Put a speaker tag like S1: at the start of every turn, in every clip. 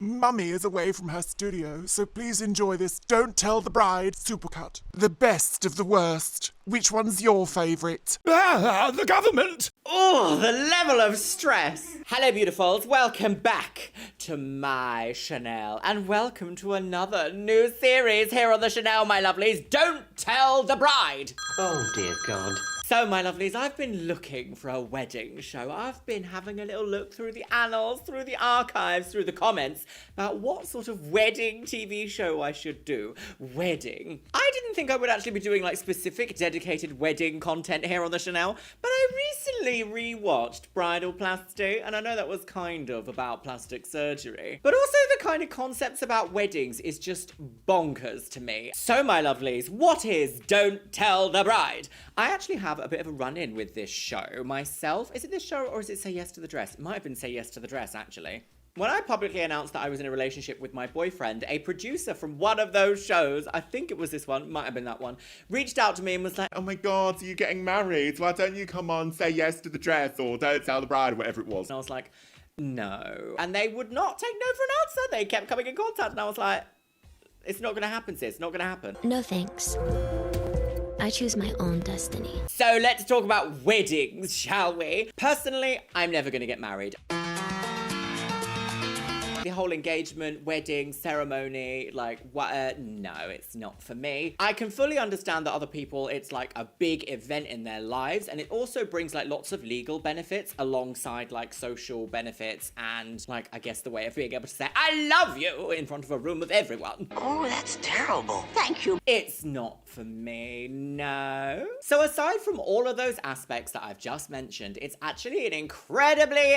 S1: Mummy is away from her studio, so please enjoy this Don't Tell the Bride supercut. The best of the worst. Which one's your favourite?
S2: The government!
S3: Oh, the level of stress. Hello, beautifuls. Welcome back to my Chanel. And welcome to another new series here on the Chanel, my lovelies. Don't Tell the Bride.
S4: Oh, dear God.
S3: So, my lovelies, I've been looking for a wedding show. I've been having a little look through the annals, through the archives, through the comments about what sort of wedding TV show I should do. Wedding. I didn't think I would actually be doing like specific dedicated wedding content here on the Chanel, but I recently rewatched Bridal Plasty, and I know that was kind of about plastic surgery, but also the kind of concepts about weddings is just bonkers to me. So, my lovelies, what is Don't Tell the Bride? I actually have a bit of a run-in with this show myself. Is it this show or is it Say Yes to the Dress? It might have been Say Yes to the Dress, actually. When I publicly announced that I was in a relationship with my boyfriend, a producer from one of those shows, I think it was this one, might have been that one, reached out to me and was like,
S2: Oh my God, are you getting married? Why don't you come on, Say Yes to the Dress or Don't Tell the Bride, whatever it was.
S3: and I was like, no. And they would not take no for an answer. They kept coming in contact and I was like, it's not going to happen, sis. It's not going to happen.
S5: No thanks. I choose my own destiny.
S3: So let's talk about weddings, shall we? Personally, I'm never going to get married. The whole engagement, wedding, ceremony, like, what? No, it's not for me. I can fully understand that other people, it's like a big event in their lives, and it also brings like lots of legal benefits alongside like social benefits and like, I guess the way of being able to say, I love you in front of a room of everyone.
S4: Oh, that's terrible. Thank you.
S3: It's not for me, no. So aside from all of those aspects that I've just mentioned, it's actually an incredibly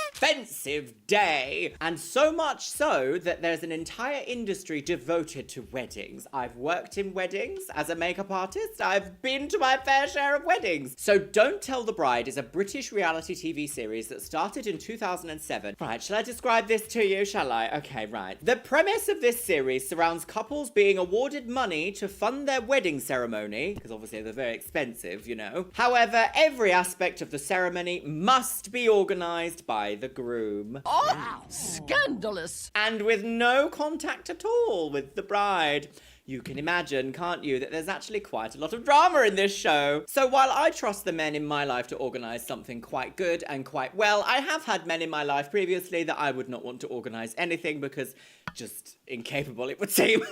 S3: expensive day. And so much so that there's an entire industry devoted to weddings. I've worked in weddings as a makeup artist. I've been to my fair share of weddings. So Don't Tell the Bride is a British reality TV series that started in 2007. Right, shall I describe this to you, shall I? Okay, right. The premise of this series surrounds couples being awarded money to fund their wedding ceremony, because obviously they're very expensive, you know. However, every aspect of the ceremony must be organised by the groom.
S4: Oh, scandalous.
S3: And with no contact at all with the bride. You can imagine, can't you, that there's actually quite a lot of drama in this show. So while I trust the men in my life to organise something quite good and quite well, I have had men in my life previously that I would not want to organise anything because just incapable it would seem.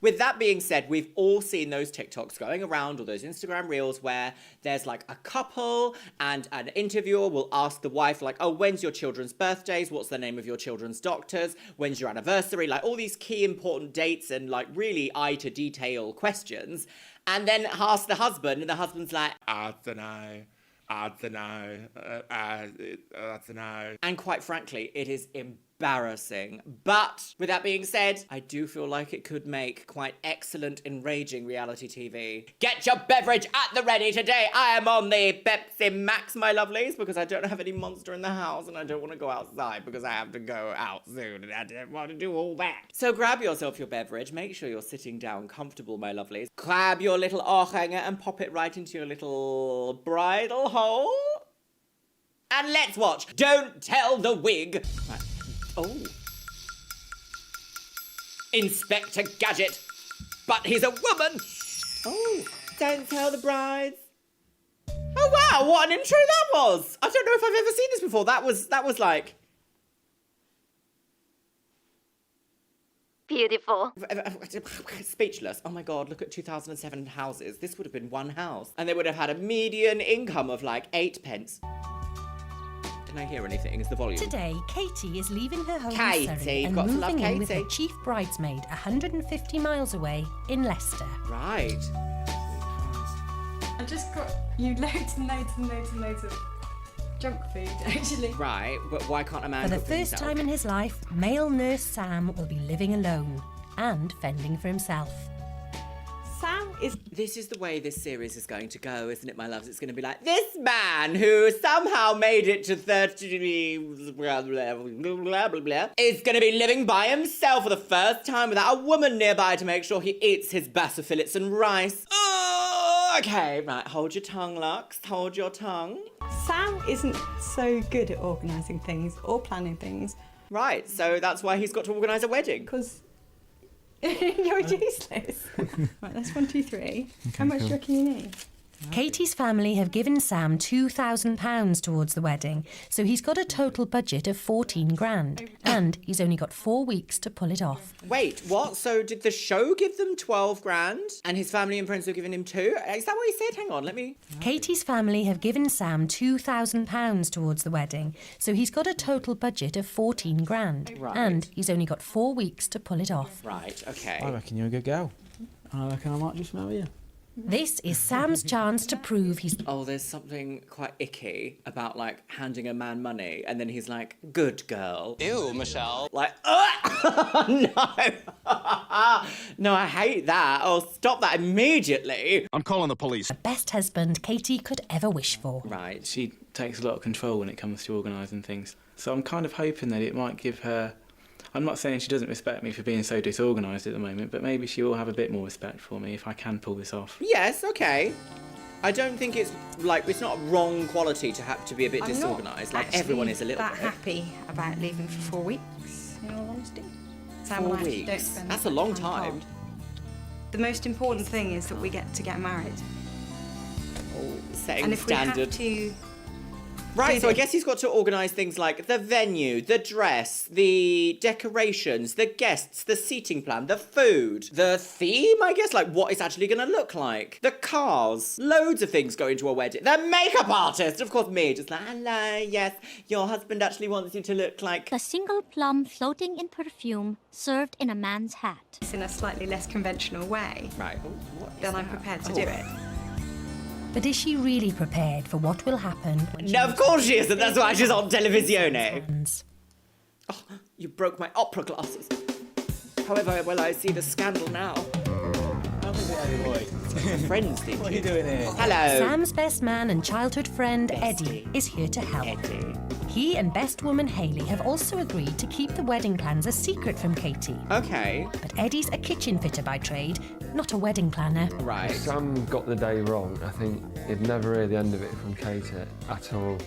S3: With that being said, we've all seen those TikToks going around or those Instagram reels where there's like a couple and an interviewer will ask the wife like, oh, when's your children's birthdays? What's the name of your children's doctors? When's your anniversary? Like all these key important dates and like really eye to detail questions. And then ask the husband and the husband's like,
S2: I don't know.
S3: And quite frankly, it is embarrassing. But with that being said, I do feel like it could make quite excellent, enraging reality TV. Get your beverage at the ready today. I am on the Pepsi Max, my lovelies, because I don't have any Monster in the house and I don't want to go outside because I have to go out soon and I don't want to do all that. So grab yourself your beverage. Make sure you're sitting down comfortable, my lovelies. Grab your little hanger and pop it right into your little bridal hole. And let's watch Don't Tell the Wig. Right. Oh. Inspector Gadget. But he's a woman. Oh, Don't Tell the Brides. Oh, wow, what an intro that was. I don't know if I've ever seen this before. That was like...
S5: Beautiful.
S3: Speechless. Oh my God, look at 2007 houses. This would have been one house. And they would have had a median income of like 8 pence. Can I hear anything? Is the volume?
S6: Today, Katie is leaving her home
S3: Katie,
S6: in Surrey and
S3: got to love
S6: moving in with
S3: Katie.
S6: her chief bridesmaid 150 miles away in Leicester.
S3: Right.
S7: I just got you loads and loads and loads and loads of junk food, actually.
S3: Right, but why can't a man
S6: For the
S3: cook for
S6: first
S3: himself?
S6: time in his life, male nurse Sam will be living alone and fending for himself.
S7: Sam is...
S3: This is the way this series is going to go, isn't it, my loves? It's going to be like, this man who somehow made it to 30... blah, blah, blah, blah, blah, is going to be living by himself for the first time without a woman nearby to make sure he eats his basa fillets and rice. Oh, okay, right, hold your tongue, Lux. Hold your tongue.
S7: Sam isn't so good at organising things or planning things
S3: Right, so that's why he's got to organise a wedding.
S7: Because you're useless. Right, that's 1, 2, 3. How much do you reckon you need?
S6: Katie's family have given Sam £2,000 towards the wedding, so he's got a total budget of 14 grand. And he's only got 4 weeks to pull it off.
S3: Wait, what? So did the show give them 12 grand and his family and friends have given him 2? Is that what he said? Hang on, let me...
S6: Katie's family have given Sam £2,000 towards the wedding, so he's got a total budget of 14 grand.
S3: Right.
S6: And he's only got 4 weeks to pull it off.
S3: Right, okay.
S8: I reckon you're a good girl. I reckon I might just marry you.
S6: This is Sam's chance to prove he's...
S3: Oh, there's something quite icky about, like, handing a man money and then he's like, good girl.
S9: Ew, Michelle.
S3: Like, no. No, I hate that. Oh, stop that immediately.
S9: I'm calling the police.
S6: the best husband Katie could ever wish for.
S3: Right.
S8: She takes a lot of control when it comes to organising things. So I'm kind of hoping that it might give her... I'm not saying she doesn't respect me for being so disorganised at the moment, but maybe she will have a bit more respect for me if I can pull this off.
S3: Yes, okay. I don't think it's, like, it's not a wrong quality to have to be a bit
S7: I'm
S3: disorganised.
S7: not
S3: Like, everyone
S7: actually
S3: is a little
S7: that
S3: bit.
S7: happy about leaving for 4 weeks, in all honesty. Sam
S3: 4
S7: and I actually don't
S3: weeks?
S7: spend
S3: That's
S7: that
S3: a long
S7: much
S3: time.
S7: apart. The most important thing is that we get to get married.
S3: Oh, setting
S7: And if
S3: standard.
S7: we have to...
S3: Right, so I
S7: Really?
S3: guess he's got to organise things like the venue, the dress, the decorations, the guests, the seating plan, the food, the theme, I guess, like what it's actually going to look like, the cars, loads of things go into a wedding. The makeup artist, of course, me, just like, hello, yes, your husband actually wants you to look like...
S5: A single plum floating in perfume served in a man's hat.
S7: in a slightly less conventional way,
S3: Right, oh, what is
S7: then I'm
S3: that?
S7: prepared to
S3: Oh.
S7: do it.
S6: But is she really prepared for what will happen when she
S3: No, of course she isn't, that's why she's on televisione.
S6: happens?
S3: Oh, you broke my opera glasses. However, well, I see the scandal now. Friends, did
S8: What are you doing here?
S3: Hello.
S6: Sam's best man and childhood friend Eddie is here to help.
S3: Eddie.
S6: He and best woman Hayley have also agreed to keep the wedding plans a secret from Katie.
S3: Okay,
S6: But Eddie's a kitchen fitter by trade, not a wedding planner.
S3: right.
S10: Sam got the day wrong. I think he'd never hear the end of it from Katie at all.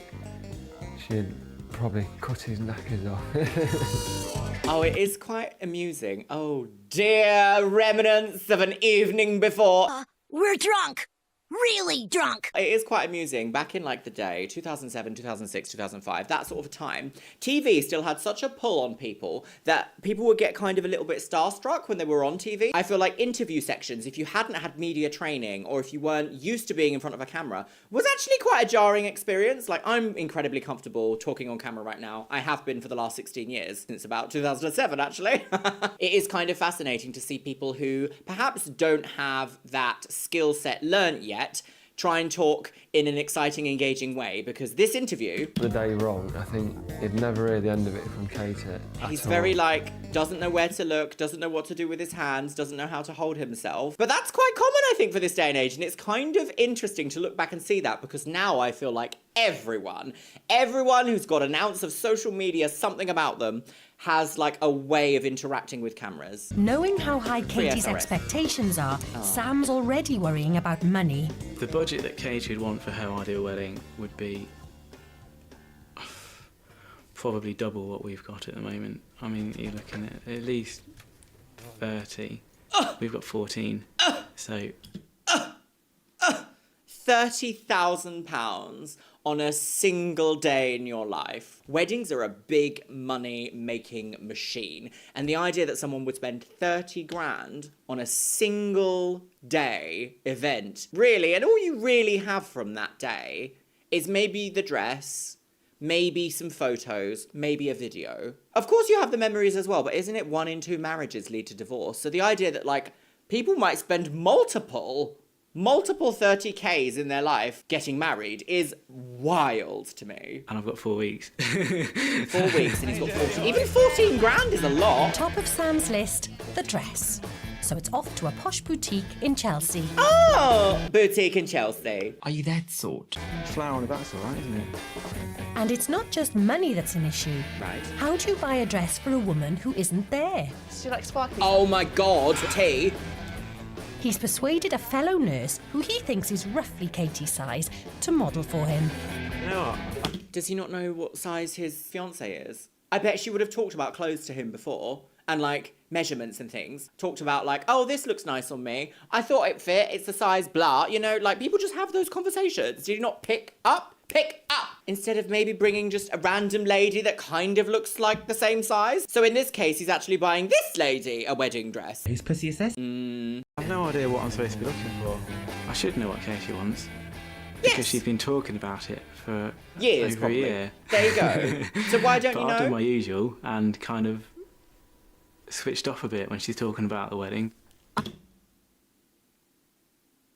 S10: She'd probably cut his knackers off.
S3: Oh, it is quite amusing. Oh dear, remnants of an evening before.
S5: We're drunk! Really drunk!
S3: It is quite amusing. Back in like the day, 2007, 2006, 2005, that sort of time, TV still had such a pull on people that people would get kind of a little bit starstruck when they were on TV. I feel like interview sections, if you hadn't had media training or if you weren't used to being in front of a camera, was actually quite a jarring experience. Like, I'm incredibly comfortable talking on camera right now. I have been for the last 16 years, since about 2007, actually. It is kind of fascinating to see people who perhaps don't have that skill set learnt yet try and talk in an exciting, engaging way, because this interview,
S10: The day wrong. I think he'd never hear the end of it from Katie at
S3: he's
S10: all.
S3: very like, doesn't know where to look, doesn't know what to do with his hands, doesn't know how to hold himself. But that's quite common, I think, for this day and age, and it's kind of interesting to look back and see that, because now I feel like everyone who's got an ounce of social media, something about them, has like a way of interacting with cameras.
S6: Knowing how high Katie's
S3: SRS.
S6: expectations are, Sam's already worrying about money.
S8: The budget that Katie would want for her ideal wedding would be probably double what we've got at the moment. I mean, you're looking at least 30. We've got 14. So
S3: £30,000 on a single day in your life. Weddings are a big money making machine. And the idea that someone would spend 30 grand on a single day event, really, and all you really have from that day is maybe the dress, maybe some photos, maybe a video. Of course you have the memories as well, but isn't it 1 in 2 marriages lead to divorce? So the idea that like people might spend multiple 30Ks in their life getting married is wild to me.
S8: and I've got 4 weeks.
S3: 4 weeks and he's got 14. Even 14 grand is a lot.
S6: Top of Sam's list, the dress. So it's off to a posh boutique in Chelsea.
S3: Oh, boutique in Chelsea.
S9: Are you that sort?
S8: Flower on the back's all right, isn't it?
S6: And it's not just money that's an issue.
S3: Right.
S6: How do you buy a dress for a woman who isn't there?
S3: Oh my God, T.
S6: He's persuaded a fellow nurse, who he thinks is roughly Katie's size, to model for him.
S3: Does he not know what size his fiancée is? I bet she would have talked about clothes to him before and like measurements and things. Talked about like, oh, this looks nice on me. I thought it fit. It's the size blah. You know, like people just have those conversations. Do you not pick up? Pick up! Instead of maybe bringing just a random lady that kind of looks like the same size. So in this case, he's actually buying this lady a wedding dress.
S9: Who's pussy assessed?
S8: I've no idea what I'm supposed to be looking for. I should know what Katie wants. Because she's been talking about it for
S3: years,
S8: over
S3: probably.
S8: a year.
S3: There you go. So why don't
S8: But
S3: you know?
S8: I've done my usual and kind of switched off a bit when she's talking about the wedding.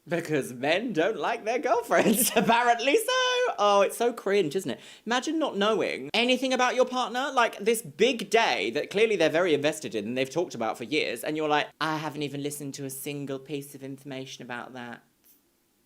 S3: Because men don't like their girlfriends, apparently so. Oh, it's so cringe, isn't it? Imagine not knowing anything about your partner, like this big day that clearly they're very invested in and they've talked about for years, and you're like, I haven't even listened to a single piece of information about that.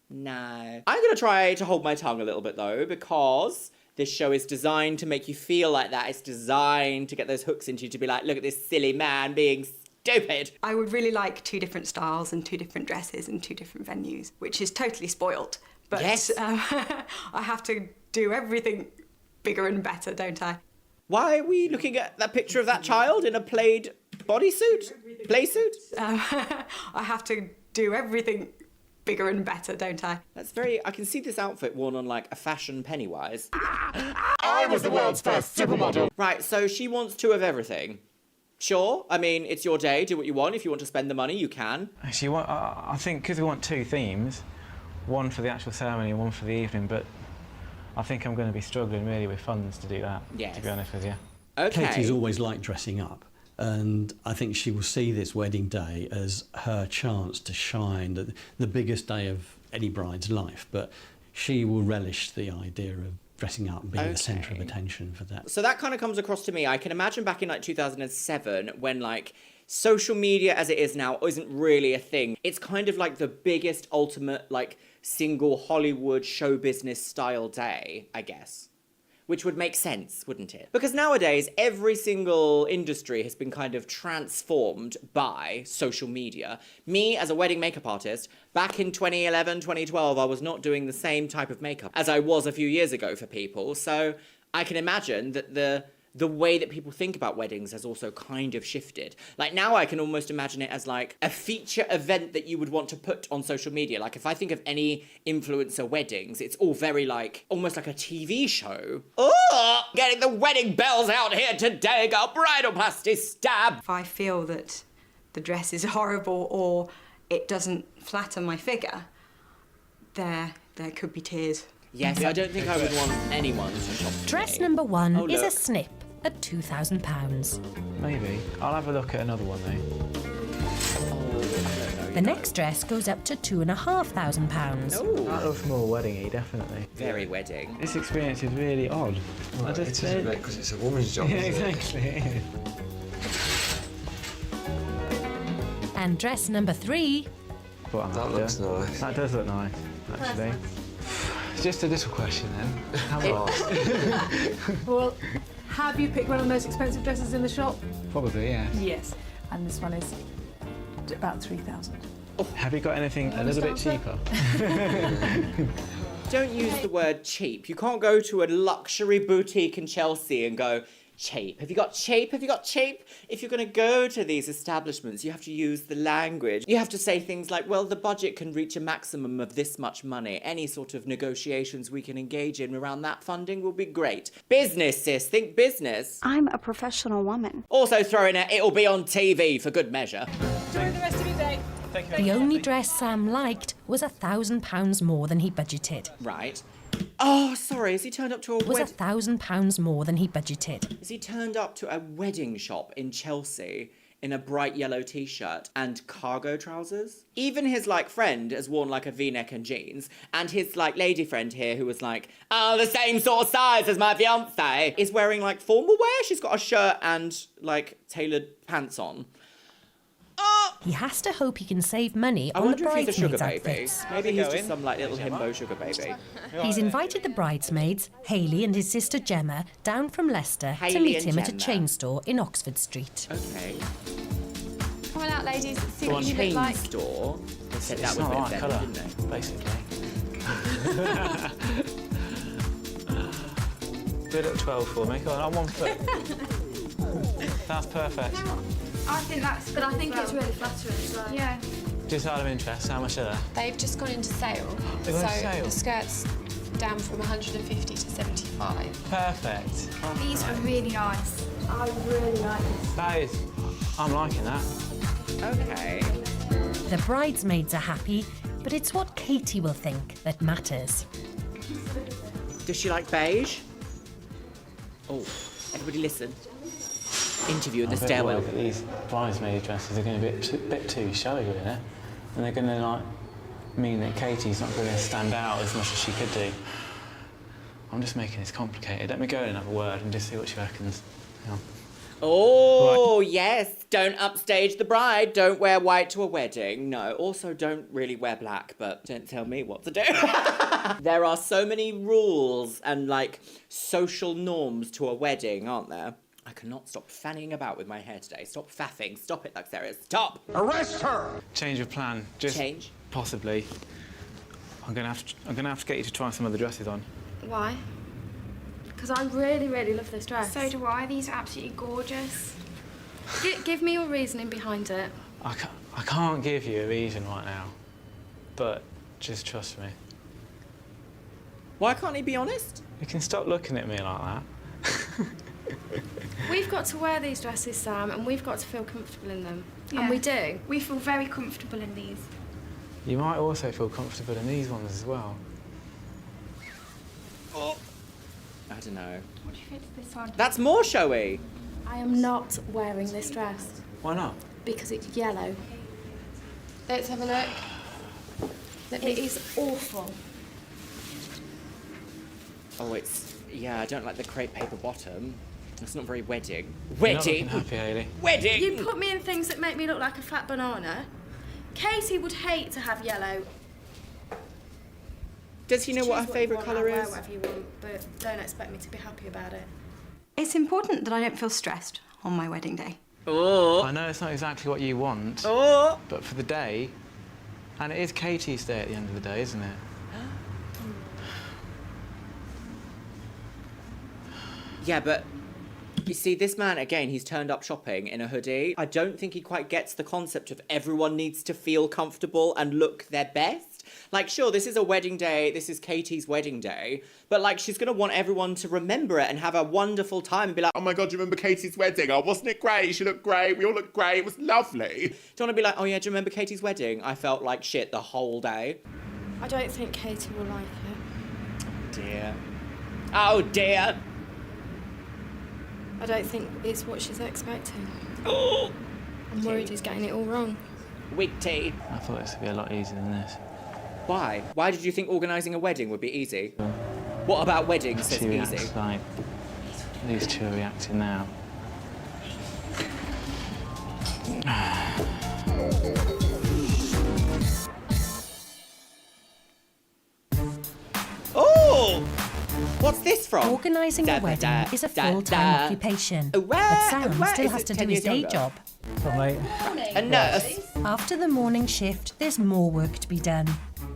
S3: No. I'm going to try to hold my tongue a little bit, though, because this show is designed to make you feel like that. It's designed to get those hooks into you to be like, look at this silly man being stupid.
S7: I would really like 2 different styles and 2 different dresses and 2 different venues, which is totally spoilt. But
S3: yes.
S7: I have to do everything bigger and better, don't I?
S3: Why are we looking at that picture of that child in a plaid bodysuit? Playsuit?
S7: I have to do everything bigger and better, don't I?
S3: That's very... I can see this outfit worn on, like, a fashion Pennywise.
S2: I was the world's first supermodel.
S3: Right, so she wants 2 of everything. Sure, I mean, it's your day, do what you want. If you want to spend the money, you can.
S8: Actually, I think because we want 2 themes, one for the actual ceremony and one for the evening, but I think I'm going to be struggling really with funds to do that,
S3: Yes.
S8: to be honest with you.
S3: Okay.
S9: Katie's always liked dressing up, and I think she will see this wedding day as her chance to shine, the biggest day of any bride's life, but she will relish the idea of dressing up and being the centre of attention for that.
S3: So that kind of comes across to me. I can imagine back in like 2007 when like social media as it is now isn't really a thing. It's kind of like the biggest ultimate like single Hollywood show business style day, I guess. Which would make sense, wouldn't it? Because nowadays, every single industry has been kind of transformed by social media. Me, as a wedding makeup artist, back in 2011, 2012, I was not doing the same type of makeup as I was a few years ago for people. So I can imagine that the way that people think about weddings has also kind of shifted. Like now I can almost imagine it as like a feature event that you would want to put on social media. Like if I think of any influencer weddings, it's all very like, almost like a TV show. Oh, getting the wedding bells out here today, got bridal plasty stab.
S7: If I feel that the dress is horrible or it doesn't flatter my figure, there could be tears.
S3: Yes, I don't think I would want anyone to shop for
S6: Dress
S3: me.
S6: number 1
S3: Oh,
S6: is a
S3: look.
S6: snip at £2,000.
S8: Maybe. I'll have a look at another one though.
S6: The next dress goes up to £2,500.
S8: That looks more wedding-y, definitely.
S3: Very wedding.
S8: This experience is really odd.
S10: Well, it is a bit because it's a woman's job.
S8: Yeah,
S10: isn't it?
S8: exactly.
S6: And dress number 3.
S10: That looks nice.
S8: That does look nice, actually. Just a little question then. How much?
S11: Well, have you picked one of the most expensive dresses in the shop?
S8: Probably, yeah.
S11: Yes. And this one is about 3,000.
S8: Have you got anything a little bit cheaper?
S3: Don't use the word cheap. You can't go to a luxury boutique in Chelsea and go, cheap. Have you got cheap? Have you got cheap? If you're going to go to these establishments, you have to use the language. You have to say things like, well, the budget can reach a maximum of this much money. Any sort of negotiations we can engage in around that funding will be great. Business, sis. Think business.
S12: I'm a professional woman.
S3: Also throw in a, it'll be on TV for good measure.
S11: Enjoy the rest of your day.
S6: The only dress Sam liked was £1,000 more than he budgeted.
S3: Right. Oh, sorry, has he turned up to a
S6: Was £1,000 more than he budgeted.
S3: Has he turned up to a wedding shop in Chelsea in a bright yellow t-shirt and cargo trousers? Even his, like, friend has worn, like, a v-neck and jeans, and his, like, lady friend here who was like, oh, the same sort of size as my fiancé, is wearing, like, formal wear. She's got a shirt and, like, tailored pants on.
S6: He has to hope he can save money
S3: I
S6: on the
S3: wonder if he's a sugar
S6: bridesmaids'
S3: baby.
S6: outfits.
S3: Maybe he's just some, like, little himbo sugar baby.
S6: He's invited the bridesmaids, Hayley and his sister Gemma, down from Leicester to
S3: Hayley
S6: meet
S3: and
S6: him at a
S3: Gemma.
S6: chain store in Oxford Street.
S3: Okay.
S7: Come on out, ladies. Let's see
S3: So
S7: what
S3: on
S7: you look
S3: chain
S7: like.
S3: store, they said that
S8: It's
S3: was
S8: not
S3: a
S8: right
S3: bit
S8: colour,
S3: didn't they?
S8: basically. do a little 12 for me. Go on, I'm 1 foot. That's perfect.
S12: I think that's.
S13: But I think it's really flattering as well.
S12: Yeah.
S8: Just out of interest, how much are they?
S13: They've just gone into sale.
S8: They've gone into sale?
S13: The skirt's down from 150 to 75.
S8: Perfect.
S12: These are really nice.
S13: I really like this.
S8: That is... I'm liking that.
S3: Okay.
S6: The bridesmaids are happy, but it's what Katie will think that matters.
S3: Does she like beige? Oh, everybody listen. Interview in the stairwell.
S8: That these bridesmaid dresses are going to be a bit too showy, really. And they're going to, like, mean that Katie's not going to stand out as much as she could do. I'm just making this complicated. Let me go and have a word and just see what she reckons. Hang on.
S3: Oh, right. Yes. Don't upstage the bride. Don't wear white to a wedding. No. Also, don't really wear black, but don't tell me what to do. There are so many rules and, like, social norms to a wedding, aren't there? I cannot stop fanning about with my hair today. Stop faffing. Stop it, Luxeria. Stop.
S1: Arrest her!
S8: Change of plan. Just
S3: change?
S8: Possibly. I'm gonna have to get you to try some of the dresses on.
S13: Why? Because I really, really love this dress.
S12: So do I. These are absolutely gorgeous.
S13: Give me your reasoning behind it.
S8: I can't give you a reason right now, but just trust me.
S3: Why can't he be honest?
S8: You can stop looking at me like that.
S13: We've got to wear these dresses, Sam, and we've got to feel comfortable in them.
S12: Yeah.
S13: And we do.
S12: We feel very comfortable in these.
S8: You might also feel comfortable in these ones as well.
S3: Oh. I don't know.
S12: What do you think of this one?
S3: That's more showy.
S13: I am not wearing this dress.
S8: Why not?
S13: Because it's yellow. Let's have a look. It is awful.
S3: Oh, yeah, I don't like the crepe paper bottom. It's not very wedding.
S8: You're not looking happy, Hayley.
S3: Wedding!
S13: You put me in things that make me look like a fat banana. Katie would hate to have yellow.
S3: Does he know what her favourite colour
S13: Wear
S3: is?
S13: whatever you want, but don't expect me to be happy about it.
S7: It's important that I don't feel stressed on my wedding day.
S3: Oh.
S8: I know it's not exactly what you want, but for the day, and it is Katie's day at the end of the day, isn't it?
S3: Yeah, but you see, this man, again, he's turned up shopping in a hoodie. I don't think he quite gets the concept of everyone needs to feel comfortable and look their best. Like, sure, this is a wedding day, this is Katie's wedding day, but, like, she's going to want everyone to remember it and have a wonderful time and be like,
S2: oh my God, do you remember Katie's wedding? Oh, wasn't it great? She looked great. We all looked great. It was lovely.
S3: Do you want to be like, oh yeah, do you remember Katie's wedding? I felt like shit the whole day.
S13: I don't think Katie will like it.
S3: Dear. Oh dear.
S13: I don't think it's what she's expecting.
S3: Oh.
S13: I'm worried he's getting it all wrong.
S3: Weak tea.
S8: I thought this would be a lot easier than this.
S3: Why? Why did you think organising a wedding would be easy? What about weddings is
S8: She
S3: easy?
S8: reacts like these two are reacting now.
S3: Oh! What's this from?
S6: Organising a wedding is a full-time occupation, but Sam still has to do his day job.
S3: A nurse.
S6: After the morning shift, there's more work to be done.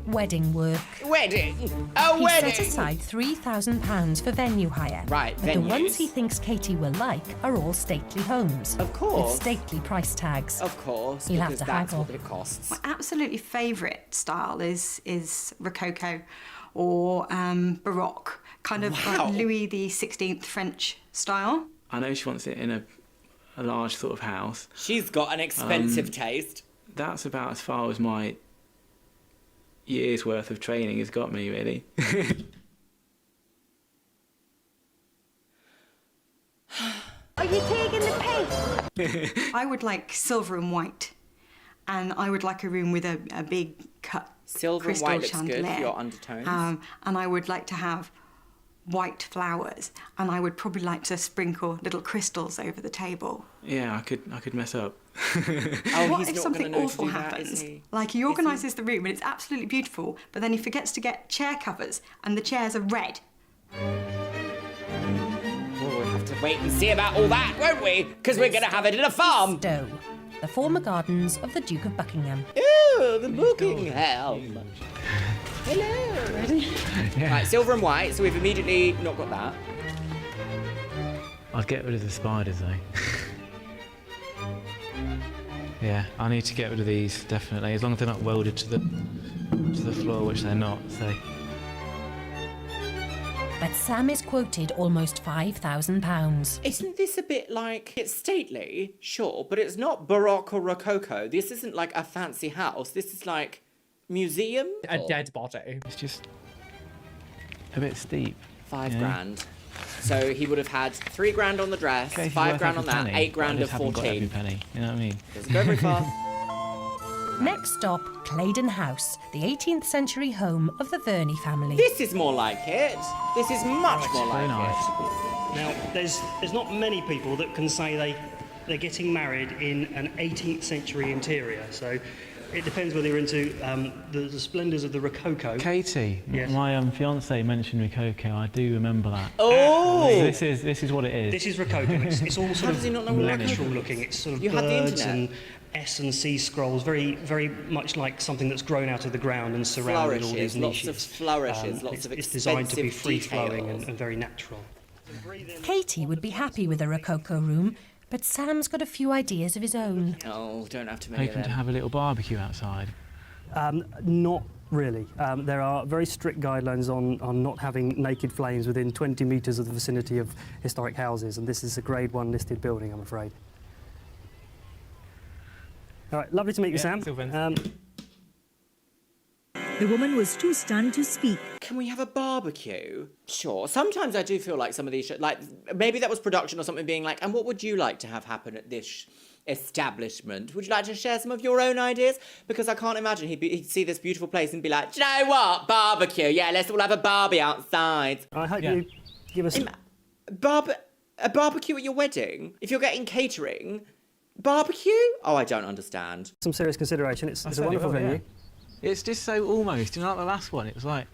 S6: Wedding work.
S3: Wedding. A
S6: He
S3: wedding.
S6: set aside £3,000 for venue hire.
S3: Right,
S6: but the
S3: venues.
S6: ones he thinks Katie will like are all stately homes.
S3: Of course.
S6: With stately price tags.
S3: Of course.
S6: He'll have
S3: because
S6: to
S3: that's
S6: haggle.
S3: what it costs.
S7: My absolutely favourite style is Rococo or Baroque, kind of
S3: Wow.
S7: like Louis XVI French style.
S8: I know she wants it in a large sort of house.
S3: She's got an expensive taste.
S8: That's about as far as my year's worth of training has got me, really.
S12: Are you taking the piss?
S7: I would like silver and white, and I would like a room with a big cut
S3: Silver and
S7: crystal
S3: white looks
S7: chandelier.
S3: good for your undertones.
S7: And I would like to have white flowers, and I would probably like to sprinkle little crystals over the table.
S8: Yeah, I could mess up.
S3: Oh,
S7: What
S3: he's
S7: if
S3: not
S7: something
S3: gonna know to
S7: awful
S3: do that,
S7: happens?
S3: is he?
S7: Like he organises the room and it's absolutely beautiful, but then he forgets to get chair covers and the chairs are red.
S3: Well, we'll have to wait and see about all that, won't we? Because we're going to have it in a farm.
S6: Stowe, the former gardens of the Duke of Buckingham.
S3: Ooh, the Buckingham. Hello. Ready?
S8: Yeah.
S3: Right, silver and white, so we've immediately not got that.
S8: I'd get rid of the spiders though. Yeah, I need to get rid of these, definitely, as long as they're not welded to the floor, which they're not, so.
S6: But Sam is quoted almost £5,000.
S3: Isn't this a bit like, it's stately, sure, but it's not Baroque or Rococo. This isn't like a fancy house. This is like museum.
S14: A dead body.
S8: It's just a bit steep.
S3: £5 grand. So he would have had £3 on the dress,
S8: Okay,
S3: £5 on that,
S8: penny,
S3: £8
S8: but I
S3: of
S8: just haven't got every
S3: 14.
S8: penny, you know what I mean?
S3: Doesn't go very far.
S6: Next stop, Claydon House, the 18th century home of the Verney family.
S3: This is more like it. This is much more like it.
S15: Now, there's not many people that can say they're getting married in an 18th century interior. So it depends whether you're into the splendours of the Rococo.
S8: Katie,
S15: Yes.
S8: my fiance mentioned Rococo. I do remember that.
S3: Oh!
S8: So this is what it is.
S15: This is Rococo. It's all
S3: How
S15: sort
S3: does he not know
S15: of
S3: what
S15: natural
S3: Rococo is?
S15: looking. It's sort of
S3: You had the
S15: birds
S3: internet?
S15: and S and C scrolls, very, very much like something that's grown out of the ground and surrounded all these
S3: Flourishes, lots
S15: niches.
S3: of flourishes, lots of
S15: It's designed to be
S3: expensive
S15: free-flowing
S3: details.
S15: and very natural.
S6: Katie would be happy with a Rococo room, but Sam's got a few ideas of his own.
S3: Oh, don't have too many of
S8: Hoping to
S3: them.
S8: have a little barbecue outside.
S15: Not really. There are very strict guidelines on not having naked flames within 20 metres of the vicinity of historic houses, and this is a Grade 1 listed building, I'm afraid. All right, lovely to meet you, Sam.
S16: The woman was too stunned to speak.
S3: Can we have a barbecue? Sure. Sometimes I do feel like some of these, like, maybe that was production or something being like, and what would you like to have happen at this establishment? Would you like to share some of your own ideas? Because I can't imagine he'd see this beautiful place and be like, do you know what? Barbecue. Yeah, let's all have a barbie outside.
S15: I hope you give us...
S3: A barbecue at your wedding? If you're getting catering? Barbecue? Oh, I don't understand.
S15: some serious consideration. It's a wonderful venue.
S8: It's just so almost, you know, like the last one, it was like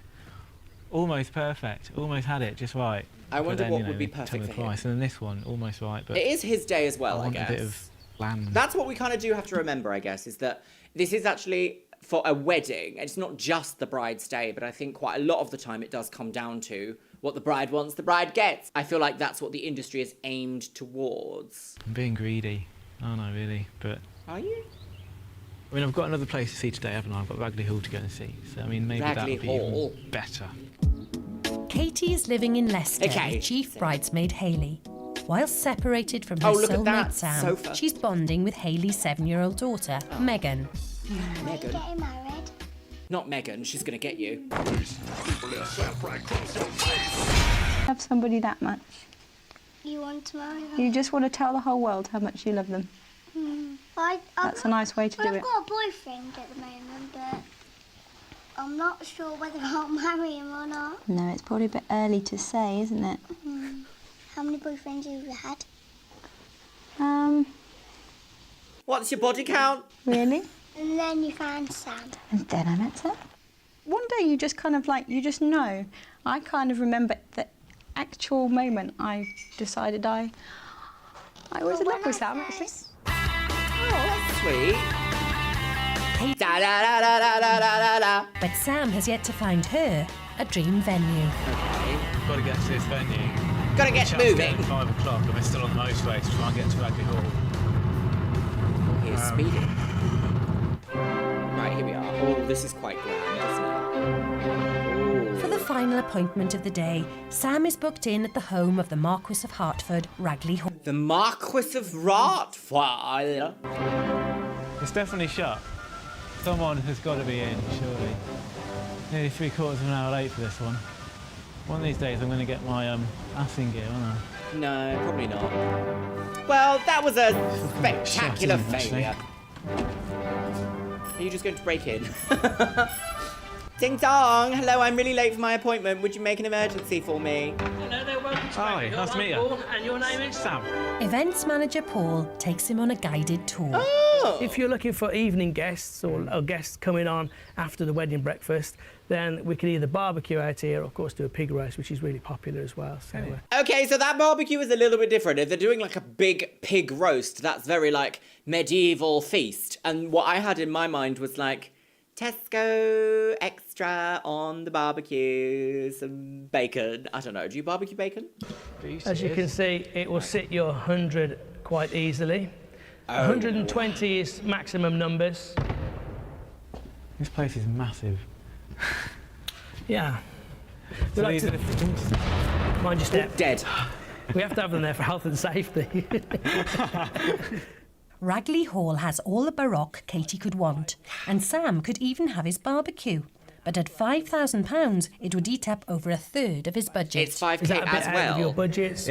S8: almost perfect, almost had it just right.
S3: I
S8: But
S3: wonder
S8: then,
S3: what
S8: you know,
S3: would be
S8: we
S3: perfect
S8: tell the
S3: for him.
S8: price, and then this one, almost right, but
S3: It is his day as well, I
S8: want
S3: guess.
S8: a bit of land.
S3: That's what we kind of do have to remember, I guess, is that this is actually for a wedding. It's not just the bride's day, but I think quite a lot of the time it does come down to what the bride wants, the bride gets. I feel like that's what the industry is aimed towards.
S8: I'm being greedy. Oh no, really, but...
S3: Are you?
S8: I mean, I've got another place to see today, haven't I? I've got Ragley Hall to go and see. So, I mean, maybe that
S3: Ragley
S8: would be
S3: Hall?
S8: even better.
S6: Katie is living in Leicester
S3: Okay.
S6: with chief bridesmaid Hayley. While separated from her
S3: Oh, look at
S6: soulmate
S3: that
S6: Sam,
S3: sofa.
S6: she's bonding with Hayley's 7-year-old daughter, Megan.
S3: Megan?
S12: Getting married.
S3: Not Megan, she's gonna get you.
S11: Love somebody that much.
S12: You want to marry her?
S11: You just want to tell the whole world how much you love them. That's a nice way to do
S12: I've
S11: it.
S12: got a boyfriend at the moment, but I'm not sure whether I'll marry him or not.
S11: No, it's probably a bit early to say, isn't it?
S12: How many boyfriends have you had?
S3: What's your body count?
S11: Really?
S12: And then you found Sam.
S11: And then I met her. One day you just kind of like, you just know. I kind of remember the actual moment I decided I was in love with Sam, actually.
S3: Oh, that's sweet. Da, da, da, da, da, da, da, da.
S6: But Sam has yet to find her a dream venue.
S8: We've got to get to this venue.
S3: Gotta get
S8: Chance to
S3: moving.
S8: at 5 o'clock, and we're still on the motorway to try and get to Ragley Hall.
S3: He's speeding. Right, here we are. Oh, this is quite grand, isn't it?
S6: For the final appointment of the day, Sam is booked in at the home of the Marquis of Hertford, Ragley Hall.
S3: The Marquis of Hertford.
S8: It's definitely shut. Someone has got to be in, surely. Nearly 3/4 of an hour late for this one. One of these days I'm going to get my ass in gear, aren't I?
S3: No, probably not. Well, that was a spectacular
S8: Shut, isn't it,
S3: failure. Are you just going to break in? Ding dong! Hello, I'm really late for my appointment. Would you make an emergency for me?
S17: Hello there, welcome to
S8: Hi, nice to meet you.
S17: And your name is?
S8: Sam.
S6: Events manager Paul takes him on a guided tour.
S3: Oh!
S17: If you're looking for evening guests or guests coming on after the wedding breakfast, then we can either barbecue out here or, of course, do a pig roast, which is really popular as well. So,
S3: Okay, so that barbecue is a little bit different. If they're doing like a big pig roast, that's very like medieval feast. And what I had in my mind was like Tesco extra extra on the barbecue, some bacon. I don't know, do you barbecue bacon?
S17: As you can see, it will sit your 100 quite easily. 120 is maximum numbers.
S8: This place is massive.
S17: Yeah.
S8: So these are the
S17: Mind your step.
S3: Dead.
S17: We have to have them there for health and safety.
S6: Ragley Hall has all the baroque Katie could want, and Sam could even have his barbecue. But at £5,000, it would eat up over a third of his budget.
S3: It's 5k
S17: Is that a bit
S3: as
S17: out
S3: well.
S17: of your budget?
S8: It's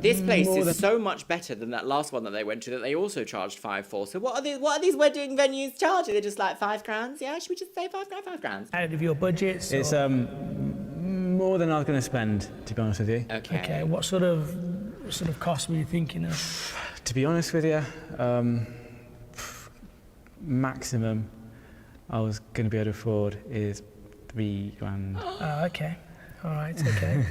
S3: This place
S8: more
S3: is
S8: than-
S3: so much better than that last one that they went to that they also charged 5 for. So what are these wedding venues charging? They're just like £5,000? Yeah, should we just say £5,000?
S17: Out of your budget?
S8: It's more than I was going to spend, to be honest with you.
S17: Okay. What sort of cost were you thinking of?
S8: To be honest with you, maximum I was going to be able to afford is £3,000.
S17: Oh, okay. All right, okay.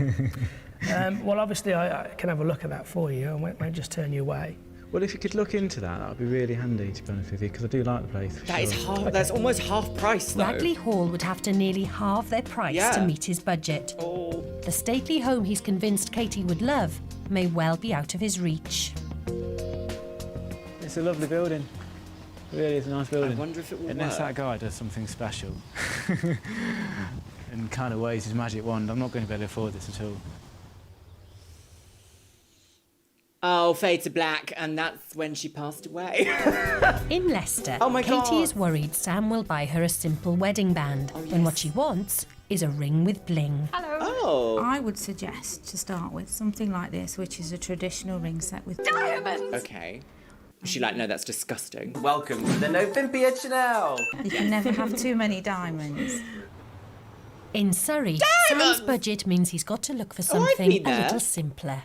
S17: Well, obviously, I can have a look at that for you. I won't just turn you away.
S8: Well, if you could look into that would be really handy, to be honest with you, because I do like the place.
S3: That is half. That's almost half price, though.
S6: Ragley Hall would have to nearly halve their price to meet his budget.
S3: Oh.
S6: The stately home he's convinced Katie would love may well be out of his reach.
S8: It's a lovely building. It really is a nice building.
S3: I wonder if it will
S8: Unless
S3: work.
S8: that guy does something special and kind of waves his magic wand, I'm not going to be able to afford this at all.
S3: Oh, fade to black, and that's when she passed away.
S6: In Leicester,
S3: Oh my
S6: Katie
S3: God.
S6: is worried Sam will buy her a simple wedding band when what she wants is a ring with bling.
S3: Oh.
S14: I would suggest, to start with, something like this, which is a traditional ring set with diamonds.
S3: Okay. Was she like, no, that's disgusting?
S18: Welcome to the No Pimpy Chanel.
S14: You can never have too many diamonds.
S6: In Surrey, Sam's budget means he's got to look for
S18: I've
S6: something
S18: been
S6: a
S18: there.
S6: little simpler.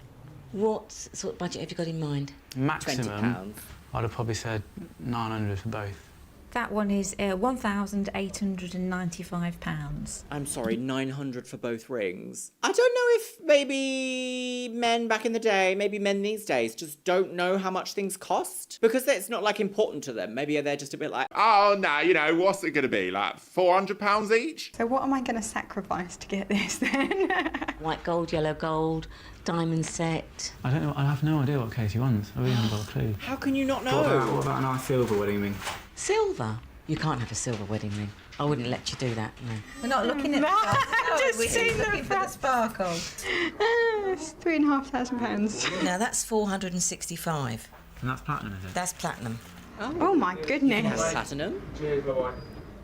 S19: What sort of budget have you got in mind?
S8: Maximum, I'd have probably said 900 for both.
S14: That one is £1,895.
S3: I'm sorry, 900 for both rings. I don't know if maybe men back in the day, maybe men these days, just don't know how much things cost. Because it's not, like, important to them. Maybe they're just a bit like,
S2: Oh, no, you know, what's it going to be? Like £400 each?
S7: So what am I going to sacrifice to get this then?
S19: White gold, yellow gold, diamond set.
S8: I don't know, I have no idea what Katie wants. I really haven't got a clue.
S3: how can you not
S8: What about a nice silver wedding ring?
S19: Silver? You can't have a silver wedding ring. I wouldn't let you do that, no.
S14: We're not looking at
S7: No,
S14: the
S7: just
S14: we're
S7: seen the
S14: looking for the sparkle.
S7: It's £3,500.
S19: No, that's 465.
S8: And that's platinum, is it?
S19: That's platinum.
S7: Oh my goodness.
S3: platinum
S10: Cheers, bye-bye.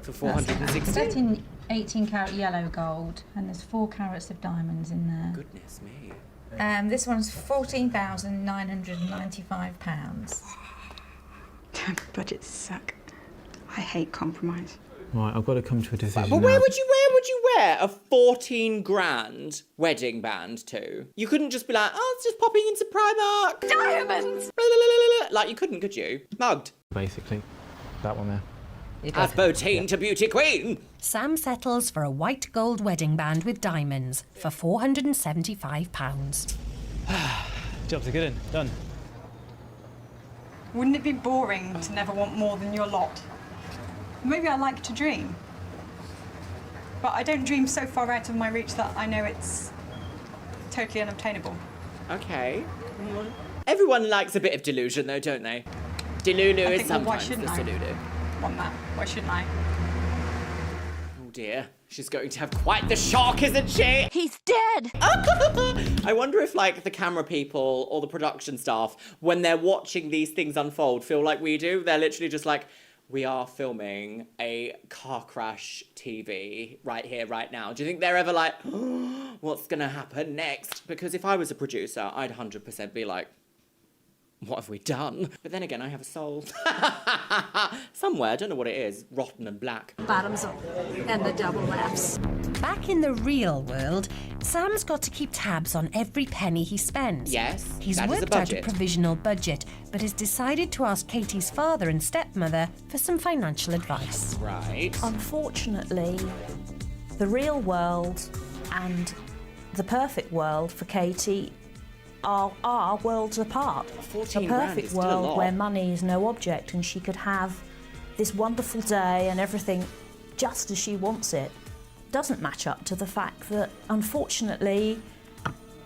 S3: for 460.
S14: That's in 18 carat yellow gold, and there's 4 carats of diamonds in there.
S3: Goodness me.
S14: This one's £14,995.
S7: Budgets suck. I hate compromise.
S8: Right, I've got to come to a decision.
S3: But
S8: now.
S3: where would you wear a 14 grand wedding band to? You couldn't just be like, oh, it's just popping into Primark. Diamonds! Like, you couldn't, could you? Mugged.
S8: Basically, that one there.
S3: Have Botine to Beauty Queen.
S6: Sam settles for a white gold wedding band with diamonds for £475.
S8: Job's a good one. Done.
S7: Wouldn't it be boring to never want more than your lot? Maybe I like to dream. But I don't dream so far out of my reach that I know it's totally unobtainable.
S3: Okay. Everyone likes a bit of delusion, though, don't they? Delulu
S7: I
S3: is
S7: think, well, why
S3: sometimes the
S7: shouldn't I?
S3: delulu.
S7: Want that? Why shouldn't I?
S3: Oh dear, she's going to have quite the shock, isn't she?
S19: He's dead!
S3: I wonder if, like, the camera people or the production staff, when they're watching these things unfold, feel like we do. They're literally just like, we are filming a car crash TV right here, right now. Do you think they're ever like, oh, what's going to happen next? Because if I was a producer, I'd 100% be like, what have we done? But then again, I have a soul. Somewhere, I don't know what it is, rotten and black.
S5: Bottoms up and the double laps.
S6: Back in the real world, Sam's got to keep tabs on every penny he spends.
S3: Yes,
S6: He's
S3: that is a
S6: worked out a
S3: budget.
S6: provisional budget, but has decided to ask Katie's father and stepmother for some financial advice.
S3: Right.
S20: Unfortunately, the real world and the perfect world for Katie are worlds apart.
S3: 14
S20: a
S3: grand
S20: perfect
S3: is still a lot.
S20: world where money is no object and she could have this wonderful day and everything just as she wants it doesn't match up to the fact that, unfortunately,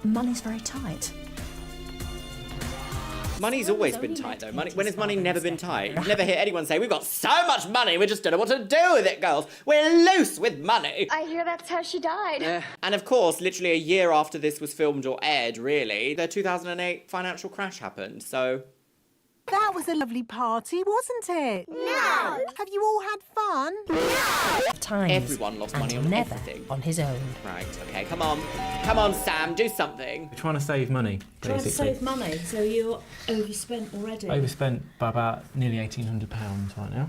S20: money's very tight.
S3: Money's always been tight, though. When has money never been tight? You never hear anyone say, we've got so much money, we just don't know what to do with it, girls. We're loose with money.
S12: I hear that's how she died.
S3: And of course, literally a year after this was filmed or aired, really, the 2008 financial crash happened, so...
S21: That was a lovely party, wasn't it?
S12: No!
S21: Have you all had fun?
S12: No!
S6: Times,
S3: Everyone lost money on
S6: never
S3: everything.
S6: on his own.
S3: Right, okay, come on. Come on, Sam, do something.
S8: We're trying to save money,
S20: Trying to
S8: basically.
S20: save money, so you're overspent already.
S8: Overspent by about nearly £1,800 right now.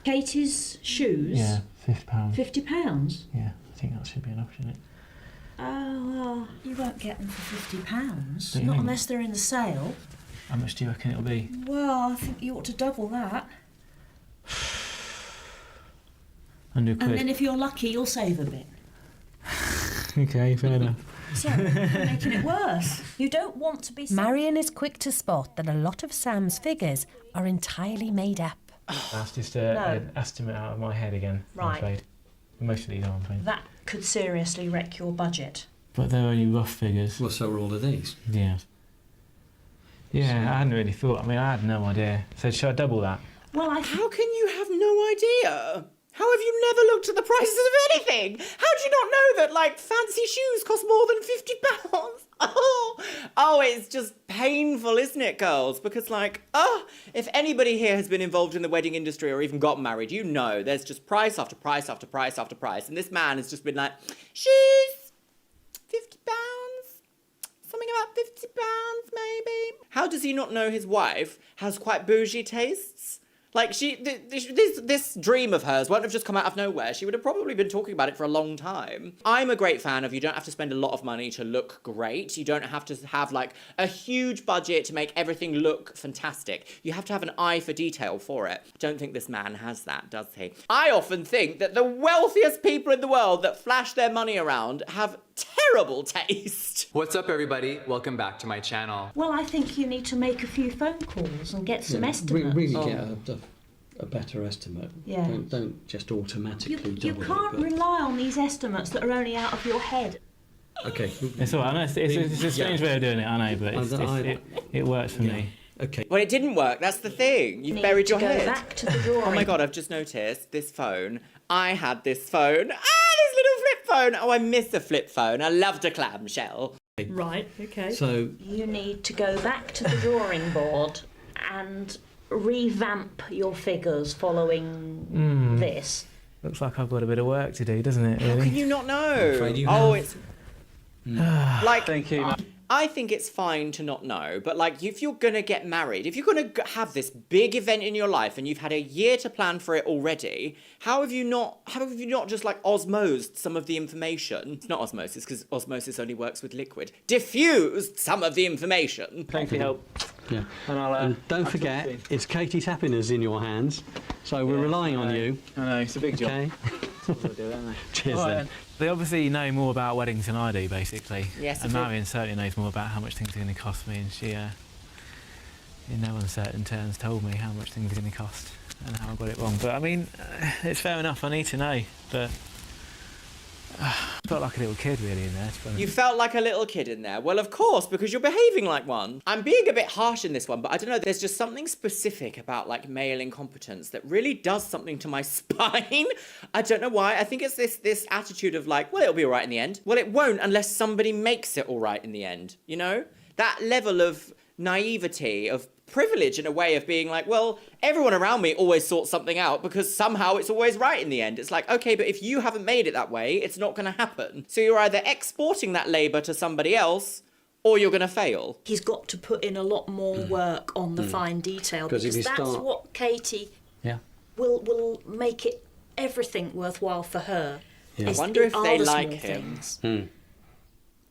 S20: Katie's shoes?
S8: Yeah, £50.
S20: £50?
S8: Yeah, I think that should be enough, shouldn't it?
S20: Oh, well, you won't get them for £50.
S8: What do you
S20: Not
S8: mean?
S20: unless they're in the sale.
S8: How much do you reckon it'll be?
S20: Well, I think you ought to double that.
S8: £100.
S20: And then if you're lucky, you'll save a bit.
S8: Okay, fair enough.
S20: So, you're making it worse. You don't want to be...
S6: Marion is quick to spot that a lot of Sam's figures are entirely made up.
S8: That's just
S20: No.
S8: an estimate out of my head again, I'm
S20: Right.
S8: afraid. Most of these are, I'm afraid.
S20: That could seriously wreck your budget.
S8: But they're only rough figures.
S9: Well, so are all of these.
S8: Yeah. Yeah, I hadn't really thought. I mean, I had no idea. So should I double that?
S20: Well,
S3: How can you have no idea? How have you never looked at the prices of anything? How do you not know that, like, fancy shoes cost more than £50? Oh, it's just painful, isn't it, girls? Because, like, if anybody here has been involved in the wedding industry or even got married, you know there's just price after price after price after price. And this man has just been like, shoes, £50? Something about £50, maybe? How does he not know his wife has quite bougie tastes? Like, this dream of hers won't have just come out of nowhere. She would have probably been talking about it for a long time. I'm a great fan of you don't have to spend a lot of money to look great. You don't have to have, like, a huge budget to make everything look fantastic. You have to have an eye for detail for it. I don't think this man has that, does he? I often think that the wealthiest people in the world that flash their money around have terrible taste.
S22: What's up, everybody? Welcome back to my channel.
S20: Well, I think you need to make a few phone calls and get some estimates.
S9: Really get a better estimate.
S20: Yeah.
S9: Don't just automatically
S20: You
S9: double
S20: can't
S9: it.
S20: rely on these estimates that are only out of your head.
S9: Okay.
S8: It's all right. I know it's a strange way of doing it, I know, but it works for me.
S9: Okay.
S3: Well, it didn't work. That's the thing. You've
S20: Need
S3: buried
S20: to
S3: your
S20: go
S3: head.
S20: back to the drawing.
S3: Oh my God, I've just noticed this phone. I had this phone. This little flip phone. Oh, I miss the flip phone. I loved a clamshell.
S20: Right, okay.
S9: So
S20: you need to go back to the drawing board and revamp your figures following this.
S8: Looks like I've got a bit of work to do, doesn't it, really?
S3: How can you not know?
S9: I'm afraid you
S3: oh,
S9: have.
S3: it's like
S8: Thank you.
S3: I think it's fine to not know, but like if you're gonna get married, if you're gonna have this big event in your life and you've had a year to plan for it already, how have you not just like osmosed some of the information? It's not osmosis because osmosis only works with liquid. Diffused some of the information.
S8: Thanks for your help.
S9: Yeah.
S8: And I'll,
S9: and don't forget, it's Katie's happiness in your hands, so we're relying on you.
S8: I know, it's a big job.
S9: Okay. Cheers
S8: Right,
S9: then.
S8: They obviously know more about weddings than I do, basically.
S3: Yes,
S8: and
S3: they do.
S8: Marion certainly knows more about how much things are going to cost me, and she, in no uncertain terms, told me how much things are going to cost and how I got it wrong. But I mean, it's fair enough. I need to know, but I felt like a little kid really in there. To be honest.
S3: You felt like a little kid in there. Well, of course, because you're behaving like one. I'm being a bit harsh in this one, but I don't know, there's just something specific about like male incompetence that really does something to my spine. I don't know why. I think it's this attitude of like, well, it'll be all right in the end. Well, it won't unless somebody makes it all right in the end, you know? That level of naivety, of privilege in a way of being like, well, everyone around me always sorts something out because somehow it's always right in the end. It's like, okay, but if you haven't made it that way, it's not going to happen. So you're either exporting that labour to somebody else or you're going to fail.
S20: He's got to put in a lot more work on the fine detail because that's what Katie will make it everything worthwhile for her.
S3: I wonder if they like him.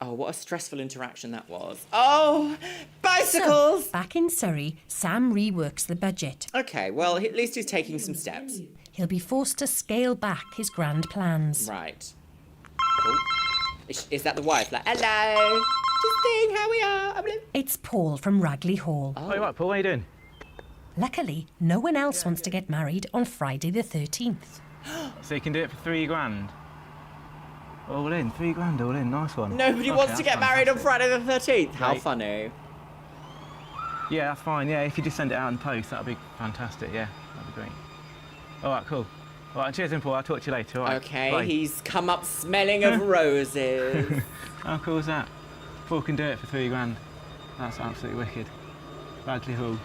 S3: Oh, what a stressful interaction that was. Oh, bicycles!
S6: So, back in Surrey, Sam reworks the budget.
S3: Okay, well, at least he's taking some steps.
S6: He'll be forced to scale back his grand plans.
S3: Right. Oh. Is that the wife? Like, hello, just seeing how we are.
S6: It's Paul from Ragley Hall.
S8: Oh, right, Paul, what are you doing?
S6: Luckily, no one else wants to get married on Friday the 13th.
S8: So you can do it for £3 grand. All in, £3 grand all in, nice one.
S3: Nobody wants to get married on Friday the 13th. How
S8: Great.
S3: funny.
S8: Yeah, that's fine. Yeah, if you just send it out in the post, that'd be fantastic. Yeah, that'd be great. All right, cool. All right, cheers, Paul. I'll talk to you later. All right.
S3: Okay,
S8: bye.
S3: he's come up smelling of roses.
S8: How cool is that? Paul can do it for £3 grand. That's absolutely wicked. Bagley Hall.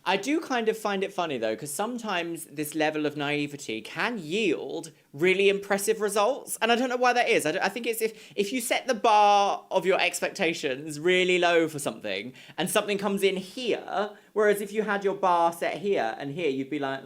S3: I do kind of find it funny though, because sometimes this level of naivety can yield really impressive results, and I don't know why that is. I think it's if you set the bar of your expectations really low for something, and something comes in here, whereas if you had your bar set here and here, you'd be like,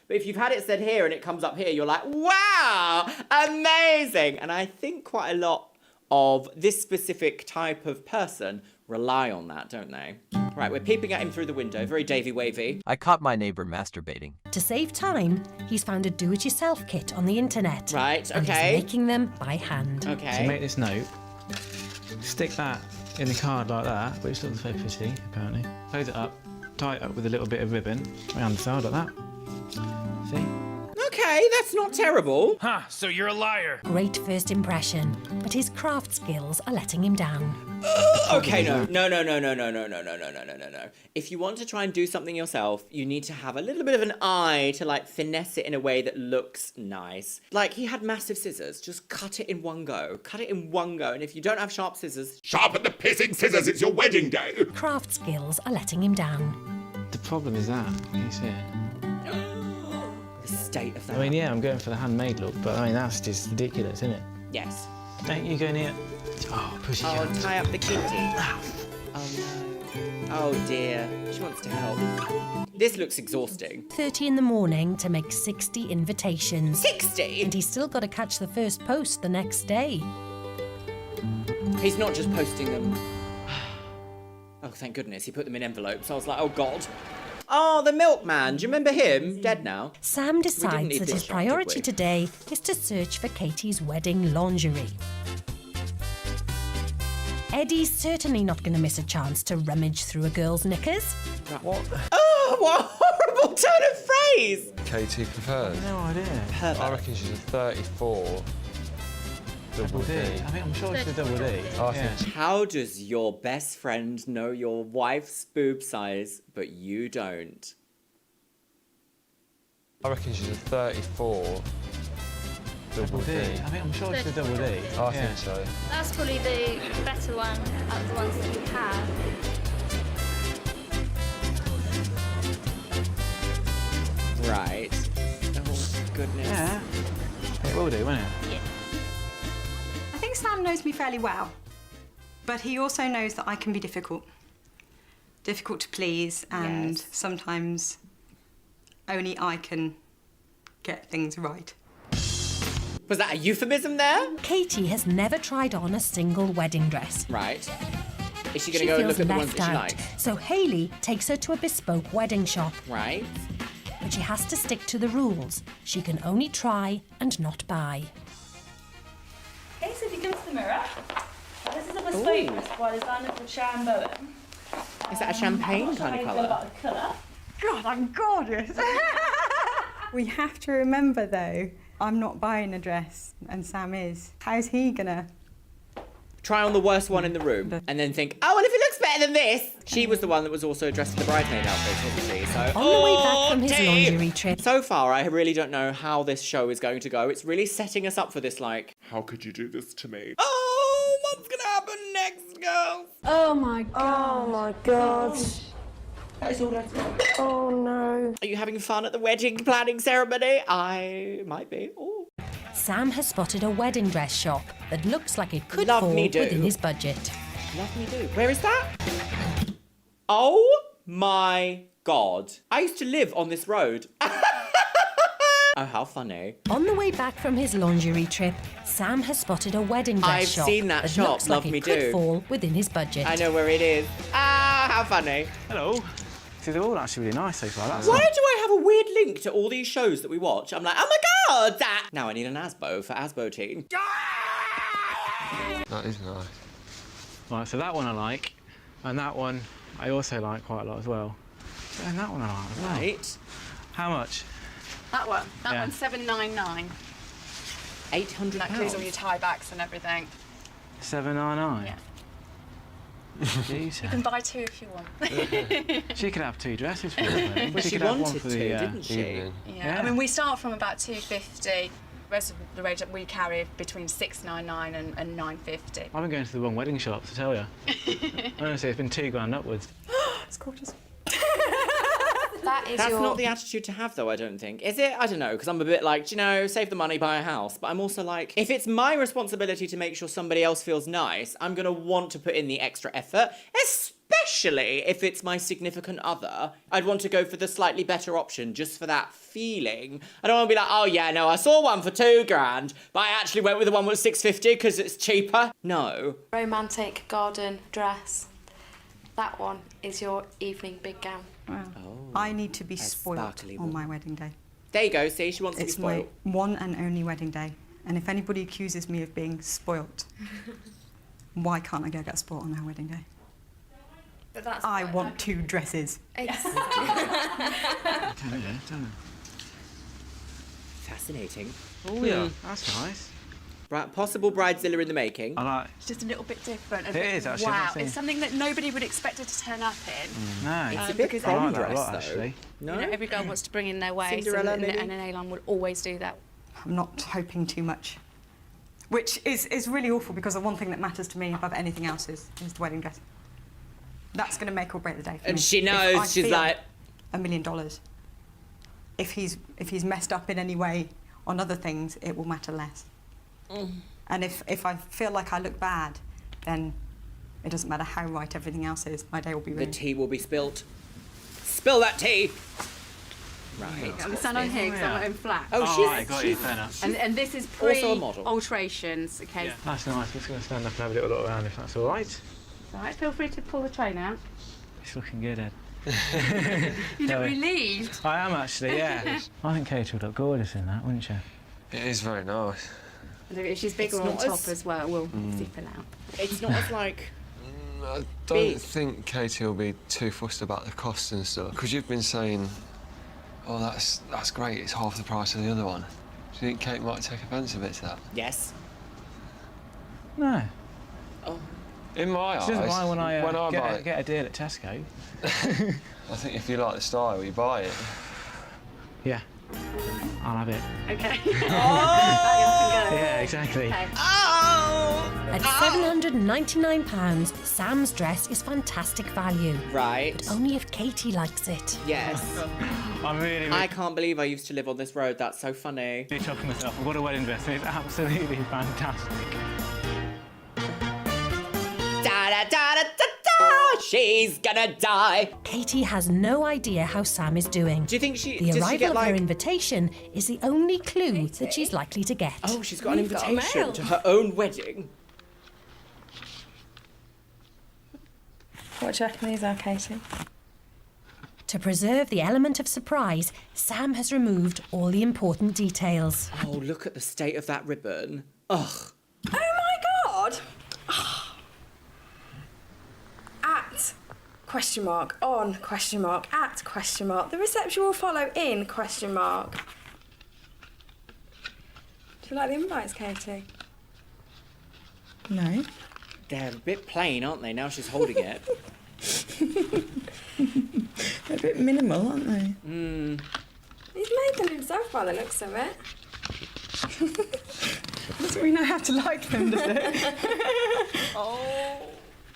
S3: But if you've had it set here and it comes up here, you're like, wow, amazing. And I think quite a lot of this specific type of person rely on that, don't they? Right, we're peeping at him through the window, very Davy Wavy.
S1: I caught my neighbor masturbating.
S6: To save time, he's found a do-it-yourself kit on the internet.
S3: Right,
S6: And
S3: okay.
S6: he's making them by hand.
S3: Okay.
S8: So make this note, stick that in the card like that, which looks very pretty, apparently. Close it up, tie it up with a little bit of ribbon around the side like that. See?
S3: Okay, that's not terrible.
S17: Ha, so you're a liar.
S6: Great first impression, but his craft skills are letting him down.
S3: Okay, no. If you want to try and do something yourself, you need to have a little bit of an eye to like finesse it in a way that looks nice. Like he had massive scissors, just cut it in one go. Cut it in one go, and if you don't have sharp scissors...
S2: Sharpen the pissing scissors, it's your wedding day!
S6: Craft skills are letting him down.
S8: The problem is that, you see it?
S3: The state of that.
S8: I mean, yeah, I'm going for the handmade look, but I mean, that's just ridiculous, isn't it?
S3: Yes.
S8: Don't you go near... Oh, pussy cat.
S3: Oh, tie up the kitty. Oh, no. Oh, dear. She wants to help. This looks exhausting.
S6: 30 in the morning to make 60 invitations.
S3: 60?
S6: And he's still got to catch the first post the next day.
S3: He's not just posting them. Oh, thank goodness. He put them in envelopes. I was like, oh, God. Oh, the milkman. Do you remember him? Dead now.
S6: Sam
S3: We
S6: decides
S3: didn't need
S6: that
S3: this
S6: his
S3: shot, did
S6: priority
S3: we?
S6: today is to search for Katie's wedding lingerie. Eddie's certainly not going to miss a chance to rummage through a girl's knickers.
S3: What? Oh, what a horrible turn of phrase!
S10: Katie prefers.
S8: No idea.
S10: I reckon she's a 34. Double D.
S8: I think I'm sure it's a double D.
S10: I think so.
S3: How does your best friend know your wife's boob size, but you don't?
S10: I reckon she's a 34. Double D.
S8: I think I'm sure it's a double D.
S10: I think so.
S12: That's probably the better one out of the ones that you have.
S3: Right. Oh, goodness.
S8: Yeah. It will do, won't it?
S12: Yeah.
S7: I think Sam knows me fairly well, but he also knows that I can be difficult. Difficult to please, and
S3: Yes.
S7: sometimes only I can get things right.
S3: Was that a euphemism there?
S6: Katie has never tried on a single wedding dress.
S3: Right. Is she going
S6: She
S3: to go and
S6: feels
S3: look at the ones
S6: left
S3: that she
S6: out,
S3: likes?
S6: so Hayley takes her to a bespoke wedding shop.
S3: Right.
S6: But she has to stick to the rules. She can only try and not buy.
S20: Okay, so if you come to the mirror, this is a bespoke dress by designer called Sharon Bowen.
S3: Is that a champagne kind of colour?
S20: About the colour.
S7: God, I'm gorgeous. We have to remember, though, I'm not buying a dress, and Sam is. How's he gonna?
S3: Try on the worst one in the room and then think, oh, well, if it looks better than this. She was the one that was also dressed in the bridesmaid outfit, wasn't she? So,
S6: On the way back from his lingerie trip.
S3: So far, I really don't know how this show is going to go. It's really setting us up for this, like,
S2: how could you do this to me?
S3: Oh, what's going to happen next, girls?
S13: Oh my god.
S12: Oh my god.
S3: That is all that's
S12: Oh no.
S3: Are you having fun at the wedding planning ceremony? I might be. Ooh.
S6: Sam has spotted a wedding dress shop that looks like it could
S3: Love
S6: fall
S3: me do.
S6: within his budget.
S3: Love me do. Where is that? Oh my god. I used to live on this road. Oh, how funny.
S6: On the way back from his lingerie trip, Sam has spotted a wedding dress
S3: I've
S6: shop
S3: seen that shop.
S6: looks
S3: Love
S6: like
S3: me
S6: it could
S3: do.
S6: fall within his budget.
S3: I know where it is. Ah, how funny.
S8: Hello. See, they're all actually really nice so far. That's
S3: Why do I have a weird link to all these shows that we watch? I'm like, oh my god, that. Now I need an Asbo for Asbo Teen.
S10: That is nice.
S8: Right, so that one I like, and that one I also like quite a lot as well. And that one I like as well.
S3: Right.
S8: How much?
S4: That one. That
S8: Yeah.
S4: one's $7.99.
S3: £800.
S4: That includes all your tie backs and everything.
S8: $7.99.
S4: Yeah.
S8: Jeez.
S4: You can buy 2 if you want.
S8: She could have 2 dresses for it.
S3: Well, she
S8: could have one
S3: wanted
S8: for
S3: to,
S8: the
S3: didn't she?
S8: evening.
S4: Yeah. I mean, we start from about $2.50. The rest of the range that we carry between $6.99 and $9.50.
S8: I've been going to the wrong wedding shop, to tell you. Honestly, it's been £2 upwards.
S4: It's gorgeous.
S13: That is
S3: That's
S13: your...
S3: not the attitude to have, though, I don't think. Is it? I don't know, because I'm a bit like, you know, save the money, buy a house. But I'm also like, if it's my responsibility to make sure somebody else feels nice, I'm going to want to put in the extra effort, especially if it's my significant other. I'd want to go for the slightly better option just for that feeling. I don't want to be like, oh, yeah, no, I saw one for $2,000, but I actually went with the one with $650 because it's cheaper. No.
S13: romantic garden dress. That one is your evening big gown.
S11: Wow.
S3: Oh,
S11: I need to be spoilt
S3: sparkly
S11: on my wedding day.
S3: There you go, see, she wants to be
S11: It's
S3: spoiled.
S11: my one and only wedding day. And if anybody accuses me of being spoilt, why can't I go get spoilt on our wedding day?
S13: But that's
S11: I want 2 dresses.
S3: Fascinating.
S8: Oh, yeah, that's nice.
S3: Right, possible bridezilla in the making.
S8: I like.
S4: It's just a little bit different.
S8: It is, actually, I've
S4: Wow,
S8: not seen-
S4: it's something that nobody would expect her to turn up in.
S8: No.
S3: It's a bit
S4: because
S8: I like
S3: prom
S8: that a
S3: dress,
S8: lot,
S3: though.
S8: actually.
S4: You know, every girl wants to bring in their waist,
S3: Cinderella,
S4: and
S3: maybe?
S4: an A-line will always do that.
S11: I'm not hoping too much. Which is really awful because the one thing that matters to me above anything else is the wedding dress. That's going to make or break the day for
S3: And
S11: me.
S3: she
S11: If
S3: knows,
S11: I
S3: she's
S11: feel
S3: like...
S11: $1 million. If he's messed up in any way on other things, it will matter less. And if I feel like I look bad, then it doesn't matter how right everything else is, my day will be
S3: The
S11: ruined.
S3: tea will be spilt. Spill that tea! Right.
S4: I'm going to stand on here because I'm in flat.
S8: Right, got you, fair enough.
S4: And this is
S3: Also a model.
S4: pre-alterations, okay?
S8: Yeah, that's nice. We're just going to stand up and have a little look around if that's all right.
S4: All right, feel free to pull the train out.
S8: It's looking good, Ed.
S4: You look relieved.
S8: I am actually, yeah. I think Katie would look gorgeous in that, wouldn't she?
S10: It is very nice.
S4: And if she's bigger
S3: It's
S4: on
S3: not
S4: top
S3: as-
S4: as well, we'll zip it out.
S3: It's not as like...
S10: I don't
S3: Big.
S10: think Katie will be too fussed about the costs and stuff. Because you've been saying, oh, that's great, it's half the price of the other one. Do you think Kate might take offence a bit to that?
S3: Yes.
S8: No.
S3: Oh.
S10: In my
S8: She doesn't
S10: eyes,
S8: mind when I,
S10: buy it,
S8: get a deal at Tesco.
S10: I think if you like the style, you buy it.
S8: Yeah. I'll have it.
S4: Okay.
S8: Yeah, exactly.
S4: Okay.
S6: At £799, Sam's dress is fantastic value.
S3: Right.
S6: But only if Katie likes it.
S3: Yes.
S8: I'm really
S3: I can't believe I used to live on this road. That's so funny.
S8: really shocking myself. I've got a wedding dress and it's absolutely fantastic.
S3: Da da da da da da! She's gonna die.
S6: Katie has no idea how Sam is doing.
S3: Do you think she...
S6: The
S3: does she
S6: arrival
S3: get
S6: of
S3: like...
S6: her invitation is the only clue that she's likely to get.
S3: Oh, she's got an
S13: You've got a
S3: invitation
S13: mail.
S3: to her own wedding.
S13: What do you reckon these are, Katie?
S6: To preserve the element of surprise, Sam has removed all the important details.
S3: Oh, look at the state of that ribbon. Ugh.
S13: Oh my God! At question mark on question mark at question mark. The reception will follow in question mark. Do you like the invites, Katie?
S11: No.
S3: They're a bit plain, aren't they? Now she's holding it.
S11: They're a bit minimal, aren't they?
S13: He's made them himself by the looks of it.
S11: Doesn't mean I have to like them, does it?
S3: Oh,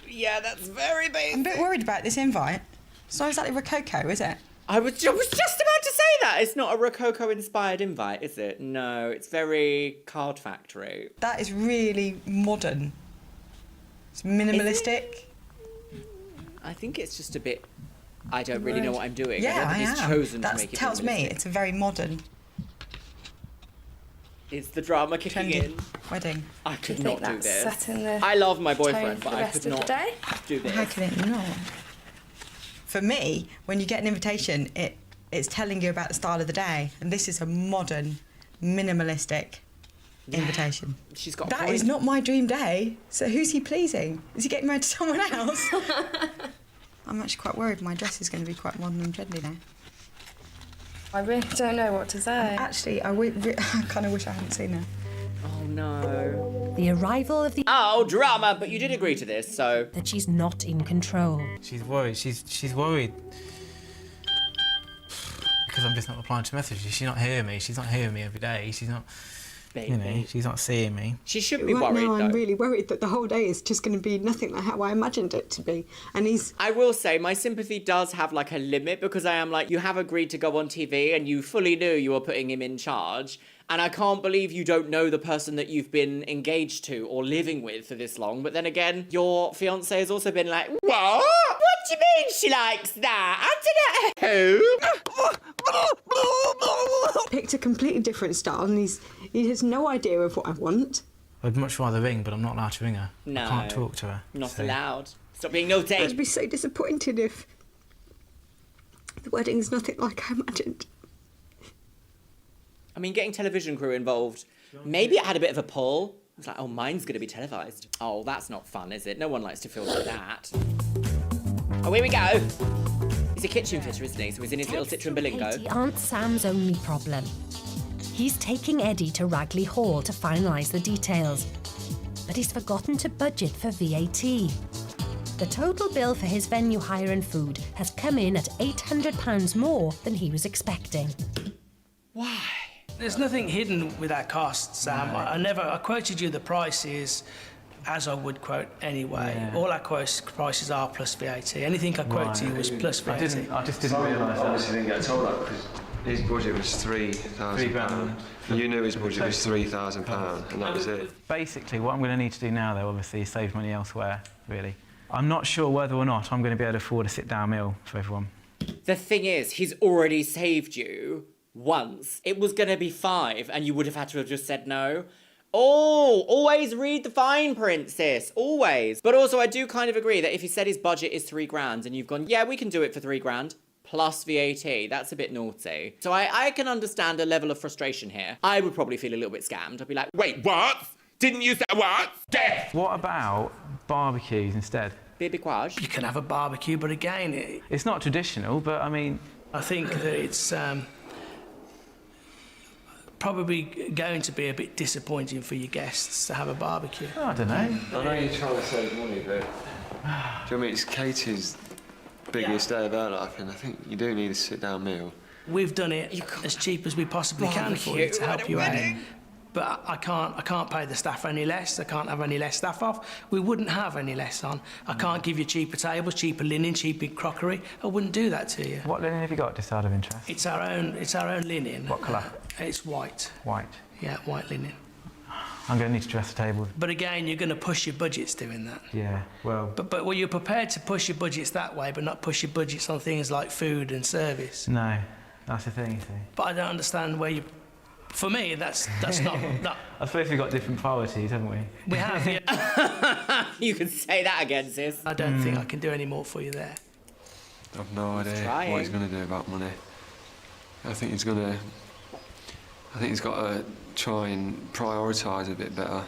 S3: yeah, that's very basic.
S11: I'm a bit worried about this invite. It's not exactly Rococo, is it?
S3: I was just about to say that. It's not a Rococo-inspired invite, is it? No, it's very Card Factory.
S11: That is really modern. It's minimalistic.
S3: I think it's just a bit... I don't really know what I'm doing.
S11: Yeah,
S3: I don't think he's chosen
S11: that
S3: to make it
S11: tells me
S3: minimalistic.
S11: it's a very modern
S3: Is the drama kicking in?
S11: wedding.
S3: I
S13: Do you
S3: could
S13: think
S3: not do
S13: that's
S3: this.
S13: setting the
S3: I love my
S13: tone
S3: boyfriend,
S13: for
S3: but
S13: the
S3: I
S13: rest
S3: could
S13: of the
S3: not
S13: day?
S3: do this.
S11: How can it not? For me, when you get an invitation, it's telling you about the style of the day, and this is a modern, minimalistic invitation.
S3: She's got a
S11: That
S3: point.
S11: is not my dream day. So who's he pleasing? Is he getting married to someone else? I'm actually quite worried my dress is going to be quite modern and trendy now.
S13: I really don't know what to say.
S11: Actually, I kind of wish I hadn't seen her.
S3: Oh no.
S6: The arrival of the...
S3: Oh, drama! But you did agree to this, so...
S6: That she's not in control.
S8: She's worried. She's worried. Because I'm just not replying to messages. She's not hearing me. She's not hearing me every day. She's not...
S3: Baby.
S8: You know, she's not seeing me.
S3: She should be
S11: Right
S3: worried,
S11: now, I'm
S3: though.
S11: really worried that the whole day is just going to be nothing like how I imagined it to be. And he's...
S3: I will say, my sympathy does have, like, a limit, because I am like, you have agreed to go on TV, and you fully knew you were putting him in charge, and I can't believe you don't know the person that you've been engaged to or living with for this long. But then again, your fiancé has also been like, what? What do you mean she likes that? I don't know.
S11: picked a completely different style, and he has no idea of what I want.
S8: I'd much rather ring, but I'm not allowed to ring her.
S3: No.
S8: I can't talk to her.
S3: Not
S8: so.
S3: allowed. Stop being naughty.
S11: I'd be so disappointed if the wedding's nothing like I imagined.
S3: I mean, getting television crew involved, maybe it had a bit of a pull. It's like, oh, mine's going to be televised. Oh, that's not fun, is it? No one likes to feel like that. Oh, here we go. He's a kitchen fitter, isn't he? So he's in his little Citroen Berlingo.
S6: Katie aren't Sam's only problem. He's taking Eddie to Ragley Hall to finalise the details. But he's forgotten to budget for VAT. The total bill for his venue hire and food has come in at £800 more than he was expecting.
S3: Why?
S17: There's nothing hidden with our costs, Sam. I quoted you the prices as I would quote anyway.
S8: Yeah.
S17: All our prices are plus VAT. Anything I quoted to you was plus VAT.
S8: I just didn't realise that.
S10: Obviously didn't get told that because his budget was £3,000. You knew his budget was £3,000 and that was it.
S8: Basically, what I'm going to need to do now, though, obviously, is save money elsewhere, really. I'm not sure whether or not I'm going to be able to afford a sit-down meal for everyone.
S3: The thing is, he's already saved you once. It was going to be 5, and you would have had to have just said no. Oh, always read the fine print, sis. Always. But also, I do kind of agree that if he said his budget is £3,000 and you've gone, yeah, we can do it for £3,000 plus VAT, that's a bit naughty. So I can understand a level of frustration here. I would probably feel a little bit scammed. I'd be like,
S2: wait, what? Didn't you say what? Death!
S8: What about barbecues instead?
S3: Barbecuage?
S17: You can have a barbecue, but again...
S8: It's not traditional, but I mean...
S17: I think that it's probably going to be a bit disappointing for your guests to have a barbecue.
S8: Oh, I don't know.
S10: I know you're trying to save money, but... do you know what I mean? It's Katie's biggest day of her life, and I think you do need a sit-down meal.
S17: We've done it as cheap as we possibly can for you to help you out. But I can't pay the staff any less. I can't have any less staff off. We wouldn't have any less on. I can't give you cheaper tables, cheaper linen, cheaper crockery. I wouldn't do that to you.
S8: What linen have you got, just out of interest?
S17: It's our own linen.
S8: What colour?
S17: It's white.
S8: White.
S17: Yeah, white linen.
S8: I'm going to need to dress the table.
S17: But again, you're going to push your budgets doing that.
S8: Yeah, well...
S17: But well, you're prepared to push your budgets that way, but not push your budgets on things like food and service.
S8: No, that's the thing, you see.
S17: But I don't understand where you... For me, that's not... That...
S8: I suppose we've got different priorities, haven't we?
S17: We have, yeah.
S3: You can say that again, sis.
S17: I don't think I can do any more for you there.
S10: I've no idea what he's going to do about money. I think he's got to try and prioritise a bit better.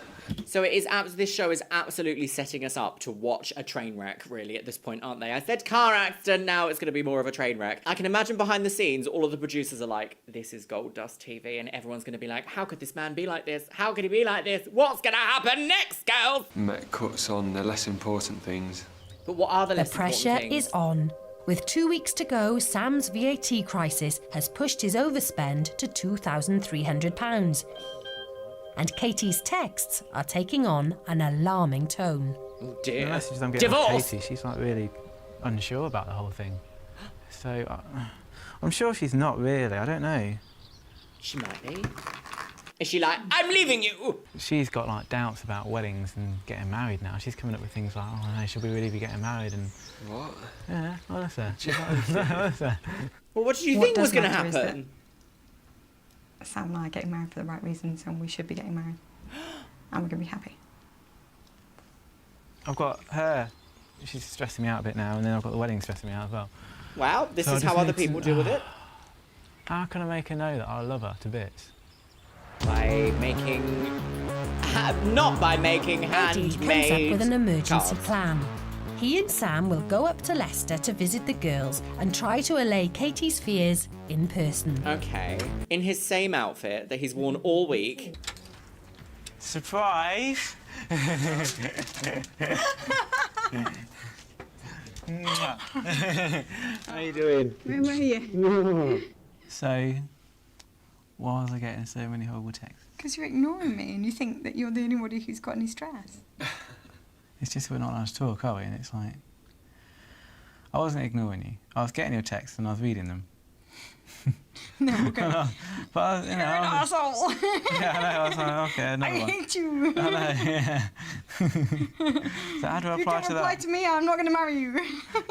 S3: So this show is absolutely setting us up to watch a train wreck, really, at this point, aren't they? I said car accident, now it's going to be more of a train wreck. I can imagine behind the scenes, all of the producers are like, this is gold dust TV, and everyone's going to be like, how could this man be like this? How could he be like this? What's going to happen next, girls?
S10: Met cuts on the less important things.
S3: But what are the less
S6: The pressure
S3: important things?
S6: is on. With 2 weeks to go, Sam's VAT crisis has pushed his overspend to £2,300. And Katie's texts are taking on an alarming tone.
S3: Oh dear.
S8: The messages I'm getting
S3: Divorce!
S8: from Katie, she's like really unsure about the whole thing. So I'm sure she's not really, I don't know.
S3: She might be. Is she like, I'm leaving you?
S8: She's got like doubts about weddings and getting married now. She's coming up with things like, oh no, should we really be getting married? And
S10: what?
S8: Yeah, honestly. Honestly.
S3: Well, what did you think was going to happen?
S11: Sam and I are getting married for the right reasons, and we should be getting married. And we're going to be happy.
S8: I've got her, she's stressing me out a bit now, and then I've got the wedding stressing me out as well.
S3: Wow, this is how other people deal with it.
S8: How can I make her know that I love her to bits?
S3: By making... not by making
S6: Eddie
S3: handmade
S6: comes up with an emergency
S3: cards.
S6: plan. He and Sam will go up to Leicester to visit the girls and try to allay Katie's fears in person.
S3: Okay. In his same outfit that he's worn all week.
S8: Surprise! How you doing?
S11: Where were you?
S8: So, why was I getting so many horrible texts?
S11: Because you're ignoring me and you think that you're the only one who's got any stress.
S8: It's just we're not allowed to talk, are we? And it's like, I wasn't ignoring you. I was getting your texts and I was reading them.
S11: No, okay.
S8: But
S11: You're an asshole.
S8: Yeah, I know. I was like, okay, another
S11: I
S8: one.
S11: hate you.
S8: I know, yeah. So how do I
S11: If you
S8: apply
S11: don't
S8: to
S11: reply
S8: that?
S11: to me, I'm not going to marry you.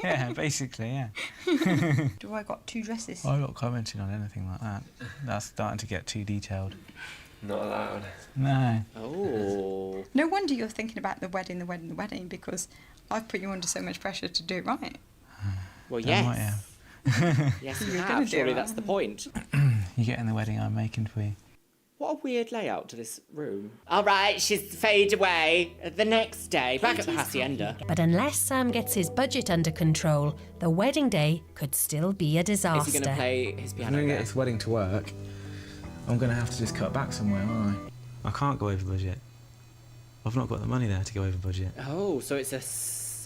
S8: Yeah, basically, yeah.
S11: Do I got 2 dresses?
S8: I'm not commenting on anything like that. That's starting to get too detailed.
S10: Not allowed.
S8: No.
S3: Oh.
S11: No wonder you're thinking about the wedding, because I've put you under so much pressure to do it right.
S3: Well,
S8: Damn right,
S3: yes. Yes, you
S11: You're
S3: have.
S11: gonna do
S3: Surely
S11: it.
S3: that's the point.
S8: You're getting the wedding I'm making for you.
S3: What a weird layout to this room. All right, she's fade away. The next day, back at the Hacienda.
S6: But unless Sam gets his budget under control, the wedding day could still be a disaster.
S3: Is he going to play his
S8: If I'm
S3: piano?
S8: going to get
S3: there?
S8: this wedding to work, I'm going to have to just cut back somewhere, aren't I? I can't go over budget. I've not got the money there to go over budget.
S3: Oh, so it's a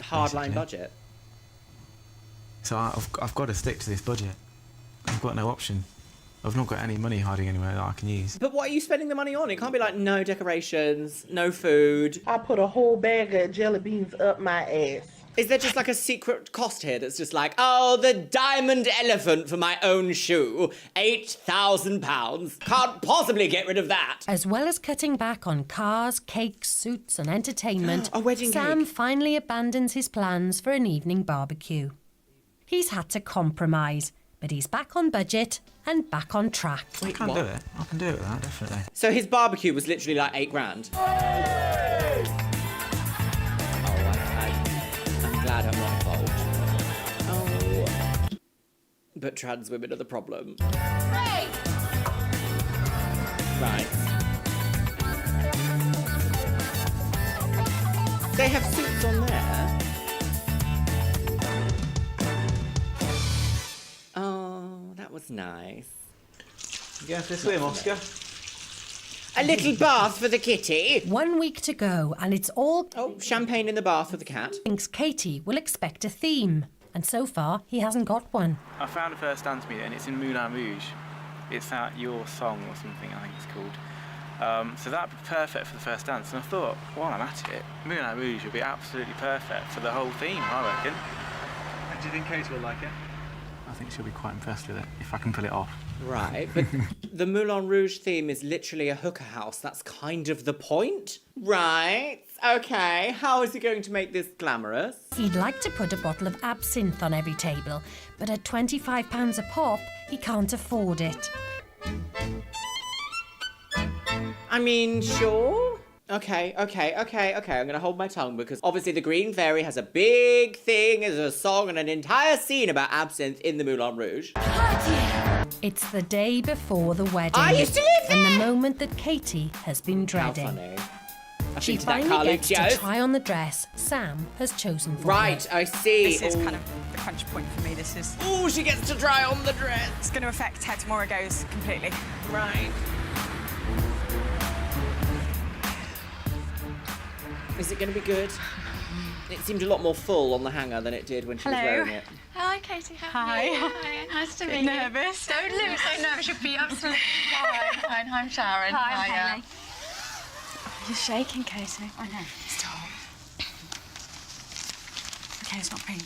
S3: hardline
S8: Basically.
S3: budget.
S8: So I've got to stick to this budget. I've got no option. I've not got any money hiding anywhere that I can use.
S3: But what are you spending the money on? It can't be like no decorations, no food.
S15: I put a whole bag of jelly beans up my ass.
S3: Is there just like a secret cost here that's just like, oh, the diamond elephant for my own shoe, £8,000. Can't possibly get rid of that.
S6: As well as cutting back on cars, cakes, suits and entertainment,
S3: A wedding
S6: Sam
S3: cake.
S6: finally abandons his plans for an evening barbecue. He's had to compromise, but he's back on budget and back on track.
S8: I can do it. I can do it with that, definitely.
S3: So his barbecue was literally like £8,000. I'm glad I'm not involved. Oh. But trans women are the problem. Right. They have suits on there. Oh, that was nice.
S8: You going for a swim, Oscar?
S3: A little bath for the kitty.
S6: 1 week to go, and it's all...
S3: Oh, champagne in the bath for the cat.
S6: Thinks Katie will expect a theme, and so far he hasn't got one.
S8: I found a first dance meeting. It's in Moulin Rouge. It's that Your Song or something, I think it's called. So that'd be perfect for the first dance. And I thought, while I'm at it, Moulin Rouge would be absolutely perfect for the whole theme, I reckon. And do you think Katie will like it? I think she'll be quite impressed with it, if I can pull it off.
S3: Right, but the Moulin Rouge theme is literally a hooker house. That's kind of the point. Right, okay. How is he going to make this glamorous?
S6: He'd like to put a bottle of absinthe on every table, but at £25 a pop, he can't afford it.
S3: I mean, sure. Okay. I'm going to hold my tongue because obviously the Green Fairy has a big thing as a song and an entire scene about absinthe in the Moulin Rouge.
S6: It's the day before the wedding.
S3: I used to live there!
S6: And the moment that Katie has been dreading.
S3: How funny. I've
S6: She
S3: been to that
S6: finally gets to
S3: Carluccio's.
S6: try on the dress Sam has chosen for
S3: Right,
S6: her.
S3: I see.
S11: This is kind of the crunch point for me. This is...
S3: Oh, she gets to try on the dress.
S11: It's going to affect how tomorrow goes completely.
S3: Right. Is it going to be good? It seemed a lot more full on the hanger than it did when she was wearing it.
S4: Hi, Katie. How
S11: Hi.
S4: are you? Hi. Nice to meet you.
S11: Nervous?
S4: Don't look so nervous. You'll be absolutely fine. Hi, I'm Sharon.
S14: Hi,
S4: Hiya.
S14: Hayley.
S4: You're shaking, Katie.
S11: I know. Stop. Okay, it's not pink.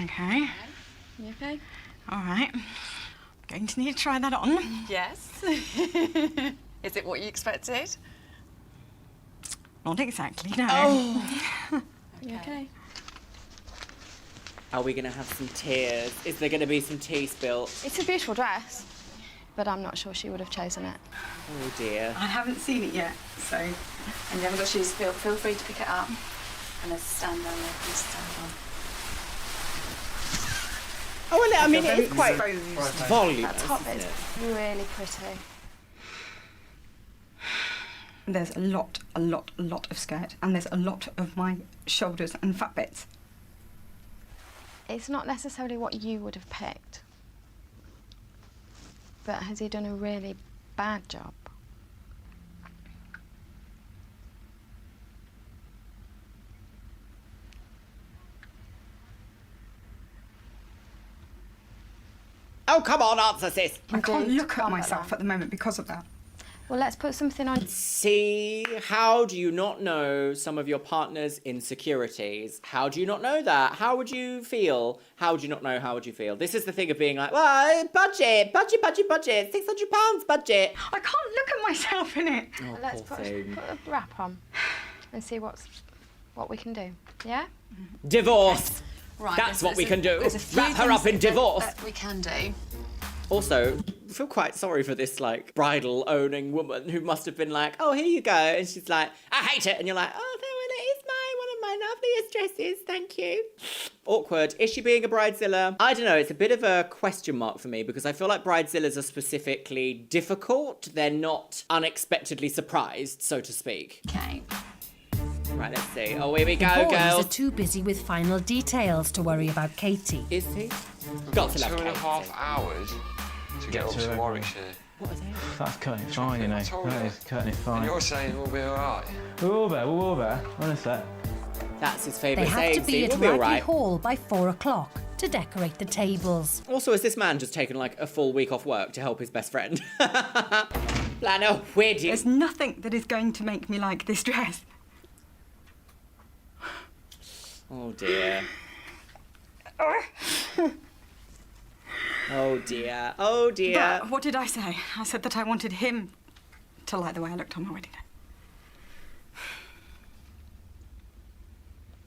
S11: Okay.
S4: You okay?
S11: All right. I'm going to need to try that on.
S4: Yes. Is it what you expected?
S11: Not exactly, no.
S4: Oh. You okay?
S3: Are we going to have some tears? Is there going to be some tea spilt?
S13: It's a beautiful dress, but I'm not sure she would have chosen it.
S3: Oh dear.
S11: I haven't seen it yet, so...
S4: And you haven't got shoes, feel free to pick it up. And let's stand on it and stand on.
S3: Oh, well, I mean,
S11: I
S3: it
S11: feel
S3: is quite
S11: very exposed.
S3: voluminous,
S13: That top
S3: isn't
S13: is
S3: it?
S13: really pretty.
S11: There's a lot of skirt, and there's a lot of my shoulders and fat bits.
S16: It's not necessarily what you would have picked. But has he done a really bad job?
S3: Oh, come on, answer, sis.
S11: I can't look at myself at the moment because of that.
S16: Well, let's put something on.
S3: See, how do you not know some of your partner's insecurities? How do you not know that? How would you feel? How do you not know? How would you feel? This is the thing of being like, well, budget, £600, budget.
S11: I can't look at myself in it.
S3: Oh,
S16: Let's
S3: poor
S16: put
S3: thing.
S16: a wrap on and see what we can do. Yeah?
S3: Divorce.
S18: Right,
S3: That's what we can do.
S18: there's a few
S3: Wrap her up
S18: things
S3: in divorce.
S18: that we can do.
S3: Also, I feel quite sorry for this, like, bridal-owning woman who must have been like, oh, here you go. And she's like, I hate it. And you're like, oh, well, it is one of my loveliest dresses. Thank you. Awkward. Is she being a bridezilla? I don't know. It's a bit of a question mark for me because I feel like bridezillas are specifically difficult. They're not unexpectedly surprised, so to speak.
S18: Okay.
S3: Right, let's see. Oh, here we go,
S6: The boys
S3: girls.
S6: are too busy with final details to worry about Katie.
S3: Is he? Got to love
S10: 2.5 hours to get up to Warwickshire.
S3: What is that?
S8: That's cutting it fine, you know. That is cutting it fine.
S10: And you're saying we'll be alright?
S8: We're all there, honestly.
S3: That's his
S6: They
S3: favourite
S6: have
S3: saying.
S6: to be
S3: See,
S6: at
S3: we'll be all
S6: Ragley
S3: right.
S6: Hall by 4 o'clock to decorate the tables.
S3: Also, has this man just taken like a full week off work to help his best friend? Plan a wedding.
S11: There's nothing that is going to make me like this dress.
S3: Oh dear. Oh dear. Oh dear.
S11: But what did I say? I said that I wanted him to like the way I looked on my wedding day.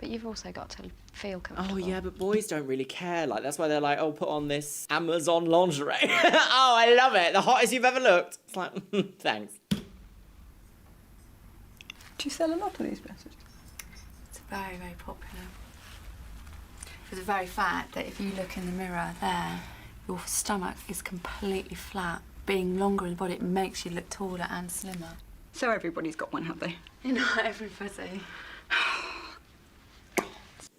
S16: But you've also got to feel comfortable.
S3: Oh yeah, but boys don't really care. Like that's why they're like, oh, put on this Amazon lingerie. Oh, I love it. The hottest you've ever looked. It's like, thanks.
S11: Do you sell a lot of these dresses?
S18: It's very, very popular. For the very fact that if you look in the mirror there, your stomach is completely flat. Being longer in the body, it makes you look taller and slimmer.
S11: So everybody's got one, have they?
S18: Not everybody.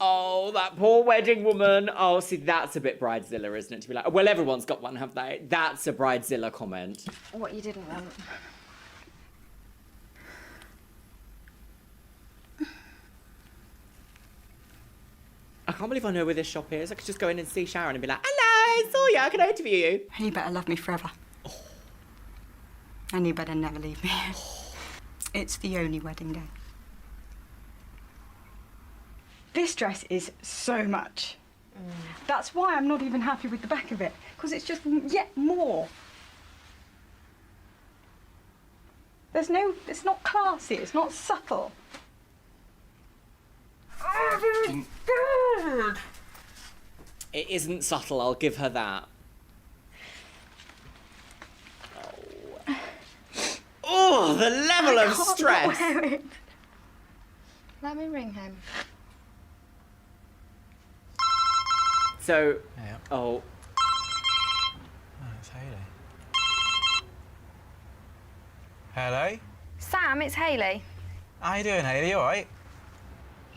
S3: Oh, that poor wedding woman. Oh, see, that's a bit bridezilla, isn't it? To be like, well, everyone's got one, have they? That's a bridezilla comment.
S16: What you didn't want.
S3: I can't believe I know where this shop is. I could just go in and see Sharon and be like, hello, I saw you, I can interview you.
S11: And you better love me forever. And you better never leave me. It's the only wedding day. This dress is so much. That's why I'm not even happy with the back of it, because it's just yet more. It's not classy, it's not subtle.
S3: It isn't subtle, I'll give her that. Oh, the level of stress.
S16: Let me ring him.
S3: So,
S8: Yeah.
S3: oh,
S8: It's Hayley. Hello?
S16: Sam, it's Hayley.
S8: How you doing, Hayley? You alright?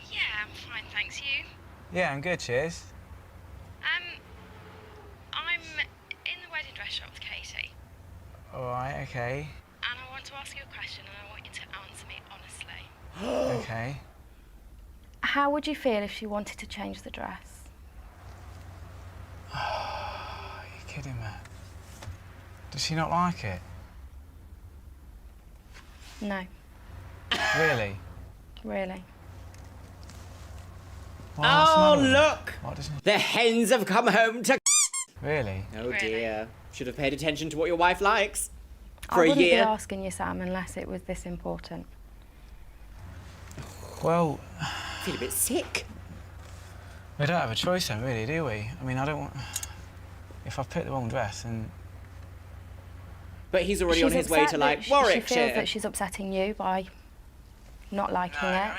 S16: Yeah, I'm fine, thanks. You?
S8: Yeah, I'm good, cheers.
S16: I'm in the wedding dress shop with Katie,
S8: Alright, okay.
S16: and I want to ask you a question, and I want you to answer me honestly.
S8: Okay.
S16: How would you feel if she wanted to change the dress?
S8: Are you kidding me? Does she not like it?
S16: No,
S8: Really?
S16: really.
S8: What's the
S3: oh
S8: matter with her?
S3: look!
S8: What doesn't...
S3: The hens have come home to...
S8: Really?
S3: Oh dear. Should have paid attention to what your wife likes.
S16: I
S3: For a
S16: wouldn't be
S3: year.
S16: asking you, Sam, unless it was this important.
S8: Well...
S3: I feel a bit sick.
S8: We don't have a choice then, really, do we? I mean, I don't want... If I've picked the wrong dress, then...
S3: But he's already
S16: She's
S3: on his way
S16: upset
S3: to,
S16: that
S3: like,
S16: She
S3: Warwickshire.
S16: feels that she's upsetting you by not liking it.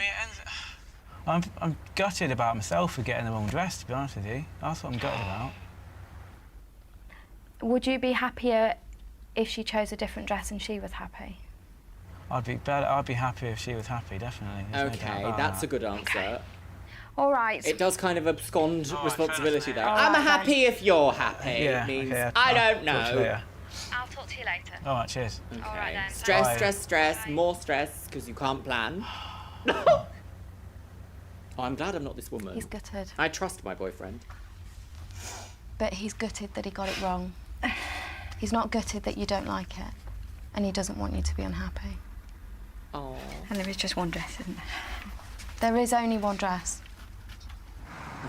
S8: I'm gutted about myself for getting the wrong dress, to be honest with you. That's what I'm gutted about.
S16: Would you be happier if she chose a different dress and she was happy?
S8: I'd be happy if she was happy, definitely. There's no doubt
S3: Okay,
S8: about
S3: that's
S8: that.
S3: a good answer.
S4: All right.
S3: It does kind of abscond responsibility there.
S4: All
S3: I'm
S4: right,
S3: happy if you're happy.
S8: Yeah,
S3: It means
S8: okay,
S3: I don't
S8: talk to you
S3: know.
S8: later.
S16: I'll talk to you later.
S8: All right, cheers.
S3: Okay.
S16: All right then.
S3: Stress,
S8: Bye.
S3: stress, stress, more stress because you can't plan. Oh, I'm glad I'm not this woman.
S18: He's gutted.
S3: I trust my boyfriend.
S18: But he's gutted that he got it wrong. He's not gutted that you don't like it. And he doesn't want you to be unhappy.
S3: Oh.
S4: And there is just one dress, isn't there?
S18: There is only one dress.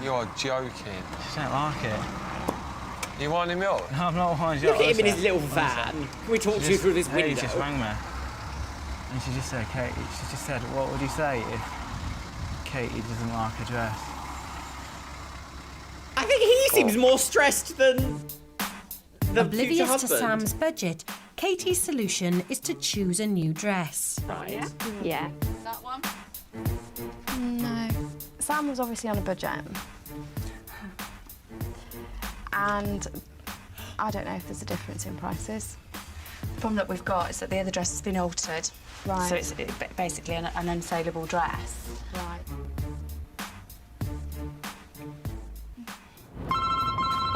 S10: You're joking.
S8: Just don't like it.
S10: You winding me up?
S8: No, I'm not winding you
S3: Look
S8: up.
S3: at him in his
S8: honestly.
S3: little van. Can we talk to you through this window?
S8: He just rang me. And she just said, Katie, she just said, what would you say if Katie doesn't like a dress?
S3: I think he seems more stressed than the future
S6: Oblivious to
S3: husband.
S6: Sam's budget, Katie's solution is to choose a new dress.
S3: Right.
S4: Yeah.
S18: That one? No. Sam was obviously on a budget. And I don't know if there's a difference in prices.
S4: The problem that we've got is that the other dress has been altered.
S18: Right.
S4: So it's basically an unsaleable dress.
S18: Right.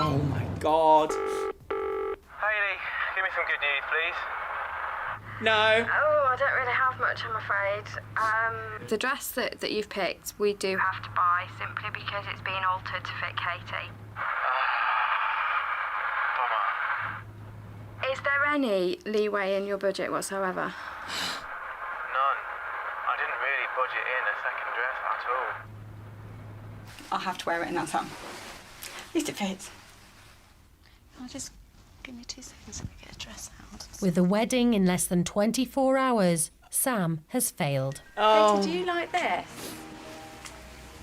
S3: Oh my god.
S8: Hayley, give me some good news, please.
S3: No.
S13: Oh, I don't really have much, I'm afraid. The dress that you've picked, we do have to buy simply because it's been altered to fit Katie. Is there any leeway in your budget whatsoever?
S8: None. I didn't really budget in a second dress at all.
S11: I'll have to wear it in that, Sam. At least it fits.
S18: I'll just give me 2 seconds to get a dress out.
S6: With the wedding in less than 24 hours, Sam has failed.
S3: Oh.
S13: Katie, do you like this?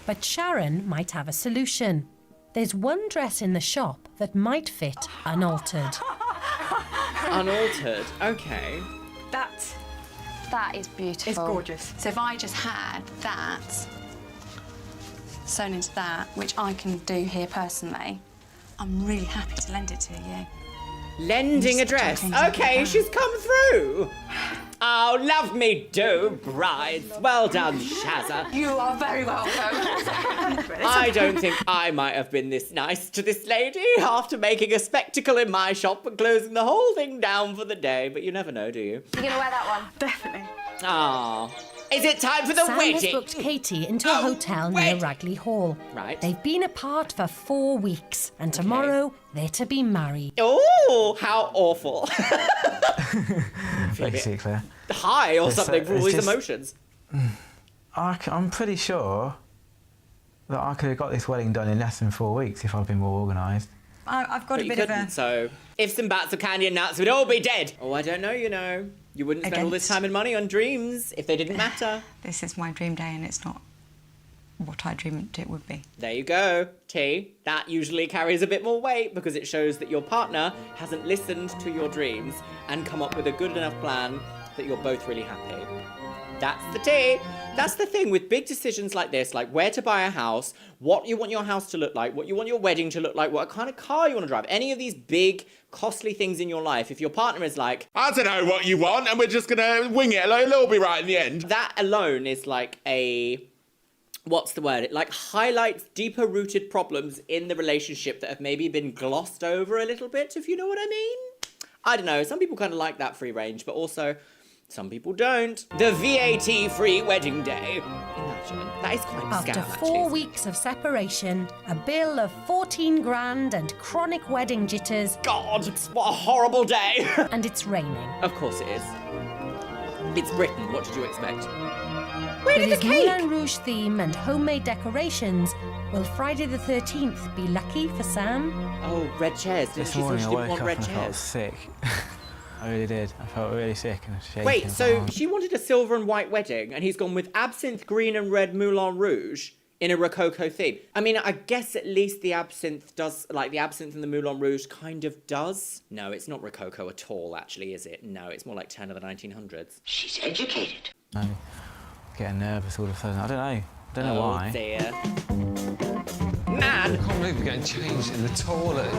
S6: But Sharon might have a solution. There's one dress in the shop that might fit unaltered.
S3: Unaltered. Okay.
S18: That is beautiful.
S11: It's gorgeous.
S4: So if I just had that sewn into that, which I can do here personally, I'm really happy to lend it to you.
S3: Lending a dress. Okay, she's come through. Oh, love me do, brides. Well done, Shazza.
S4: You are very welcome.
S3: I don't think I might have been this nice to this lady after making a spectacle in my shop and closing the whole thing down for the day. But you never know, do you?
S18: You're going to wear that one?
S11: Definitely.
S3: Ah. Is it time for the
S6: Sam
S3: wedding?
S6: has booked Katie into a hotel near Ragley Hall.
S3: Right.
S6: They've been apart for 4 weeks, and tomorrow they're to be married.
S3: Oh, how awful.
S8: Basically.
S3: High or
S8: It's,
S3: something for all
S8: it's
S3: these
S8: just-
S3: emotions.
S8: I'm pretty sure that I could have got this wedding done in less than 4 weeks if I'd been more organised.
S11: I've got
S3: But
S11: a
S3: you
S11: bit of
S3: couldn't,
S11: a...
S3: so ifs and bats of candy and nuts, we'd all be dead. Oh, I don't know, you know. You wouldn't spend all this time and money on dreams if they didn't matter.
S11: This is my dream day and it's not what I dreamed it would be.
S3: There you go, T. That usually carries a bit more weight because it shows that your partner hasn't listened to your dreams and come up with a good enough plan that you're both really happy. That's the T. That's the thing with big decisions like this, like where to buy a house, what you want your house to look like, what you want your wedding to look like, what kind of car you want to drive, any of these big, costly things in your life. If your partner is like,
S2: I don't know what you want and we're just going to wing it, it'll all be right in the end.
S3: that alone is like a... What's the word? It like highlights deeper rooted problems in the relationship that have maybe been glossed over a little bit, if you know what I mean. I don't know. Some people kind of like that free range, but also some people don't. The VAT-free wedding day. Imagine. That is quite a
S6: After
S3: scam,
S6: 4 weeks of separation, a bill of 14 grand and chronic wedding jitters.
S3: God, what a horrible day.
S6: And it's raining.
S3: Of course it is. It's Britain. What did you expect?
S6: With his Moulin Rouge theme and homemade decorations, will Friday the 13th be lucky for Sam?
S3: Oh, red chairs. Didn't
S8: This
S3: she say
S8: morning
S3: she
S8: I
S3: didn't
S8: woke
S3: want
S8: up
S3: red
S8: and I felt
S3: chairs?
S8: sick. I really did. I felt really sick and shaking.
S3: Wait, so she wanted a silver and white wedding, and he's gone with absinthe, green and red Moulin Rouge in a Rococo theme. I mean, I guess at least the absinthe does, like the absinthe and the Moulin Rouge kind of does. No, it's not Rococo at all, actually, is it? No, it's more like turn of the 1900s.
S5: She's educated.
S8: I'm getting nervous all of a sudden. I don't know. I don't know why.
S3: Dear. man.
S10: I can't believe we're getting changed in the toilet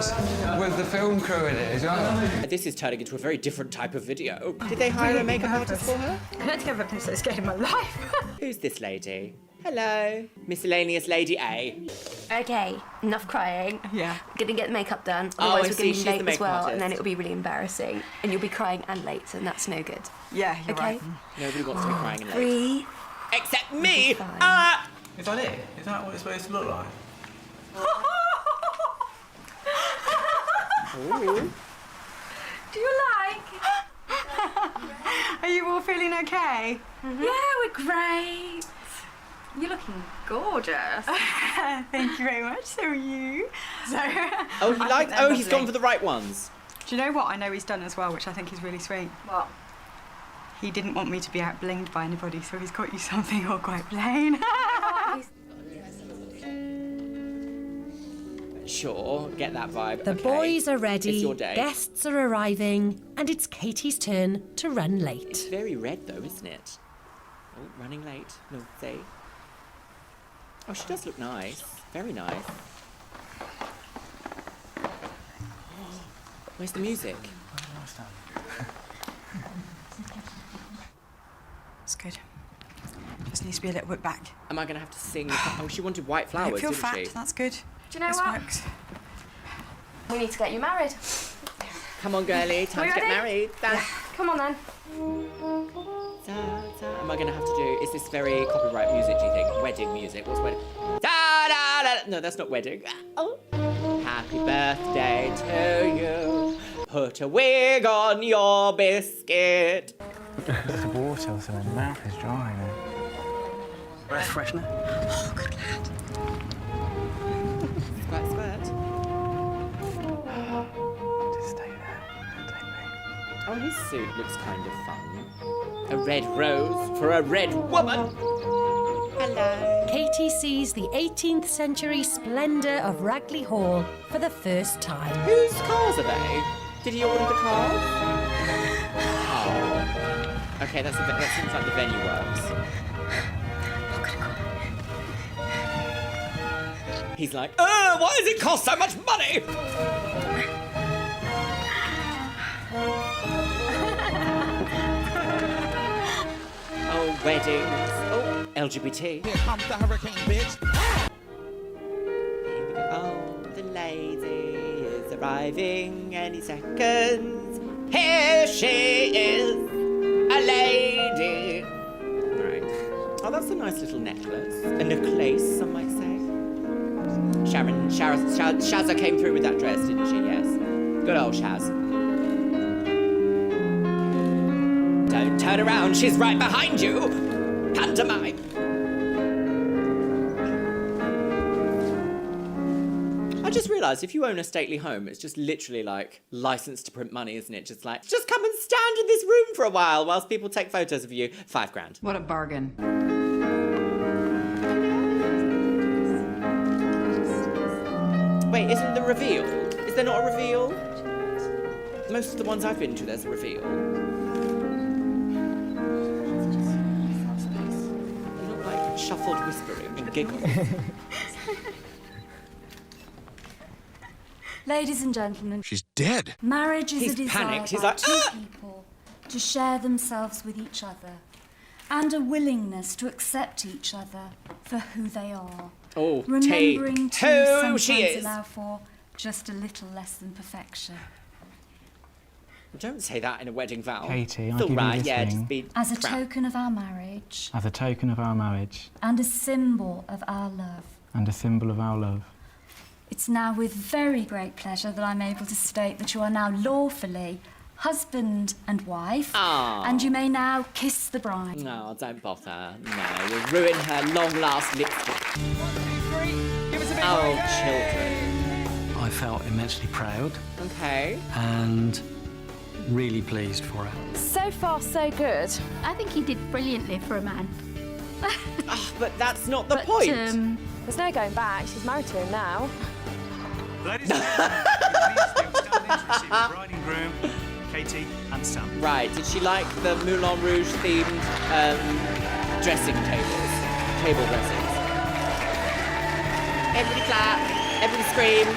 S10: with the film crew in it as well.
S3: This is turning into a very different type of video. Did they hire a makeup artist for her?
S11: I don't think I've ever been so scared in my life.
S3: Who's this lady? Hello. Miscellaneous Lady A.
S5: Okay, enough crying.
S11: Yeah.
S5: We're gonna get the makeup done.
S3: Oh,
S5: Otherwise
S3: I
S5: we're
S3: see,
S5: gonna
S3: she's
S5: be
S3: the
S5: late as
S3: makeup
S5: well,
S3: artist.
S5: and then it'll be really embarrassing. And you'll be crying and late, and that's no good.
S11: Yeah, you're
S5: okay?
S11: right.
S3: Nobody wants to be crying and late.
S5: 3.
S3: Except me!
S8: Is that it? Is that what it's supposed to look like?
S3: Ooh.
S11: Do you like? Are you all feeling okay?
S5: Yeah, we're great. You're looking gorgeous.
S11: Thank you very much. So are you. So.
S3: Oh, he
S11: I
S3: liked.
S11: think they're
S3: Oh, he's
S11: lovely.
S3: gone for the right ones.
S11: Do you know what I know he's done as well, which I think is really sweet?
S5: What?
S11: He didn't want me to be out blinged by anybody, so he's got you something all quite plain.
S3: Sure, get that vibe.
S6: The
S3: okay.
S6: boys are ready,
S3: It's your day.
S6: guests are arriving, and it's Katie's turn to run late.
S3: It's very red though, isn't it? Oh, running late. No, say. Oh, she does look nice. Very nice. Where's the music?
S11: It's good. Just needs to be a little bit back.
S3: Am I going to have to sing? Oh, she wanted white flowers,
S11: Don't feel
S3: didn't
S11: fat.
S3: she?
S11: That's good.
S5: Do you know
S11: this
S5: what?
S11: Works.
S5: We need to get you married.
S3: Come on, girlie. Time
S5: We
S3: to get
S5: ready?
S3: married.
S5: Yeah. Come on then.
S3: Am I going to have to do... Is this very copyright music, do you think? Wedding music. What's wedding? Da, da, da. No, that's not wedding. Oh. Happy birthday to you. Put a wig on your biscuit.
S8: There's water or something. My mouth is dry now. Breath freshener?
S3: Oh, good lad. Squirt, squirt.
S8: Just stay there. Don't move.
S3: Oh, his suit looks kind of fun. A red rose for a red woman. Hello.
S6: Katie sees the 18th century splendour of Ragley Hall for the first time.
S3: Whose cars are they? Did he order the cars? Oh. Okay, that seems like the venue works. He's like, why does it cost so much money? Oh, weddings. Oh, LGBT.
S19: Here comes the hurricane, bitch.
S3: Here we go. Oh, the lady is arriving any seconds. Here she is, a lady. Right. Oh, that's a nice little necklace. A necklace, some might say. Shazza came through with that dress, didn't she? Yes. Good old Shaz. Don't turn around, she's right behind you. Pantomime. I just realised if you own a stately home, it's just literally like licensed to print money, isn't it? Just like, just come and stand in this room for a while whilst people take photos of you. £5 grand.
S11: What a bargain.
S3: Wait, isn't the reveal? Is there not a reveal? Most of the ones I've been to, there's a reveal. You look like shuffled whispering and giggles.
S23: Ladies and gentlemen,
S19: She's dead.
S23: marriage is
S3: He's
S23: a desire
S3: panicked. He's
S23: by
S3: like,
S23: two people to share themselves with each other and a willingness to accept each other for who they are.
S3: Oh,
S23: Remembering to
S3: who
S23: sometimes
S3: she is.
S23: allow for just a little less than perfection.
S3: Don't say that in a wedding vow.
S8: Katie,
S3: it's
S8: I'll
S3: all
S8: give you
S3: right,
S8: this
S3: yeah,
S8: ring.
S3: just be
S23: As a
S3: crap.
S23: token of our marriage
S8: As a token of our marriage
S23: and a symbol of our love.
S8: and a symbol of our love.
S23: It's now with very great pleasure that I'm able to state that you are now lawfully husband and wife,
S3: Aw.
S23: and you may now kiss the bride.
S3: No, don't bother. No, we'll ruin her long-last lipstick. Oh, children.
S9: I felt immensely proud
S3: Okay.
S9: and really pleased for her.
S24: So far, so good. I think he did brilliantly for a man.
S3: But that's not the point.
S24: There's no going back. She's married to him now.
S25: Ladies and gentlemen, please stand in to receive the bride and groom, Katie and Sam.
S3: Right, did she like the Moulin Rouge themed dressing tables? Table dressings. Everybody clap. Everybody scream.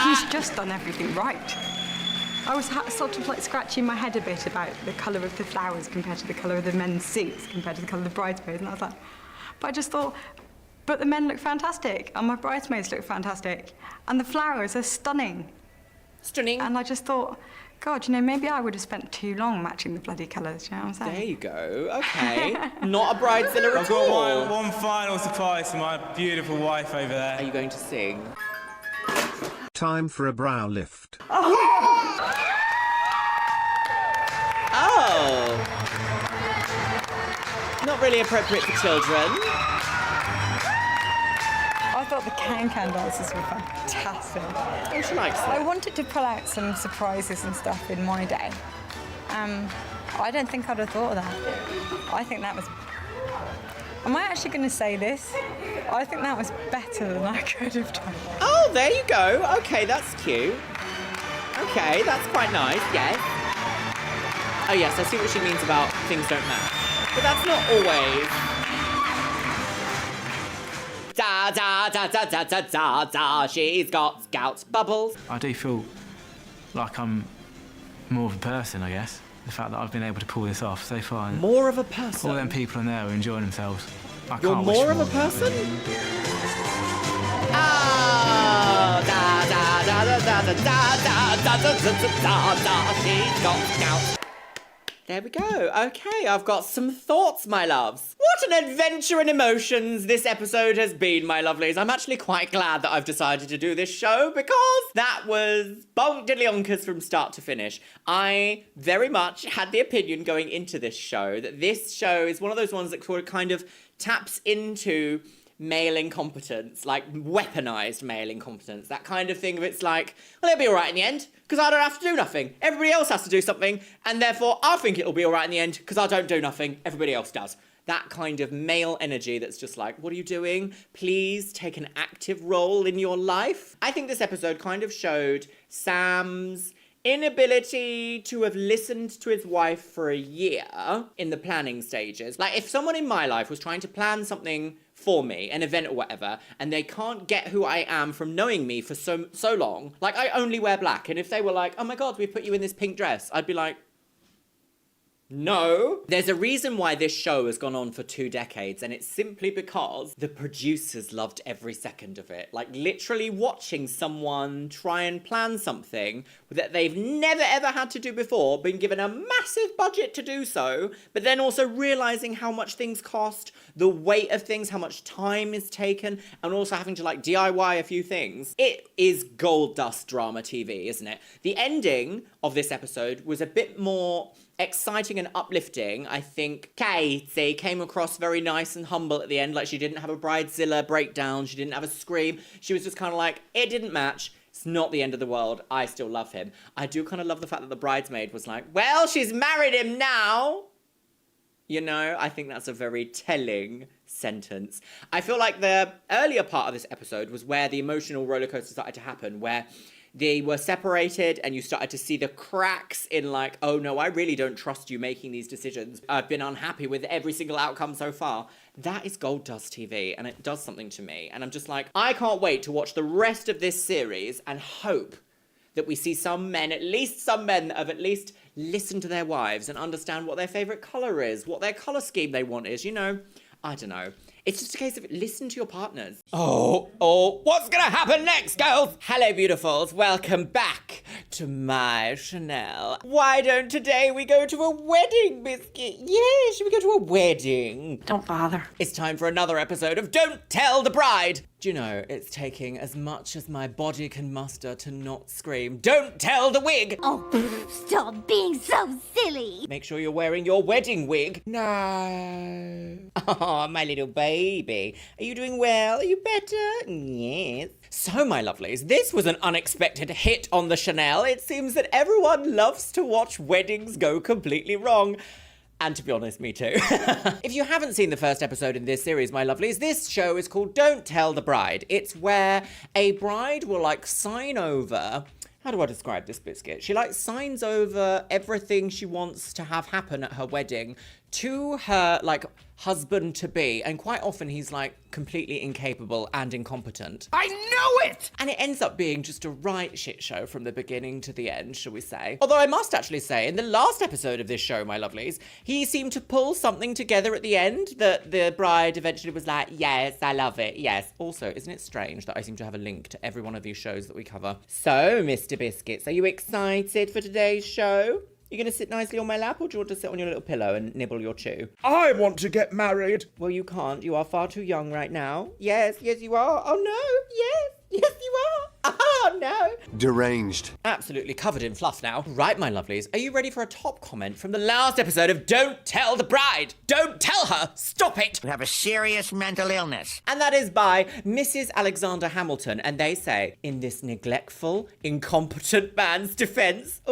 S11: He's just done everything right. I was sort of like scratching my head a bit about the colour of the flowers compared to the colour of the men's suits compared to the colour of the bridesmaids, and I was like, but I just thought, but the men look fantastic, and my bridesmaids look fantastic, and the flowers are stunning.
S3: Stunning.
S11: And I just thought, God, you know, maybe I would have spent too long matching the bloody colours, you know what I'm saying?
S3: There you go. Okay. Not a bridezilla at
S8: I've
S3: all.
S8: got one final surprise for my beautiful wife over there.
S3: Are you going to sing?
S1: Time for a brow lift.
S3: Oh. Not really appropriate for children.
S11: I thought the can-can dances were fantastic.
S3: Oh, she likes it.
S11: I wanted to pull out some surprises and stuff in my day. I don't think I'd have thought of that. I think that was... Am I actually going to say this? I think that was better than I could have done.
S3: Oh, there you go. Okay, that's cute. Okay, that's quite nice, yes. Oh, yes, I see what she means about things don't match. But that's not always... Da da da da da da da da. She's got Scout's bubbles.
S8: I do feel like I'm more of a person, I guess. The fact that I've been able to pull this off so far.
S3: More of a person?
S8: All them people in there are enjoying themselves.
S3: You're more of a person? Ah, da da da da da da da da da da da da. She's got Scout's. There we go. Okay, I've got some thoughts, my loves. What an adventure in emotions this episode has been, my lovelies. I'm actually quite glad that I've decided to do this show because that was bonk diddly onkers from start to finish. I very much had the opinion going into this show that this show is one of those ones that kind of taps into male incompetence, like weaponized male incompetence, that kind of thing of it's like, well, it'll be all right in the end because I don't have to do nothing. Everybody else has to do something, and therefore I think it'll be all right in the end because I don't do nothing. Everybody else does. That kind of male energy that's just like, what are you doing? Please take an active role in your life. I think this episode kind of showed Sam's inability to have listened to his wife for a year in the planning stages. Like, if someone in my life was trying to plan something for me, an event or whatever, and they can't get who I am from knowing me for so long, like, I only wear black, and if they were like, oh my God, we put you in this pink dress, I'd be like, no. There's a reason why this show has gone on for 2 decades, and it's simply because the producers loved every second of it. Like, literally watching someone try and plan something that they've never ever had to do before, been given a massive budget to do so, but then also realizing how much things cost, the weight of things, how much time is taken, and also having to, like, DIY a few things. It is gold dust drama TV, isn't it? The ending of this episode was a bit more exciting and uplifting. I think Katie came across very nice and humble at the end, like she didn't have a bridezilla breakdown, she didn't have a scream, she was just kind of like, it didn't match, it's not the end of the world, I still love him. I do kind of love the fact that the bridesmaid was like, well, she's married him now. You know, I think that's a very telling sentence. I feel like the earlier part of this episode was where the emotional roller coaster started to happen, where they were separated and you started to see the cracks in like, oh no, I really don't trust you making these decisions. I've been unhappy with every single outcome so far. That is gold dust TV and it does something to me. And I'm just like, I can't wait to watch the rest of this series and hope that we see some men, at least some men that have at least listened to their wives and understand what their favourite colour is, what their colour scheme they want is, you know. I don't know. It's just a case of listen to your partners. Oh, what's gonna happen next, girls? Hello, beautifuls. Welcome back to my Chanel. Why don't today we go to a wedding, Biscuit? Yeah, should we go to a wedding?
S18: Don't bother.
S3: It's time for another episode of Don't Tell the Bride. Do you know, it's taking as much as my body can muster to not scream, don't tell the wig!
S12: Oh, stop being so silly!
S3: Make sure you're wearing your wedding wig. No. Oh, my little baby. Are you doing well? Are you better? Yes. So, my lovelies, this was an unexpected hit on the Chanel. It seems that everyone loves to watch weddings go completely wrong. And to be honest, me too. If you haven't seen the first episode in this series, my lovelies, this show is called Don't Tell the Bride. It's where a bride will like sign over... How do I describe this, Biscuit? She like signs over everything she wants to have happen at her wedding to her, like, husband-to-be, and quite often he's, like, completely incapable and incompetent.
S17: I know it!
S3: And it ends up being just a right shit show from the beginning to the end, shall we say. Although I must actually say, in the last episode of this show, my lovelies, he seemed to pull something together at the end that the bride eventually was like, yes, I love it, yes. Also, isn't it strange that I seem to have a link to every one of these shows that we cover? So, Mr. Biscuits, are you excited for today's show? You going to sit nicely on my lap, or do you want to sit on your little pillow and nibble your chew?
S2: I want to get married.
S3: Well, you can't. You are far too young right now. Yes, you are. Oh, no. Yes, you are. Oh, no.
S7: Deranged.
S3: Absolutely covered in fluff now. Right, my lovelies, are you ready for a top comment from the last episode of Don't Tell the Bride? Don't tell her! Stop it!
S19: You have a serious mental illness.
S3: And that is by Mrs. Alexander Hamilton. And they say, in this neglectful, incompetent man's defense,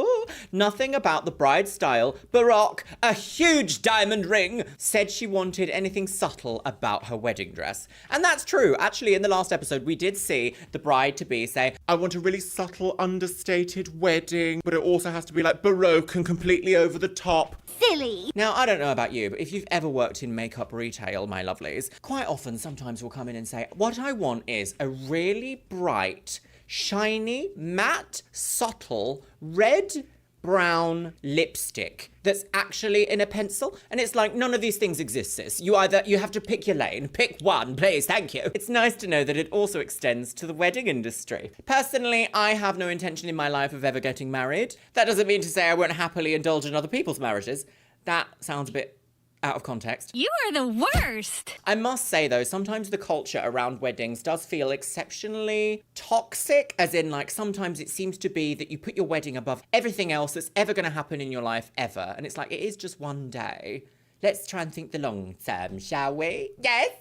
S3: nothing about the bride's style, baroque, a huge diamond ring, said she wanted anything subtle about her wedding dress. And that's true. Actually, in the last episode, we did see the bride-to-be say,
S2: I want a really subtle, understated wedding, but it also has to be like baroque and completely over the top.
S12: Silly.
S3: Now, I don't know about you, but if you've ever worked in makeup retail, my lovelies, quite often sometimes we'll come in and say, what I want is a really bright, shiny, matte, subtle, red, brown lipstick that's actually in a pencil. And it's like, none of these things exist, sis. You have to pick your lane. Pick one, please, thank you. It's nice to know that it also extends to the wedding industry. Personally, I have no intention in my life of ever getting married. That doesn't mean to say I won't happily indulge in other people's marriages. That sounds a bit out of context.
S24: You are the worst.
S3: I must say, though, sometimes the culture around weddings does feel exceptionally toxic, as in, like, sometimes it seems to be that you put your wedding above everything else that's ever going to happen in your life ever. And it's like, it is just one day. Let's try and think the long term, shall we? Yes,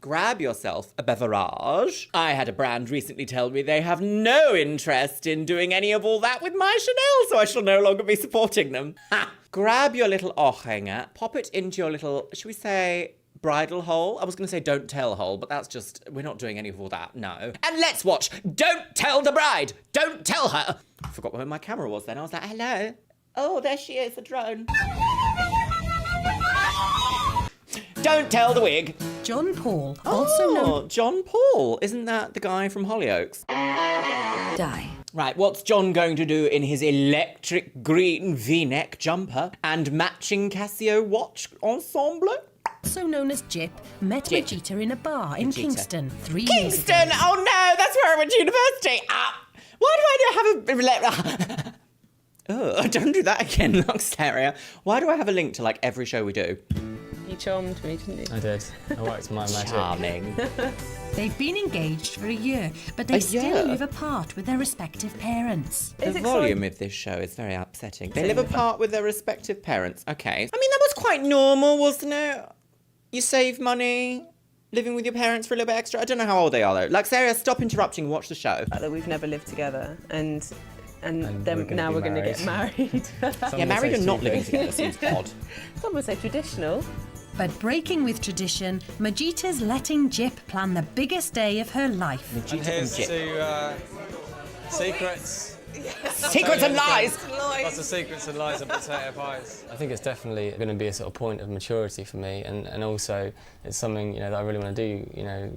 S3: grab yourself a beverage. I had a brand recently tell me they have no interest in doing any of all that with my Chanel, so I shall no longer be supporting them. Ha! Grab your little hanger, pop it into your little, should we say, bridal hole? I was going to say don't tell hole, but that's just, we're not doing any of all that, no. And let's watch Don't Tell the Bride! Don't tell her! I forgot where my camera was then. I was like, hello? Oh, there she is, the drone. Don't tell the wig.
S6: John Paul, also known...
S3: John Paul. Isn't that the guy from Hollyoaks?
S5: Die.
S3: Right, what's John going to do in his electric green V-neck jumper and matching Casio watch ensemble?
S6: Also known as Jip, met Vegeta in a bar in Kingston 3 years ago.
S3: Kingston! Oh no, that's where I went to university. Why do I have a... Oh, don't do that again, Luxeria. Why do I have a link to, like, every show we do?
S20: You charmed me, didn't you?
S10: I did. I worked my magic.
S3: Charming.
S6: They've been engaged for a year, but they still live apart with their respective parents.
S3: The volume of this show is very upsetting. They live apart with their respective parents. Okay. I mean, that was quite normal, wasn't it? You save money, living with your parents for a little bit extra. I don't know how old they are, though. Luxeria, stop interrupting and watch the show.
S20: That we've never lived together, and then now we're going to get married.
S3: Yeah, married and not living together seems odd.
S20: Some would say traditional.
S6: But breaking with tradition, Majita's letting Jip plan the biggest day of her life.
S10: And here's to secrets.
S3: Secrets and lies!
S10: Lots of secrets and lies and potato pies. I think it's definitely going to be a sort of point of maturity for me, and also it's something, you know, that I really want to do, you know,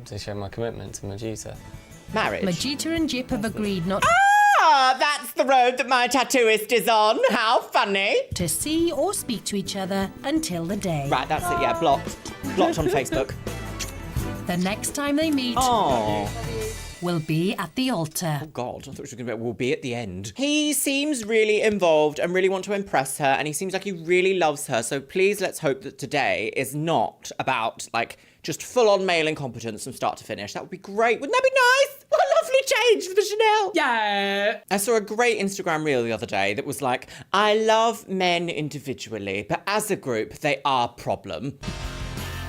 S10: to show my commitment to Majita.
S3: Marriage.
S6: Majita and Jip have agreed not
S3: that's the road that my tattooist is on. How funny.
S6: to see or speak to each other until the day.
S3: Right, that's it, yeah, blocked. Blocked on Facebook.
S6: The next time they meet will be at the altar.
S3: Oh, God, I thought she was going to be, we'll be at the end. He seems really involved and really want to impress her, and he seems like he really loves her, so please let's hope that today is not about, like, just full-on male incompetence from start to finish. That would be great. Wouldn't that be nice? What a lovely change for the Chanel. Yeah. I saw a great Instagram reel the other day that was like, I love men individually, but as a group, they are a problem.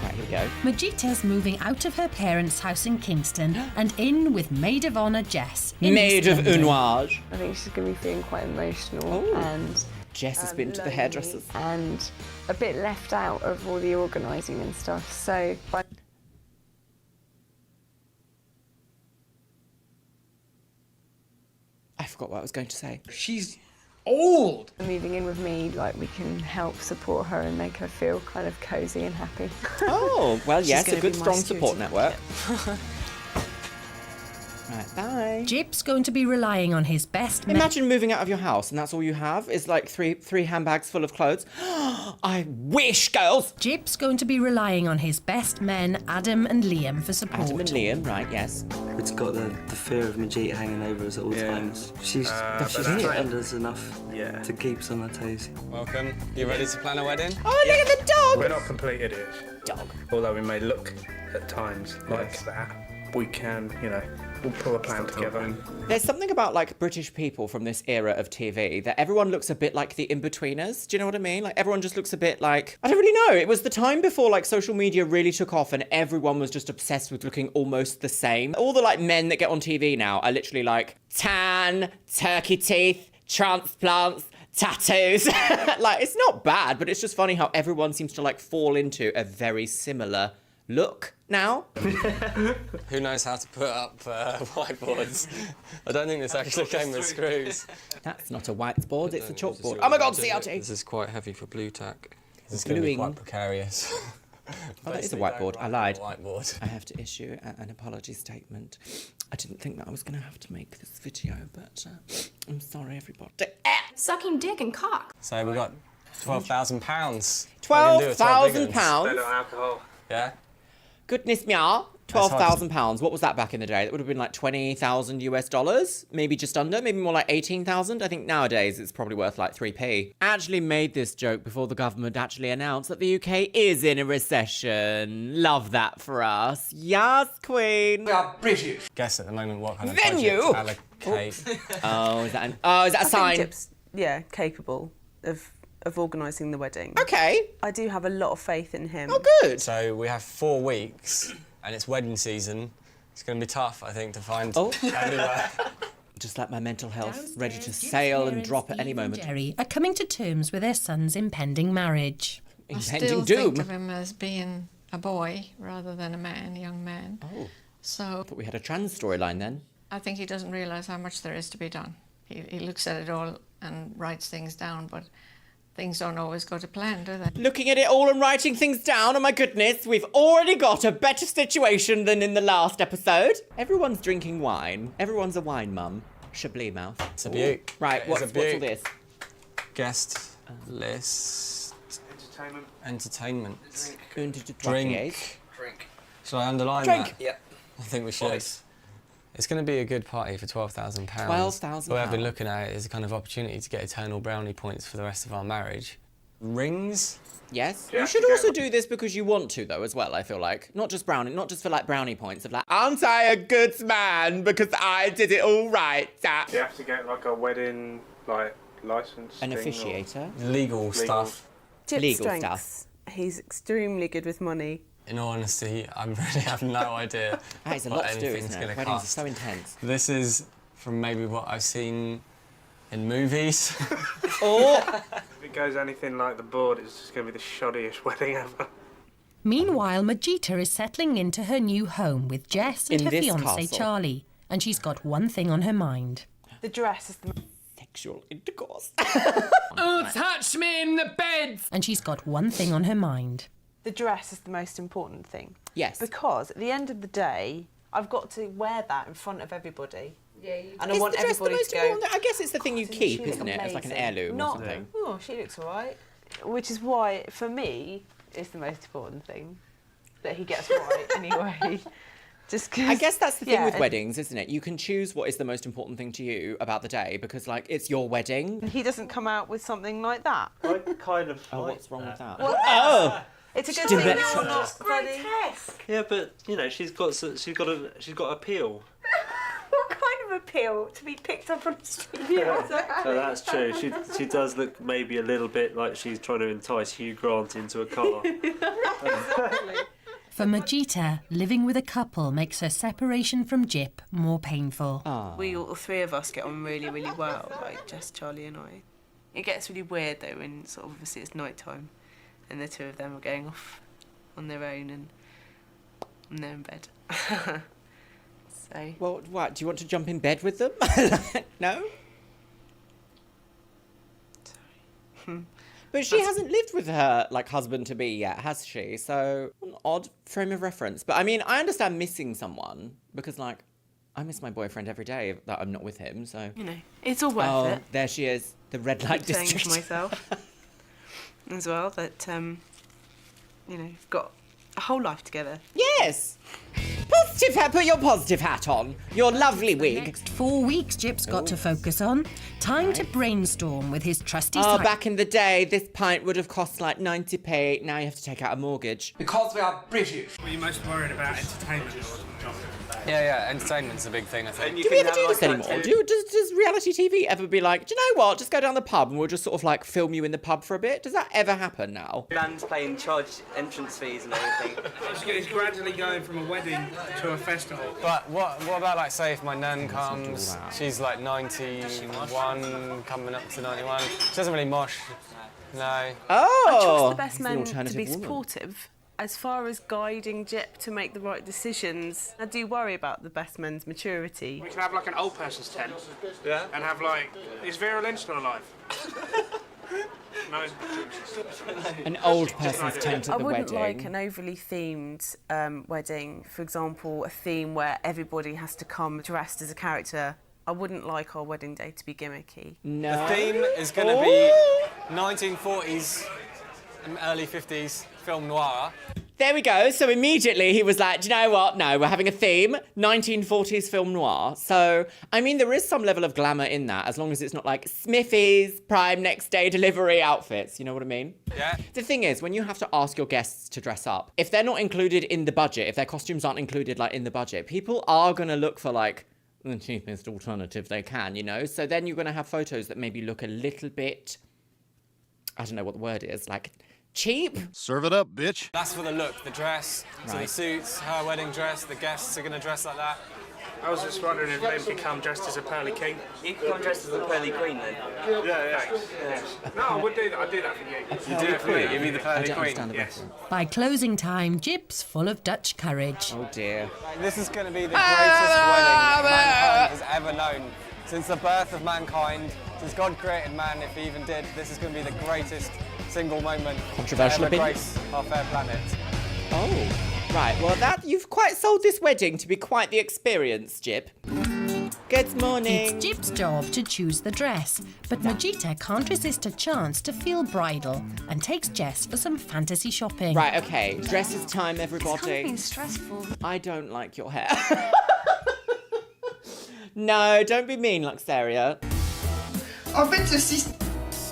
S3: Right, here we go.
S6: Majita's moving out of her parents' house in Kingston and in with maid of honour Jess.
S3: Maid of Unwage.
S20: I think she's going to be feeling quite emotional and...
S3: Jess has been to the hairdressers.
S20: And a bit left out of all the organising and stuff, so...
S3: I forgot what I was going to say.
S21: She's
S17: old.
S20: Moving in with me, like, we can help support her and make her feel kind of cosy and happy.
S3: Oh, well,
S20: She's
S3: yes, a
S20: gonna
S3: good
S20: be my
S3: strong
S20: security
S3: support network.
S20: blanket.
S3: Right, bye.
S6: Jip's going to be relying on his best men.
S3: Imagine moving out of your house and that's all you have is like three handbags full of clothes. I wish, girls.
S6: Jip's going to be relying on his best men, Adam and Liam, for support.
S3: Adam and Liam, right, yes.
S7: It's got the fear of Majid hanging over us at all times. She's threatened us enough to keep us on our toes.
S10: Welcome. You ready to plan a wedding?
S3: Oh, look at the dog!
S14: We're not complete idiots.
S3: Dog.
S14: Although we may look at times like that, we can, we'll pull a plan together.
S3: There's something about like British people from this era of TV that everyone looks a bit like the in-betweeners. Do you know what I mean? Like everyone just looks a bit like, I don't really know. It was the time before like social media really took off and everyone was just obsessed with looking almost the same. All the like men that get on TV now are literally like tan, turkey teeth, transplants, tattoos. Like it's not bad, but it's just funny how everyone seems to like fall into a very similar look now.
S10: Who knows how to put up whiteboards? I don't think this actually came with screws.
S3: That's not a whiteboard, it's a chalkboard. Oh my god, CRT!
S10: This is quite heavy for blue tack. This is
S3: Gluing.
S10: going to be quite precarious.
S3: Oh, that is a whiteboard. I lied.
S10: Whiteboard.
S3: I have to issue an apology statement. I didn't think that I was going to have to make this video, but I'm sorry, everybody.
S24: Sucking dick and cock.
S10: So we got £12,000.
S3: £12,000?
S14: Alcohol.
S10: Yeah.
S3: Goodness me, £12,000. What was that back in the day? That would have been like $20,000 US, maybe just under, maybe more like 18,000. I think nowadays it's probably worth like 3p. I actually made this joke before the government actually announced that the UK is in a recession. Love that for us. Yes, Queen.
S10: We are British. Guess at the moment what kind of
S3: Venue?
S10: budget to allocate.
S3: Oh, is that a sign?
S20: Jip's, capable of organising the wedding.
S3: Okay.
S20: I do have a lot of faith in him.
S3: Oh, good.
S10: So we have 4 weeks, and it's wedding season. It's going to be tough, I think, to find anywhere.
S3: Just like my mental health, ready to sail and drop at any moment.
S6: Jerry are coming to terms with their son's impending marriage.
S15: I still think of him as being a boy rather than a young man.
S3: Oh.
S15: So
S3: I thought we had a trans storyline then.
S15: I think he doesn't realise how much there is to be done. He looks at it all and writes things down, but things don't always go to plan, do they?
S3: Looking at it all and writing things down, oh my goodness, we've already got a better situation than in the last episode. Everyone's drinking wine. Everyone's a wine mum. Chablis mouth.
S10: It's a beaut.
S3: Right, what's all this?
S10: Guest list.
S14: Entertainment.
S10: Drink. Shall I underline
S3: Drink.
S10: that? Yep. I think we should. It's going to be a good party for £12,000.
S3: £12,000.
S10: The way I've been looking at it is a kind of opportunity to get eternal brownie points for the rest of our marriage. Rings?
S3: Yes. You should also do this because you want to, though, as well, I feel like. Not just for, like, brownie points of, like, aren't I a good man because I did it all right?
S14: You have to get, like, a wedding, like, licence.
S3: An officiator.
S10: Legal stuff.
S20: Jip's
S3: Legal
S20: strengths.
S3: stuff.
S20: He's extremely good with money.
S10: In all honesty, I really have no idea
S3: That is a
S10: what
S3: lot to do,
S10: anything's
S3: isn't
S10: going
S3: it?
S10: to
S3: Weddings are
S10: cost.
S3: so intense.
S10: This is from maybe what I've seen in movies.
S3: Or
S14: if it goes anything like the board, it's just going to be the shoddiest wedding ever.
S6: Meanwhile, Majita is settling into her new home with Jess and
S3: In
S6: her
S3: this
S6: fiancé
S3: castle.
S6: Charlie, and she's got one thing on her mind.
S11: The dress is the
S3: sexual intercourse.
S17: Oh, touch me in the bed!
S6: And she's got one thing on her mind.
S11: The dress is the most important thing.
S3: Yes.
S11: Because at the end of the day, I've got to wear that in front of everybody.
S20: Yeah,
S11: and I want
S3: the dress the
S11: everybody
S3: most
S11: to go.
S3: important? I guess it's the thing you keep,
S11: She looks
S3: isn't it? It's like an
S11: amazing.
S3: heirloom or
S11: Not,
S3: something.
S11: Oh, she looks all right. Which is why, for me, it's the most important thing that he gets right anyway. Just 'cause,
S3: I guess that's the thing
S11: yeah,
S3: with
S11: and
S3: weddings, isn't it? You can choose what is the most important thing to you about the day because, like, it's your wedding.
S11: He doesn't come out with something like that.
S14: I kind of.
S3: Oh, what's wrong with that?
S11: Well,
S3: Oh!
S11: it's a good
S3: Stop
S11: thing
S3: it.
S11: you're not bloody...
S7: Yeah, but she's got appeal.
S20: What kind of appeal to be picked up on the street?
S7: So that's true. She does look maybe a little bit like she's trying to entice Hugh Grant into a car.
S6: For Majita, living with a couple makes her separation from Jip more painful.
S20: We all 3 of us get on really, really well, like Jess, Charlie and I. It gets really weird though when sort of obviously it's night time and the 2 of them are going off on their own and they're in bed. So.
S3: Well, what? Do you want to jump in bed with them? No? But she hasn't lived with her, like, husband-to-be yet, has she? So, an odd frame of reference. But, I mean, I understand missing someone because, like, I miss my boyfriend every day that I'm not with him, so...
S20: You know, it's all worth it.
S3: There she is, the red light
S20: Saying
S3: district.
S20: to myself as well that, you know, got a whole life together.
S3: Yes! Positive hat, put your positive hat on. Your lovely wig.
S6: Next 4 weeks Jip's got to focus on. Time to brainstorm with his trusty
S3: Oh, back in the day, this pint would have cost like 90p. Now you have to take out a mortgage.
S4: Because we are British.
S25: Were you most worried about entertainment?
S10: Yeah, entertainment's a big thing, I think.
S3: Do we ever do this anymore? Does reality TV ever be like, do you know what, just go down the pub and we'll just sort of like film you in the pub for a bit? Does that ever happen now?
S7: Bands playing charge entrance fees and everything.
S25: It's gradually going from a wedding to a festival.
S10: But what about, like, say if my nan comes, she's like 91, coming up to 91. She doesn't really mosh. No.
S3: Oh!
S20: I trust the best men to
S3: alternative
S20: be
S3: woman.
S20: supportive. As far as guiding Jip to make the right decisions, I do worry about the best men's maturity.
S25: We can have like an old person's tent. Yeah. And have like, is Vera Lynch still alive? No.
S3: An old person's tent at
S20: I
S3: the
S20: wouldn't
S3: wedding.
S20: like an overly themed wedding. For example, a theme where everybody has to come dressed as a character. I wouldn't like our wedding day to be gimmicky.
S3: No.
S10: The theme is going to be 1940s and early 50s film noir.
S3: There we go. So immediately he was like, do you know what? No, we're having a theme, 1940s film noir. So, I mean, there is some level of glamour in that, as long as it's not like Smithy's prime next day delivery outfits. You know what I mean?
S10: Yeah.
S3: The thing is, when you have to ask your guests to dress up, if they're not included in the budget, if their costumes aren't included like in the budget, people are going to look for like the cheapest alternative they can, you know? So then you're going to have photos that maybe look a little bit, I don't know what the word is, like cheap.
S13: Serve it up, bitch.
S10: That's for the look, the dress, so the suits, her wedding dress, the guests are going to dress like that.
S25: I was just wondering if they'd become dressed as a pearly king.
S7: You can come dressed as a pearly queen then.
S25: Yeah. No, I would do that. I'd do that for you.
S10: You do it for me? You'd be the pearly queen?
S25: Yes.
S6: By closing time, Jip's full of Dutch courage.
S3: Oh dear.
S10: This is going to be the greatest wedding mankind has ever known. Since the birth of mankind, since God created man, if he even did, this is going to be the greatest single moment
S3: Controversial
S10: to ever
S3: opinion.
S10: grace our fair planet.
S3: Oh, right. Well, you've quite sold this wedding to be quite the experience, Jip. Good morning.
S6: It's Jip's job to choose the dress, but Majita can't resist a chance to feel bridal and takes Jess for some fantasy shopping.
S3: Right, okay. Dresses time, everybody.
S18: It's kind of been stressful.
S3: I don't like your hair. No, don't be mean, Luxeria.
S16: I've been to see...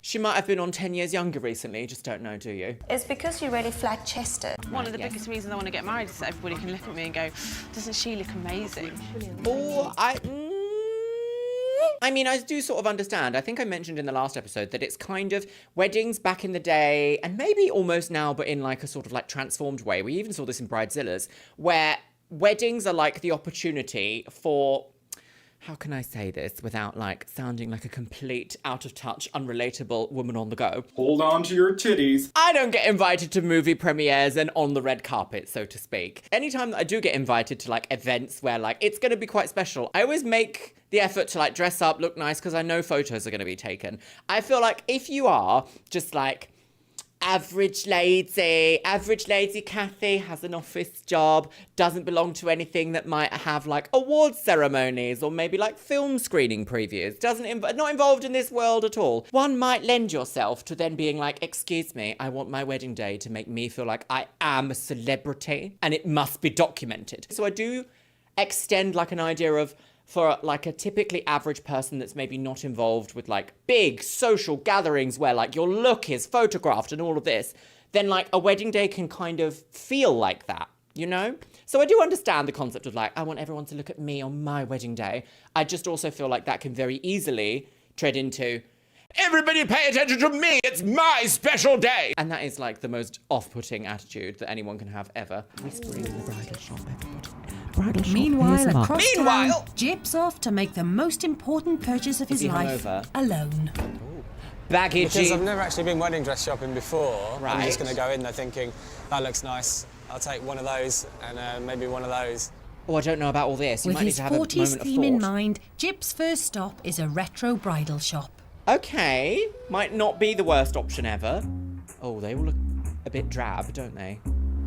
S3: She might have been on 10 years younger recently, you just don't know, do you?
S21: It's because you're really flat-chested.
S20: One of the biggest reasons I want to get married is that everybody can look at me and go, doesn't she look amazing?
S3: Oh, I mean, I do sort of understand. I think I mentioned in the last episode that it's kind of weddings back in the day, and maybe almost now, but in like a sort of like transformed way. We even saw this in Bridezillas, where weddings are like the opportunity for... How can I say this without, like, sounding like a complete, out-of-touch, unrelatable woman on the go?
S22: Hold on to your titties.
S3: I don't get invited to movie premieres and on the red carpet, so to speak. Anytime that I do get invited to, like, events where, like, it's going to be quite special, I always make the effort to, like, dress up, look nice, because I know photos are going to be taken. I feel like if you are just, like... Average lady Kathy has an office job, doesn't belong to anything that might have like awards ceremonies or maybe like film screening previews, not involved in this world at all. One might lend yourself to then being like, excuse me, I want my wedding day to make me feel like I am a celebrity and it must be documented. So I do extend like an idea of, for like a typically average person that's maybe not involved with like big social gatherings where like your look is photographed and all of this, then like a wedding day can kind of feel like that, you know? So I do understand the concept of like, I want everyone to look at me on my wedding day. I just also feel like that can very easily tread into, everybody pay attention to me, it's my special day. And that is like the most off-putting attitude that anyone can have ever. Whispering in the bridal shop, everybody.
S6: Meanwhile, across town, Jip's off to make the most important purchase of his life alone.
S3: Baggage.
S10: Because I've never actually been wedding dress shopping before.
S3: Right.
S10: I'm just going to go in there thinking, that looks nice. I'll take one of those and maybe one of those.
S3: Oh, I don't know about all this. You
S6: With
S3: might need
S6: his
S3: to have a
S6: 40s
S3: moment of
S6: theme in
S3: thought.
S6: mind, Jip's first stop is a retro bridal shop.
S3: Okay, might not be the worst option ever. Oh, they all look a bit drab, don't they?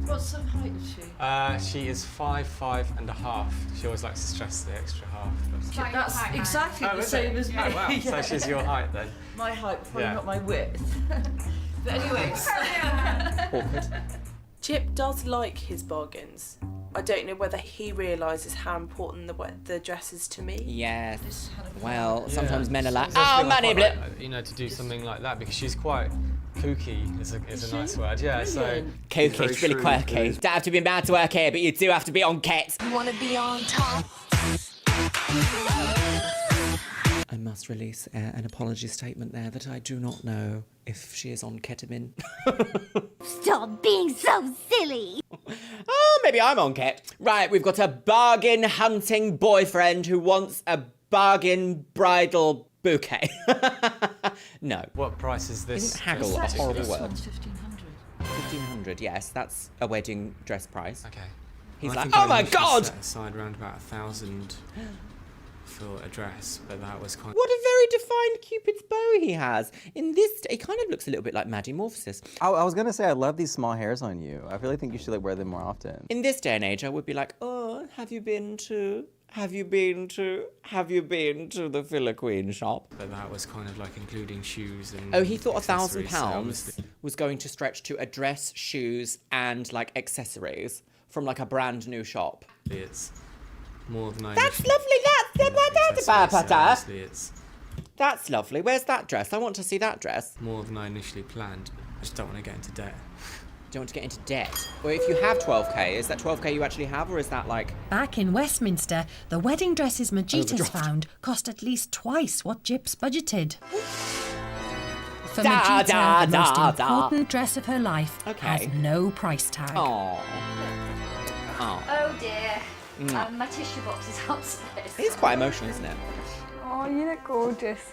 S1: What sort of height is she?
S10: She is 5'5.5". She always likes to stress the extra half.
S1: That's exactly the same as me.
S10: Oh, wow. So she's your height then?
S1: My height, probably
S10: Yeah.
S1: not my width. But anyways.
S3: Awkward.
S20: Chip does like his bargains. I don't know whether he realises how important the dress is to me.
S3: Yes. Well, sometimes men are like,
S10: That's
S3: oh,
S10: the thing I
S3: money,
S10: quite
S3: blip.
S10: like, you know, to do something like that because she's quite kooky is a nice word. Yeah, so
S3: Kooky, it's really quirky. Don't have to be mad to work here, but you do have to be on ket.
S12: You want to be on top?
S3: I must release an apology statement there that I do not know if she is on ketamine.
S12: Stop being so silly.
S3: Oh, maybe I'm on ket. Right, we've got a bargain hunting boyfriend who wants a bargain bridal bouquet. No.
S10: What price is this?
S3: Isn't haggle a horrible word?
S1: One's 1,500.
S3: 1,500, yes, that's a wedding dress price.
S10: Okay.
S3: He's
S10: I
S3: like,
S10: think
S3: oh
S10: I
S3: my
S10: initially
S3: God!
S10: set aside around about 1,000 for a dress, but that was kind of...
S3: What a very defined Cupid's bow he has. In this, he kind of looks a little bit like Maddie Morphosis.
S4: I was gonna say, I love these small hairs on you. I really think you should like wear them more often.
S3: In this day and age, I would be like, oh, have you been to the Filler Queen shop?
S10: But that was kind of like including shoes and...
S3: Oh, he thought
S10: accessories, so
S3: £1,000
S10: obviously-
S3: was going to stretch to a dress, shoes, and like accessories from like a brand new shop.
S10: It's more than I...
S3: That's lovely.
S10: Honestly, it's
S3: That's lovely. Where's that dress? I want to see that dress.
S10: more than I initially planned. I just don't want to get into debt.
S3: Don't want to get into debt. Well, if you have 12k, is that 12k you actually have, or is that like...
S6: Back in Westminster, the wedding dresses Majita's
S3: Overdraft.
S6: found cost at least twice what Jip's budgeted. For
S3: Da,
S6: Majita,
S3: da,
S6: the most
S3: da, da.
S6: important dress of her life has no price tag.
S3: Oh.
S12: Oh dear.
S3: Mm.
S12: My tissue box is upstairs.
S3: It's quite emotional, isn't it?
S12: Oh, you look gorgeous.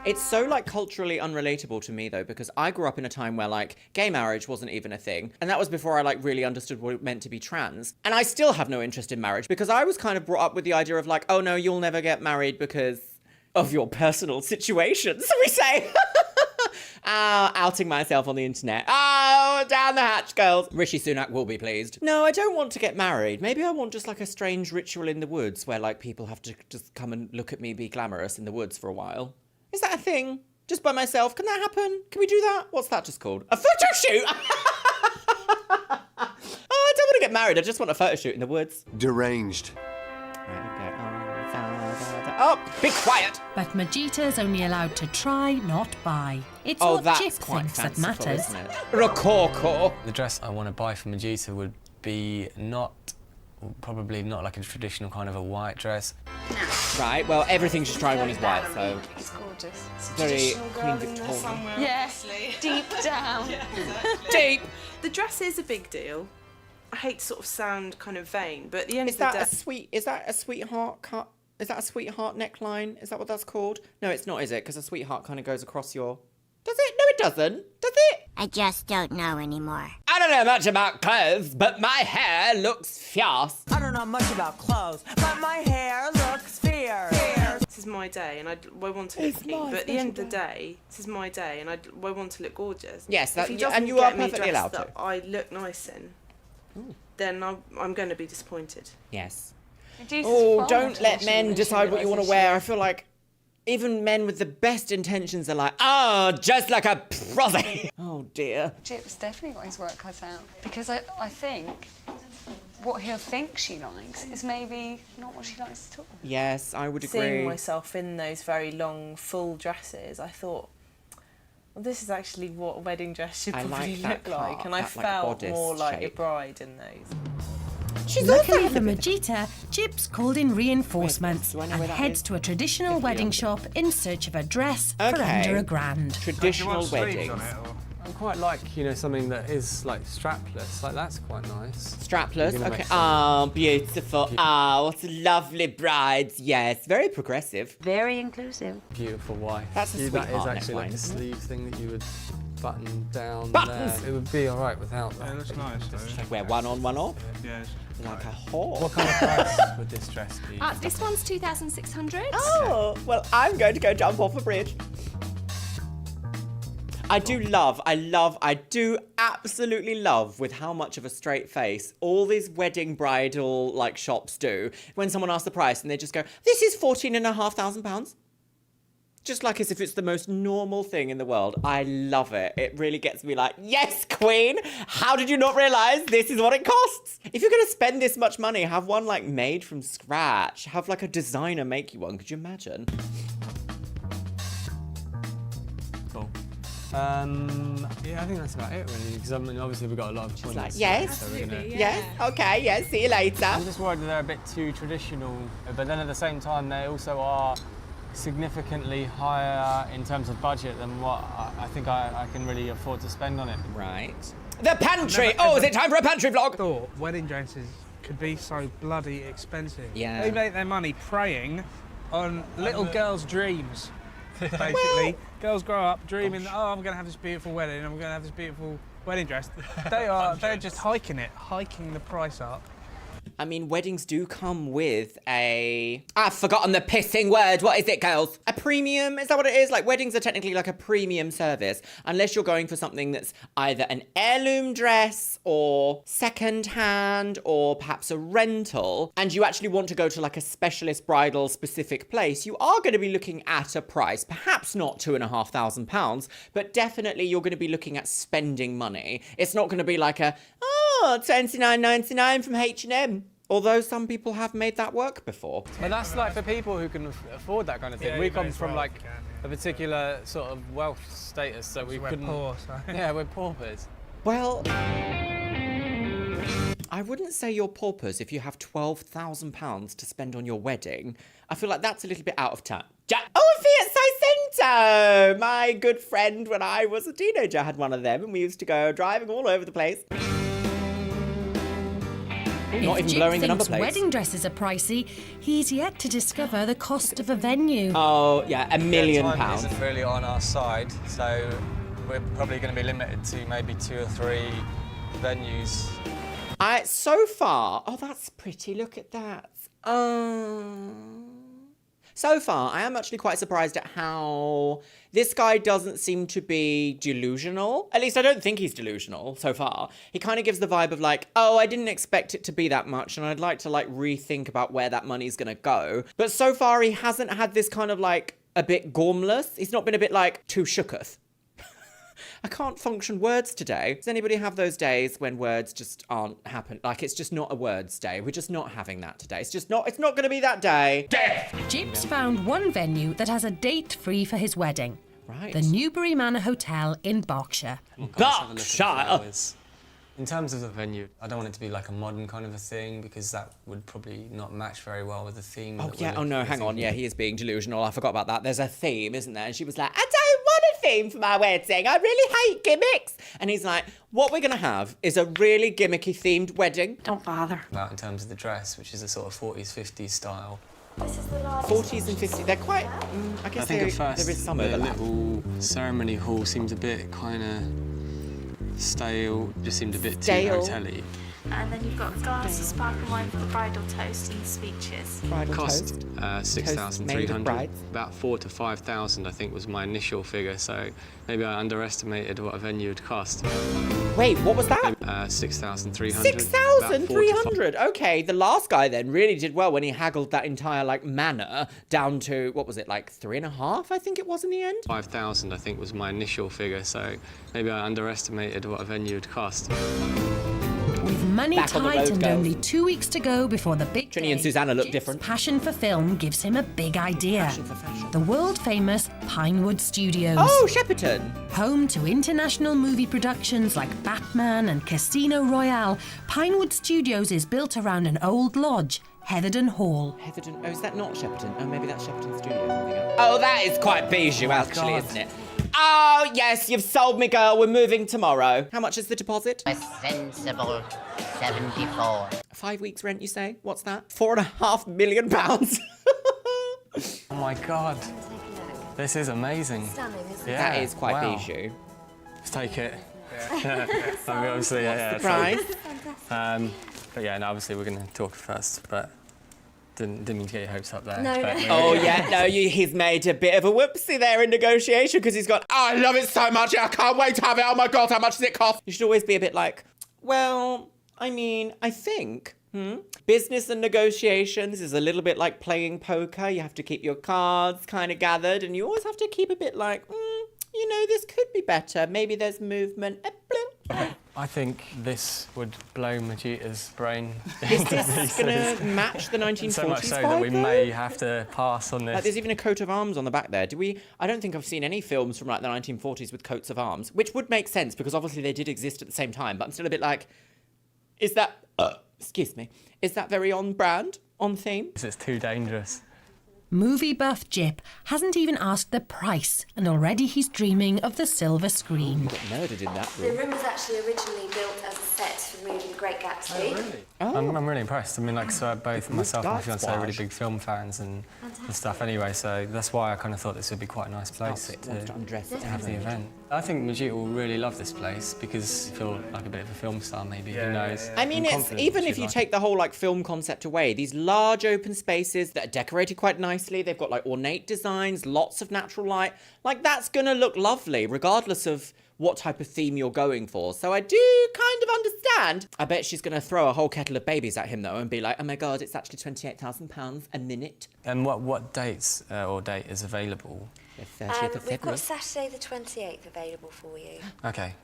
S3: It's so like culturally unrelatable to me though, because I grew up in a time where like gay marriage wasn't even a thing. And that was before I like really understood what it meant to be trans. And I still have no interest in marriage because I was kind of brought up with the idea of like, oh no, you'll never get married because of your personal situation. So we say, outing myself on the internet. Oh, down the hatch, girls. Rishi Sunak will be pleased. No, I don't want to get married. Maybe I want just like a strange ritual in the woods where like people have to just come and look at me be glamorous in the woods for a while. Is that a thing? Just by myself? Can that happen? Can we do that? What's that just called? A photo shoot? Oh, I don't want to get married. I just want a photo shoot in the woods.
S9: Deranged.
S3: Oh, be quiet.
S6: But Majita's only allowed to try, not buy. It's
S3: Oh,
S6: what
S3: that's
S6: Jip
S3: quite
S6: thinks that
S3: fanciful,
S6: matters.
S3: isn't it? Rococo.
S10: The dress I want to buy for Majita would be probably not like a traditional kind of a white dress.
S3: Right, well, everything she's trying on is white, so...
S18: It's gorgeous.
S3: It's very Queen Victoria.
S18: Yes, deep down.
S3: Deep!
S20: The dress is a big deal. I hate to sort of sound kind of vain, but at the end
S3: Is
S20: of the
S3: that
S20: day...
S3: is that a sweetheart cut? Is that a sweetheart neckline? Is that what that's called? No, it's not, is it? Because a sweetheart kind of goes across your... Does it? No, it doesn't. Does it?
S12: I just don't know anymore.
S3: I don't know much about clothes, but my hair looks fierce.
S13: I don't know much about clothes, but my hair looks fierce.
S20: This is my day, and I want to look clean. But at the end of the day, this is my day, and I want to look gorgeous.
S3: Yes,
S20: if he
S3: and
S20: doesn't
S3: you
S20: get
S3: are
S20: me a
S3: perfectly
S20: dress
S3: allowed
S20: that
S3: to.
S20: I look nice in, then I'm going to be disappointed.
S3: Yes.
S18: Jesus,
S3: Oh,
S18: far
S3: don't
S18: more
S3: let
S18: attention
S3: men
S18: than
S3: decide
S18: she
S3: what you want to
S18: realises
S3: wear. I feel like even men with the best intentions are like, oh, just like a prosy. Oh, dear.
S18: Jip's definitely got his work cut out because I think what he'll think she likes is maybe not what she likes at all.
S3: Yes, I would agree.
S20: Seeing myself in those very long, full dresses, I thought, well, this is actually what a wedding dress should
S3: I
S20: probably
S3: like that
S20: look like.
S3: part,
S20: And I
S3: that, like,
S20: felt
S3: bodice
S20: more like a
S3: shape.
S20: bride in those.
S6: She's Luckily for Majita, Jip's called in reinforcements
S3: Wait, do I know
S6: and
S3: where that
S6: heads
S3: is?
S6: to a traditional wedding shop in search of a dress for
S3: Okay.
S6: under £1,000.
S3: Traditional weddings.
S10: I quite like, something that is like strapless. Like that's quite nice.
S3: Strapless?
S10: You're gonna
S3: Okay.
S10: make some-
S3: Oh, beautiful. Oh, what lovely brides. Yes, very progressive.
S18: Very inclusive.
S10: Beautiful wife.
S3: That's a
S10: That is
S3: sweetheart
S10: actually like
S3: neckline,
S10: a
S3: isn't it?
S10: sleeve thing that you would button down
S3: Buttons!
S10: there. It would be all right without that.
S14: Yeah, that's nice though.
S3: Like wear one on, one off?
S14: Yes.
S3: Like a whore.
S10: What kind of price would this dress be?
S12: This one's 2,600.
S3: Oh, well, I'm going to go jump off a bridge. I do absolutely love with how much of a straight face all these wedding bridal like shops do when someone asks the price and they just go, this is £14,500. Just like as if it's the most normal thing in the world. I love it. It really gets me like, yes, queen! How did you not realise this is what it costs? If you're going to spend this much money, have one like made from scratch. Have like a designer make you one. Could you imagine?
S10: Cool. Yeah, I think that's about it really, because I mean, obviously we've got a lot of points.
S3: Like, yes, yes, okay, yes, see you later.
S10: I'm just worried that they're a bit too traditional, but then at the same time they also are significantly higher in terms of budget than what I think I can really afford to spend on it.
S3: Right. The pantry! Is it time for a pantry vlog?
S14: I thought wedding dresses could be so bloody expensive.
S3: Yeah.
S14: They make their money preying on little girls' dreams, basically. Girls grow up dreaming, I'm going to have this beautiful wedding, I'm going to have this beautiful wedding dress. They're just hiking the price up.
S3: I mean, weddings do come with a... I've forgotten the pissing word. What is it, girls? A premium? Is that what it is? Like, weddings are technically like a premium service, unless you're going for something that's either an heirloom dress or second-hand or perhaps a rental, and you actually want to go to like a specialist bridal specific place, you are going to be looking at a price. Perhaps not £2,500, but definitely you're going to be looking at spending money. It's not going to be like a, $29.99 from H&M. Although some people have made that work before.
S10: But that's like for people who can afford that kind of thing.
S14: Yeah,
S10: we come from like a particular sort of wealth status, so we couldn't...
S14: We're poor, so...
S10: Yeah, we're paupers.
S3: Well, I wouldn't say you're paupers if you have £12,000 to spend on your wedding. I feel like that's a little bit out of touch. Fiat Seicento! My good friend, when I was a teenager, had one of them, and we used to go driving all over the place. Not even blowing the number plates.
S6: Wedding dresses are pricey. He's yet to discover the cost of a venue.
S3: Oh, yeah, £1 million.
S10: Time isn't really on our side, so we're probably going to be limited to maybe 2 or 3 venues.
S3: So far, that's pretty. Look at that. So far, I am actually quite surprised at how this guy doesn't seem to be delusional. At least I don't think he's delusional so far. He kind of gives the vibe of like, I didn't expect it to be that much and I'd like to like rethink about where that money's gonna go. But so far he hasn't had this kind of like a bit gormless. He's not been a bit like too shooketh. I can't function words today. Does anybody have those days when words just aren't happen? Like, it's just not a words day. We're just not having that today. It's not going to be that day. Death!
S6: Jibs found one venue that has a date free for his wedding.
S3: Right.
S6: The Newbury Manor Hotel in Berkshire.
S3: Berkshire!
S10: In terms of the venue, I don't want it to be like a modern kind of a thing because that would probably not match very well with the theme.
S3: Hang on. Yeah, he is being delusional. I forgot about that. There's a theme, isn't there? And she was like, I don't want a theme for my wedding. I really hate gimmicks. And he's like, what we're going to have is a really gimmicky themed wedding.
S18: Don't bother.
S10: About in terms of the dress, which is a sort of 40s, 50s style.
S3: 40s and 50s, they're quite, I guess there is some overlap.
S10: The little ceremony hall seemed a bit kind of stale, just seemed a bit too hotel-y.
S18: And then you've got a glass of sparkling wine for the bridal toast and the speeches.
S10: Cost 6,300. About 4,000 to 5,000, I think, was my initial figure. So maybe I underestimated what a venue would cost.
S3: Wait, what was that?
S10: 6,300.
S3: 6,300. Okay, the last guy then really did well when he haggled that entire like manor down to what was it, like 3.5? I think it was in the end.
S10: 5,000, I think, was my initial figure. So maybe I underestimated what a venue would cost.
S6: With money tight and only 2 weeks to go before the big
S3: Trini and Susanna look different.
S6: Passion for film gives him a big idea.
S3: Passion for fashion.
S6: The world-famous Pinewood Studios.
S3: Oh, Shepperton!
S6: Home to international movie productions like Batman and Casino Royale, Pinewood Studios is built around an old lodge, Heatherden Hall.
S3: Heatherden? Oh, is that not Shepperton? Oh, maybe that's Shepperton Studios. Oh, that is quite bijou, actually, isn't it? Oh, yes, you've sold me, girl. We're moving tomorrow. How much is the deposit?
S2: A sensible 74.
S3: 5 weeks rent, you say? What's that? £4.5 million.
S10: Oh my God. This is amazing.
S18: Stunning, isn't it?
S3: That is quite bijou.
S10: Let's take it. Yeah. I mean, obviously,
S3: What's the price?
S10: But yeah, no, obviously we're going to talk first, but Didn't mean to get your hopes up there.
S3: No,
S10: but
S3: Oh yeah, no, he's made a bit of a whoopsie there in negotiation because he's gone, oh, I love it so much, I can't wait to have it, oh my God, how much does it cost? You should always be a bit like, well, I mean, I think business and negotiations is a little bit like playing poker. You have to keep your cards kind of gathered and you always have to keep a bit like, you know, this could be better. Maybe there's movement.
S10: I think this would blow Majita's brain.
S3: Is this going to match the 1940s
S10: So much so
S3: vibe,
S10: that we
S3: though?
S10: may have to pass on this.
S3: Like, there's even a coat of arms on the back there. I don't think I've seen any films from like the 1940s with coats of arms, which would make sense because obviously they did exist at the same time. But I'm still a bit like, is that, excuse me, is that very on brand, on theme?
S10: It's too dangerous.
S6: Movie buff Jip hasn't even asked the price, and already he's dreaming of the silver screen.
S3: Got murdered in that
S5: The
S3: room.
S5: room was actually originally built as a set for the movie The Great Gatsby.
S10: I'm really impressed. I mean, like, so both myself and my
S3: that's
S10: fiancée are really
S3: why.
S10: big film fans and stuff anyway, so that's why I kind of thought this would be quite a nice place
S3: to undress it,
S10: to have the event. I think Majita will really love this place because you feel like a bit of a film star, maybe, who knows.
S3: I mean,
S10: I'm
S3: it's
S10: confident
S3: even
S10: she'd
S3: if you
S10: like
S3: take the whole like film concept away, these large open spaces that are decorated quite nicely, they've got like ornate designs, lots of natural light, like that's gonna look lovely regardless of what type of theme you're going for. So I do kind of understand. I bet she's gonna throw a whole kettle of babies at him though and be like, oh my God, it's actually £28,000 a minute.
S10: And what dates or date is available?
S3: The 30th of
S5: We've
S3: February.
S5: got Saturday the 28th available for you.
S10: Okay,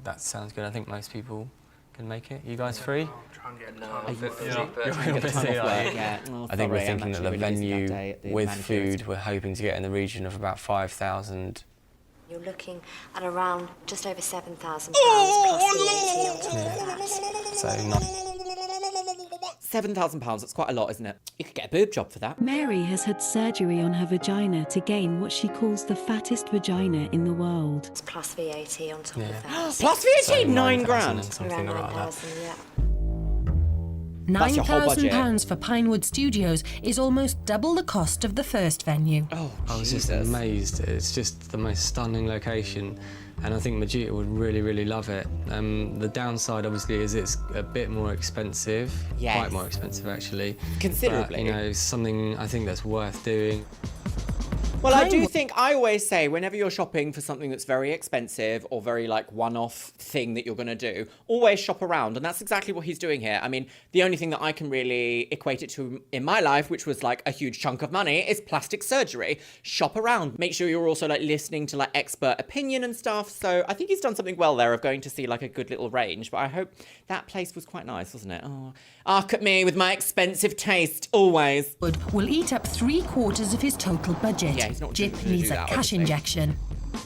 S10: that sounds good. I think most people can make it. You guys free?
S3: Are you busy?
S10: You're busy, are you?
S3: Yeah. Oh,
S10: I think we're
S3: sorry, I'm
S10: thinking that the
S3: actually really busy that
S10: venue
S3: day at the
S10: with
S3: manager's.
S10: food, we're hoping to get in the region of about 5,000.
S5: You're looking at around just over £7,000 plus VAT
S3: Oh,
S5: on top of that.
S10: So not.
S3: £7,000, that's quite a lot, isn't it? You could get a boob job for that.
S8: Mary has had surgery on her vagina to gain what she calls the fattest vagina in the world.
S5: It's plus VAT on top of that.
S3: Plus VAT,
S10: So
S3: £9
S10: 9,000
S3: grand.
S10: and something
S5: Around
S10: like that.
S5: 9,000, yeah.
S3: That's your whole budget.
S6: £9,000 for Pinewood Studios is almost double the cost of the first venue.
S3: Oh,
S10: I was just amazed. It's just the most stunning location, and I think Majita would really, really love it. The downside, obviously, is it's a bit more expensive.
S3: Yes.
S10: Quite more expensive, actually.
S3: Considerably.
S10: But, you know, something I think that's worth doing.
S3: Well, I do think, I always say, whenever you're shopping for something that's very expensive or very, like, one-off thing that you're going to do, always shop around. And that's exactly what he's doing here. I mean, the only thing that I can really equate it to in my life, which was, like, a huge chunk of money, is plastic surgery. Shop around. Make sure you're also, like, listening to, like, expert opinion and stuff. So I think he's done something well there of going to see, like, a good little range. But I hope that place was quite nice, wasn't it? Oh, arc at me with my expensive taste, always.
S6: Will eat up 3/4 of his total budget.
S3: Yeah, he's not
S6: Jip
S3: gonna do
S6: needs a
S3: that,
S6: cash
S3: obviously.
S6: injection.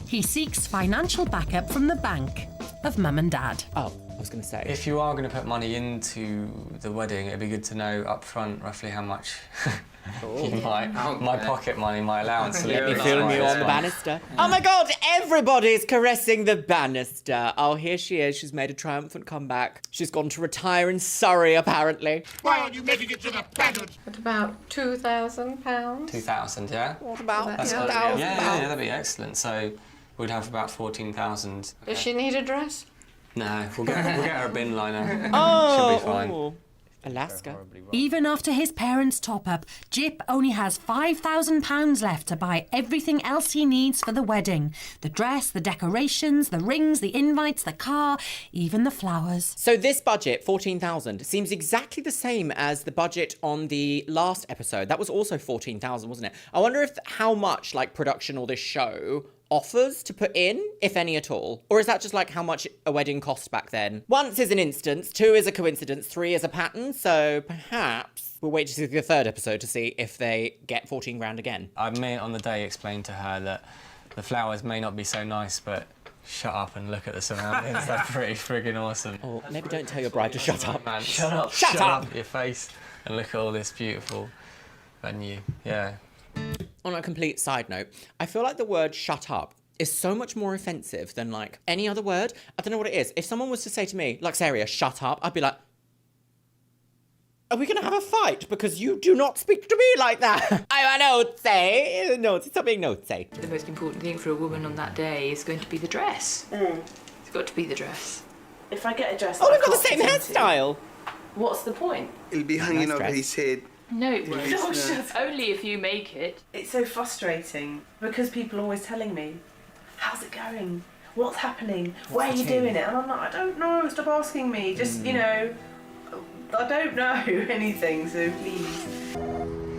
S6: He seeks financial backup from the bank of Mum and Dad.
S3: Oh, I was going to say.
S10: If you are going to put money into the wedding, it'd be good to know up front roughly how much you might, my pocket money, my allowance.
S3: Let me film you on the banister. Oh my God, everybody's caressing the banister. Oh, here she is. She's made a triumphant comeback. She's gone to retire in Surrey, apparently.
S9: Why aren't you making it to the pageant?
S15: At about £2,000.
S10: 2,000, yeah?
S3: What about
S10: That's
S3: £2,000?
S10: yeah, that'd be excellent. So we'd have about 14,000.
S15: Does she need a dress?
S10: No, we'll get her a bin liner.
S6: Oh,
S10: She'll be fine.
S3: Oh, Alaska.
S6: Even after his parents' top-up, Jip only has £5,000 left to buy everything else he needs for the wedding. The dress, the decorations, the rings, the invites, the car, even the flowers.
S3: So this budget, 14,000, seems exactly the same as the budget on the last episode. That was also 14,000, wasn't it? I wonder if how much like production or this show offers to put in, if any at all? Or is that just like how much a wedding cost back then? 1 is an instance, 2 is a coincidence, 3 is a pattern, so perhaps we'll wait to see the third episode to see if they get 14 grand again.
S10: I may on the day explain to her that the flowers may not be so nice, but shut up and look at the surroundings. They're pretty friggin' awesome.
S3: Or maybe don't tell your bride to shut up.
S10: Man,
S3: Shut up.
S10: Shut up your face and look at all this beautiful venue. Yeah.
S3: On a complete side note, I feel like the word shut up is so much more offensive than like any other word. I don't know what it is. If someone was to say to me, Luxeria, shut up, I'd be like, are we going to have a fight? Because you do not speak to me like that. I don't say. No, stop being naughty.
S19: The most important thing for a woman on that day is going to be the dress. It's got to be the dress.
S20: If I get a dress...
S3: Oh, we've got the same hairstyle.
S19: What's the point?
S16: It'll be hanging over his head
S19: No,
S20: No, shut up.
S19: only if you make it.
S20: It's so frustrating because people are always telling me, how's it going? What's happening? Where are you doing it? And I'm like, I don't know, stop asking me. Just, you know, I don't know anything, so please.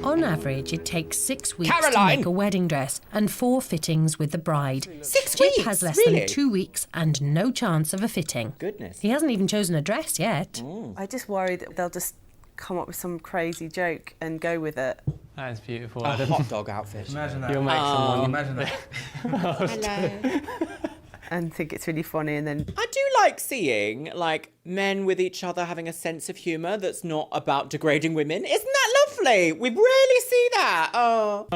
S6: On average, it takes 6 weeks
S3: Caroline!
S6: to make a wedding dress and 4 fittings with the bride.
S3: 6
S6: Jip
S3: weeks?
S6: has less
S3: Really?
S6: than 2 weeks and no chance of a fitting.
S3: Goodness.
S6: He hasn't even chosen a dress yet.
S20: I just worry that they'll just come up with some crazy joke and go with it.
S10: That is beautiful.
S3: A hot dog outfit.
S14: Imagine that.
S10: You'll make someone.
S14: Imagine that.
S3: Hello.
S20: And think it's really funny, and then
S3: I do like seeing, like, men with each other having a sense of humour that's not about degrading women. Isn't that lovely? We rarely see that. Oh.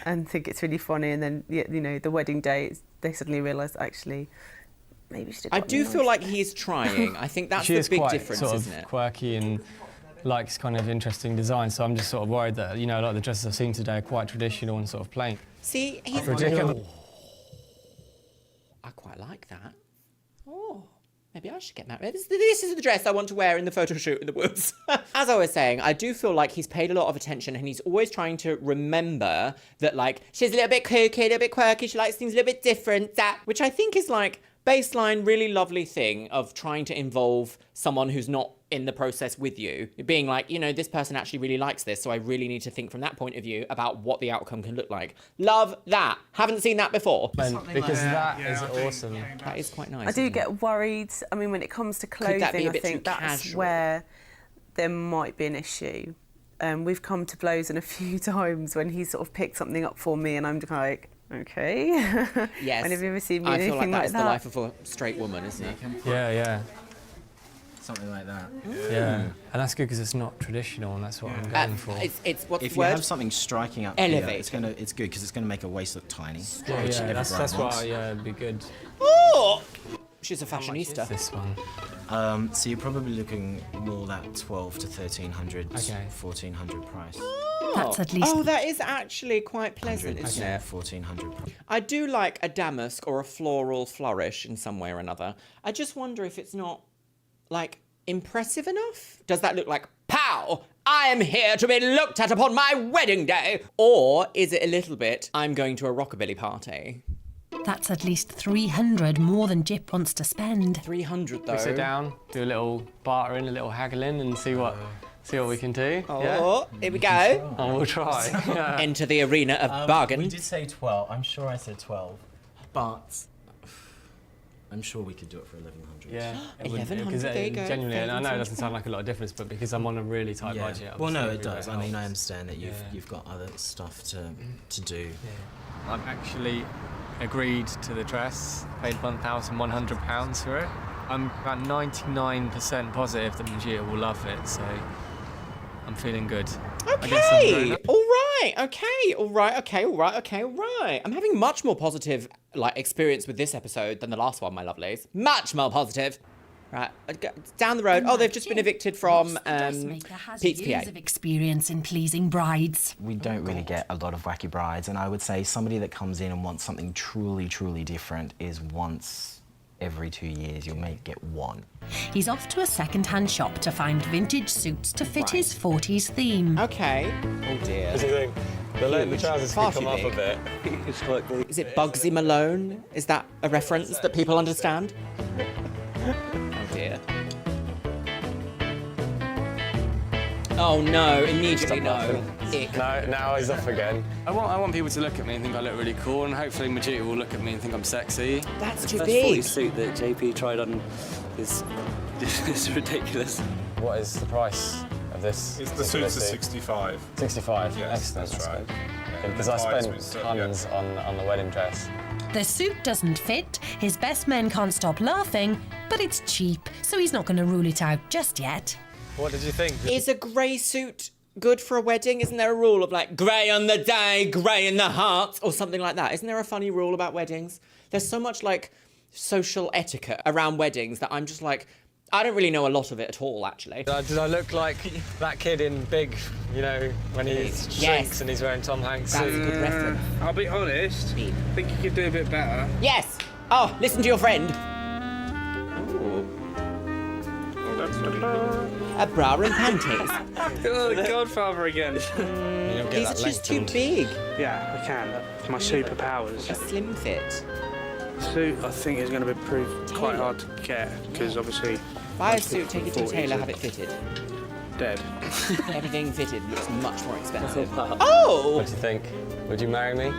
S20: and think it's really funny, and then you know, the wedding day, they suddenly realise actually maybe she did.
S3: I do feel like he's trying. I think that's
S10: She
S3: the
S10: is
S3: big
S10: quite
S3: difference,
S10: sort
S3: isn't
S10: of
S3: it?
S10: quirky and likes kind of interesting design. So I'm just sort of worried that, you know, like the dresses I've seen today are quite traditional and sort of plain.
S3: See, he's
S10: ridiculous.
S3: I quite like that. Oh, maybe I should get married. This is the dress I want to wear in the photo shoot in the woods. As I was saying, I do feel like he's paid a lot of attention and he's always trying to remember that, like, she's a little bit kooky, a little bit quirky, she likes things a little bit different, that, which I think is, like, baseline, really lovely thing of trying to involve someone who's not in the process with you. Being like, you know, this person actually really likes this, so I really need to think from that point of view about what the outcome can look like. Love that. Haven't seen that before.
S10: Because that is awesome.
S3: That is quite nice.
S20: I do get worried. I mean, when it comes to clothing,
S3: that be a
S20: I
S3: bit
S20: think
S3: too
S20: that's
S3: casual?
S20: where there might be an issue. We've come to blows in a few times when he's sort of picked something up for me, and I'm just like, okay.
S3: Yes.
S20: When have you ever seen me
S3: I
S20: anything
S3: feel like
S20: like
S3: that's the life of a straight woman, isn't it?
S10: Yeah, yeah.
S7: Something like that.
S10: Yeah. And that's good because it's not traditional and that's what I'm going for.
S3: It's what's
S7: If
S3: the
S7: you
S3: word?
S7: have something striking up
S3: Elevate.
S7: here, it's good because it's going to make a waist look tiny.
S10: Yeah,
S7: which
S10: yeah,
S7: every
S10: that's
S7: bride wants.
S10: why, yeah, it'd be good.
S3: Oh! She's a
S10: How much
S3: fashionista.
S10: is this one?
S7: So you're probably looking more that 12 to 1300,
S10: Okay.
S7: 1400 price.
S6: That's at least...
S3: Oh, that is actually quite pleasant, isn't it?
S7: 1400.
S3: I do like a damask or a floral flourish in some way or another. I just wonder if it's not, like, impressive enough? Does that look like, pow, I am here to be looked at upon my wedding day? Or is it a little bit, I'm going to a rockabilly party?
S6: That's at least 300 more than Jip wants to spend.
S3: 300 though.
S10: We sit down, do a little bartering, a little haggling and see what we can do.
S3: Oh,
S10: yeah?
S3: here we go.
S10: And we'll try. Yeah.
S3: Enter the arena of bargain.
S7: We did say 12. I'm sure I said 12. But I'm sure we could do it for 1100.
S10: Yeah.
S3: 1100, there you go.
S10: Genuinely, and I know it doesn't sound like a lot of difference, but because I'm on a really tight
S7: Yeah.
S10: budget.
S7: Well, no,
S10: obviously
S7: it does.
S10: really
S7: I mean, I
S10: helps.
S7: understand that you've got other stuff to do.
S10: Yeah. I've actually agreed to the dress, paid £1,100 for it. I'm about 99% positive that Majita will love it, so I'm feeling good.
S3: Okay, all right, okay, all right, okay, all right, okay, all right. I'm having much more positive, like, experience with this episode than the last one, my lovelies. Much more positive. Right, down the road. Oh, they've just been evicted from Pete's PA.
S6: Years of experience in pleasing brides.
S7: We don't really get a lot of wacky brides, and I would say somebody that comes in and wants something truly, truly different is once every 2 years. You may get one.
S6: He's off to a second-hand shop to find vintage suits to fit his 40s theme.
S3: Okay. Oh dear.
S10: What do you think? The trousers
S3: Far
S10: can
S3: too
S10: come off a
S3: big.
S10: bit. It's quite big.
S3: Is it Bugsy Malone? Is that a reference that people understand? Oh dear. Oh no, immediately no. Ick.
S10: No, now he's off again. I want people to look at me and think I look really cool, and hopefully Majita will look at me and think I'm sexy.
S3: That's too
S11: That
S3: big.
S11: 40 suit that JP tried on is ridiculous.
S10: What is the price of this?
S17: The suits are 65.
S10: 65?
S17: Yes,
S10: Excellent.
S17: that's right.
S10: Good, because I spent tons on the wedding dress.
S6: The suit doesn't fit, his best men can't stop laughing, but it's cheap, so he's not going to rule it out just yet.
S10: What did you think?
S3: Is a grey suit good for a wedding? Isn't there a rule of, like, grey on the day, grey in the heart, or something like that? Isn't there a funny rule about weddings? There's so much, like, social etiquette around weddings that I'm just like, I don't really know a lot of it at all, actually.
S10: Did I look like that kid in Big, you know, when he shrinks and he's wearing Tom Hanks' suit?
S3: That's a good reference.
S14: I'll be honest, I think you could do a bit better.
S3: Yes! Oh, listen to your friend.
S14: Ooh.
S3: A bra and panties.
S14: Oh, the Godfather again.
S3: These are just too big.
S14: Yeah, I can. It's my superpowers.
S3: A slim fit.
S14: Suit, I think, is going to be proved quite hard to get because obviously.
S3: Buy a suit, take it to a tailor, have it fitted.
S14: Dead.
S3: Everything fitted looks much more expensive. Oh!
S11: What do you think? Would you marry me?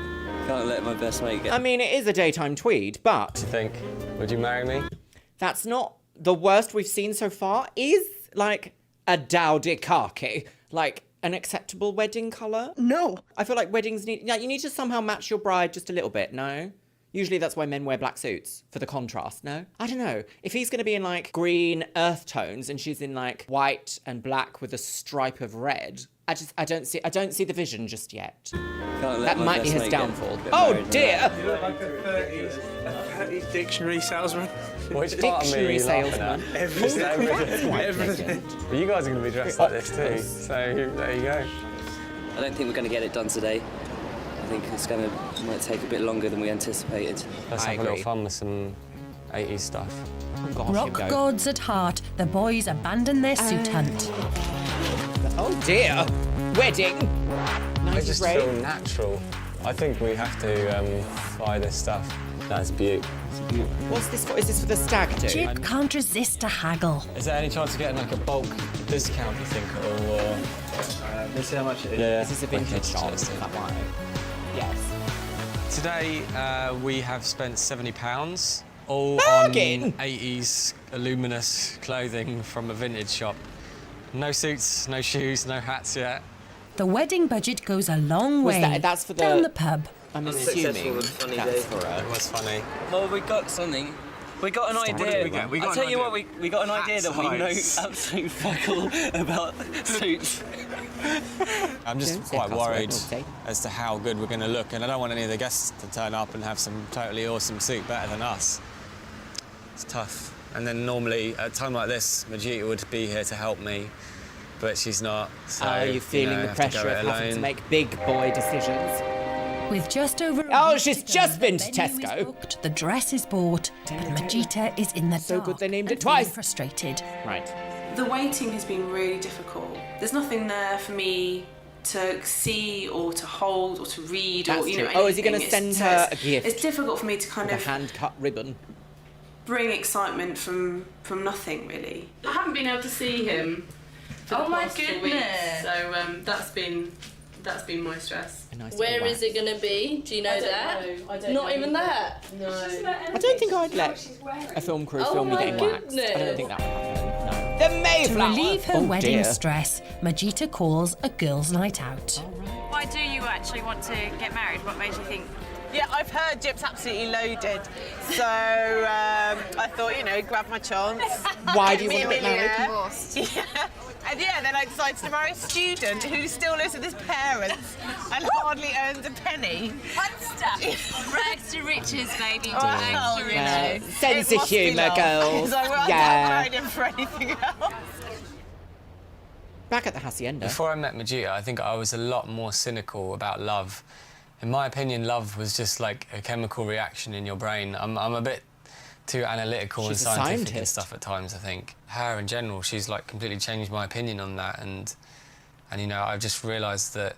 S11: Can't let my best mate get.
S3: I mean, it is a daytime tweed, but.
S11: What do you think? Would you marry me?
S3: That's not the worst we've seen so far. Is like a dowdy khaki like an acceptable wedding colour?
S16: No.
S3: I feel like weddings need. Yeah, you need to somehow match your bride just a little bit. No. Usually that's why men wear black suits, for the contrast, no? I don't know. If he's going to be in, like, green earth tones and she's in, like, white and black with a stripe of red, I don't see the vision just yet. That might be his downfall. Oh, dear!
S14: You look like a 30s dictionary salesman.
S11: Which part of me are you laughing at?
S14: Everything.
S11: Well, you guys are going to be dressed like this too, so there you go.
S17: I don't think we're going to get it done today. I think it's might take a bit longer than we anticipated.
S11: Let's have a little fun with some 80s stuff.
S3: Oh, gosh,
S6: Rock gods at heart, the boys abandon their suit hunt.
S3: Oh dear! Wedding!
S11: I just feel natural. I think we have to buy this stuff. That's beautiful.
S3: What's this for? Is this for the stag do?
S6: Jip can't resist a haggle.
S11: Is there any chance of getting like a bulk discount, you think, at all? Or...
S17: let's see how much it is.
S11: Yeah.
S3: Is this a vintage shop? Is that why? Yes.
S10: Today we have spent £70, all
S3: Bargain.
S10: on 80s luminous clothing from a vintage shop. No suits, no shoes, no hats yet.
S6: The wedding budget goes a long way.
S3: That's for the...
S6: Down the pub.
S3: I'm assuming
S17: that's for
S3: it
S11: was funny.
S17: Well, we got something. We got an idea. I'll tell you what, we got an idea that we know absolute fuck all about suits.
S11: I'm just quite worried as to how good we're going to look, and I don't want any of the guests to turn up and have some totally awesome suit better than us. It's tough. And then normally, at a time like this, Majita would be here to help me, but she's not. So,
S3: are you feeling the pressure of having to make big boy decisions?
S6: With just over
S3: she's just been to Tesco.
S6: Booked, the dress is bought, but Majita is in the
S3: so
S6: dark.
S3: Good they named it
S6: feeling
S3: twice.
S6: Frustrated.
S3: Right.
S20: The waiting has been really difficult. There's nothing there for me to see or to hold or to read
S3: That's
S20: or
S3: true.
S20: anything.
S3: Oh, is he going to send her a gift?
S20: It's difficult for me to kind
S3: of
S20: of
S3: hand-cut ribbon.
S20: Bring excitement from nothing really. I haven't been able to see him for the past 4 weeks, so that's been my stress.
S1: Where is it going to be? Do you know that?
S20: I don't
S1: Not
S20: know
S1: even that?
S20: No.
S3: I don't think I'd let a film crew film me getting waxed. I don't think that would happen. No. The
S6: To
S3: Mayflower!
S6: relieve her
S3: Oh,
S6: wedding
S3: dear.
S6: stress, Majita calls a girls' night out.
S21: Why do you actually want to get married? What made you think?
S23: Yeah, I've heard Jip's absolutely loaded, so I thought, grab my chance.
S3: Why do you want to get married?
S23: Yeah. And then I decided to marry a student who still lives with his parents and hardly earns a penny.
S21: Fun stuff. Rags to riches, baby.
S23: Well,
S3: Well, sense of humour, girls.
S23: So I'm
S3: Yeah.
S23: not married him for anything else.
S3: Back at the hacienda.
S10: Before I met Majita, I think I was a lot more cynical about love. In my opinion, love was just like a chemical reaction in your brain. I'm a bit too analytical
S3: She's a
S10: and scientific and
S3: scientist.
S10: stuff at times, I think. Her in general, she's like completely changed my opinion on that, and I've just realised that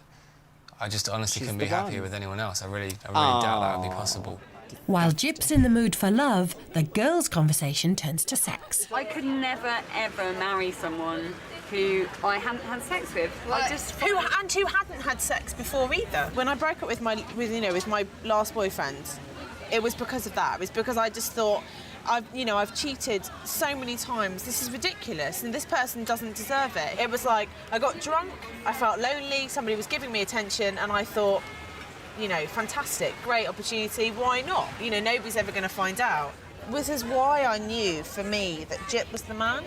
S10: I just honestly couldn't be happy with anyone else. I really doubt that would be possible.
S6: While Jip's in the mood for love, the girls' conversation turns to sex.
S21: I could never, ever marry someone who I hadn't had sex with.
S23: Who hadn't had sex before either. When I broke up with my last boyfriend, it was because of that. It was because I just thought, I've cheated so many times. This is ridiculous, and this person doesn't deserve it. It was like I got drunk, I felt lonely, somebody was giving me attention, and I thought, fantastic, great opportunity. Why not? Nobody's ever going to find out. This is why I knew, for me, that Jip was the man.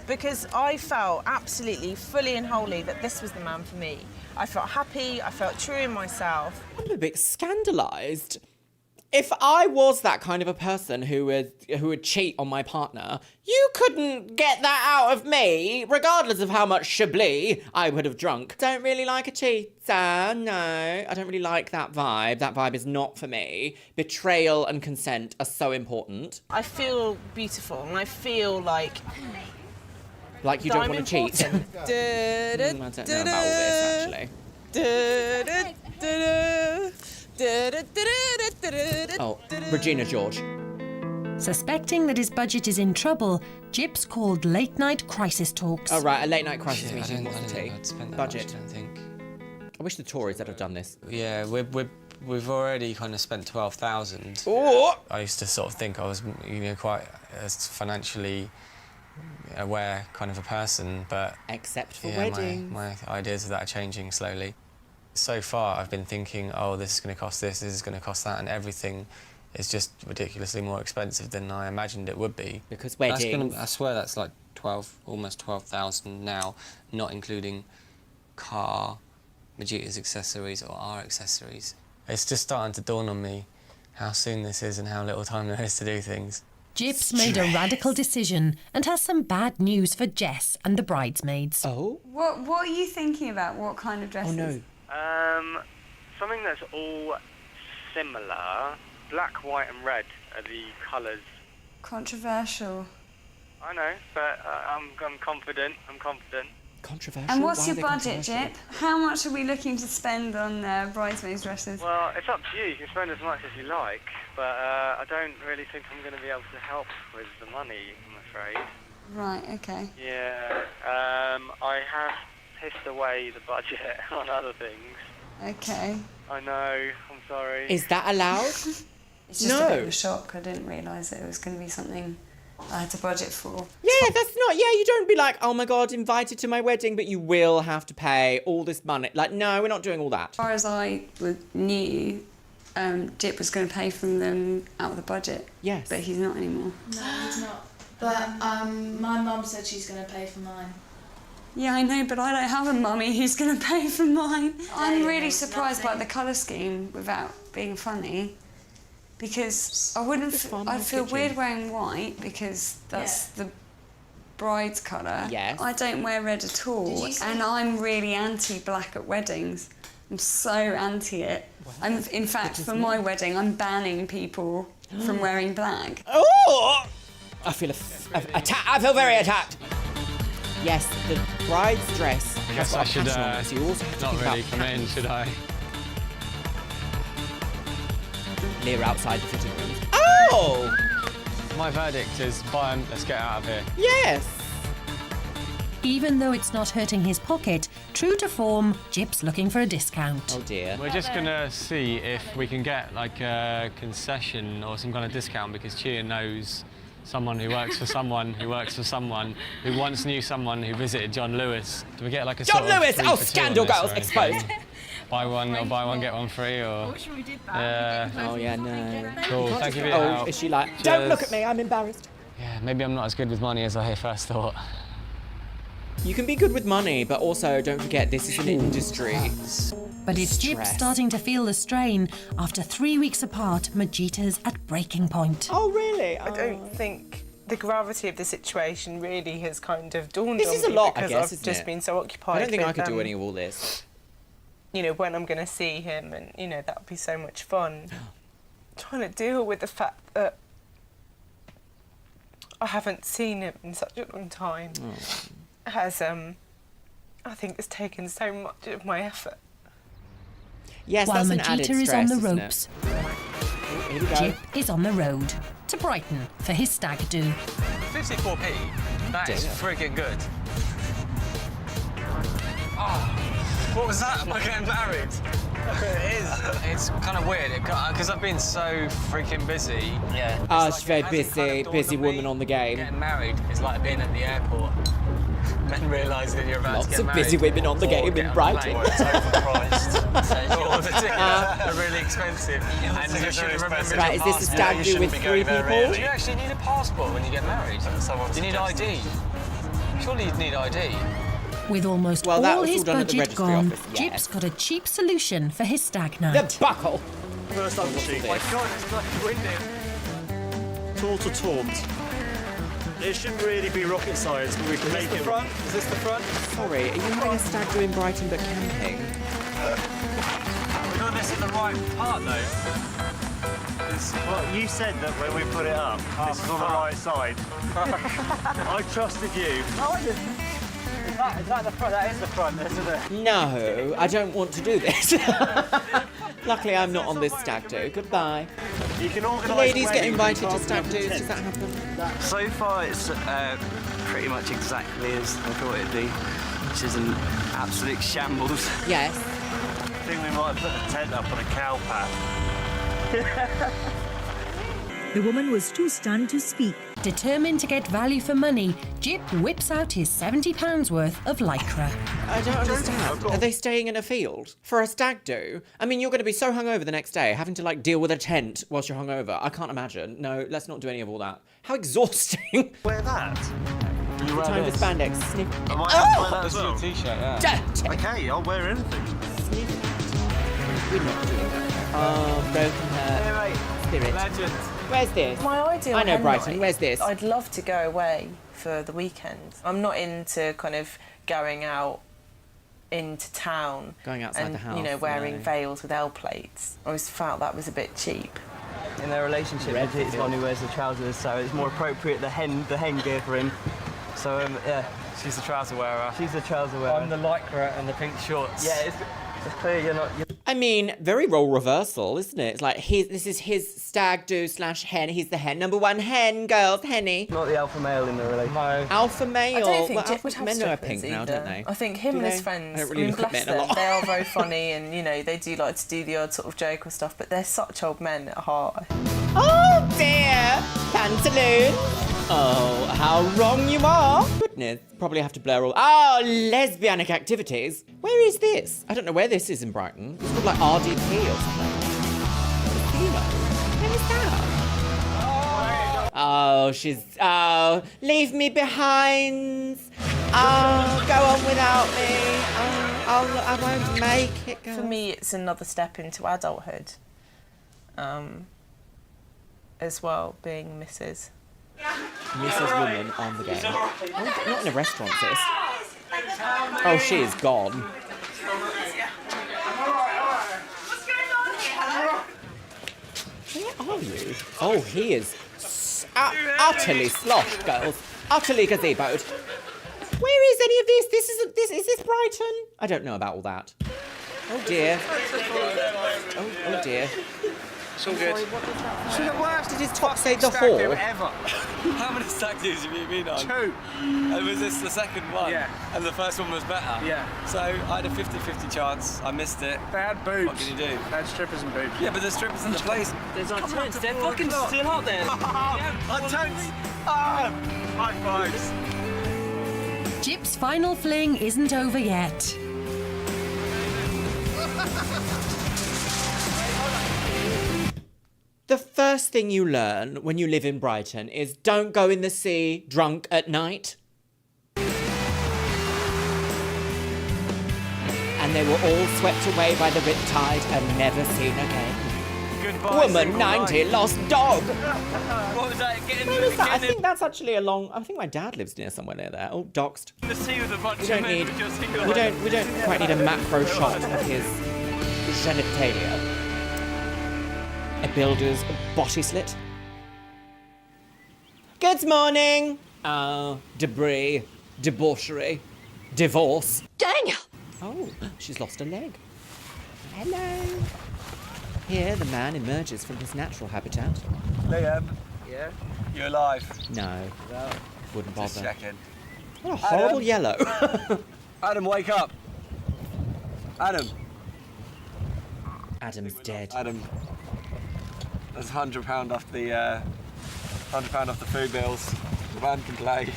S23: Because I felt absolutely, fully and wholly that this was the man for me. I felt happy, I felt true in myself.
S3: I'm a bit scandalised. If I was that kind of a person who would cheat on my partner, you couldn't get that out of me, regardless of how much Chablis I would have drunk. Don't really like a cheater, no. I don't really like that vibe. That vibe is not for me. Betrayal and consent are so important.
S23: I feel beautiful, and I feel like
S3: Like you don't want to cheat. I don't know about all this, actually. Oh, Regina George.
S6: Suspecting that his budget is in trouble, Jips called late-night crisis talks.
S3: Oh, right, a late-night crisis
S11: Yeah,
S3: meeting.
S11: I
S3: What's the
S11: don't
S3: tea?
S11: think I'd spend that
S3: Budget.
S11: much, I don't think.
S3: I wish the Tories had done this.
S11: Yeah, we've already kind of spent 12,000.
S3: Oh!
S11: I used to sort of think I was, quite a financially aware kind of a person, but
S3: except for
S11: yeah,
S3: weddings.
S11: my ideas of that are changing slowly. So far, I've been thinking, oh, this is going to cost this is going to cost that, and everything is just ridiculously more expensive than I imagined it would be.
S3: Because weddings.
S11: I swear that's like almost 12,000 now, not including car, Majita's accessories or our accessories. It's just starting to dawn on me how soon this is and how little time there is to do things.
S6: Jips made a radical decision and has some bad news for Jess and the bridesmaids.
S3: Oh?
S4: What are you thinking about? What kind of dresses?
S3: Oh, no.
S13: Something that's all similar. Black, white and red are the colours.
S4: Controversial.
S13: I know, but I'm confident.
S3: Controversial?
S4: And what's
S13: Why
S4: your
S13: are they
S4: budget, Jip? How much are we looking to spend on bridesmaids' dresses?
S13: Well, it's up to you. You can spend as much as you like, but I don't really think I'm going to be able to help with the money, I'm afraid.
S4: Right, okay.
S13: Yeah, I have pissed away the budget on other things.
S4: Okay.
S13: I know, I'm sorry.
S3: Is that allowed?
S4: It's just a bit of a shock. I didn't realise that it was going to be something I had to budget for.
S3: Yeah, that's not... Yeah, you don't be like, oh my God, invited to my wedding, but you will have to pay all this money. Like, no, we're not doing all that.
S4: As far as I knew, Jip was going to pay from them out of the budget.
S3: Yes.
S4: But he's not anymore.
S1: No, he's not. But my mum said she's going to pay for mine.
S4: Yeah, I know, but I don't have a mummy who's going to pay for mine. I'm really surprised by the colour scheme without being funny. Because I'd feel weird wearing white because that's the bride's colour.
S3: Yes.
S4: I don't wear red at all, and I'm really anti-black at weddings. I'm so anti it. In fact, for my wedding, I'm banning people from wearing black.
S3: Oh! I feel I feel very attacked. Yes, the bride's dress
S11: I
S3: has
S11: guess
S3: got
S11: I
S3: a
S11: should
S3: pattern on it, so you also have to
S11: not
S3: think
S11: really
S3: about
S11: come in, should I?
S3: Lear outside the fitting room. Oh!
S11: My verdict is buy 'em, let's get out of here.
S3: Yes!
S6: Even though it's not hurting his pocket, true to form, Jip's looking for a discount.
S3: Oh dear.
S11: We're just gonna see if we can get like a concession or some kind of discount because Chia knows someone who works for someone who works for someone who once knew someone who visited John Lewis. Do we get like a
S3: John
S11: sort of
S3: Lewis!
S11: 3
S3: Oh,
S11: for 2 on
S3: scandal
S11: this
S3: girls
S11: or
S3: exposed.
S11: anything? Buy one, get one free, or...
S1: we did that.
S3: Oh yeah, no.
S11: Cool, thank you for your
S3: Oh,
S11: help.
S3: is she like,
S11: Cheers.
S3: don't look at me, I'm embarrassed.
S11: Yeah, maybe I'm not as good with money as I first thought.
S3: You can be good with money, but also don't forget this is an industry.
S6: But it's Jip
S3: Stress.
S6: starting to feel the strain. After 3 weeks apart, Majita's at breaking point.
S3: Oh really?
S23: I don't think the gravity of the situation really has kind of dawned
S3: This
S23: on
S3: is a
S23: me
S3: lot, I
S23: because
S3: guess,
S23: I've
S3: isn't
S23: just
S3: it?
S23: been so occupied
S3: I don't think I
S23: with,
S3: could do any of all this.
S23: you know, when I'm going to see him and, you know, that would be so much fun. Trying to deal with the fact that I haven't seen him in such a long time has, I think, has taken so much of my effort.
S3: Yes,
S6: While
S3: that's an added
S6: Majita is
S3: stress,
S6: on the
S3: isn't
S6: ropes,
S3: it? Here we go.
S6: Jip is on the road to Brighton for his stag do.
S17: 54p? That is friggin' good. Oh, what was that? Am I getting married? It is. It's kind of weird because I've been so freaking busy. Yeah.
S3: Oh, she's very busy, busy woman on the game.
S17: Getting married is like being at the airport. Then realising you're about
S3: Lots
S17: to get
S3: of
S17: married.
S3: busy women on the game in Brighton.
S17: It's overpriced. All the tickets are really expensive. And you should have remembered
S3: Right, is this a stag do with 3 people?
S17: Do you actually need a passport when you get married? You need ID. Surely you'd need ID.
S6: With almost
S3: Well, that
S6: all
S3: was
S6: his
S3: all done at the
S6: budget
S3: registry
S6: gone,
S3: office, yes.
S6: Jip's got a cheap solution for his stag night.
S3: The buckle.
S22: First up the sheet.
S17: Oh my God, it's like windy.
S22: Tall to taunt. It shouldn't really be rocket science, but we can make it.
S3: front?
S22: Is this the front?
S3: Sorry, are you having a stag do in Brighton but camping?
S17: We're doing this in the right part though. trousers.
S22: Well, you said that when we put it up, this is on the right side. I trusted you. Is that the front? That is the front, isn't it?
S3: No, I don't want to do this. Luckily, I'm not on this stag do. Goodbye.
S22: You can organise
S3: Ladies get
S22: weddings
S3: invited to
S22: and
S3: stag
S22: can't
S3: do's.
S22: have
S3: Does that happen?
S2: So far, it's pretty much exactly as I thought it'd be, which is an absolute shambles.
S3: Yes.
S22: I think we might put the tent up on a cow path.
S12: The woman was too stunned to speak.
S6: Determined to get value for money, Jip whips out his £70 worth of lycra.
S3: I don't understand. Are they staying in a field for a stag do? I mean, you're going to be so hungover the next day, having to like deal with a tent whilst you're hungover. I can't imagine. No, let's not do any of all that. How exhausting.
S22: Wear that.
S3: The time for spandex. Sniff.
S22: Am I
S3: Oh!
S22: wear that as well?
S10: T-shirt, yeah.
S22: Okay, I'll wear anything.
S3: We're not doing that. Oh, broken heart. Spirit.
S10: Legend.
S3: Where's this?
S23: My ideal
S3: I know
S23: hen
S3: Brighton.
S23: night,
S3: Where's this?
S23: I'd love to go away for the weekend. I'm not into kind of going out into town.
S3: Going outside
S23: and,
S3: the house,
S23: you know, wearing
S3: no.
S23: veils with L plates. I always felt that was a bit cheap.
S2: In their relationship, Bridget's the one who wears the trousers, so it's more appropriate the hen gear for him. So yeah,
S10: She's the trouser wearer.
S2: she's the trouser wearer.
S10: I'm the lycra and the pink shorts.
S2: Yeah, it's clear you're not.
S3: I mean, very role reversal, isn't it? It's like this is his stag do / hen. He's the hen. Number one hen, girls, henny.
S2: Not the alpha male in the relationship.
S10: No.
S3: Alpha male.
S23: I don't think
S3: Well,
S23: Jip would have
S3: men are
S23: strippers
S3: pink now,
S23: either.
S3: don't they?
S23: I think him
S3: Do
S23: and his
S3: they?
S23: friends,
S3: I don't really look at
S23: bless
S3: men a
S23: them,
S3: lot.
S23: they are very funny and, you know, they do like to do the odd sort of joke or stuff, but they're such old men at heart.
S3: Oh dear, pantaloons. Oh, how wrong you are. Goodness, probably have to blur all. Oh, lesbianic activities. Where is this? I don't know where this is in Brighton. It's called like RDP or something. Casino. Where is that? Oh, oh, leave me behind. Oh, go on without me. Oh, I won't make it, girl.
S23: For me, it's another step into adulthood. As well, being Mrs.
S3: Mrs. Woman on the game. Oh, not in a restaurant, sis. Oh, she is gone. Where are you? Oh, he is utterly sloshed, girls. Utterly gazeboed. Where is any of this? Is this Brighton? I don't know about all that. Oh dear. Oh dear.
S17: It's all good.
S3: Did his top say the whore?
S17: Ever. How many stag do's have you been on? 2. And was this the second one?
S14: Yeah.
S17: And the first one was better?
S14: Yeah.
S17: So I had a 50-50 chance. I missed it.
S14: They had boobs.
S17: What can you do?
S14: They had strippers and boobs.
S17: Yeah, but there's strippers in the place.
S2: There's our tents. They're fucking still out there.
S22: Our tents! High fives!
S6: Jip's final fling isn't over yet.
S3: The first thing you learn when you live in Brighton is don't go in the sea drunk at night. And they were all swept away by the riptide and never seen again.
S17: Goodbye,
S3: Woman 90 lost dog.
S17: What was that? Getting
S3: Where is that? I think that's actually a long. I think my dad lives near somewhere near there. Oh, doxed.
S17: in the sea with a bunch
S3: We
S17: of
S3: don't
S17: men
S3: need.
S17: with your single
S3: We don't quite need a macro shot of his genitalia. A builder's body slit. Good morning. Debris, debauchery, divorce.
S6: Daniel!
S3: Oh, she's lost a leg. Hello. Here, the man emerges from his natural habitat.
S17: Liam. Yeah? You alive?
S3: No,
S17: No.
S3: wouldn't
S17: Just
S3: bother.
S17: checking.
S3: What a horrible yellow.
S17: Adam, wake up. Adam.
S3: Adam's dead.
S17: Adam. There's £100 off the £100 off the food bills. The band can play.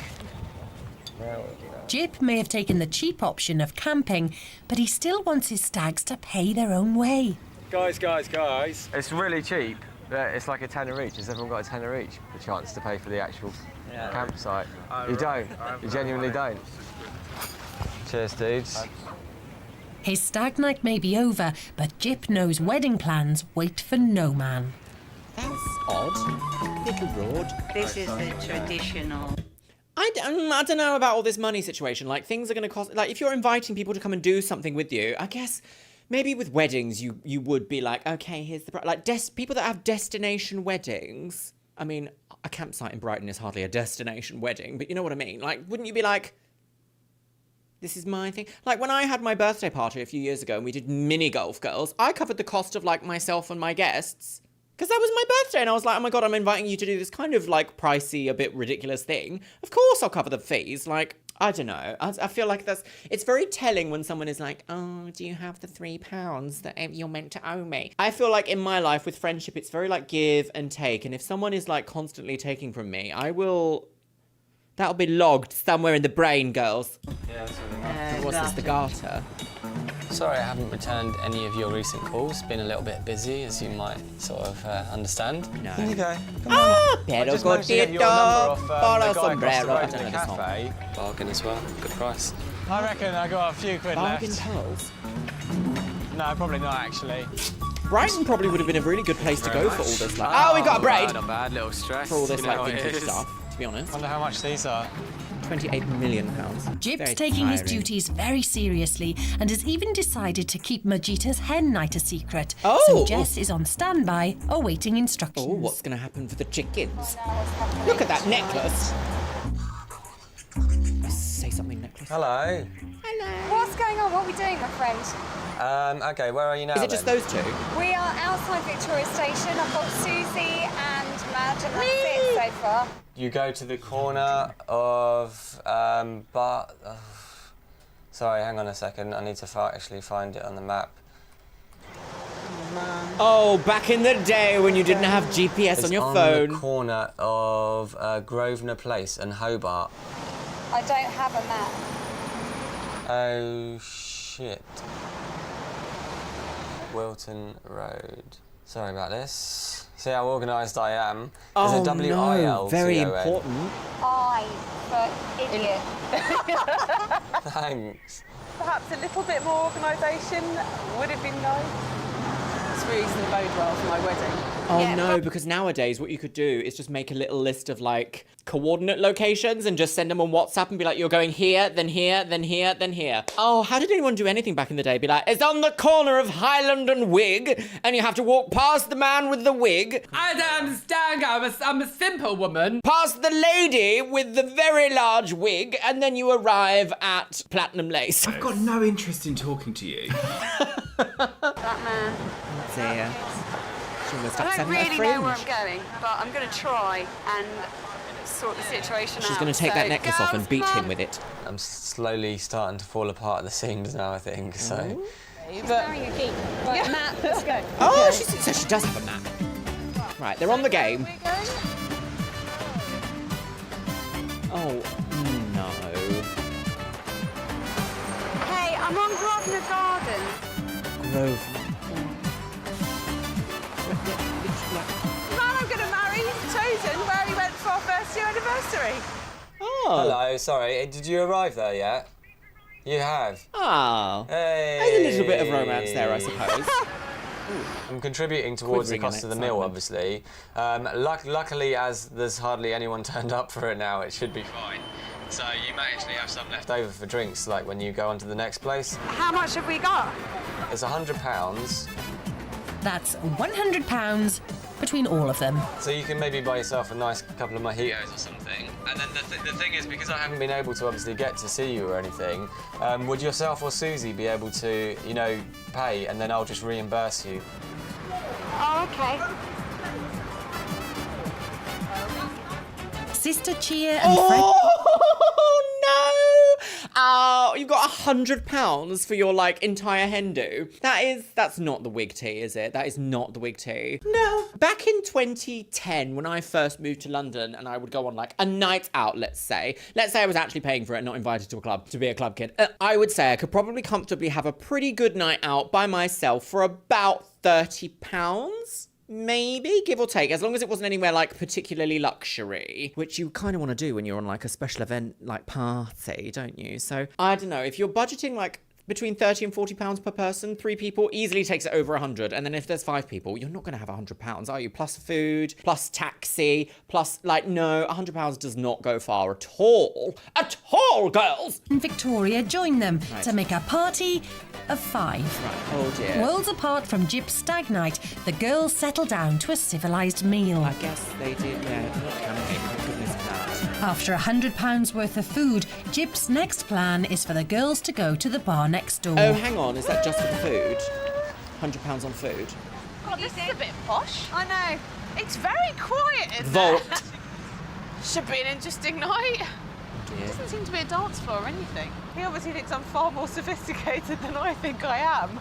S6: Jip may have taken the cheap option of camping, but he still wants his stags to pay their own way.
S17: Guys. It's really cheap. It's like a tenner each. Has everyone got a tenner each? The chance to pay for the actual campsite. You don't. You genuinely don't. Cheers, dudes.
S6: His stag night may be over, but Jip knows wedding plans wait for no man.
S3: That's odd. Little broad.
S21: This is the traditional.
S3: I don't know about all this money situation. Like, things are going to cost. Like, if you're inviting people to come and do something with you, I guess maybe with weddings, you would be like, okay, here's the like people that have destination weddings. I mean, a campsite in Brighton is hardly a destination wedding, but you know what I mean. Like, wouldn't you be like, this is my thing? Like when I had my birthday party a few years ago and we did mini golf girls, I covered the cost of like myself and my guests. Because that was my birthday, and I was like, oh my God, I'm inviting you to do this kind of, like, pricey, a bit ridiculous thing. Of course I'll cover the fees. Like, I don't know. I feel like it's very telling when someone is like, oh, do you have the £3 that you're meant to owe me? I feel like in my life with friendship, it's very, like, give and take. And if someone is, like, constantly taking from me, that'll be logged somewhere in the brain, girls.
S11: Yeah, that's really
S3: What's this, the garter?
S11: Sorry, I haven't returned any of your recent calls. Been a little bit busy, as you might sort of understand.
S3: No.
S11: Here you go. Come
S3: Ah,
S11: on.
S3: pero
S11: I just managed to get your number off the guy across the
S3: sombrero.
S11: road
S3: I
S11: at
S3: don't
S11: the
S3: know this song.
S11: cafe. Bargain as well. Good price. I reckon I got a few quid
S3: Bargain
S11: left.
S3: pearls?
S11: No, probably not actually.
S3: Brighton probably would have been a really good place to go for all this. Like, oh, we got a braid!
S11: Not bad, little stress.
S3: For all this,
S11: You know
S3: like,
S11: what it
S3: vintage
S11: is.
S3: stuff, to be honest.
S11: Wonder how much these are.
S3: £28 million.
S6: Jip's
S3: Very
S6: taking his
S3: tiring.
S6: duties very seriously and has even decided to keep Majita's hen night a secret.
S3: Oh!
S6: So Jess is on standby, awaiting instructions.
S3: Oh, what's going to happen for the chickens? Look at that necklace. Say something, necklace.
S11: Hello.
S4: What's going on? What are we doing, my friend?
S11: Okay, where are you now?
S3: Is it just
S11: then?
S3: those two?
S4: We are outside Victoria Station. I've got Susie and Madge, and that's it so far.
S11: You go to the corner of sorry, hang on a second. I need to actually find it on the map.
S3: Oh, back in the day when you didn't have GPS
S11: It's
S3: on your
S11: on
S3: phone.
S11: the corner of Grosvenor Place and Hobart.
S4: I don't have a map.
S11: Oh shit. Wilton Road. Sorry about this. See how organised I am. There's
S3: Oh
S11: a W-I-L-T-O-N.
S3: no, very important.
S4: I for idiot.
S11: Thanks.
S23: Perhaps a little bit more organisation would have been nice. It's really going to bode well for my wedding.
S3: Oh no, because nowadays what you could do is just make a little list of like coordinate locations and just send them on WhatsApp and be like, you're going here, then here, then here, then here. Oh, how did anyone do anything back in the day? Be like, it's on the corner of Highland and Wig, and you have to walk past the man with the wig.
S5: I don't understand, I'm a simple woman.
S3: Past the lady with the very large wig, and then you arrive at Platinum Lace.
S8: I've got no interest in talking to you.
S4: That man.
S3: Dear. She almost
S4: I
S3: upset
S4: don't
S3: her
S4: really
S3: fringe.
S4: know where I'm going, but I'm going to try and sort the situation out.
S3: She's going to take that necklace off and beat him with it.
S11: I'm slowly starting to fall apart at the seams now, I think, so...
S4: He's wearing a geek. Right, Matt, let's go.
S3: Oh, so she does have a map. Right, they're on the game. Oh, no.
S4: Hey, I'm on Grosvenor Gardens.
S3: Grosvenor.
S23: Man I'm going to marry, he's chosen where he went for our first year anniversary.
S3: Oh.
S11: Hello, sorry, did you arrive there yet? You have?
S3: Oh.
S11: Hey.
S3: There's a little bit of romance there, I suppose.
S11: I'm contributing towards the
S3: Quivering
S11: cost
S3: in
S11: of the meal,
S3: excitement.
S11: obviously. Luckily, as there's hardly anyone turned up for it now, it should be fine. So you may actually have some left over for drinks, like when you go on to the next place.
S4: How much have we got?
S11: It's £100.
S6: That's £100 between all of them.
S11: So you can maybe buy yourself a nice couple of mojitos or something. And then the thing is, because I haven't been able to obviously get to see you or anything, would yourself or Susie be able to, you know, pay and then I'll just reimburse you?
S4: Oh, okay.
S6: Sister cheer and
S3: Oh, no! Oh, you've got £100 for your, like, entire hen do. That's not the wig tea, is it? That is not the wig tea. No. Back in 2010, when I first moved to London and I would go on, like, a night out, let's say I was actually paying for it, not invited to a club, to be a club kid, I would say I could probably comfortably have a pretty good night out by myself for about £30. Maybe, give or take, as long as it wasn't anywhere like particularly luxury, which you kind of want to do when you're on like a special event like party, don't you? So I don't know, if you're budgeting like between £30 and £40 per person. 3 people easily takes it over 100. And then if there's 5 people, you're not going to have £100, are you? Plus food, plus taxi, plus, like, no, £100 does not go far at all. At all, girls!
S6: And Victoria join them
S3: Right.
S6: to make a party of 5.
S3: Right, oh dear.
S6: Worlds apart from Jip's stag night, the girls settle down to a civilised meal.
S3: I guess they did, yeah. Not camping, thank goodness for that.
S6: After £100 worth of food, Jip's next plan is for the girls to go to the bar next door.
S3: Oh, hang on, is that just for the food? £100 on food?
S23: God, this is a bit posh. I know. It's very quiet in
S3: Vault.
S23: there. Should be an interesting night.
S3: Dear.
S23: Doesn't seem to be a dance floor or anything. He obviously thinks I'm far more sophisticated than I think I am.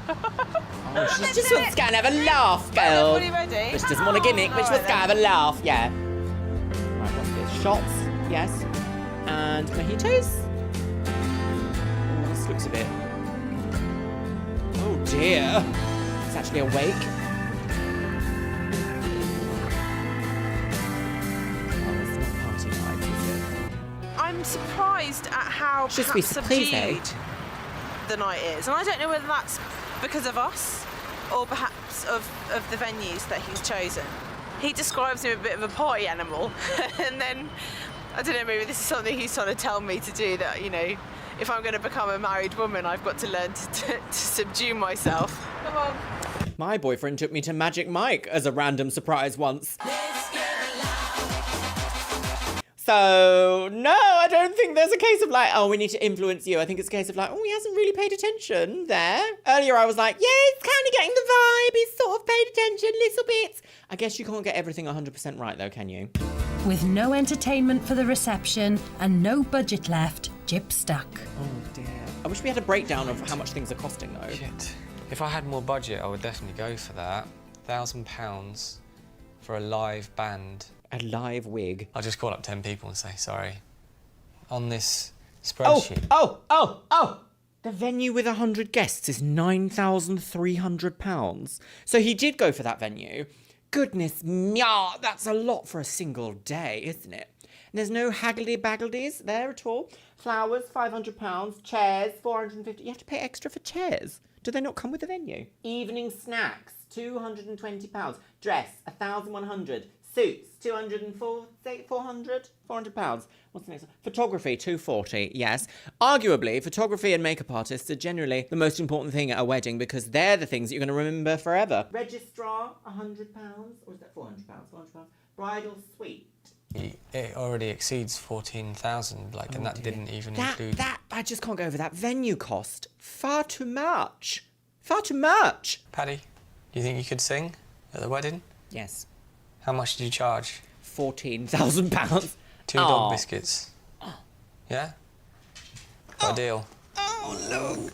S3: Oh, she just wants to have a laugh, girl.
S23: Are you ready?
S3: She doesn't want a gimmick, but she wants to have a laugh, yeah. Right, what's this? Shots, yes. And mojitos? Oh, this looks a bit... Oh dear. It's actually awake. Oh, it's not party night, is it?
S23: I'm surprised at how
S3: Just be
S23: perhaps
S3: pleased, eh?
S23: subdued the night is. And I don't know whether that's because of us or perhaps of the venues that he's chosen. He describes him a bit of a party animal. And then, I don't know, maybe this is something he's trying to tell me to do, that, you know, if I'm going to become a married woman, I've got to learn to subdue myself. Come on.
S3: My boyfriend took me to Magic Mike as a random surprise once. So, no, I don't think there's a case of like, oh, we need to influence you. I think it's a case of like, oh, he hasn't really paid attention there. Earlier I was like, yeah, he's kind of getting the vibe. He's sort of paid attention, little bit. I guess you can't get everything 100% right though, can you?
S6: With no entertainment for the reception and no budget left, Jip's stuck.
S3: Oh dear. I wish we had a breakdown of how much things are costing though.
S11: Shit. If I had more budget, I would definitely go for that. £1,000 for a live band.
S3: A live wig.
S11: I'll just call up 10 people and say, sorry. On this spreadsheet.
S3: Oh! The venue with 100 guests is £9,300. So he did go for that venue. Goodness me, that's a lot for a single day, isn't it? And there's no haggledy-baggledies there at all. Flowers, £500. Chairs, £450. You have to pay extra for chairs. Do they not come with the venue? Evening snacks, £220. Dress, £1,100. Suits, £400. What's the next one? Photography, £240, yes. Arguably, photography and makeup artists are generally the most important thing at a wedding because they're the things that you're going to remember forever. Registrar, £100. Or is that £400? £400. Bridal suite.
S11: It already exceeds 14,000, like, and that didn't even include...
S3: I just can't go over that venue cost. Far too much. Far too much.
S11: Paddy, do you think you could sing at the wedding?
S3: Yes.
S11: How much did you charge?
S3: £14,000.
S11: 2 dog biscuits. Yeah? Got a deal.
S3: Oh, look.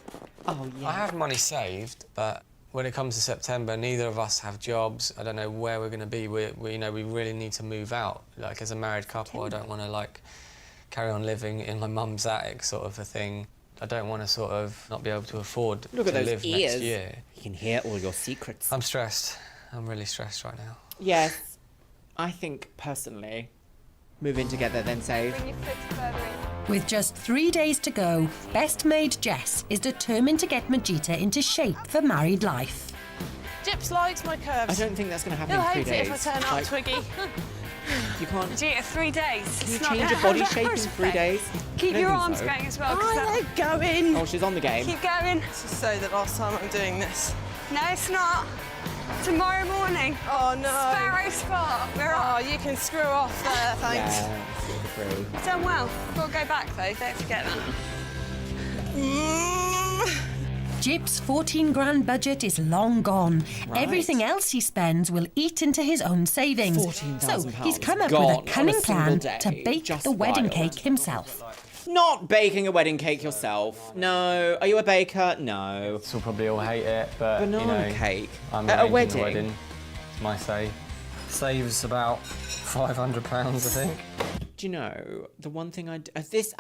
S3: Oh, yeah.
S11: I have money saved, but when it comes to September, neither of us have jobs. I don't know where we're going to be. We really need to move out. Like, as a married couple, I don't want to, like, carry on living in my mum's attic sort of a thing. I don't want to sort of not be able to afford to live next year.
S3: You can hear all your secrets.
S11: I'm stressed. I'm really stressed right now.
S3: Yes. I think, personally, move in together, then save.
S6: With just 3 days to go, best maid Jess is determined to get Majita into shape for married life.
S23: Jips likes my curves.
S3: I don't think that's going to happen
S23: He'll
S3: in 3
S23: hate
S3: days.
S23: it if I turn up, Twiggy.
S3: You can't...
S4: Majita, 3 days.
S3: Can you change your body shape in 3 days?
S4: Keep your arms going as well.
S23: Oh, they're going.
S3: Oh, she's on the game.
S4: Keep going.
S23: This is so the last time I'm doing this.
S4: No, it's not. Tomorrow morning.
S23: Oh, no.
S4: Sparrow Spa. We're off.
S23: Oh, you can screw off there, thanks.
S3: Yeah, free.
S4: You've done well. Got to go back, though. Don't forget that.
S6: Jip's 14 grand budget is long gone.
S3: Right.
S6: Everything else he spends will eat into his own savings.
S3: £14,000
S6: So he's come up
S3: gone
S6: with a
S3: on
S6: cunning
S3: a
S6: plan
S3: single
S6: to
S3: day.
S6: bake
S3: Just
S6: the wedding
S3: wild.
S6: cake himself.
S3: Not baking a wedding cake yourself. No. Are you a baker? No.
S11: We'll probably all hate it, but
S3: Banana cake
S11: I'm
S3: at a
S11: arranging
S3: wedding?
S11: the wedding. It's my say. Saves about £500, I think.
S3: Do Do you know, the one thing I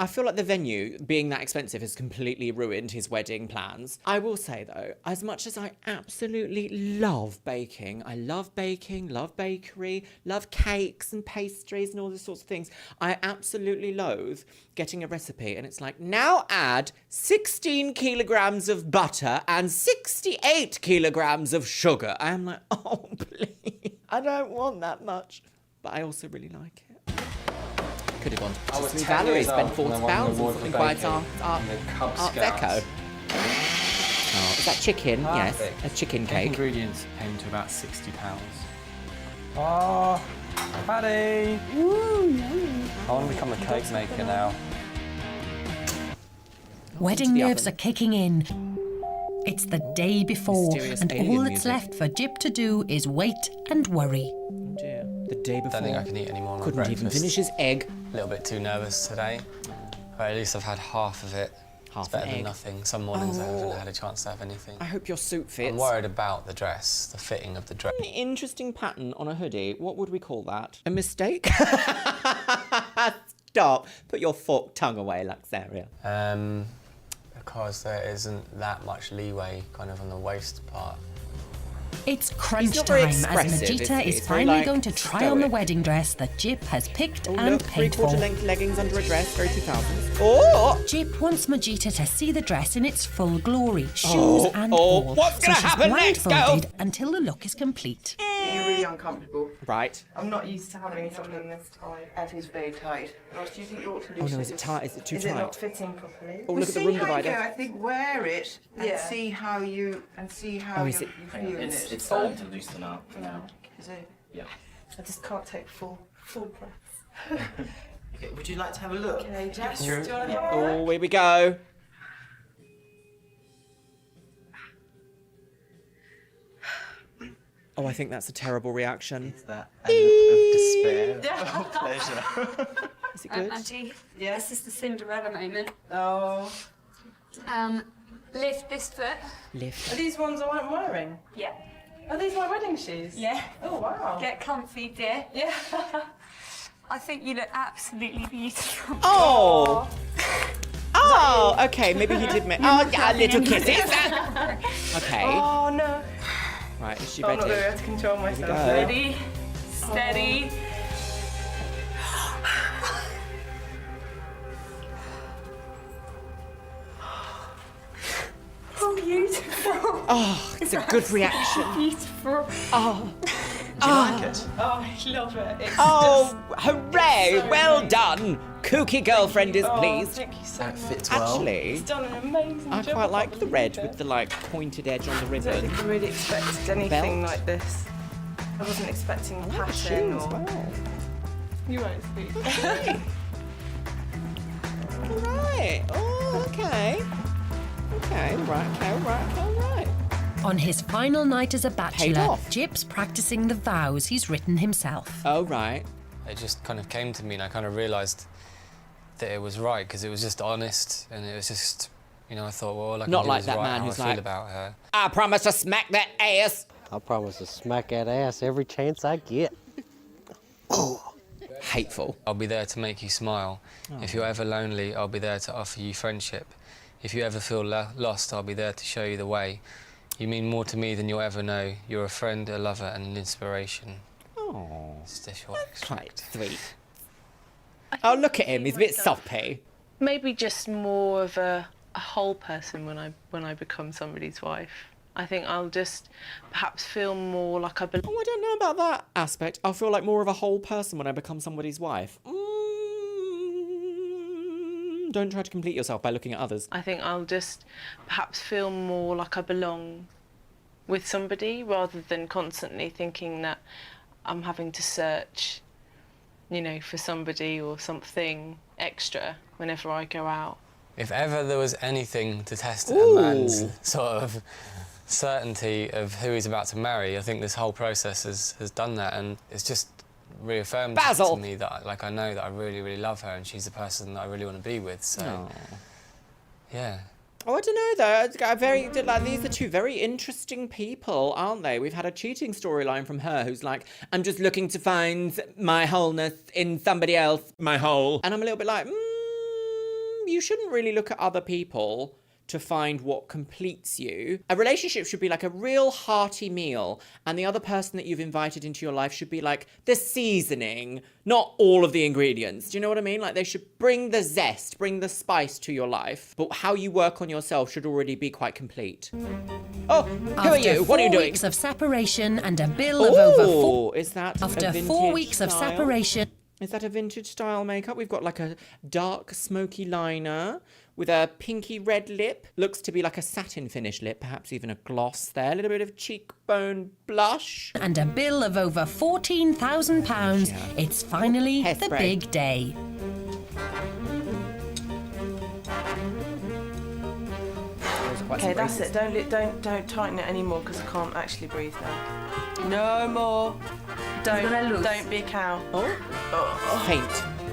S3: feel like the venue, being that expensive, has completely ruined his wedding plans. I will say, though, as much as I absolutely love baking, love bakery, love cakes and pastries and all these sorts of things, I absolutely loathe getting a recipe and it's like, now add 16 kilograms of butter and 68 kilograms of sugar. I am like, oh, please. I don't want that much. But I also really like it. Could have gone to Smooth Valerie, spend £40 on something quite Art Deco. Oh, is that chicken? Yes, a chicken cake.
S10: Ingredients came to about £60. Oh, Paddy!
S21: Ooh, no.
S10: I want to become a cake maker now.
S6: Wedding nerves are kicking in. It's the day before,
S3: Mysterious
S6: and
S3: alien
S6: all that's
S3: music.
S6: left for Jip to do is wait and worry.
S3: Oh dear. The day before.
S10: Don't think I can eat any more.
S3: Couldn't even finish his egg.
S10: A little bit too nervous today, but at least I've had half of it.
S3: Half
S10: it's better
S3: an
S10: than
S3: egg.
S10: nothing. Some mornings I haven't had a chance to have anything.
S3: I hope your suit fits.
S10: I'm worried about the dress, the fitting of the dress.
S3: An interesting pattern on a hoodie. What would we call that? A mistake? Stop. Put your forked tongue away, Luxeria.
S10: Because there isn't that much leeway kind of on the waist part.
S6: It's crunch
S3: not very
S6: time as
S3: expressive,
S6: Majita
S3: he?
S6: is
S3: It's very,
S6: finally
S3: like,
S6: going to try on the
S3: stoic.
S6: wedding dress that Jip has picked and
S3: Look,
S6: paid for.
S3: 3/4 length leggings under a dress, very 2000s. Oh!
S6: Jip wants Majita to see the dress in its full glory, shoes and all.
S3: What's
S6: so
S3: gonna
S6: she's
S3: happen next, girl?
S6: blindfolded until the look is complete.
S16: You're really uncomfortable.
S3: Right.
S16: I'm not used to having something this tight. It is very tight. Ross, do you think you ought to
S3: Oh no, is it tight? Is it too
S16: Is
S3: tight?
S16: it not fitting properly?
S3: Oh, look at the room divider.
S16: I think wear it and
S23: Yeah.
S16: see how you
S3: Oh, is
S16: you
S3: it-
S16: feel in it.
S8: It's starting to loosen up now.
S16: Is it?
S8: Yeah.
S16: I just can't take full breaths. Okay, would you like to have a look? Okay, Jess,
S3: Oh.
S16: do you want to have a look?
S3: Oh, here we go. Oh, I think that's a terrible reaction.
S8: Is that a look of despair or pleasure?
S3: Is it good?
S4: Auntie, this is the Cinderella moment.
S16: Oh.
S4: Lift this foot.
S3: Lift.
S16: Are these ones I'm wearing?
S4: Yeah.
S16: Are these my wedding shoes?
S4: Yeah.
S16: Oh, wow.
S4: Get comfy, dear.
S16: Yeah.
S4: I think you look absolutely beautiful.
S3: Oh! Oh, okay, maybe he did make... Oh, yeah, little kisses. Okay.
S16: Oh, no.
S3: Right, is she
S16: I'm
S3: ready?
S16: not going to be able to control myself.
S3: go.
S4: Ready, steady. Oh, beautiful.
S3: Oh, it's a good reaction.
S4: Beautiful.
S3: Oh.
S8: Do you like it?
S16: Oh, I love it. It's
S3: Oh,
S16: just
S3: hooray!
S16: so
S3: Well
S16: good.
S3: done. Kooky girlfriend is
S16: Oh,
S3: pleased.
S16: thank you so much.
S8: Fits well.
S3: Actually,
S16: It's done an amazing
S3: I
S16: job.
S3: quite like the
S16: believe
S3: red
S16: it.
S3: with the like pointed edge on the
S16: I don't
S3: ribbon.
S16: think I really expected anything
S3: Belt.
S16: like this. I wasn't expecting
S3: I like the
S16: pattern
S3: shoes,
S16: or...
S3: wow.
S16: You won't speak.
S3: Okay. All right. Oh, okay. Okay, right, okay, right, okay, right.
S6: On his final night as a bachelor,
S3: off.
S6: Jip's practicing the vows he's written himself.
S3: Oh, right.
S10: It just kind of came to me and I kind of realised that it was right because it was just honest and it was just, you know, I thought, well, all I can
S3: Not
S10: do
S3: like
S10: is
S3: that
S10: write
S3: man
S10: how
S3: who's
S10: I feel
S3: like-
S10: about her.
S3: I promise to smack that ass.
S9: I promise to smack that ass every chance I get.
S3: Hateful.
S10: I'll be there to make you smile. If you're ever lonely, I'll be there to offer you friendship. If you ever feel lost, I'll be there to show you the way. You mean more to me than you'll ever know. You're a friend, a lover, and an inspiration.
S3: Oh,
S10: it's just your
S3: quite sweet. Oh, look at him. He's a bit soppy.
S23: Maybe just more of a whole person when I become somebody's wife. I think I'll just perhaps feel more like I belong.
S3: Oh, I don't know about that aspect. I'll feel like more of a whole person when I become somebody's wife. Don't try to complete yourself by looking at others.
S23: I think I'll just perhaps feel more like I belong with somebody rather than constantly thinking that I'm having to search, you know, for somebody or something extra whenever I go out.
S10: If ever there was anything to test
S3: Ooh.
S10: a man's sort of certainty of who he's about to marry, I think this whole process has done that, and it's just reaffirmed
S3: Basil.
S10: to me that like I know that I really, really love her and she's the person that I really want to be with. So,
S3: Aw.
S10: yeah.
S3: Oh, I don't know though. These are two very interesting people, aren't they? We've had a cheating storyline from her who's like, I'm just looking to find my wholeness in somebody else, my whole. And I'm a little bit like, you shouldn't really look at other people to find what completes you. A relationship should be like a real hearty meal, and the other person that you've invited into your life should be like the seasoning, not all of the ingredients. Do you know what I mean? Like they should bring the zest, bring the spice to your life, but how you work on yourself should already be quite complete. Oh, who are you? What are you doing?
S6: After 4 weeks of separation and a bill of over 4...
S3: Is that
S6: After
S3: a vintage
S6: 4 weeks of
S3: style?
S6: separation...
S3: Is that a vintage style makeup? We've got like a dark smoky liner with a pinky red lip. Looks to be like a satin finish lip, perhaps even a gloss there. A little bit of cheekbone blush.
S6: And a bill of over £14,000.
S3: Yeah.
S6: It's finally the
S3: Hairspray.
S6: big day.
S23: Okay, that's it. Don't tighten it anymore because I can't actually breathe now. No more. Don't be a cow.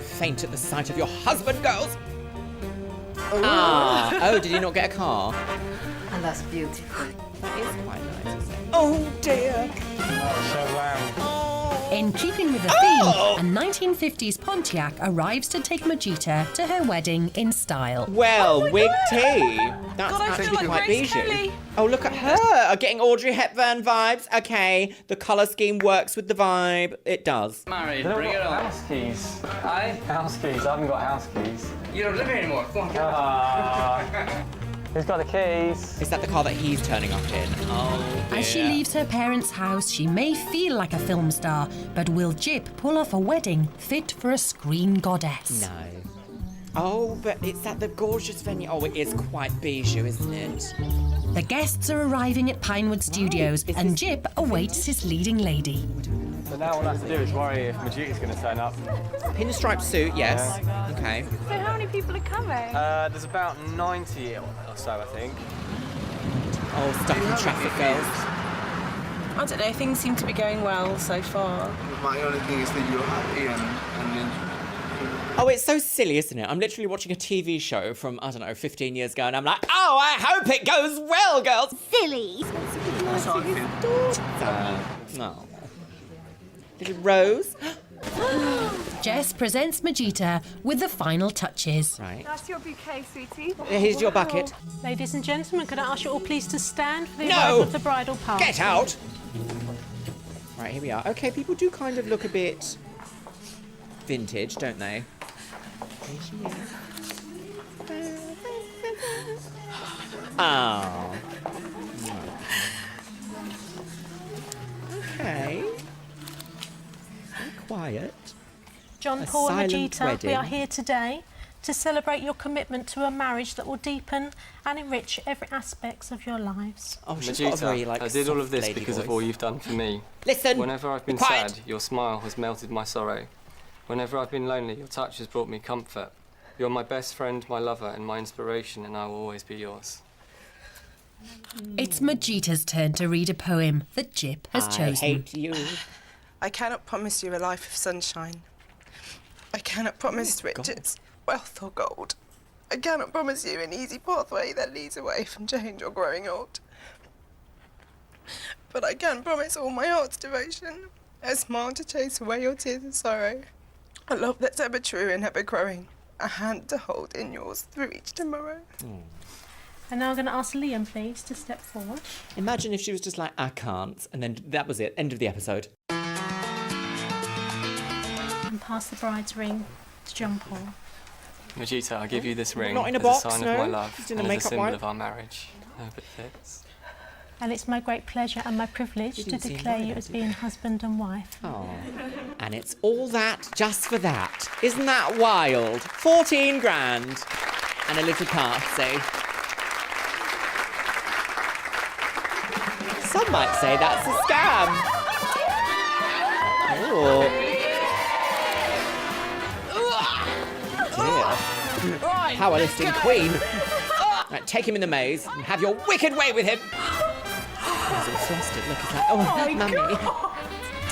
S3: Faint at the sight of your husband, girls. Oh, did he not get a car?
S16: And that's beautiful.
S3: That is quite nice, isn't it? Oh dear.
S11: So loud.
S6: In keeping with the theme, a 1950s Pontiac arrives to take Majita to her wedding in style.
S3: Well, wig tea. That's
S23: God, I feel
S3: actually
S23: like
S3: quite
S23: Grace
S3: bijou.
S23: Kelly.
S3: Oh, look at her. Getting Audrey Hepburn vibes. Okay, the colour scheme works with the vibe. It does.
S2: Married,
S10: I've
S2: bring it
S10: got
S2: on.
S10: house keys.
S2: Aye?
S10: House keys. I haven't got house keys.
S2: You don't live here anymore. Go on,
S10: Who's got the keys?
S3: Is that the car that he's turning up in? Oh, dear.
S6: As she leaves her parents' house, she may feel like a film star, but will Jip pull off a wedding fit for a screen goddess?
S3: No. Oh, but it's at the gorgeous venue. Oh, it is quite bijou, isn't it?
S6: The guests are arriving at Pinewood Studios, and Jip awaits his leading lady.
S10: So now all I have to do is worry if Majita's going to turn up.
S3: Pinstripe suit, yes. Okay.
S15: So how many people are coming?
S10: There's about 90 or so, I think.
S3: Oh, stuck in traffic, girls.
S23: I don't know, things seem to be going well so far.
S18: My only thing is that you're happy and then...
S3: Oh, it's so silly, isn't it? I'm literally watching a TV show from, I don't know, 15 years ago, and I'm like, oh, I hope it goes well, girls.
S15: Silly.
S18: That's how I feel.
S3: No. Little Rose.
S6: Jess presents Majita with the final touches.
S3: Right.
S15: That's your bouquet, sweetie.
S3: Here's your bucket.
S15: Ladies and gentlemen, could I ask you all please to stand for the
S3: No!
S15: arrival of the bridal party?
S3: Get out! Right, here we are. Okay, people do kind of look a bit vintage, don't they? Here she is. Oh. Okay. Be quiet.
S15: John,
S3: A
S15: Paul and
S3: silent
S15: Majita, we are
S3: wedding.
S15: here today to celebrate your commitment to a marriage that will deepen and enrich every aspect of your lives.
S3: Oh, she's got a very,
S10: Majita, I did all of this
S3: soft lady
S10: because of
S3: voice.
S10: all you've done for me.
S3: Listen,
S10: Whenever I've been
S3: quiet.
S10: sad, your smile has melted my sorrow. Whenever I've been lonely, your touch has brought me comfort. You're my best friend, my lover, and my inspiration, and I will always be yours.
S6: It's Majita's turn to read a poem that Jip has chosen.
S3: I hate you.
S23: I cannot promise you a life of sunshine. I cannot promise riches, wealth or gold. I cannot promise you an easy pathway that leads away from change or growing old. But I can promise all my heart's devotion, a smile to chase away your tears of sorrow, a love that's ever true and ever growing, a hand to hold in yours through each tomorrow.
S15: And now I'm going to ask Liam, please, to step forward.
S3: Imagine if she was just like, I can't, and then that was it, end of the episode.
S15: And pass the bride's ring to John Paul.
S10: Majita, I give you this ring
S3: Not in a
S10: as
S3: box,
S10: a sign
S3: no.
S10: of my love
S3: It's in a
S10: and as a
S3: makeup
S10: symbol
S3: wipe.
S10: of our marriage. I hope it fits.
S15: And it's my great pleasure and my privilege to
S3: didn't seem
S15: declare
S3: right,
S15: you as
S3: did
S15: being husband and wife.
S3: Oh. And it's all that just for that. Isn't that wild? 14 grand and a little party. Some might say that's a scam. Oh. Dear. Power lifting queen. Right, take him in the maze and have your wicked way with him. He's all flustered. Look, he's like, oh, mummy.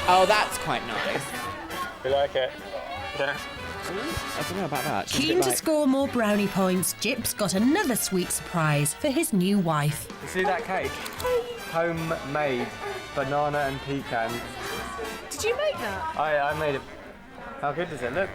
S3: Oh, that's quite nice.
S11: You like it? Yeah.
S3: I don't know about that. She's a
S6: Keen
S3: bit
S6: to
S3: like-
S6: score more brownie points, Jip's got another sweet surprise for his new wife.
S17: You see that cake? Homemade banana and pecan.
S23: Did you make that?
S17: I made it. How good does it look?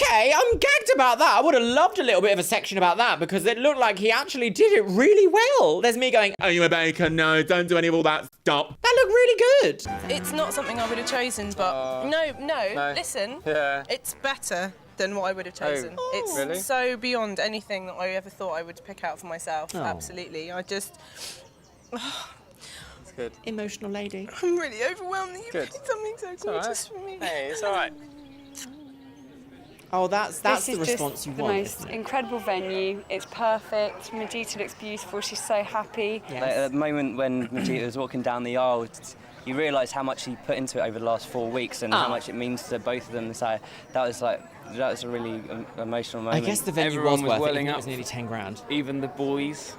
S3: Okay, I'm gagged about that. I would have loved a little bit of a section about that because it looked like he actually did it really well. There's me going, "Are you a baker? No, don't do any of all that. Stop." That looked really good.
S23: It's not something I would have chosen, but no, listen.
S17: Yeah.
S23: It's better than what I would have chosen. It's
S17: really?
S23: so beyond anything that I ever thought I would pick out for myself.
S3: Oh.
S23: Absolutely. I just...
S17: It's good.
S3: Emotional lady.
S23: I'm really overwhelmed that you
S17: Good.
S23: picked something so gorgeous for me.
S17: Hey, it's all right.
S3: Oh, that's
S4: This
S3: the
S4: is
S3: response
S4: just
S3: you
S4: the
S3: want.
S4: most incredible venue. It's perfect. Majita looks beautiful. She's so happy.
S2: Like, at the moment when Majita was walking down the aisle, you realise how much he put into it over the last 4 weeks and how much it means to both of them. So that was a really emotional moment.
S3: I guess the venue
S10: Everyone
S3: was worth it.
S10: welling
S3: It
S10: up.
S3: was nearly 10 grand.
S10: Even the boys.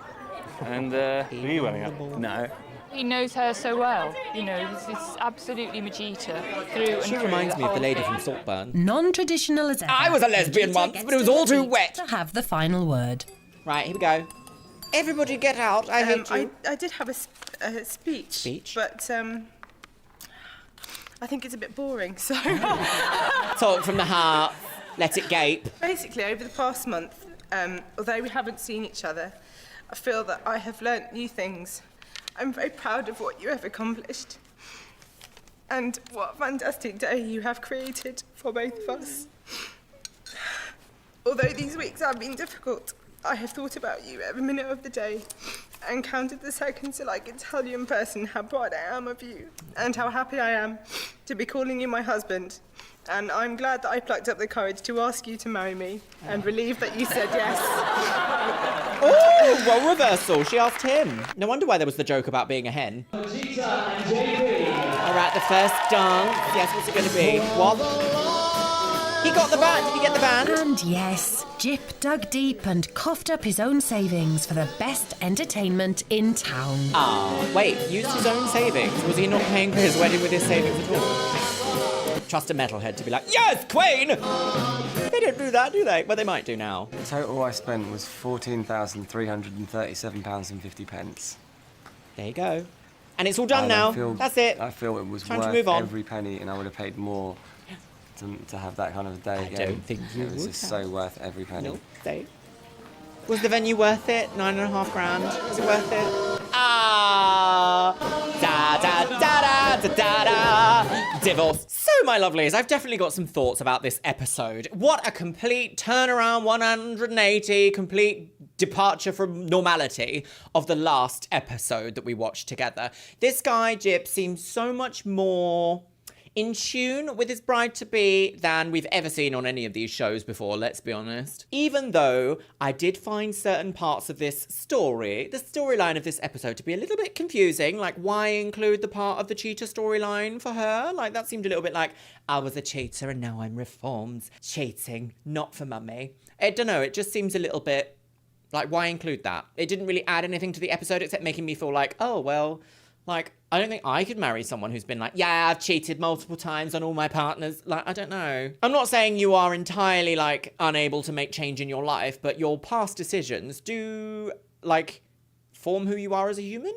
S10: And were you welling up? No.
S7: He knows her so well, you know, it's absolutely Majita through and
S3: She
S7: through.
S3: reminds me of the
S7: whole
S3: lady
S7: thing.
S3: from Saltburn.
S6: Non-traditional as ever.
S3: I was a lesbian
S6: Majita
S3: once,
S6: gets
S3: but it was
S6: to
S3: all
S6: the
S3: too
S6: beat
S3: wet.
S6: To have the final word.
S3: Right, here we go. Everybody get out. I hate you.
S23: I did have a speech.
S3: Speech?
S23: But I think it's a bit boring, so...
S3: Talk from the heart. Let it gape.
S23: Basically, over the past month, although we haven't seen each other, I feel that I have learnt new things. I'm very proud of what you have accomplished. And what a fantastic day you have created for both of us. Although these weeks have been difficult, I have thought about you every minute of the day and counted the seconds till I can tell you in person how proud I am of you and how happy I am to be calling you my husband. And I'm glad that I plucked up the courage to ask you to marry me and relieved that you said yes.
S3: Oh, role reversal. She asked him. No wonder why there was the joke about being a hen. All right, the first dance. Yes, what's it going to be? What? He got the band. Did he get the band?
S6: And yes, Jip dug deep and coughed up his own savings for the best entertainment in town.
S3: Ah, wait, used his own savings? Was he not paying for his wedding with his savings at all? Trust a metalhead to be like, yes, Queen! They don't do that, do they? Well, they might do now.
S17: The total I spent was £14,337.50.
S3: There you go. And it's all done now. That's it.
S17: I feel it was
S3: Time to
S17: worth
S3: move on.
S17: every penny, and I would have paid more to have that kind of day again.
S3: don't think you
S17: It was
S3: would
S17: just
S3: have.
S17: so worth every penny.
S3: Nope, stay. Was the venue worth it? 9.5 grand. Was it worth it? Ah! Da da da da da da da! Divorce. So, my lovelies, I've definitely got some thoughts about this episode. What a complete turnaround, 180, complete departure from normality of the last episode that we watched together. This guy, Jip, seems so much more in tune with his bride-to-be than we've ever seen on any of these shows before, let's be honest. Even though I did find certain parts of this story, the storyline of this episode, to be a little bit confusing. Like, why include the part of the cheater storyline for her? Like, that seemed a little bit like, I was a cheater and now I'm reformed. Cheating, not for mummy. I don't know, it just seems a little bit like, why include that? It didn't really add anything to the episode except making me feel like, oh, well, like, I don't think I could marry someone who's been like, yeah, I've cheated multiple times on all my partners. Like, I don't know. I'm not saying you are entirely, like, unable to make change in your life, but your past decisions do, like, form who you are as a human,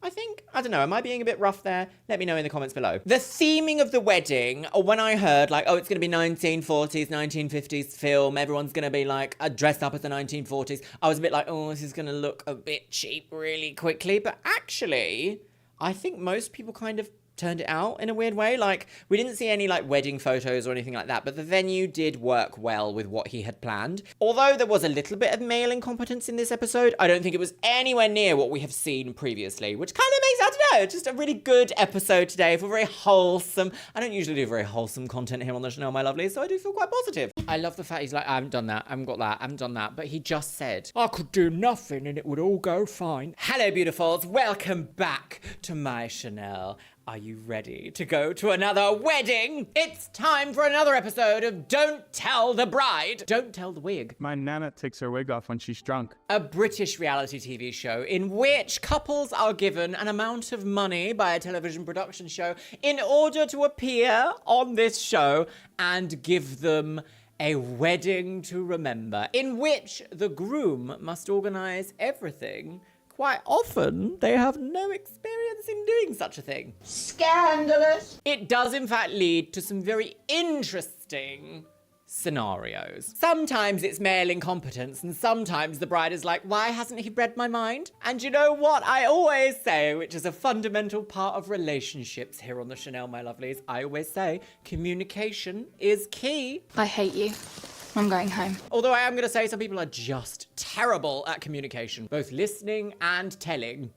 S3: I think. I don't know. Am I being a bit rough there? Let me know in the comments below. The theming of the wedding, when I heard, like, oh, it's going to be 1940s, 1950s film, everyone's going to be, like, dressed up as the 1940s, I was a bit like, oh, this is going to look a bit cheap really quickly. But actually, I think most people kind of turned it out in a weird way. Like, we didn't see any, like, wedding photos or anything like that, but the venue did work well with what he had planned. Although there was a little bit of male incompetence in this episode, I don't think it was anywhere near what we have seen previously, which kind of makes, I don't know, just a really good episode today for very wholesome. I don't usually do very wholesome content here on the channel, my lovelies, so I do feel quite positive. I love the fact he's like, I haven't done that, I haven't got that, I haven't done that, but he just said, I could do nothing and it would all go fine. Hello, beautifuls. Welcome back to my Chanel. Are you ready to go to another wedding? It's time for another episode of Don't Tell the Bride. Don't Tell the Wig.
S14: My nana takes her wig off when she's drunk.
S3: A British reality TV show in which couples are given an amount of money by a television production show in order to appear on this show and give them a wedding to remember, in which the groom must organise everything. Quite often, they have no experience in doing such a thing. Scandalous! It does, in fact, lead to some very interesting scenarios. Sometimes it's male incompetence, and sometimes the bride is like, why hasn't he read my mind? And you know what I always say, which is a fundamental part of relationships here on the Chanel, my lovelies, I always say, communication is key.
S1: I hate you. I'm going home.
S3: Although I am going to say some people are just terrible at communication, both listening and telling.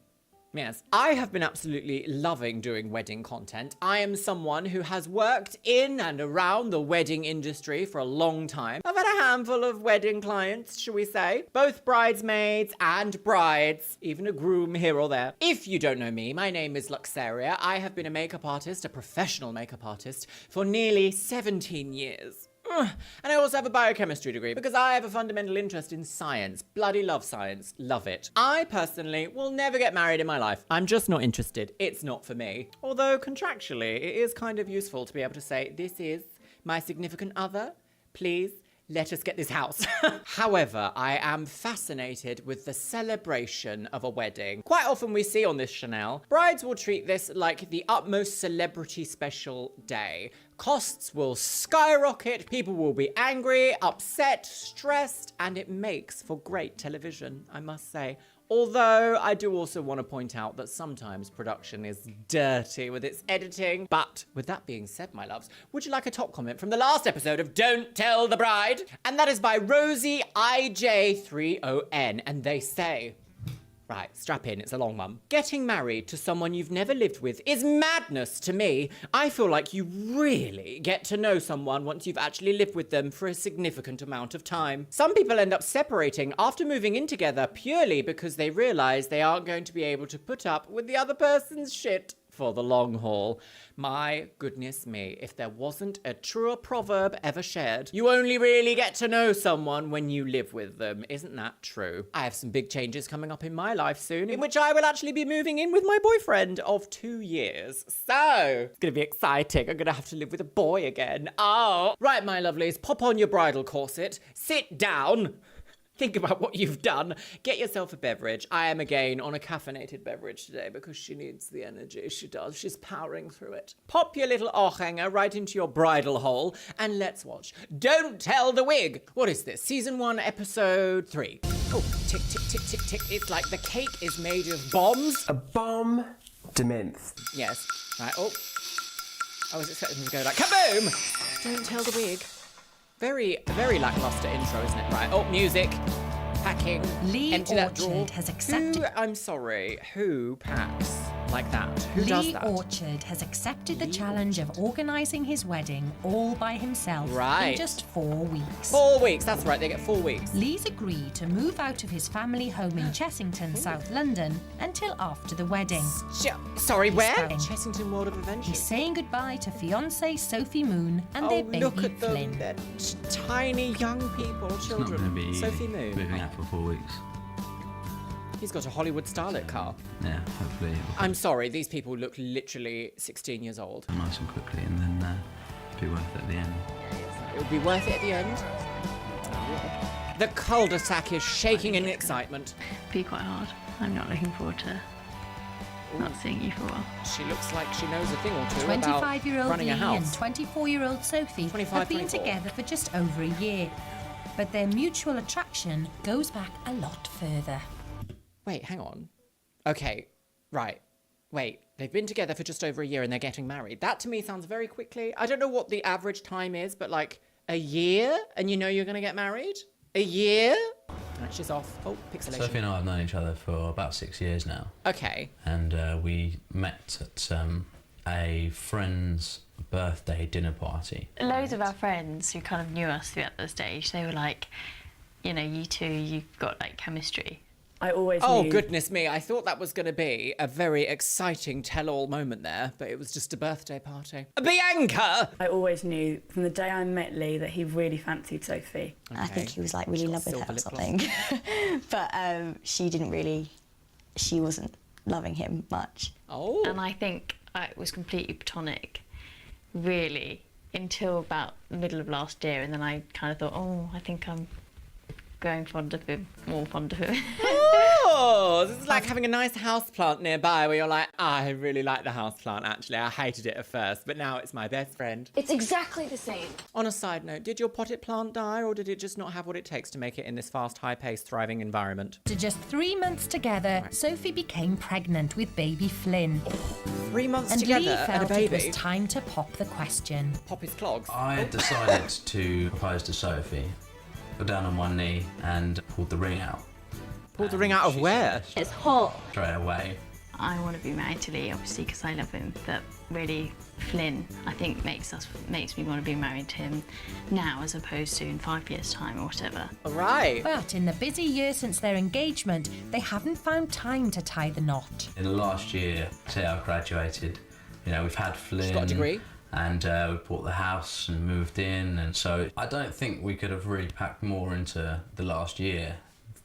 S3: Yes, I have been absolutely loving doing wedding content. I am someone who has worked in and around the wedding industry for a long time. I've had a handful of wedding clients, shall we say, both bridesmaids and brides, even a groom here or there. If you don't know me, my name is Luxeria. I have been a makeup artist, a professional makeup artist, for nearly 17 years. And I also have a biochemistry degree because I have a fundamental interest in science. Bloody love science. Love it. I personally will never get married in my life. I'm just not interested. It's not for me. Although contractually, it is kind of useful to be able to say, this is my significant other. Please, let us get this house. However, I am fascinated with the celebration of a wedding. Quite often we see on this Chanel, brides will treat this like the utmost celebrity special day. Costs will skyrocket, people will be angry, upset, stressed, and it makes for great television, I must say. Although I do also want to point out that sometimes production is dirty with its editing. But with that being said, my loves, would you like a top comment from the last episode of Don't Tell the Bride? And that is by Rosie IJ30N. And they say, right, strap in, it's a long one. Getting married to someone you've never lived with is madness to me. I feel like you really get to know someone once you've actually lived with them for a significant amount of time. Some people end up separating after moving in together purely because they realise they aren't going to be able to put up with the other person's shit for the long haul. My goodness me, if there wasn't a truer proverb ever shared, you only really get to know someone when you live with them. Isn't that true? I have some big changes coming up in my life soon, in which I will actually be moving in with my boyfriend of 2 years. So, it's gonna be exciting. I'm gonna have to live with a boy again. Oh! Right, my lovelies, pop on your bridal corset, sit down, think about what you've done. Get yourself a beverage. I am again on a caffeinated beverage today because she needs the energy. She does. She's powering through it. Pop your little Ochhanger right into your bridal hole and let's watch Don't Tell the Wig. What is this? Season 1, episode 3. Oh, tick, tick, tick, tick, tick. It's like the cake is made of bombs.
S13: A bomb de Menthe.
S3: Yes. Right. Oh. I was expecting them to go like kaboom. Don't tell the wig. Very lackluster intro, isn't it? Right. Oh, music. Packing. Empty that drawer.
S6: Has accepted.
S3: Who packs like that? Who does that?
S6: Orchard has accepted the challenge of organising his wedding all by himself
S3: Right.
S6: in just 4 weeks.
S3: 4 weeks. That's right. They get 4 weeks.
S6: Lee's agreed to move out of his family home in Chessington, South London, until after the wedding.
S3: Sorry,
S6: He's
S3: where?
S6: found-
S3: Chessington World of Adventure.
S6: He's saying goodbye to fiancée Sophie Moon and their baby
S3: look at them.
S6: Flynn.
S3: They're tiny young people, children.
S19: Not going to be
S3: Sophie Moon.
S19: moving out for 4 weeks.
S3: He's got a Hollywood starlet car.
S19: Yeah, hopefully it'll
S3: I'm sorry, these people look literally 16 years old.
S19: come nice and quickly, and then be worth it at the end.
S3: It'll be worth it at the end. The cul-de-sac is shaking in excitement.
S20: Be quite hard. I'm not looking forward to not seeing you for a while.
S3: She looks like she knows a thing or two
S6: 25-year-old
S3: about running
S6: Lee
S3: a house.
S6: and 24-year-old Sophie
S3: 25,
S6: have been
S3: 24.
S6: together for just over a year. But their mutual attraction goes back a lot further.
S3: Wait, hang on. Okay, right. Wait, they've been together for just over a year and they're getting married. That to me sounds very quickly. I don't know what the average time is, but like a year and you know you're going to get married? A year? Right, she's off. Oh, pixelation.
S19: Sophie and I have known each other for about 6 years now.
S3: Okay.
S19: And we met at a friend's birthday dinner party.
S20: Loads of our friends who kind of knew us throughout the stage, they were like, you know, you two, you've got like chemistry.
S5: I always
S3: Oh,
S5: knew...
S3: goodness me. I thought that was going to be a very exciting tell-all moment there, but it was just a birthday party. Bianca!
S5: I always knew from the day I met Lee that he really fancied Sophie.
S12: I think he was like really in love with her or something. But she wasn't loving him much.
S3: Oh.
S20: And I think it was completely platonic, really, until about the middle of last year, and then I kind of thought, oh, I think I'm growing more fond of him.
S3: Oh, this is like having a nice houseplant nearby where you're like, I really like the houseplant, actually. I hated it at first, but now it's my best friend.
S22: It's exactly the same.
S3: On a side note, did your potted plant die, or did it just not have what it takes to make it in this fast, high-paced, thriving environment?
S6: After just 3 months together, Sophie became pregnant with baby Flynn.
S3: 3 months
S6: and
S3: together
S6: Lee
S3: and
S6: felt
S3: a baby?
S6: it was time to pop the question.
S3: Pop his clogs?
S19: I decided to propose to Sophie, got down on one knee and pulled the ring out.
S3: Pulled the ring out of where?
S22: It's hot.
S19: Straight away.
S20: I want to be married to Lee, obviously, because I love him, but really, Flynn, I think, makes me want to be married to him now as opposed to in 5 years' time or whatever.
S3: Right.
S6: But in the busy year since their engagement, they haven't found time to tie the knot.
S19: In the last year, say I graduated, we've had Flynn.
S3: She's got a degree.
S19: And we bought the house and moved in, and so I don't think we could have really packed more into the last year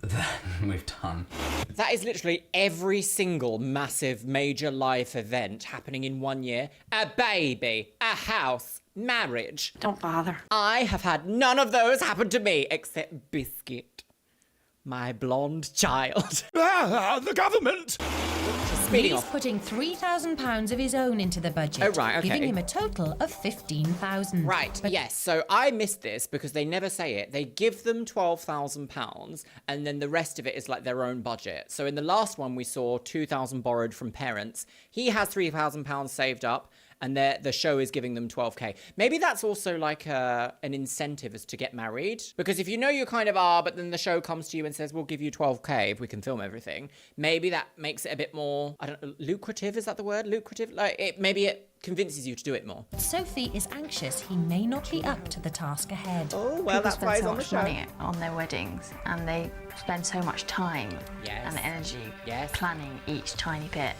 S19: than we've done.
S3: That is literally every single massive major life event happening in 1 year. A baby, a house, marriage.
S22: Don't bother.
S3: I have had none of those happen to me except Biscuit, my blonde child. The government!
S6: Lee's putting £3,000 of his own into the budget,
S3: Oh, right, okay.
S6: giving him a total of £15,000.
S3: Right, yes. So I missed this because they never say it. They give them £12,000 and then the rest of it is like their own budget. So in the last one we saw £2,000 borrowed from parents. He has £3,000 saved up and the show is giving them 12k. Maybe that's also like an incentive as to get married. Because if you know you kind of are, but then the show comes to you and says, we'll give you 12k if we can film everything, maybe that makes it a bit more, I don't know, lucrative, is that the word? Lucrative? Maybe it convinces you to do it more.
S6: Sophie is anxious he may not be up to the task ahead.
S3: Oh, well, that's why he's on the show.
S20: Money on their weddings, and they spend so much time and energy planning each tiny bit.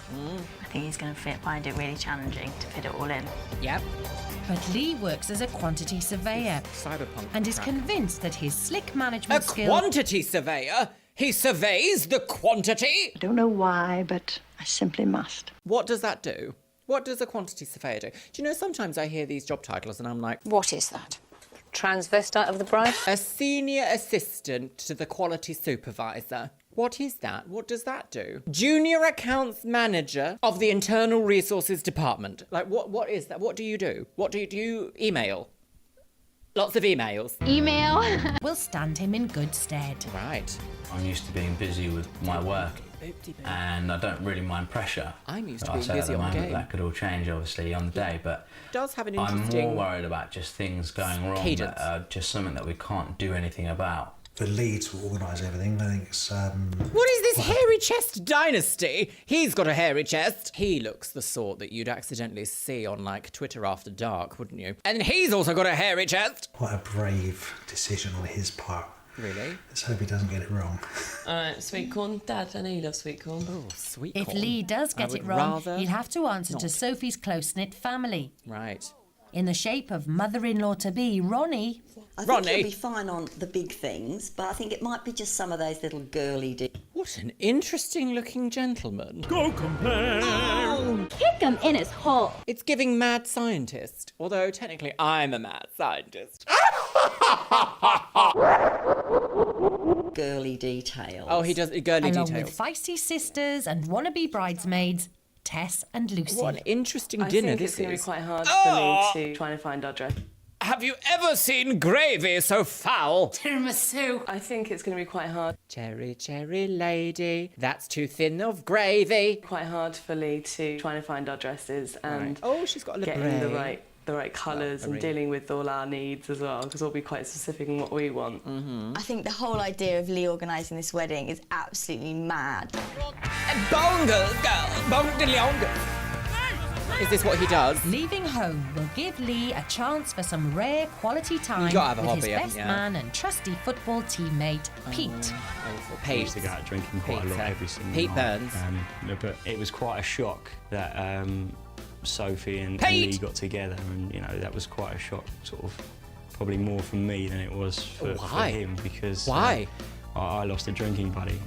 S20: I think he's going to find it really challenging to fit it all in.
S3: Yep.
S6: But Lee works as a quantity surveyor
S3: Cyberpunk
S6: and is
S3: crap.
S6: convinced that his slick management
S3: A
S6: skills...
S3: quantity surveyor? He surveys the quantity?
S22: I don't know why, but I simply must.
S3: What does that do? What does a quantity surveyor do? Do you know, sometimes I hear these job titles and I'm like...
S22: What is that? Transvestite of the bride?
S3: A senior assistant to the quality supervisor. What is that? What does that do? Junior accounts manager of the internal resources department. Like, what is that? What do you do? What do you email? Lots of emails.
S22: Email.
S6: will stand him in good stead.
S3: Right.
S19: I'm used to being busy with my work, and I don't really mind pressure.
S3: I'm used to
S19: But I
S3: being
S19: say
S3: busy
S19: at the
S3: on
S19: moment
S3: game.
S19: that could all change, obviously, on the day, but
S3: Does have an
S19: I'm
S3: interesting
S19: more worried about just things going wrong
S3: cadence.
S19: that are just something that we can't do anything about.
S24: For Lee to organise everything, I think it's...
S3: What is this hairy chest dynasty? He's got a hairy chest. He looks the sort that you'd accidentally see on, like, Twitter after dark, wouldn't you? And he's also got a hairy chest.
S24: Quite a brave decision on his part.
S3: Really?
S24: Let's hope he doesn't get it wrong.
S25: Alright, sweet corn. Dad, I know you love sweet corn.
S3: Oh, sweet
S6: If Lee does get it wrong, he'll have to answer to Sophie's close-knit family.
S3: Right.
S6: In the shape of mother-in-law-to-be, Ronnie.
S26: I think he'll be fine on the big things, but I think it might be just some of those little girly
S3: What an interesting-looking gentleman.
S26: Go
S3: compare!
S26: Oh, kick him in his hole.
S3: It's giving mad scientist, although technically I'm a mad scientist.
S26: Girly details.
S3: Oh, he does girly
S6: Along
S3: details.
S6: with feisty sisters and wannabe bridesmaids, Tess and Lucy.
S3: What an interesting
S25: I
S3: dinner
S25: think
S3: this
S25: it's going to
S3: is.
S25: be quite hard
S3: Oh!
S25: for me to try and find our dress.
S3: Have you ever seen gravy so foul?
S25: Tiramisu. I think it's going to be quite hard.
S3: Cherry, cherry lady, that's too thin of gravy.
S25: Quite hard for Lee to try and find our dresses and
S3: Right. Oh, she's got a
S25: getting
S3: libre.
S25: the right colours and
S3: Libre.
S25: dealing with all our needs as well, because we'll be quite specific in what we want.
S12: I think the whole idea of Lee organising this wedding is absolutely mad.
S3: Bongers, girl, bongers. Is this what he does?
S6: Leaving home will give Lee a chance for some rare quality time
S3: You gotta have a
S6: with
S3: hobby,
S6: his
S3: haven't
S6: best
S3: you?
S6: man and trusty football teammate, Pete.
S3: Pete.
S8: We used to go out drinking quite a lot every single
S3: Pete
S8: night.
S3: Burns.
S8: But it was quite a shock that Sophie and
S3: Pete!
S8: Lee got together, and that was quite a shock, sort of probably more for me than it was for him, because
S3: Why?
S8: I lost a drinking buddy.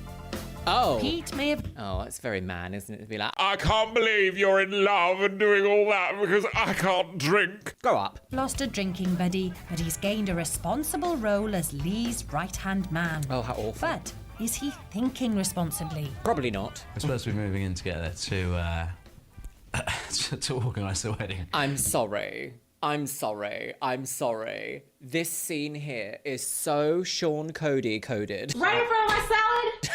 S3: Oh.
S6: Pete may have...
S3: Oh, that's very man, isn't it? To be like,
S9: I can't believe you're in love and doing all that because I can't drink.
S3: Grow up.
S6: Lost a drinking buddy, but he's gained a responsible role as Lee's right-hand man.
S3: Oh, how awful.
S6: But is he thinking responsibly?
S3: Probably not.
S19: We're supposed to be moving in together to organise the wedding.
S3: I'm sorry. This scene here is so Sean Cody coded.
S22: Ready for my salad?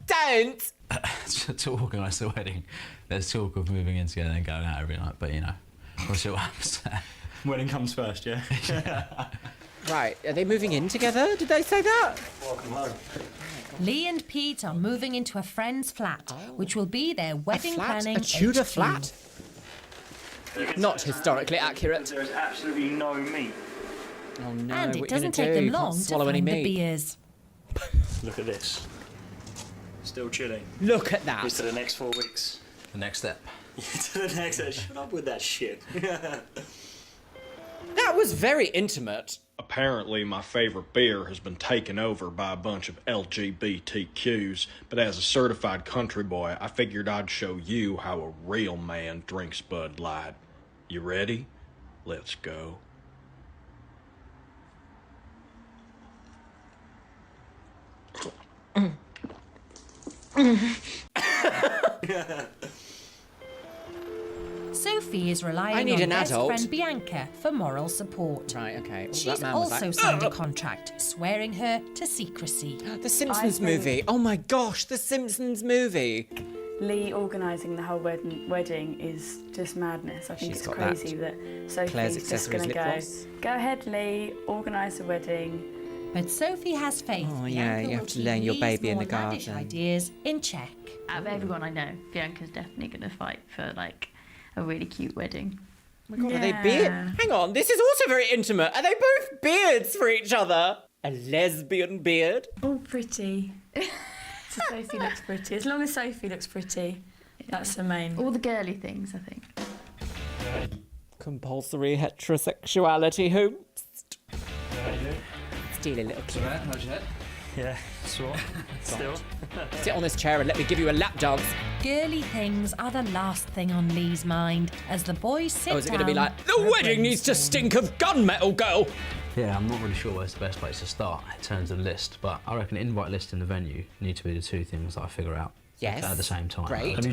S3: Don't!
S19: To organise the wedding. There's talk of moving in together and going out every night, but we'll see what happens there.
S8: Wedding comes first, yeah?
S3: Right, are they moving in together? Did they say that?
S8: Welcome home.
S6: Lee and Pete are moving into a friend's flat, which will be their wedding planning
S3: A Tudor
S6: HQ.
S3: flat? Not historically accurate.
S8: There is absolutely no meat.
S3: Oh no,
S6: And
S3: what
S6: it
S3: you
S6: doesn't
S3: gonna
S6: take
S3: do?
S6: them
S3: You can't
S6: long to
S3: swallow any
S6: find the
S3: meat.
S6: beers.
S8: Look at this. Still chilling.
S3: Look at that.
S8: Here's to the next 4 weeks.
S19: The next step.
S8: To the next step. Shut up with that shit.
S3: That was very intimate.
S9: Apparently, my favorite beer has been taken over by a bunch of LGBTQs, but as a certified country boy, I figured I'd show you how a real man drinks Bud Light. You ready? Let's go.
S6: Sophie is
S3: I
S6: relying
S3: need
S6: on
S3: an
S6: best
S3: adult.
S6: friend Bianca for moral support.
S3: Right, okay. Oh,
S6: She's
S3: that man was
S6: also
S3: like,
S6: signed a contract swearing her to secrecy.
S3: The Simpsons movie. Oh my gosh, the Simpsons movie.
S5: Lee organising the whole wedding is just madness. I think
S3: She's
S5: it's
S3: got
S5: crazy that Sophie's just
S3: accessories
S5: going to
S3: lip
S5: go,
S3: gloss.
S5: go ahead, Lee, organise the wedding.
S6: But Sophie has faith.
S3: Oh yeah,
S6: Bianca
S3: you
S6: will
S3: have to
S6: keep
S3: learn your
S6: Lee's
S3: baby in
S6: more
S3: the
S6: lavish
S3: garden.
S6: ideas in check.
S20: Out of everyone I know, Bianca's definitely going to fight for like a really cute wedding.
S3: Oh my god, are they beard? Hang on, this is also very intimate. Are they both beards for each other? A lesbian beard?
S5: All pretty. So Sophie looks pretty. As long as Sophie looks pretty, that's the main.
S20: All the girly things, I think.
S3: Compulsory heterosexuality hoops. Steal a little kid.
S8: How's your head? Yeah, sore. Still.
S3: Sit on this chair and let me give you a lap dance.
S6: Girly things are the last thing on Lee's mind as the boys sit
S3: Oh, is it going to be
S6: down
S3: like, the
S6: for a
S3: wedding needs to stink of gunmetal, girl?
S19: Yeah, I'm not really sure where's the best place to start in terms of list, but I reckon invite list and the venue need to be the two things that I figure out
S3: Yes.
S19: at the same time.
S3: Great.
S8: Have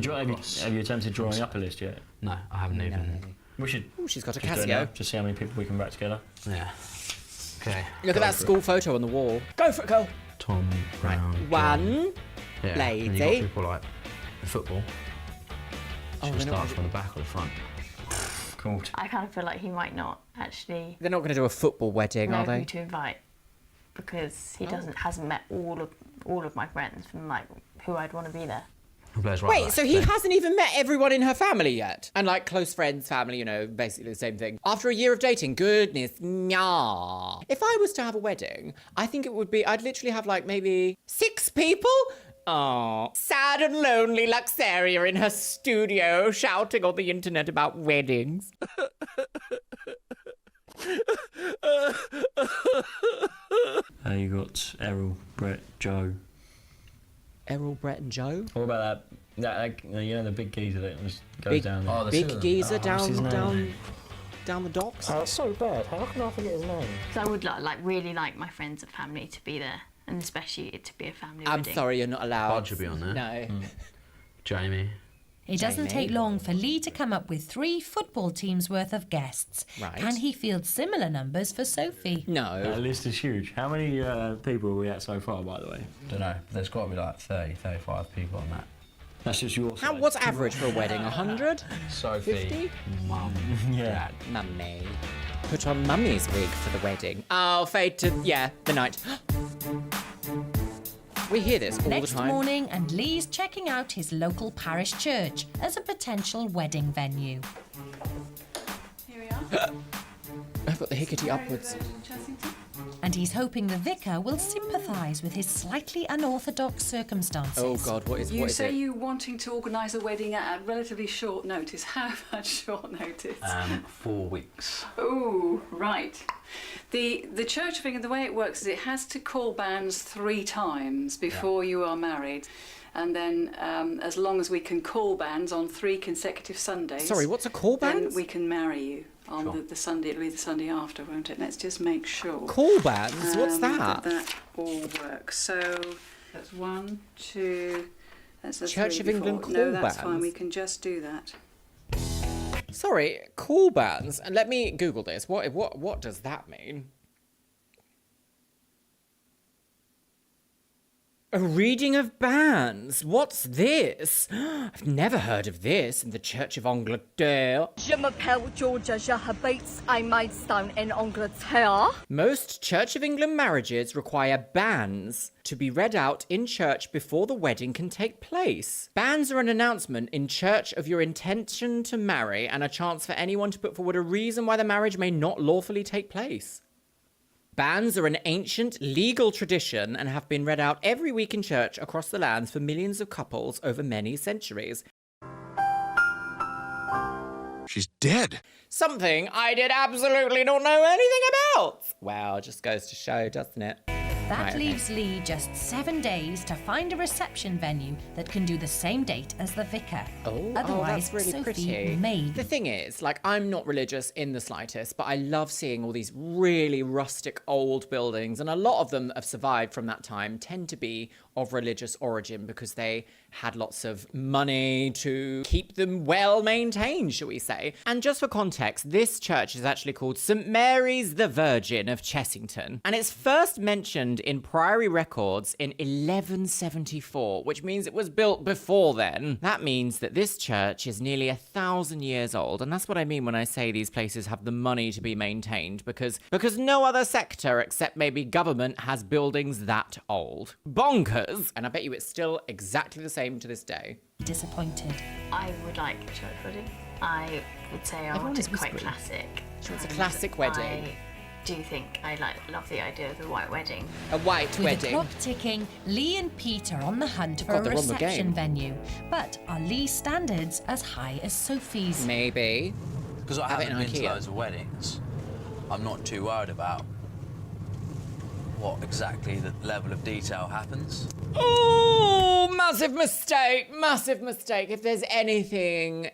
S8: you attempted drawing up a list yet?
S19: No, I haven't even.
S8: We should.
S3: Oh, she's got a
S8: just do it
S3: Casio.
S8: now, just see how many people we can back together.
S19: Yeah. Okay.
S3: Look at that school photo on the wall. Go for it, girl.
S19: Tom Brown.
S3: One.
S19: Yeah. And
S3: lady.
S19: you got people like the football.
S3: Oh,
S19: Should
S3: they're
S19: start
S3: not-
S19: from the back or the front.
S8: Cool.
S20: I kind of feel like he might not actually
S3: They're not going to do a football wedding,
S20: know
S3: are they?
S20: who to invite because he
S3: Oh.
S20: hasn't met all of my friends from like who I'd want to be there.
S3: Wait, so he hasn't even met everyone in her family yet? And like close friends, family, basically the same thing. After a year of dating, goodness, nah. If I was to have a wedding, I think it would be, I'd literally have like maybe 6 people. Oh, sad and lonely Luxeria in her studio shouting on the internet about weddings.
S8: You got Errol, Brett, Joe.
S3: Errol, Brett and Joe?
S8: What about that the big geezer that just goes
S3: Big,
S8: down there?
S3: big geezer
S8: what's his name?
S3: down the docks.
S8: Oh, it's so bad. How can I forget his name?
S20: Because I would really like my friends and family to be there, and especially it to be a family
S3: I'm
S20: wedding.
S3: sorry, you're not allowed.
S19: Budge will be on there.
S3: No.
S19: Jamie.
S6: It doesn't
S3: Jamie.
S6: take long for Lee to come up with 3 football teams worth of guests.
S3: Right.
S6: Can he field similar numbers for Sophie?
S3: No.
S8: That list is huge. How many people are we at so far, by the way?
S19: Don't know. There's got to be like 30, 35 people on that.
S8: That's just your side.
S3: What's average for a wedding? 100?
S19: Sophie,
S3: 50?
S19: Mum,
S8: Yeah.
S19: Dad.
S3: Mummy. Put on Mummy's wig for the wedding. Oh, fade to, the night. We hear this all
S6: Next
S3: the time.
S6: morning, and Lee's checking out his local parish church as a potential wedding venue.
S1: Here we are.
S3: I've got the hickety upwards.
S6: And he's hoping the vicar will sympathise with his slightly unorthodox circumstances.
S3: Oh God, what is
S4: say
S3: it?
S4: you wanting to organise a wedding at relatively short notice. How much short notice?
S19: 4 weeks.
S4: Oh, right. The Church of England, the way it works is it has to call banns 3 times before you are married. And then as long as we can call banns on 3 consecutive Sundays...
S3: Sorry, what's a call ban?
S4: Then we can marry you on the Sunday. It'll be the Sunday after, won't it? Let's just make sure.
S3: Call bans? What's that?
S4: That all works. So that's 1, 2... That's a
S3: Church
S4: 3
S3: of England
S4: before.
S3: call
S4: No, that's
S3: bans?
S4: fine. We can just do that.
S3: Sorry, call bans. And let me Google this. What does that mean? A reading of banns? What's this? I've never heard of this in the Church of Angleterre.
S11: Je m'appelle Georgia, je habite à Maidstone in Angleterre.
S3: Most Church of England marriages require banns to be read out in church before the wedding can take place. Banns are an announcement in church of your intention to marry and a chance for anyone to put forward a reason why the marriage may not lawfully take place. Banns are an ancient legal tradition and have been read out every week in church across the lands for millions of couples over many centuries.
S15: She's dead.
S3: Something I did absolutely not know anything about. Wow, just goes to show, doesn't it?
S6: That
S3: Right, okay.
S6: leaves Lee just 7 days to find a reception venue that can do the same date as the vicar. Otherwise,
S3: that's really
S6: Sophie
S3: pretty.
S6: may.
S3: The thing is, like, I'm not religious in the slightest, but I love seeing all these really rustic old buildings, and a lot of them have survived from that time, tend to be of religious origin because they had lots of money to keep them well maintained, shall we say. And just for context, this church is actually called St Mary's the Virgin of Chessington, and it's first mentioned in Priory records in 1174, which means it was built before then. That means that this church is nearly 1,000 years old, and that's what I mean when I say these places have the money to be maintained, because no other sector except maybe government has buildings that old. Bonkers! And I bet you it's still exactly the same to this day.
S6: Disappointed.
S20: I would like a church wedding. I would say I
S3: Everyone
S20: want
S3: is
S20: it quite
S3: whispering.
S20: classic.
S3: She wants a
S20: And
S3: classic wedding.
S20: I do think I love the idea of the white wedding.
S3: A white
S6: With the
S3: wedding.
S6: clock ticking, Lee and Pete are on the hunt for
S3: God,
S6: a
S3: they're on the
S6: reception
S3: game.
S6: venue. But are Lee's standards as high as Sophie's?
S3: Maybe.
S19: Because I
S3: Have it
S19: haven't
S3: in
S19: been to
S3: IKEA.
S19: loads of weddings, I'm not too worried about what exactly the level of detail happens.
S3: Oh, massive mistake, massive mistake. If there's anything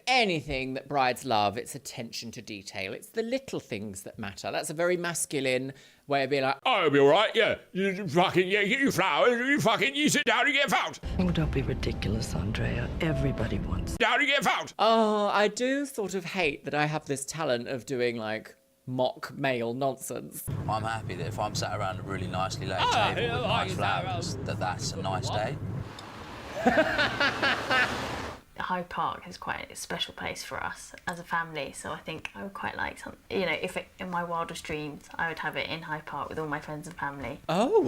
S3: that brides love, it's attention to detail. It's the little things that matter. That's a very masculine way of being like, oh, it'll be all right, yeah. You fucking, yeah, get your flowers, you sit down and get found.
S16: Oh, don't be ridiculous, Andrea. Everybody wants.
S3: Down and get found. Oh, I do sort of hate that I have this talent of doing, like, mock male nonsense.
S19: I'm happy that if I'm sat around a really nicely laid
S3: Ah,
S19: table
S3: yeah,
S19: with
S3: I
S19: nice
S3: can
S19: flowers, that's a nice day.
S20: Hyde Park is quite a special place for us as a family, so I think I would quite like some. You know, if it, in my wildest dreams, I would have it in Hyde Park with all my friends and family.
S3: Oh.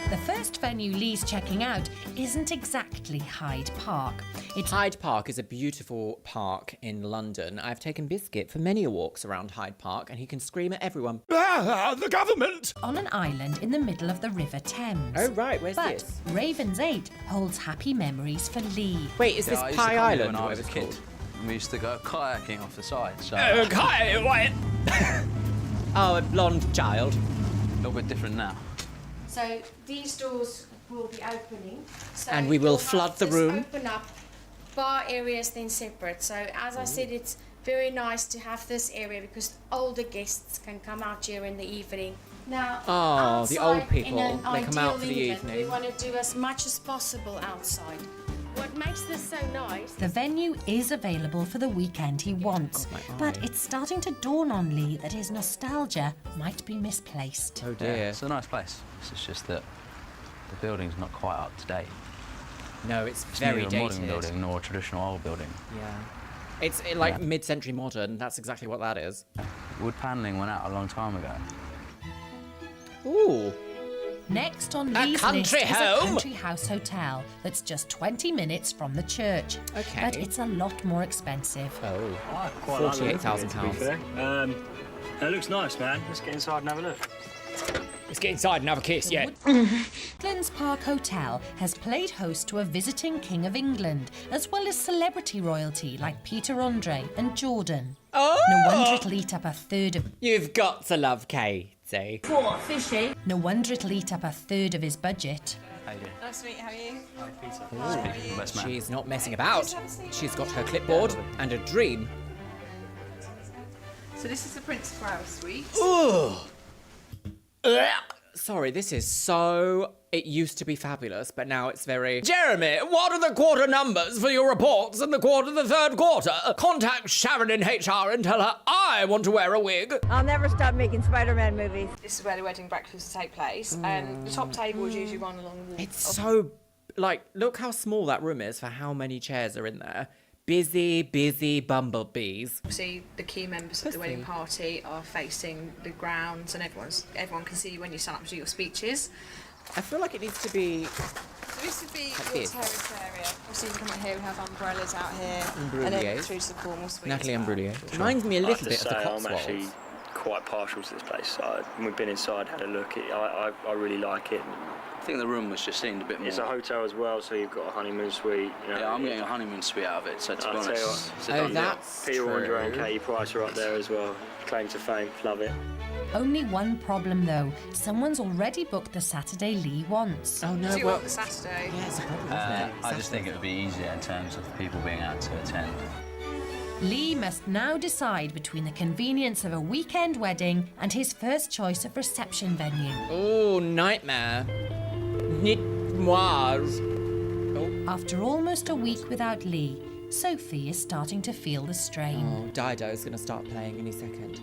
S6: The first venue Lee's checking out isn't exactly Hyde Park. It's
S3: Hyde Park is a beautiful park in London. I've taken Biscuit for many walks around Hyde Park, and he can scream at everyone. Ah, the government!
S6: on an island in the middle of the River Thames.
S3: Oh, right, where's
S6: but
S3: this?
S6: Ravens 8 holds happy memories for Lee.
S3: Wait, is this
S19: I used to
S3: Pie
S19: come here
S3: Island?
S19: when I
S3: or
S19: was a
S3: whatever
S19: kid.
S3: it's called?
S19: We used to go kayaking off the side. So
S3: Oh, a blonde child.
S19: A little bit different now.
S18: So these doors will be opening. So
S3: And we will
S18: you'll
S3: flood
S18: have
S3: the
S18: this
S3: room.
S18: Open up, bar areas then separate. So as I said, it's very nice to have this area because older guests can come out here in the evening. Now,
S3: Oh, the old
S18: outside,
S3: people,
S18: in an
S3: they come out
S18: ideal
S3: for the
S18: England, We
S3: evening.
S18: want to do as much as possible outside. What makes this so nice?
S6: The venue is available for the weekend he wants, but it's starting to dawn on Lee that his nostalgia might be misplaced.
S3: Oh
S19: Yeah, it's a nice place. It's just that the building's not quite up to date.
S3: No, it's
S19: It's
S3: very
S19: neither a modern
S3: dated.
S19: building nor a traditional old building.
S3: Yeah. It's like mid-century modern. That's exactly what that is.
S19: Wood panelling went out a long time ago.
S3: Ooh.
S6: Next on
S3: A
S6: Lee's
S3: country
S6: list is a
S3: home?
S6: country house hotel that's just 20 minutes from the church.
S3: Okay.
S6: But it's a lot more expensive.
S3: Oh,
S2: I quite like the look of it, to be
S3: £48,000.
S2: fair. It looks nice, man. Let's get inside and have a look.
S3: Let's get inside and have a kiss, yeah.
S6: Woodlands Park Hotel has played host to a visiting King of England, as well as celebrity royalty like Peter Andre and Jordan.
S3: Oh!
S6: No wonder it'll eat up a third of...
S3: You've got to love Katie.
S6: What, fishy? No wonder it'll eat up a third of his budget.
S2: How you doing?
S7: Nice to meet you. How are you?
S2: Hi, Peter.
S3: Ooh,
S2: Nice to meet you. Best man.
S3: she's not messing about. She's got her clipboard and a dream.
S7: So this is the Prince of Wales suite.
S3: Ooh. Ugh. Sorry, this is so... It used to be fabulous, but now it's very... Jeremy, what are the quarter numbers for your reports in the third quarter? Contact Sharon in HR and tell her I want to wear a wig.
S7: I'll never stop making Spider-Man movies. This is where the wedding breakfast will take place. The top table is usually one along the...
S3: It's so... Like, look how small that room is for how many chairs are in there. Busy, busy bumblebees.
S7: Obviously, the key members of the wedding party are facing the grounds, and everyone can see you when you stand up to do your speeches.
S3: I feel like it needs to be...
S7: So this would be
S3: Like
S7: your
S3: this.
S7: terrace area. Obviously, you can come out here, we have umbrellas out here.
S3: Umbrelliers.
S7: And then through to the formal suite.
S3: Natalie
S7: as well.
S3: Imbruglia. Reminds me a little bit of the
S2: I'm
S3: Cotswolds.
S2: actually quite partial to this place. We've been inside, had a look. I really like it.
S19: I think the room was just seemed a bit more...
S2: It's a hotel as well, so you've got a honeymoon suite. You know,
S19: Yeah, I'm getting a honeymoon suite out of it, so to be
S2: I'll tell you
S19: honest...
S2: what,
S19: it's a done deal.
S3: that's
S2: Peter Andre and
S3: true.
S2: Katie Price are up there as well. Claim to fame, love it.
S6: Only one problem, though. Someone's already booked the Saturday Lee wants.
S3: Oh, no,
S7: Do you
S3: well...
S7: want the Saturday?
S3: Yeah, it's a problem, isn't
S19: I
S3: it?
S19: just think it would be easier in terms of people being able to attend.
S6: Lee must now decide between the convenience of a weekend wedding and his first choice of reception venue.
S3: Oh, nightmare. Nightmares. Oh.
S6: After almost a week without Lee, Sophie is starting to feel the strain.
S3: Oh, Dido's gonna start playing any second.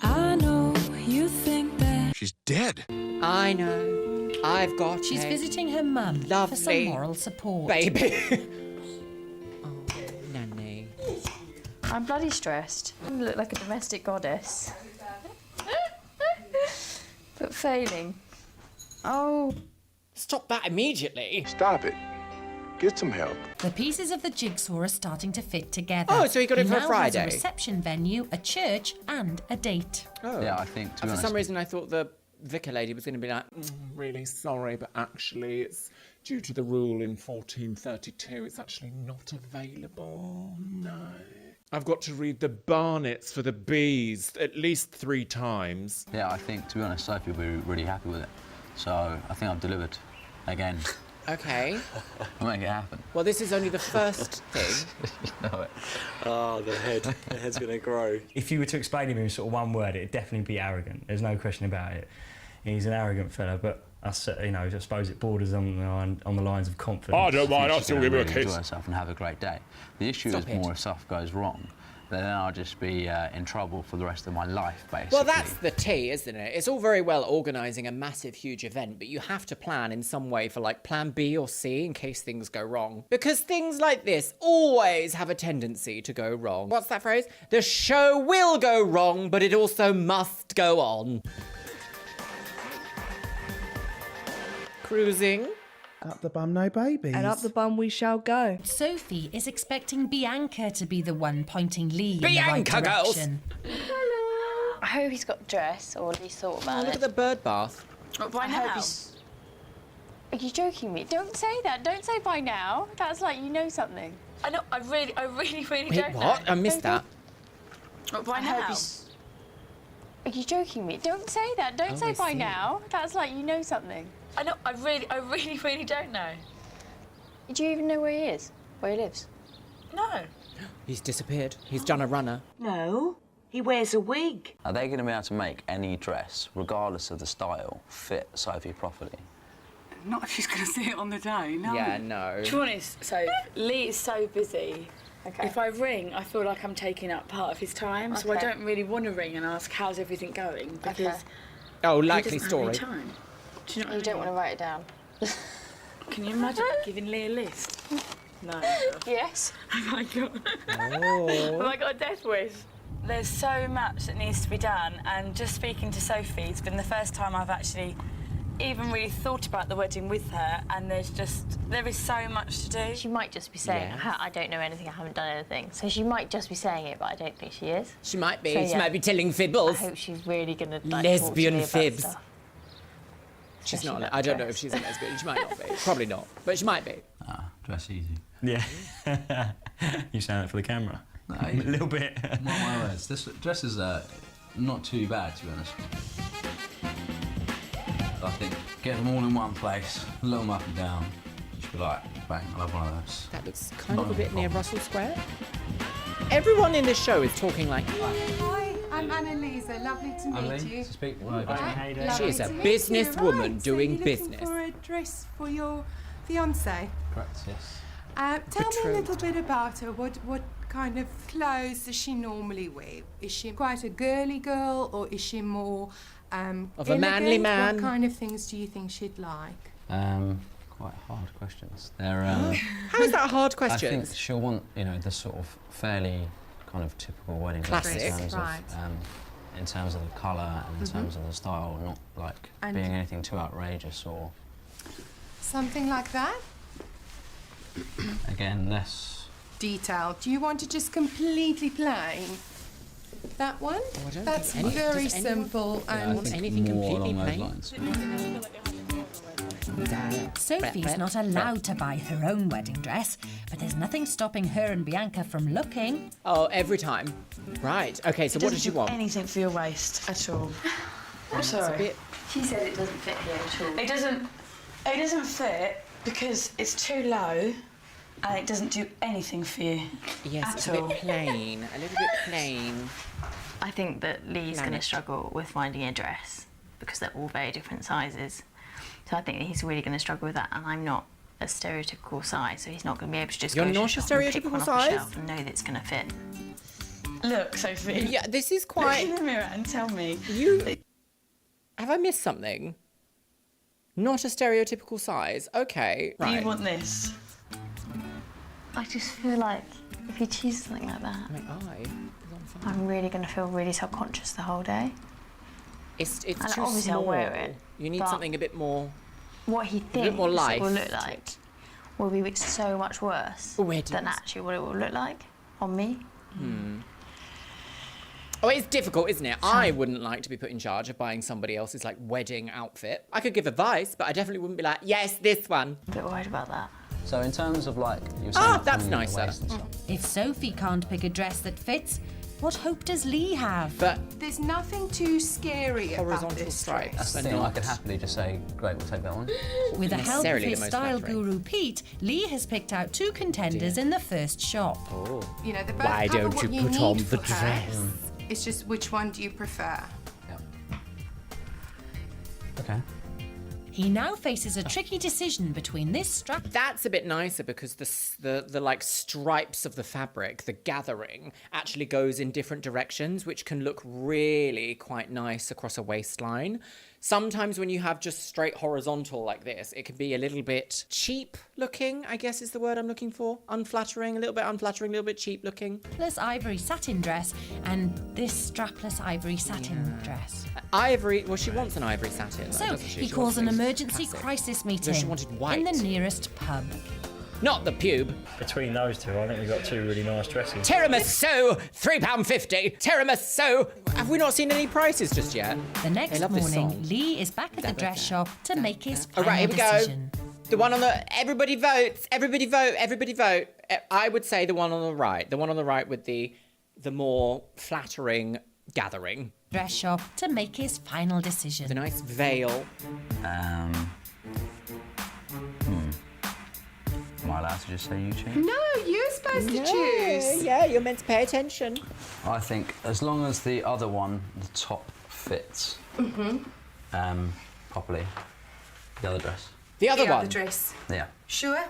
S10: I know you think that
S15: She's dead.
S3: I know. I've got
S6: She's
S3: a
S6: visiting her mum for
S3: lovely
S6: some moral support.
S3: baby. Oh, nanny.
S20: I'm bloody stressed. I look like a domestic goddess. But failing. Oh.
S3: Stop that immediately.
S15: Stop it. Get some help.
S6: The pieces of the jigsaw are starting to fit together.
S3: Oh, so he got it for
S6: now
S3: Friday.
S6: has a reception venue, a church, and a date.
S3: Oh.
S19: Yeah, I think, to be
S3: For
S19: honest...
S3: some reason, I thought the vicar lady was going to be like, really sorry, but actually it's due to the rule in 1432. It's actually not available. No. I've got to read the Barnets for the bees at least 3 times.
S19: Yeah, I think, to be honest, Sophie will be really happy with it. So I think I've delivered again.
S3: Okay.
S19: I'll make it happen.
S3: Well, this is only the first thing.
S19: You know it.
S2: Oh, the head's going to grow.
S14: If you were to explain him in sort of one word, it'd definitely be arrogant. There's no question about it. He's an arrogant fella, but I suppose it borders on the lines of confidence.
S15: I don't mind, I'll
S19: She's
S15: still
S19: gonna
S15: give you a
S19: really
S15: kiss.
S19: enjoy herself and have a great day. The issue
S3: Stop
S19: is more
S3: it.
S19: if stuff goes wrong, then I'll just be in trouble for the rest of my life, basically.
S3: Well, that's the tea, isn't it? It's all very well organising a massive, huge event, but you have to plan in some way for, like, plan B or C in case things go wrong. Because things like this always have a tendency to go wrong. What's that phrase? The show will go wrong, but it also must go on. Cruising.
S17: Up the bum, no babies.
S11: And up the bum we shall go.
S6: Sophie is expecting Bianca to be the one pointing Lee in the
S3: Bianca,
S6: right
S3: girls!
S6: direction.
S20: I hope he's got dress, or at least thought about
S3: Look
S20: it.
S3: at the bird bath.
S20: By now. Are you joking me? Don't say that. Don't say by now. That's like you know something. I know. I really
S3: Wait,
S20: don't
S3: what?
S20: know.
S3: I missed that.
S20: By now. Are you joking me? Don't say that. Don't say
S3: I
S20: by
S3: see.
S20: now. That's like you know something. I know. I really don't know. Do you even know where he is? Where he lives? No.
S3: He's disappeared. He's done a runner.
S21: No, he wears a wig.
S19: Are they going to be able to make any dress, regardless of the style, fit Sophie properly?
S4: Not if she's going to see it on the day, no.
S3: Yeah, no.
S23: To be honest, so Lee is so busy.
S20: Okay.
S23: If I ring, I feel like I'm taking up part of his time, so I
S20: Okay.
S23: don't really want to ring and ask how's everything going because
S20: Okay.
S3: Oh,
S23: he
S3: likely
S23: doesn't
S3: story.
S23: have any time. Do you know what I
S20: don't
S23: mean?
S20: want to write it down.
S23: Can you imagine giving Lee a list? No.
S20: Yes.
S23: Oh my god.
S3: Oh.
S23: Have I got a death wish?
S27: There's so much that needs to be done, and just speaking to Sophie, it's been the first time I've actually
S23: even really thought about the wedding with her, and there is so much to do.
S20: She might just be saying,
S3: Yes.
S20: I don't know anything, I haven't done anything. So she might just be saying it, but I don't think she is.
S3: She might be.
S20: So,
S3: She
S20: yeah.
S3: might be telling fibbles.
S20: I hope she's really going to
S3: Lesbian fibs. She's
S20: Especially
S3: not.
S20: that
S3: I don't know
S20: dress.
S3: if she's a lesbian. She might not be. Probably not. But she might be.
S8: Dress easy. Yeah. You saying that for the camera?
S19: No,
S8: A little bit.
S19: Not my words. This dress is not too bad, to be honest. I think get them all in one place, load them up and down. Just be like, bang, I love one of those.
S3: That looks kind of a bit near Russell Square. Everyone in this show is talking like.
S12: Hi, I'm Annalisa. Lovely to meet you.
S19: To speak.
S3: She is a
S12: Lovely to meet you.
S3: businesswoman
S12: Right,
S3: doing
S12: so you're
S3: business.
S12: looking for a dress for your fiance.
S19: Correct, yes.
S12: Tell me a little bit about her. What kind of clothes does she normally wear? Is she quite a girly girl, or is she more
S3: Of a manly
S12: elegant?
S3: man?
S12: What kind of things do you think she'd like?
S19: Quite hard questions. They're.
S3: How is that a hard
S19: I
S3: question?
S19: think she'll want, the sort of fairly kind of typical wedding dress
S3: Classic.
S19: in terms of the colour and in terms of the style, not like
S12: And-
S19: being anything too outrageous or
S12: Something like that?
S19: again less.
S12: Detailed. Do you want to just completely plain? That one?
S3: I don't
S12: That's
S3: think any-
S12: very
S3: does anyone-
S12: simple
S19: I
S12: and
S19: think
S3: anything
S19: more
S3: completely
S19: along
S3: plain?
S19: those lines.
S6: Sophie's not allowed to buy her own wedding dress, but there's nothing stopping her and Bianca from looking.
S3: Oh, every time. Right. Okay, so what does she want?
S23: Anything for your waist at all. I'm
S3: It's a
S23: sorry.
S3: bit-
S20: She said it doesn't fit here at all.
S23: It doesn't fit because it's too low and it doesn't do anything for you.
S3: Yes,
S23: at
S3: it's a
S23: all.
S3: bit plain. A little bit plain.
S20: I think that Lee's going to
S3: Planet.
S20: struggle with finding a dress because they're all very different sizes. So I think that he's really going to struggle with that, and I'm not a stereotypical size, so he's not going to be able to just
S3: You're
S20: go to
S3: not
S20: the
S3: a
S20: shop and pick
S3: stereotypical
S20: one off the
S3: size?
S20: shelf and know that it's going to fit.
S23: Look, Sophie.
S3: Yeah, this is
S23: Look
S3: quite.
S23: in the mirror and tell me.
S3: Have I missed something? Not a stereotypical size. Okay.
S23: Do
S3: Right.
S23: you want this?
S20: I just feel like if you choose something like that,
S3: My eye is on fire.
S20: I'm really going to feel really self-conscious the whole day.
S3: It's
S20: And
S3: too
S20: obviously
S3: small.
S20: I'll wear it,
S3: You need
S20: but
S3: something a bit more.
S20: What he
S3: bit
S20: thinks
S3: more
S20: it
S3: life
S20: will look
S3: to
S20: like will be so much worse than actually what it will look like on me.
S3: Oh, it's difficult, isn't it? I wouldn't like to be put in charge of buying somebody else's like wedding outfit. I could give advice, but I definitely wouldn't be like, yes, this one.
S20: I'm a bit worried about that.
S19: So in terms of like you were saying,
S3: Ah,
S19: like,
S3: that's
S19: filling the
S3: nicer.
S19: waist and stuff.
S6: If Sophie can't pick a dress that fits, what hope does Lee have?
S3: But
S12: there's nothing too scary about
S3: horizontal
S12: this
S3: stripes.
S19: That's the
S3: They're
S19: thing. I
S3: not.
S19: could happily just say, great, we'll take that one.
S6: With the help of
S3: necessarily the
S6: his
S3: most
S6: style
S3: flattering.
S6: guru Pete, Lee has picked out two contenders in the first shop.
S3: Oh.
S12: You know, they both
S3: Why
S12: cover
S3: don't
S12: what
S3: you
S12: you
S3: put
S12: need
S3: on
S12: for
S3: the
S12: her.
S3: dress?
S12: It's just which one do you prefer?
S19: Okay.
S6: He now faces a tricky decision between this strap.
S3: That's a bit nicer because the like stripes of the fabric, the gathering, actually goes in different directions, which can look really quite nice across a waistline. Sometimes when you have just straight horizontal like this, it can be a little bit cheap looking, I guess is the word I'm looking for. Unflattering, a little bit cheap looking.
S6: Strapless ivory satin dress and this strapless ivory satin dress.
S3: Ivory, well, she wants an ivory satin, though,
S6: So
S3: doesn't she?
S6: he
S3: She
S6: calls
S3: wants
S6: an
S3: things
S6: emergency
S3: classic.
S6: crisis
S3: No,
S6: meeting
S3: she wanted white.
S6: in the nearest pub.
S3: Not the pube.
S2: Between those two, I think we've got two really nice dresses.
S3: Tiramisu, £3.50. Tiramisu. Have we not seen any prices just yet?
S6: The next
S3: I love this
S6: morning,
S3: song.
S6: Lee is back at the dress shop to make his
S3: All
S6: final
S3: right, here we go.
S6: decision.
S3: The one on the everybody votes, everybody vote, everybody vote. I would say the one on the right, with the more flattering gathering.
S6: Dress shop to make his final decision.
S3: The nice veil.
S19: Am I allowed to just say you choose?
S12: No, you're supposed to choose.
S3: Yeah, you're meant to pay attention.
S19: I think as long as the other one, the top fits properly, the other dress.
S3: The other
S12: The
S3: one.
S12: other dress.
S19: Yeah.
S12: Sure?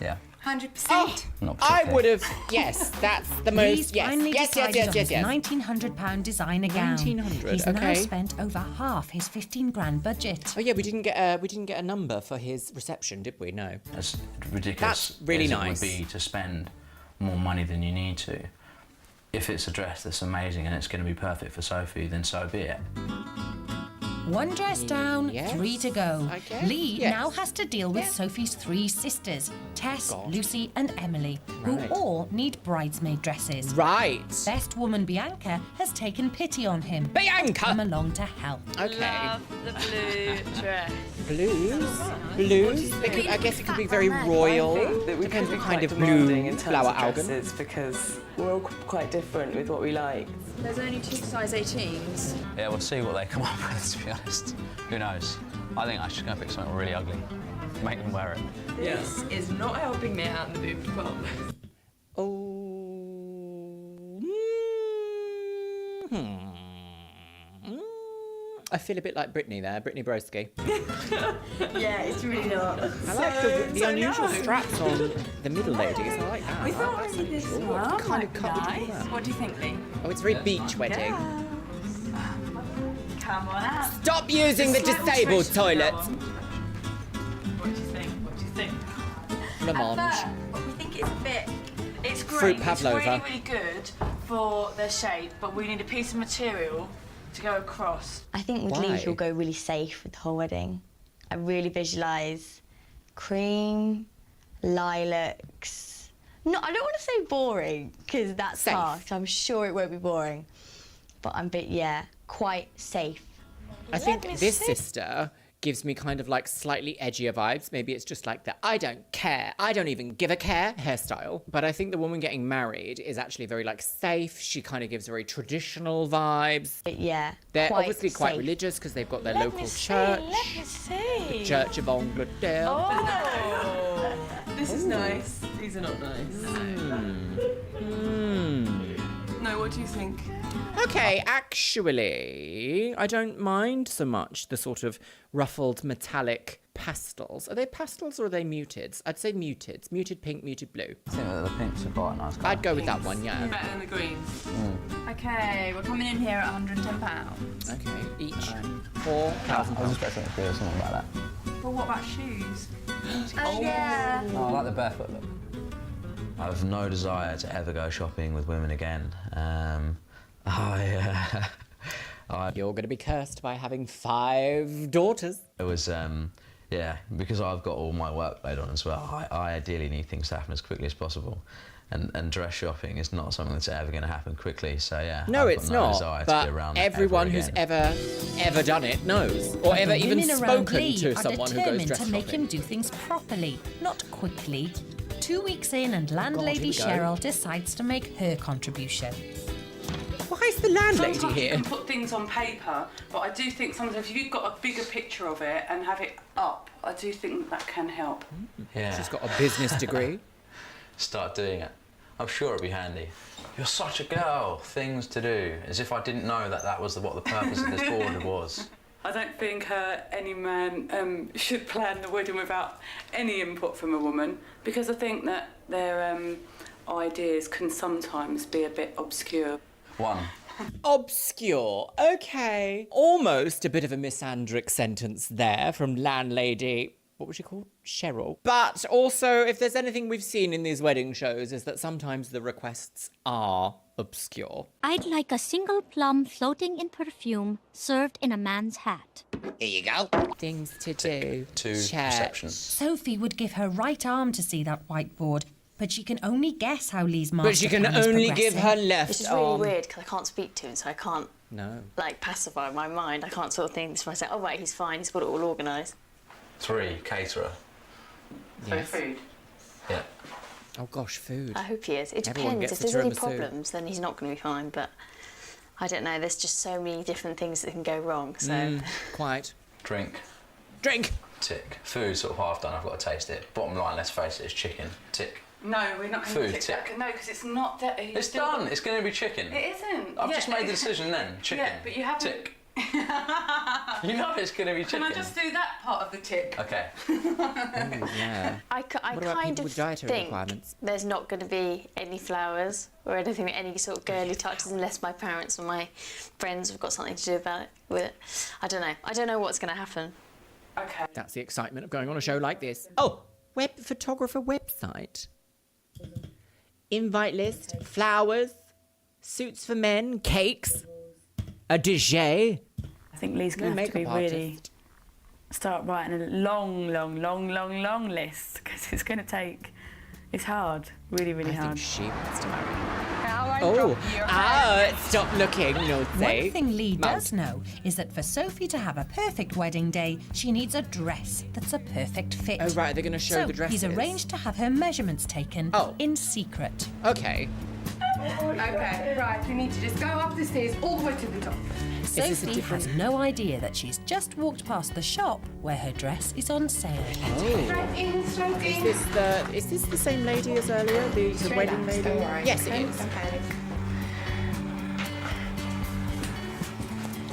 S19: Yeah.
S12: 100%.
S19: Not
S3: I
S19: particularly.
S3: would have. Yes, that's the
S6: Lee's
S3: most. Yes,
S6: finally
S3: yes,
S6: decided
S3: yes,
S6: on
S3: yes,
S6: his
S3: yes.
S6: £1,900 designer gown.
S3: 1900,
S6: He's now
S3: okay.
S6: spent over half his 15 grand budget.
S3: Oh yeah, we didn't get a number for his reception, did we? No.
S19: As ridiculous
S3: That's really
S19: as
S3: nice.
S19: it would be to spend more money than you need to. If it's a dress that's amazing and it's going to be perfect for Sophie, then so be it.
S6: One dress down,
S3: Yes,
S6: 3 to go.
S3: I guess.
S6: Lee
S3: Yes.
S6: now has to deal with Sophie's 3 sisters, Tess,
S3: God.
S6: Lucy and Emily,
S3: Right.
S6: who all need bridesmaid dresses.
S3: Right.
S6: Best woman Bianca has taken pity on him.
S3: Bianca!
S6: Come along to help.
S3: Okay.
S20: Love the blue dress.
S3: Blues? Blues? I guess it could be very royal. Depends what kind of blue flower algan.
S9: Because we're all quite different with what we like.
S7: There's only 2 size 18s.
S19: Yeah, we'll see what they come up with, to be honest. Who knows? I think I'm just going to pick something really ugly. Make them wear it.
S9: This is not helping me out in the boob department.
S3: I feel a bit like Brittany there, Brittany Broski.
S9: Yeah, it's really not.
S3: I like the unusual straps on the middle ladies. I like that.
S23: We thought
S3: That's
S23: maybe this
S3: unusual.
S23: one
S3: What kind
S23: might
S3: of
S23: be
S3: cut would you
S23: nice.
S3: do that?
S23: What do you think, Lee?
S3: Oh, it's very beach wedding.
S23: Come on out.
S3: Stop using the
S23: Just like
S3: disabled
S23: Trish
S3: toilet.
S23: What do you think? What do you think?
S3: Blancmange.
S23: But we think it's a bit. It's great.
S3: Fruit
S23: It's
S3: pavlova.
S23: really, really good for their shape, but we need a piece of material to go across.
S20: I think with
S3: Why?
S20: Lee, you'll go really safe with the whole wedding. I really visualise cream, lilacs. No, I don't want to say boring because that's
S3: Safe.
S20: harsh. I'm sure it won't be boring, but I'm quite safe.
S3: I think this sister gives me kind of like slightly edgier vibes. Maybe it's just like the I don't care, I don't even give a care hairstyle. But I think the woman getting married is actually very like safe. She kind of gives very traditional vibes.
S20: Yeah,
S3: They're
S20: quite
S3: obviously quite
S20: safe.
S3: religious because they've got their
S20: Let
S3: local
S20: me see,
S3: church.
S20: Let me see.
S3: The Church of Angleterre.
S9: Oh, this is nice. These are not nice. No, what do you think?
S3: Okay, actually, I don't mind so much the sort of ruffled metallic pastels. Are they pastels or are they muteds? I'd say muteds. Muted pink, muted blue.
S19: I think that the pinks are quite nice.
S3: I'd go with that one, yeah.
S9: Better than the greens.
S23: Okay, we're coming in here at £110.
S3: Okay, each £4,000.
S19: I was expecting to do something about that.
S23: But what about shoes? Oh, yeah.
S19: Oh, I like the barefoot look. I have no desire to ever go shopping with women again.
S3: You're going to be cursed by having 5 daughters.
S19: It was, yeah, because I've got all my workload on as well. I ideally need things to happen as quickly as possible. And dress shopping is not something that's ever going to happen quickly. So, yeah.
S3: No,
S19: I've
S3: it's
S19: got no
S3: not.
S19: desire to
S3: But
S19: be around
S3: everyone
S19: ever
S3: who's
S19: again.
S3: ever done it knows. Or ever
S6: The
S3: even
S6: women around
S3: spoken
S6: Lee
S3: to
S6: are
S3: someone who goes
S6: determined
S3: dress
S6: to make
S3: shopping.
S6: him do things properly, not quickly. 2 weeks in, and landlady
S3: here we go.
S6: Cheryl decides to make her contribution.
S3: Why is the landlady
S23: Sometimes
S3: here?
S23: you can put things on paper, but I do think sometimes if you've got a bigger picture of it and have it up, I do think that can help.
S19: Yeah.
S3: She's got a business degree.
S19: Start doing it. I'm sure it'd be handy. You're such a girl. Things to do. As if I didn't know that that was what the purpose of this board was.
S23: I don't think any man should plan the wedding without any input from a woman, because I think that their ideas can sometimes be a bit obscure.
S19: One.
S3: Obscure. Okay. Almost a bit of a misandric sentence there from landlady. What was she called? Cheryl. But also, if there's anything we've seen in these wedding shows, is that sometimes the requests are obscure.
S13: I'd like a single plum floating in perfume served in a man's hat.
S3: Here you go. Things to do.
S19: 2
S3: Check.
S19: receptions.
S6: Sophie would give her right arm to see that whiteboard, but she can only guess how Lee's master
S3: But she can
S6: plan is
S3: only give
S6: progressing.
S3: her left
S20: Which is really
S3: arm.
S20: weird because I can't speak to him, so I can't
S3: No.
S20: pacify my mind. I can't sort of think this myself. Oh right, he's fine. He's got it all organised.
S19: 3, caterer.
S3: Yes.
S23: Food.
S19: Yeah.
S3: Oh gosh, food.
S20: I hope he is. It
S3: Everyone
S20: depends.
S3: gets
S20: If
S3: the
S20: there's any
S3: tiramisu.
S20: problems, then he's not going to be fine. But I don't know. There's just so many different things that can go wrong. So
S3: Quite.
S19: Drink.
S3: Drink.
S19: Tick. Food sort of half done. I've got to taste it. Bottom line, let's face it, is chicken. Tick.
S23: No, we're not going
S19: Food,
S23: to tick
S19: tick.
S23: that. No, because it's not that.
S19: It's done. It's going to be chicken.
S23: It isn't.
S19: I've
S23: Yeah,
S19: just made the
S23: it's-
S19: decision then. Chicken.
S23: Yeah, but you haven't.
S19: Tick. You know it's going to be chicken.
S23: Can I just do that part of the tick?
S19: Okay.
S3: Yeah.
S20: I
S3: What about
S20: kind
S3: people
S20: of
S3: with dietary
S20: think
S3: requirements?
S20: there's not going to be any flowers or anything, any sort of girly touches, unless my parents or my friends have got something to do about it. With it. I don't know. I don't know what's going to happen.
S23: Okay.
S3: That's the excitement of going on a show like this. Oh, web photographer website. Invite list, flowers, suits for men, cakes, a DJ,
S23: I think Lee's going to have to be really start writing a long list because it's going to take. It's hard, really hard.
S3: I think she wants to marry him.
S11: Oh,
S3: stop looking, naughty.
S6: One thing Lee does know is that for Sophie to have a perfect wedding day, she needs a dress that's a perfect fit.
S3: Oh, right, they're going to show the dresses.
S6: He's arranged to have her measurements taken in secret.
S3: Okay.
S12: Okay, right, you need to just go up the stairs all the way to the top.
S6: Sophie has no idea that she's just walked past the shop where her dress is on sale.
S12: Straight in, straight in.
S3: Is this the same lady as earlier? The wedding lady?
S12: Don't worry.
S3: Yes, it is.
S12: Don't panic.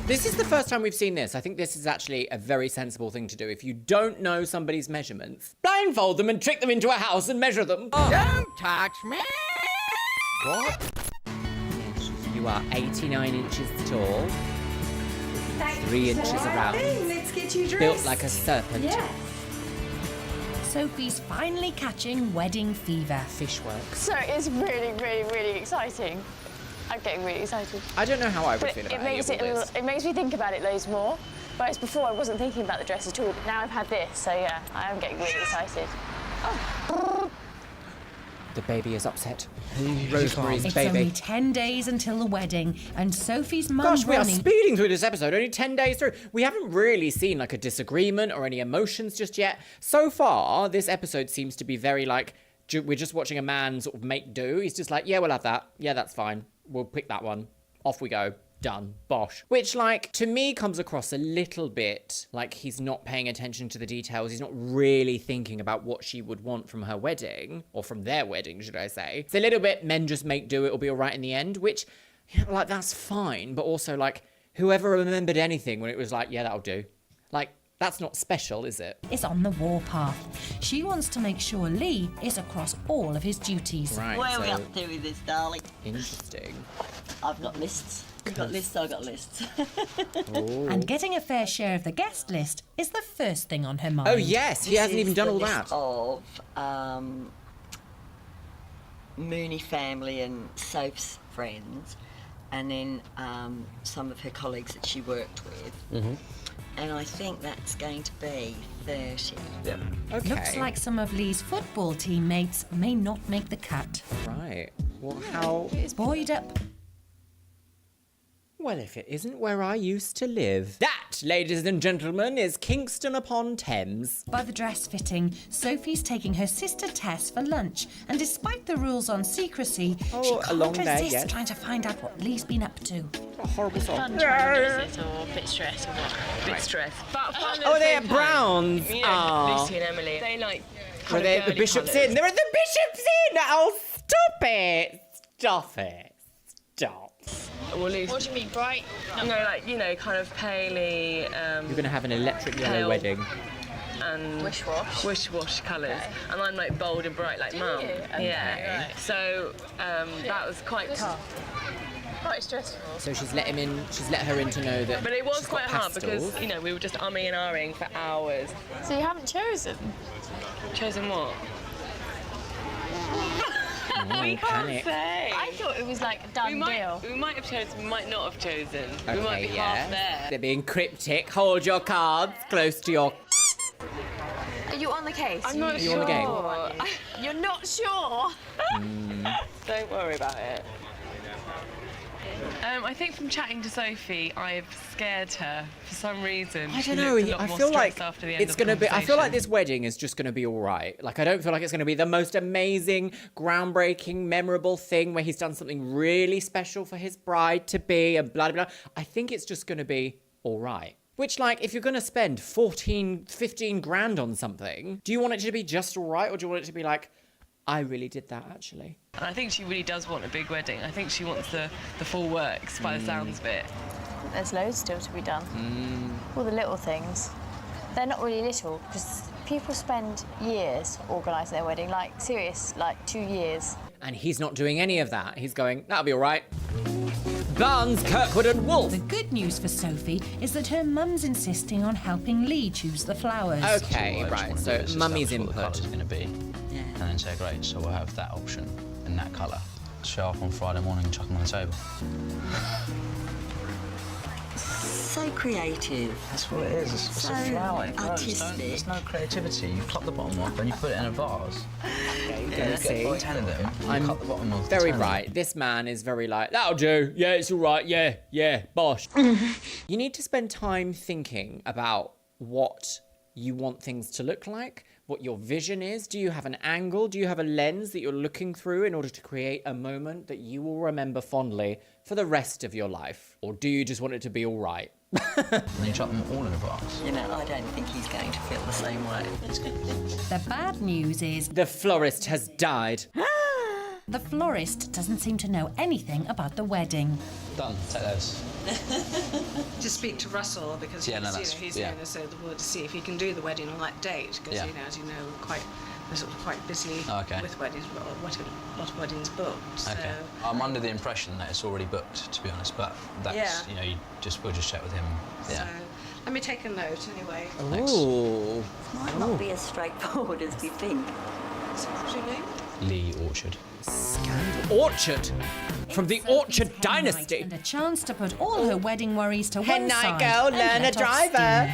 S3: This is the first time we've seen this. I think this is actually a very sensible thing to do. If you don't know somebody's measurements, blindfold them and trick them into a house and measure them.
S21: Don't touch me!
S3: What? You are 89 inches tall, 3 inches around,
S12: Let's get you dressed.
S3: built like a serpent.
S12: Yeah.
S6: Sophie's finally catching wedding fever.
S3: Fishworks.
S20: So it's really exciting. I'm getting really excited.
S3: I don't know how I would
S20: But
S3: feel about
S20: it makes me think about it loads more. Whereas before I wasn't thinking about the dress at all. But now I've had this, so yeah, I am getting really excited.
S3: The baby is upset. Rosemary's
S6: It's
S3: baby.
S6: only 10 days until the wedding, and Sophie's mum,
S3: Gosh, we are
S6: Ronnie...
S3: speeding through this episode, only 10 days through. We haven't really seen like a disagreement or any emotions just yet. So far, this episode seems to be very like, we're just watching a man sort of make do. He's just like, yeah, we'll have that. Yeah, that's fine. We'll pick that one. Off we go. Done. Bosh. Which, like, to me comes across a little bit like he's not paying attention to the details. He's not really thinking about what she would want from her wedding, or from their wedding, should I say. It's a little bit, men just make do, it'll be all right in the end, which, you know, like, that's fine. But also, like, whoever remembered anything when it was like, yeah, that'll do. Like, that's not special, is it?
S6: is on the warpath. She wants to make sure Lee is across all of his duties.
S3: Right,
S1: Where are we up to with this, darling?
S3: Interesting.
S1: I've got lists. You've got lists, I've got lists.
S6: And getting a fair share of the guest list is the first thing on her mind.
S3: Oh, yes, he hasn't even done all that.
S1: Of Mooney family and Soph's friends, and then some of her colleagues that she worked with. And I think that's going to be 30.
S3: Yeah. Okay.
S6: Looks like some of Lee's football teammates may not make the cut.
S3: Right. Well, how...
S6: It's buoyed up.
S3: Well, if it isn't where I used to live. That, ladies and gentlemen, is Kingston upon Thames.
S6: By the dress fitting, Sophie's taking her sister Tess for lunch, and despite the rules on secrecy, she
S3: a long
S6: can't
S3: day,
S6: resist
S3: yes.
S6: trying to find out what Lee's been up to.
S3: A horrible song.
S20: Fun dresses or a bit stressed or what?
S9: Bit stressed. But fun at
S3: Oh,
S9: the
S3: they're
S9: same time.
S3: browns.
S9: You know,
S3: Aw.
S9: Lucy and Emily. They like.
S3: Were they at the Bishop's Inn? They're at the Bishop's Inn! Oh, stop it! Stop it. Stop.
S9: Well, Lucy.
S20: What do you mean, bright?
S9: No, like, you know, kind of paley.
S3: You're going to have an electric yellow
S9: pale
S3: wedding.
S9: And
S20: wish-wash.
S9: Wish-wash colours.
S20: Okay.
S9: And I'm like bold and bright like Mum.
S20: you? Okay,
S9: Yeah.
S20: right.
S9: So that was quite tough.
S20: Quite stressful.
S3: So she's let her in to know that
S9: But it was
S3: she's got
S9: quite hard
S3: pastels.
S9: because, you know, we were just umming and ahhing for hours.
S20: So you haven't chosen?
S9: Chosen what?
S3: We
S9: can't say.
S20: I thought it was like a done deal.
S9: We might have chosen, we might not have chosen.
S3: Okay,
S9: we might be half there.
S3: They're being cryptic. Hold your cards close to your...
S20: Are you on the case?
S9: I'm not
S3: Are you
S9: sure.
S3: on the game?
S20: You're not sure?
S9: Don't worry about it. I think from chatting to Sophie, I've scared her for some reason.
S3: I
S9: She
S3: don't know.
S9: looked a lot
S3: I
S9: more
S3: feel like
S9: stressed after the end
S3: it's
S9: of the
S3: gonna be. I feel like
S9: conversation.
S3: this wedding is just gonna be all right. Like I don't feel like it's gonna be the most amazing, groundbreaking, memorable thing where he's done something really special for his bride to be and blah blah blah. I think it's just gonna be all right. Which, like, if you're gonna spend 15 grand on something, do you want it to be just all right, or do you want it to be like, I really did that actually?
S9: And I think she really does want a big wedding. I think she wants the full works by the sounds of it.
S20: There's loads still to be done. All the little things. They're not really little because people spend years organising their wedding, like serious, like 2 years.
S3: And he's not doing any of that. He's going, that'll be all right. Barnes, Kirkwood and Wolf.
S6: The good news for Sophie is that her mum's insisting on helping Lee choose the flowers.
S3: Okay, right. So mummy's
S19: What the
S3: input.
S19: colour's going to be.
S1: Yeah.
S19: And then say, great, so we'll have that option in that colour. Show up on Friday morning and chuck them on the table.
S1: so creative.
S19: That's what it is. It's
S1: So
S19: a flower. It grows.
S1: artistic.
S19: There's no creativity. You cut the bottom off and you put it in a vase.
S3: Okay, you
S19: You
S3: can
S19: get
S3: see.
S19: 10 of them. You
S3: I'm
S19: cut the bottom off.
S3: very
S19: 10.
S3: right. This man is very like, that'll do. Yeah, it's all right. Yeah, bosh. You need to spend time thinking about what you want things to look like, what your vision is. Do you have an angle? Do you have a lens that you're looking through in order to create a moment that you will remember fondly for the rest of your life? Or do you just want it to be all right?
S19: And you chuck them all in a vase.
S1: You know, I don't think he's going to feel the same way.
S6: The bad news is
S3: the florist has died.
S6: The florist doesn't seem to know anything about the wedding.
S19: Done. Take those.
S7: Just speak to Russell because
S19: Yeah, no,
S7: he's,
S19: that's-
S7: he's
S19: yeah.
S7: going to say the word to see if he can do the wedding on that date because
S19: Yeah.
S7: as you know, we're sort of quite busy
S19: Okay.
S7: with weddings. We've got a lot of weddings booked. So
S19: Okay. I'm under the impression that it's already booked, to be honest, but that's,
S7: Yeah.
S19: we'll just check with him. Yeah.
S7: So let me take a note anyway.
S3: Ooh.
S1: Might not be as straightforward as we think.
S7: So what's your name?
S19: Lee Orchard.
S3: Scandal. Orchard. From the Orchard dynasty.
S6: And a chance to put all her wedding worries to
S3: Hen
S6: one
S3: night,
S6: side.
S3: girl,
S6: and
S3: learn a
S6: let off
S3: driver.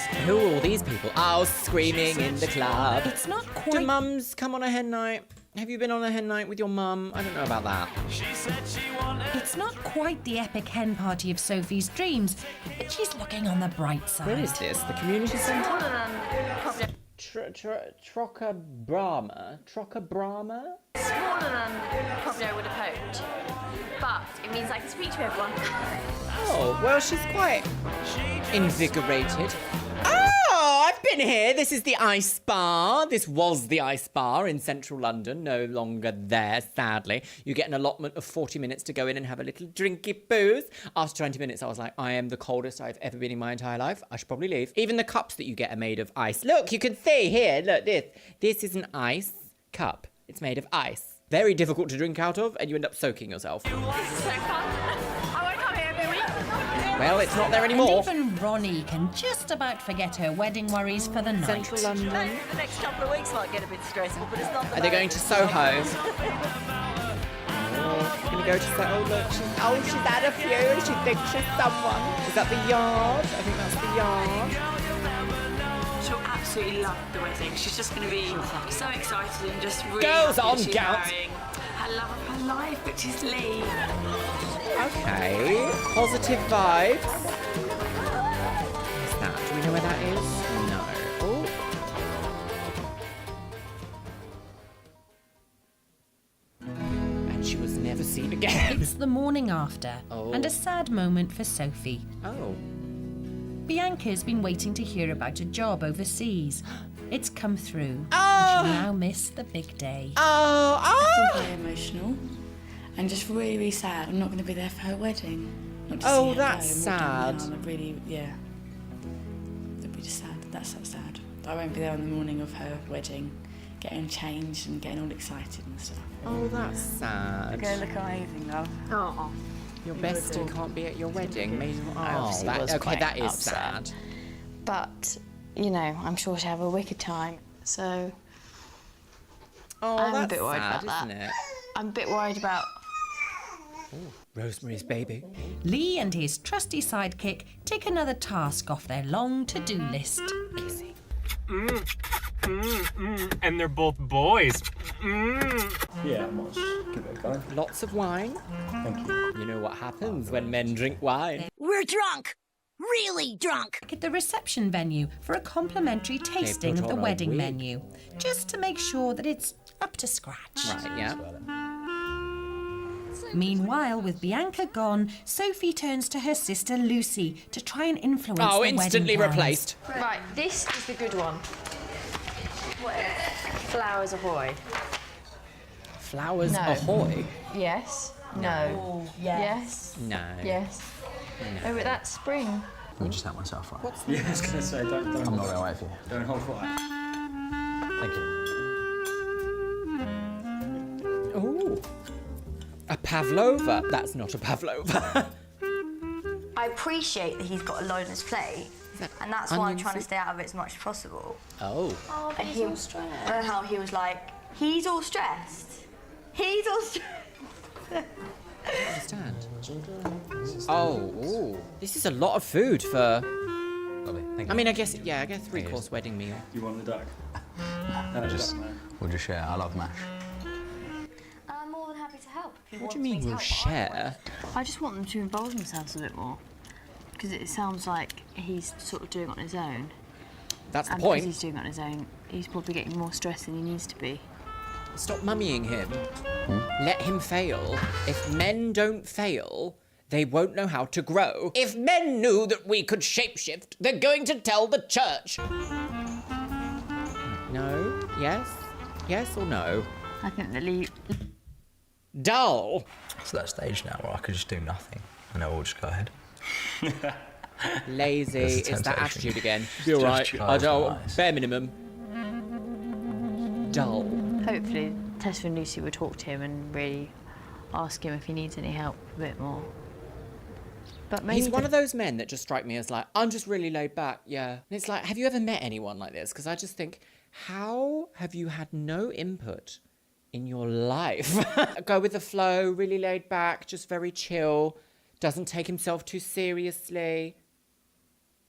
S6: steam.
S3: Who are all these people? Oh, screaming in the club.
S6: It's not
S3: Do
S6: quite.
S3: mums come on a hen night? Have you been on a hen night with your mum? I don't know about that.
S6: It's not quite the epic hen party of Sophie's dreams, but she's looking on the bright side.
S3: Where is this? The community centre?
S20: Smaller than probably
S3: Trocca-Brahma?
S20: smaller than probably I would have hoped, but it means I can speak to everyone.
S3: Oh, well, she's quite invigorated. Oh, I've been here. This is the ice bar. This was the ice bar in central London. No longer there, sadly. You get an allotment of 40 minutes to go in and have a little drinky booze. After 20 minutes, I was like, I am the coldest I've ever been in my entire life. I should probably leave. Even the cups that you get are made of ice. Look, you can see here. Look, this. This is an ice cup. It's made of ice. Very difficult to drink out of, and you end up soaking yourself.
S20: This is so fun. I won't come here every week.
S3: Well, it's not there anymore.
S6: And even Ronnie can just about forget her wedding worries for the night.
S3: Central London.
S1: The next couple of weeks might get a bit stressful, but it's not the
S3: Are they going to Soho? Oh, she's going to go to Soho. Oh, look, she's had a few. She thinks she's someone. Is that the yard? I think that's the yard.
S5: She'll absolutely love the wedding. She's just going to be so excited and just really
S3: Girls
S5: happy
S3: on
S5: that she's
S3: gout.
S5: marrying her love of her life, which is Lee.
S3: Okay. Positive vibes. What's that? Do we know where that is? No. Oh. And she was never seen again.
S6: It's the morning after,
S3: Oh.
S6: and a sad moment for Sophie.
S3: Oh.
S6: Bianca's been waiting to hear about a job overseas. It's come through.
S3: Oh.
S6: And she'll now miss the big day.
S16: I feel very emotional and just really, really sad. I'm not going to be there for her wedding. Not to see
S3: Oh,
S16: her
S3: that's
S16: go. I'm
S3: sad.
S16: down. I'm really, yeah. It'll be just sad. That's so sad. I won't be there on the morning of her wedding, getting changed and getting all excited and stuff.
S3: Oh, that's sad.
S16: Go look amazing, love.
S20: Oh.
S3: Your bestie can't be at your wedding. Oh,
S16: obviously was
S3: okay,
S16: quite
S3: that is
S16: upset.
S3: sad.
S16: But, you know, I'm sure she'll have a wicked time. So,
S3: Oh,
S16: I'm a
S3: that's
S16: bit worried
S3: sad,
S16: about
S3: isn't
S16: that.
S3: it?
S16: I'm a bit worried about...
S3: Rosemary's Baby.
S6: Lee and his trusty sidekick take another task off their long to-do list.
S22: And they're both boys.
S2: Yeah, much. Give it a go.
S3: Lots of wine.
S2: Thank you.
S3: You know what happens when men drink wine.
S6: We're drunk! Really drunk! At the reception venue for a complimentary tasting
S3: put
S6: of the
S3: on a
S6: wedding
S3: wig.
S6: menu, just to make sure that it's up to scratch.
S3: Right, yeah.
S6: Meanwhile, with Bianca gone, Sophie turns to her sister Lucy to try and influence
S3: Oh,
S6: the
S3: instantly
S6: wedding plans.
S3: replaced.
S20: Right, this is the good one. Flowers ahoy.
S3: Flowers
S20: No.
S3: ahoy.
S20: Yes. No. Yes.
S3: No.
S20: Yes. Oh, but that's spring.
S19: Let me just help myself, right?
S2: Yeah, I was going to say, don't.
S19: I'm not going to wait for you.
S2: Don't hold fire.
S19: Thank you.
S3: Ooh. A pavlova. That's not a pavlova.
S24: I appreciate that he's got a load on his plate, and that's why I'm
S3: onion
S24: trying to
S3: soup?
S24: stay out of it as much as possible.
S3: Oh.
S24: Oh, but he's all stressed. How he was like, he's all stressed. He's all stressed.
S3: understand. Oh, ooh. This is a lot of food for...
S19: Lovely. Thank
S3: I
S19: you.
S3: mean, I guess 3-course wedding meal.
S2: You want the duck?
S19: We'll just share. I love mash.
S24: I'm more than happy to help.
S3: What do you mean we'll share?
S20: I just want them to involve themselves a bit more. Because it sounds like he's sort of doing it on his own.
S3: That's the
S20: And
S3: point.
S20: because he's doing it on his own, he's probably getting more stress than he needs to be.
S3: Stop mummying him. Let him fail. If men don't fail, they won't know how to grow. If men knew that we could shapeshift, they're going to tell the church. No? Yes? Yes or no?
S20: I think the
S3: Dull.
S19: It's that stage now where I could just do nothing and it will just go ahead.
S3: Lazy.
S19: There's a
S3: It's that
S19: temptation.
S3: attitude again. Be alright. I don't. Bare minimum. Dull.
S20: Hopefully, Tessa and Lucy will talk to him and really ask him if he needs any help a bit more. But maybe
S3: He's one of those men that just strike me as like, I'm just really laid back, yeah. And it's like, have you ever met anyone like this? Because I just think, how have you had no input in your life? Go with the flow, really laid back, just very chill, doesn't take himself too seriously.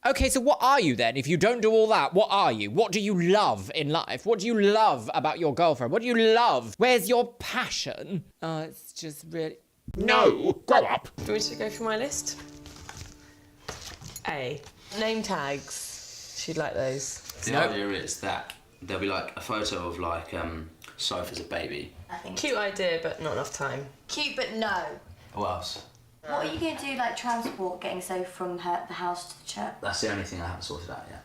S3: Okay, so what are you then? If you don't do all that, what are you? What do you love in life? What do you love about your girlfriend? What do you love? Where's your passion? It's just really... No! Grow up!
S9: Do you want me to go through my list? A. Name tags. She'd like those.
S19: The idea is that there'll be like a photo of like Soph as a baby.
S9: I think cute idea, but not enough time.
S24: Cute, but no.
S19: What else?
S24: What are you going to do, like transport, getting Soph from the house to the church?
S19: That's the only thing I haven't sorted out yet.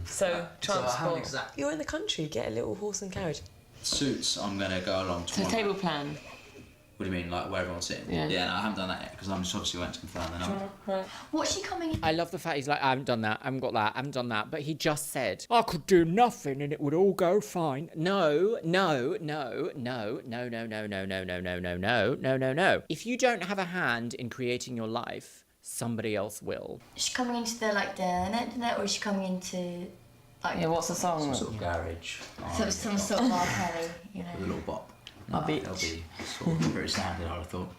S9: So, transport.
S19: how exactly?
S9: You're in the country, get a little horse and carriage.
S19: Suits, I'm going to go along
S9: So,
S19: tomorrow.
S9: table plan.
S19: What do you mean, like where everyone's sitting?
S9: Yeah.
S19: Yeah, no, I haven't done that yet because I'm just obviously waiting to confirm the number.
S9: Right.
S24: What's she coming in?
S3: I love the fact he's like, I haven't done that, I haven't got that, I haven't done that. But he just said, I could do nothing and it would all go fine. No. If you don't have a hand in creating your life, somebody else will.
S24: Is she coming into the like dinner, or is she coming into like?
S9: Yeah, what's the song?
S19: Some sort of garage.
S24: Some sort of R. Kelly, you know.
S19: With a little bop.
S9: A beach.
S19: That'll be sort of pretty standard, I would have thought.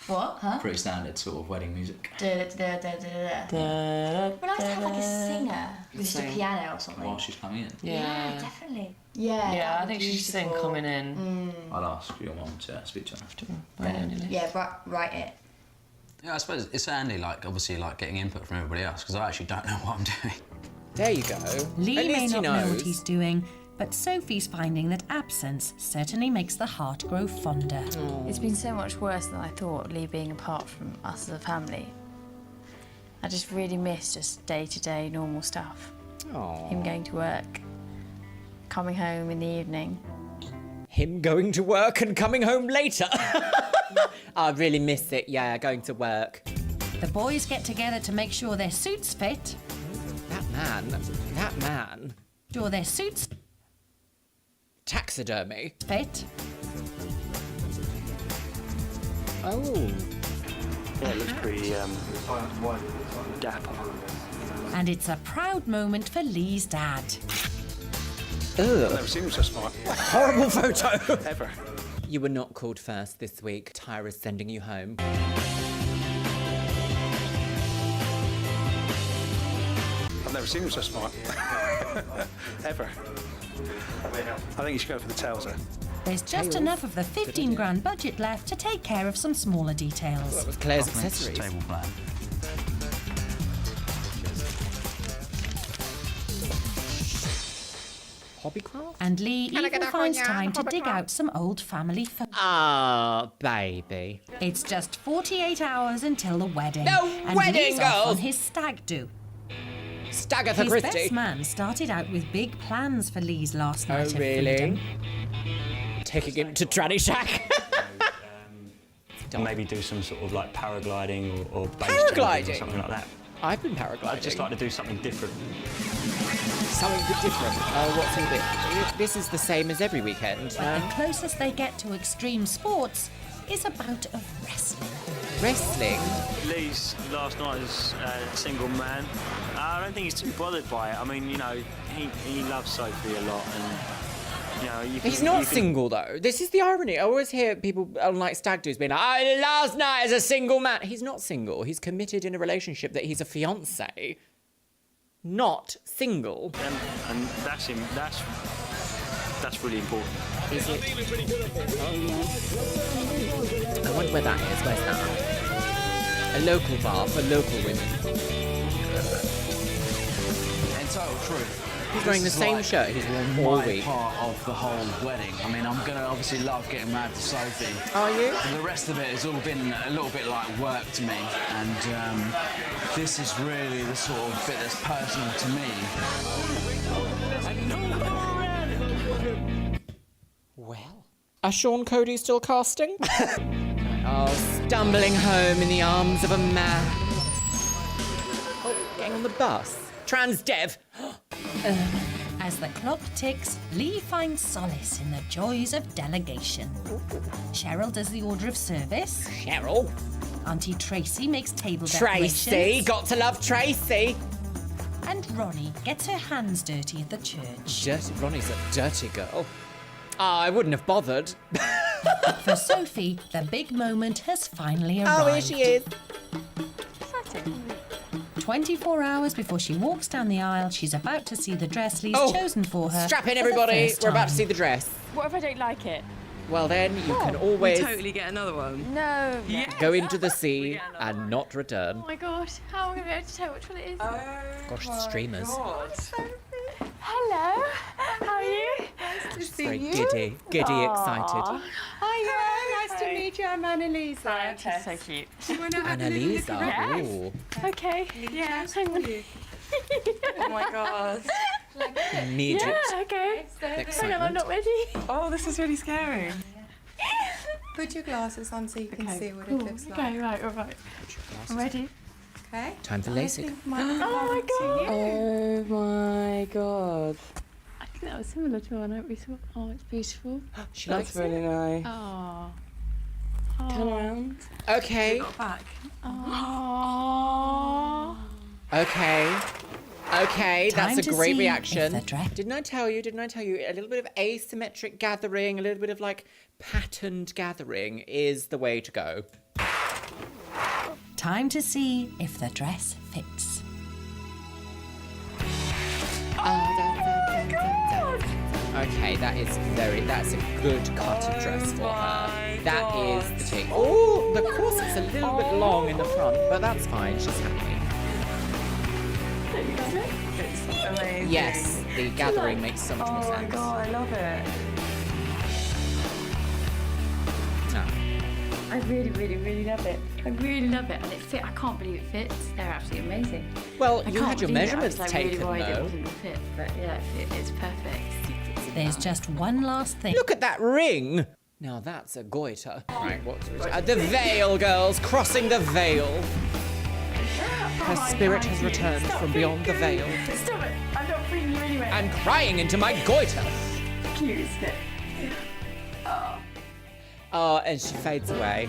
S24: What? Huh?
S19: Pretty standard sort of wedding music.
S24: It'd be nice to have like a singer with just a piano or something.
S19: While she's coming in.
S24: Yeah, definitely. Yeah.
S9: Yeah, I think she should sing coming in.
S19: I'll ask your mum to speak to her.
S24: Yeah, write it.
S19: Yeah, I suppose it's handy, like, obviously, like, getting input from everybody else, because I actually don't know what I'm doing.
S3: There you go.
S6: Lee
S3: At
S6: may
S3: least
S6: not
S3: he
S6: know what
S3: knows.
S6: he's doing, but Sophie's finding that absence certainly makes the heart grow fonder.
S20: It's been so much worse than I thought, Lee being apart from us as a family. I just really miss just day-to-day normal stuff. Him going to work, coming home in the evening.
S3: Him going to work and coming home later. I really miss it, yeah, going to work.
S6: The boys get together to make sure their suits fit.
S3: That man.
S6: Sure their suits
S3: Taxidermy.
S6: fit.
S3: Oh.
S2: Yeah, it looks pretty dapper.
S6: And it's a proud moment for Lee's dad.
S3: Ugh.
S2: Never seen him so smart.
S3: Horrible photo.
S2: Ever.
S3: You were not called first this week. Tyra's sending you home.
S2: I've never seen him so smart. Ever. I think you should go for the tails there.
S6: There's just enough of the 15 grand budget left to take care of some smaller details.
S3: That was Claire's accessories.
S19: Table plan.
S3: Hobbycraft?
S6: And Lee even finds time to dig out some old family photos.
S3: Ah, baby.
S6: It's just 48 hours until the wedding.
S3: No
S6: and
S3: wedding,
S6: Lee's off
S3: girls!
S6: on his stag do.
S3: Stagatha
S6: His
S3: Christie.
S6: best man started out with big plans for Lee's last night of
S3: really?
S6: freedom.
S3: Taking him to Tranny Shack.
S8: Maybe do some sort of like paragliding or base
S3: Paragliding?
S8: jumping or something like that.
S3: I've been paragliding.
S8: I'd just like to do something different.
S3: Something a bit different. What's all this? This is the same as every weekend.
S6: But the closest they get to extreme sports is a bout of wrestling.
S3: Wrestling?
S2: Lee's last night as a single man. I don't think he's too bothered by it. I mean, you know, he loves Sophie a lot, and You know,
S3: He's not single though. This is the irony. I always hear people on like stag do's being like, last night as a single man. He's not single. He's committed in a relationship that he's a fiance. Not single.
S2: And that's him. That's really important.
S3: Is it? I wonder where that is. Where's that? A local bar for local women.
S10: In total truth.
S3: He's wearing the same shirt he's worn all week.
S10: Part of the whole wedding. I mean, I'm gonna obviously love getting married to Sophie.
S3: Are you?
S10: And the rest of it has all been a little bit like work to me, and this is really the sort of bit that's personal to me.
S3: Well, are Sean Cody still casting? Oh, stumbling home in the arms of a man. Oh, getting on the bus. Trans Dev.
S6: As the clock ticks, Lee finds solace in the joys of delegation. Cheryl does the order of service.
S3: Cheryl.
S6: Auntie Tracy makes table
S3: Tracy,
S6: decorations.
S3: got to love Tracy.
S6: And Ronnie gets her hands dirty at the church.
S3: Ronnie's a dirty girl. I wouldn't have bothered.
S6: For Sophie, the big moment has finally arrived.
S3: Oh, here she is.
S6: 24 hours before she walks down the aisle, she's about to see the dress Lee's
S3: Oh,
S6: chosen for her.
S3: Strap in,
S6: for the
S3: everybody.
S6: first
S3: We're about to
S6: time.
S3: see the dress.
S9: What if I don't like it?
S3: Well, then you can always
S9: We totally get another one.
S5: No.
S3: go into the sea and not return.
S5: Oh my god, how am I going to be able to tell which one it is?
S3: Gosh, the streamers.
S5: Hello, how are you?
S12: Nice to see
S3: Very
S12: you.
S3: giddy excited.
S12: Hiya, nice to meet you. I'm Annalisa.
S5: She's so cute.
S12: You want to have a little look
S3: Annalisa.
S12: around?
S3: Ooh.
S5: Okay, yeah, hang on.
S9: Oh my god.
S3: Immediate.
S5: Yeah, okay. Hang on, I'm
S3: excitement.
S5: not ready.
S9: Oh, this is really scary.
S12: Put your glasses on so you can see what it looks like.
S5: Okay, right, all right. I'm ready.
S12: Okay.
S3: Time for LASIK.
S5: Oh my god.
S9: Oh my god.
S5: I think that was similar to one I we saw. Oh, it's beautiful.
S3: She
S9: That's
S3: likes
S9: really nice.
S5: Oh.
S9: Turn around.
S3: Okay.
S9: Back.
S5: Oh.
S3: Okay. Okay,
S6: Time
S3: that's a
S6: to
S3: great
S6: see
S3: reaction.
S6: if the dress-
S3: Didn't I tell you? A little bit of asymmetric gathering, a little bit of like patterned gathering is the way to go.
S6: Time to see if the dress fits.
S3: Okay, that's a good cut dress for her. That is the thing. Oh, the corset's a little bit long in the front, but that's fine. She's happy.
S9: It's amazing.
S3: Yes, the gathering makes so much more
S9: Oh my
S3: sense.
S9: god, I love it.
S3: No.
S5: I really, really, really love it. I really love it, and it fit. I can't believe it fits. They're absolutely amazing.
S3: Well,
S5: I
S3: you
S5: can't
S3: had your
S5: believe it.
S3: measurements
S5: I was,
S3: taken,
S5: really worried
S3: though.
S5: it wasn't gonna fit, but yeah, it's perfect.
S6: There's just one last thing.
S3: Look at that ring. Now that's a goiter. Right, what's the veil, girls, crossing the veil. Her spirit has returned from beyond the veil
S5: Stop it! I'm not freeing you anyway.
S3: and crying into my goiter.
S5: Cute, isn't it?
S3: Oh, and she fades away.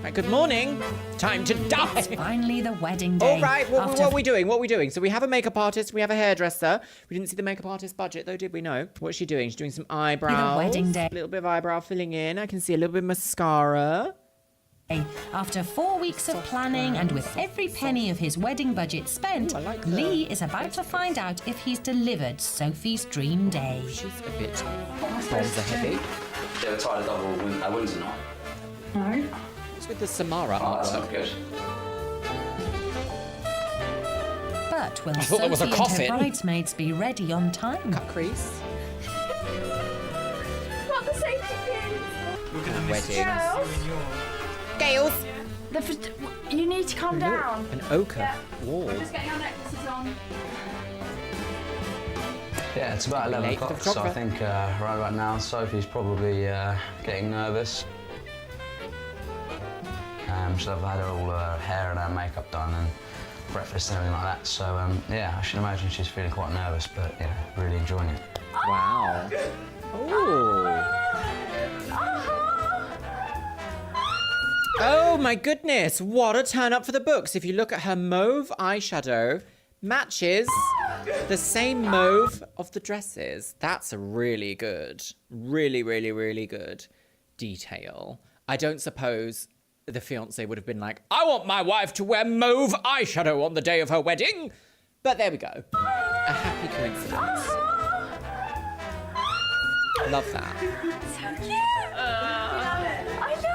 S3: Right, good morning. Time to die.
S6: It's finally the wedding day.
S3: All right, what
S6: After
S3: are we doing? What are we doing? So we have a makeup artist, we have a hairdresser. We didn't see the makeup artist budget, though, did we? No. What's she doing? She's doing some eyebrows.
S6: wedding day.
S3: A little bit of eyebrow filling in. I can see a little bit of mascara.
S6: After 4 weeks of planning and with every penny of his wedding budget spent, Lee is about to find out if he's delivered Sophie's dream day.
S3: She's a bit bronzer heavy.
S10: They were tied a double Windsor knot.
S5: No.
S3: It's with the Samara
S10: Oh, that's
S3: artwork.
S10: not good.
S6: But will
S3: I thought that was a
S6: Sophie and her
S3: coffin.
S6: bridesmaids be ready on time?
S3: Cut crease.
S5: What the safety pins?
S3: Wedding.
S5: Gales. You need to calm down.
S3: An ochre
S5: Yeah.
S3: wall.
S5: We're just getting our necklaces on.
S10: Yeah, it's about 11
S3: Late
S10: o'clock,
S3: for
S10: so I think right about now Sophie's probably getting nervous. She'll have had all her hair and her makeup done and breakfast and everything like that. So yeah, I should imagine she's feeling quite nervous, but yeah, really enjoying it.
S3: Wow. Ooh. Oh my goodness, what a turn up for the books. If you look at her mauve eyeshadow, matches The same mauve of the dresses. That's a really good, really good detail. I don't suppose the fiancé would have been like, I want my wife to wear mauve eyeshadow on the day of her wedding. But there we go. A happy coincidence. Love that.
S5: So cute. I know.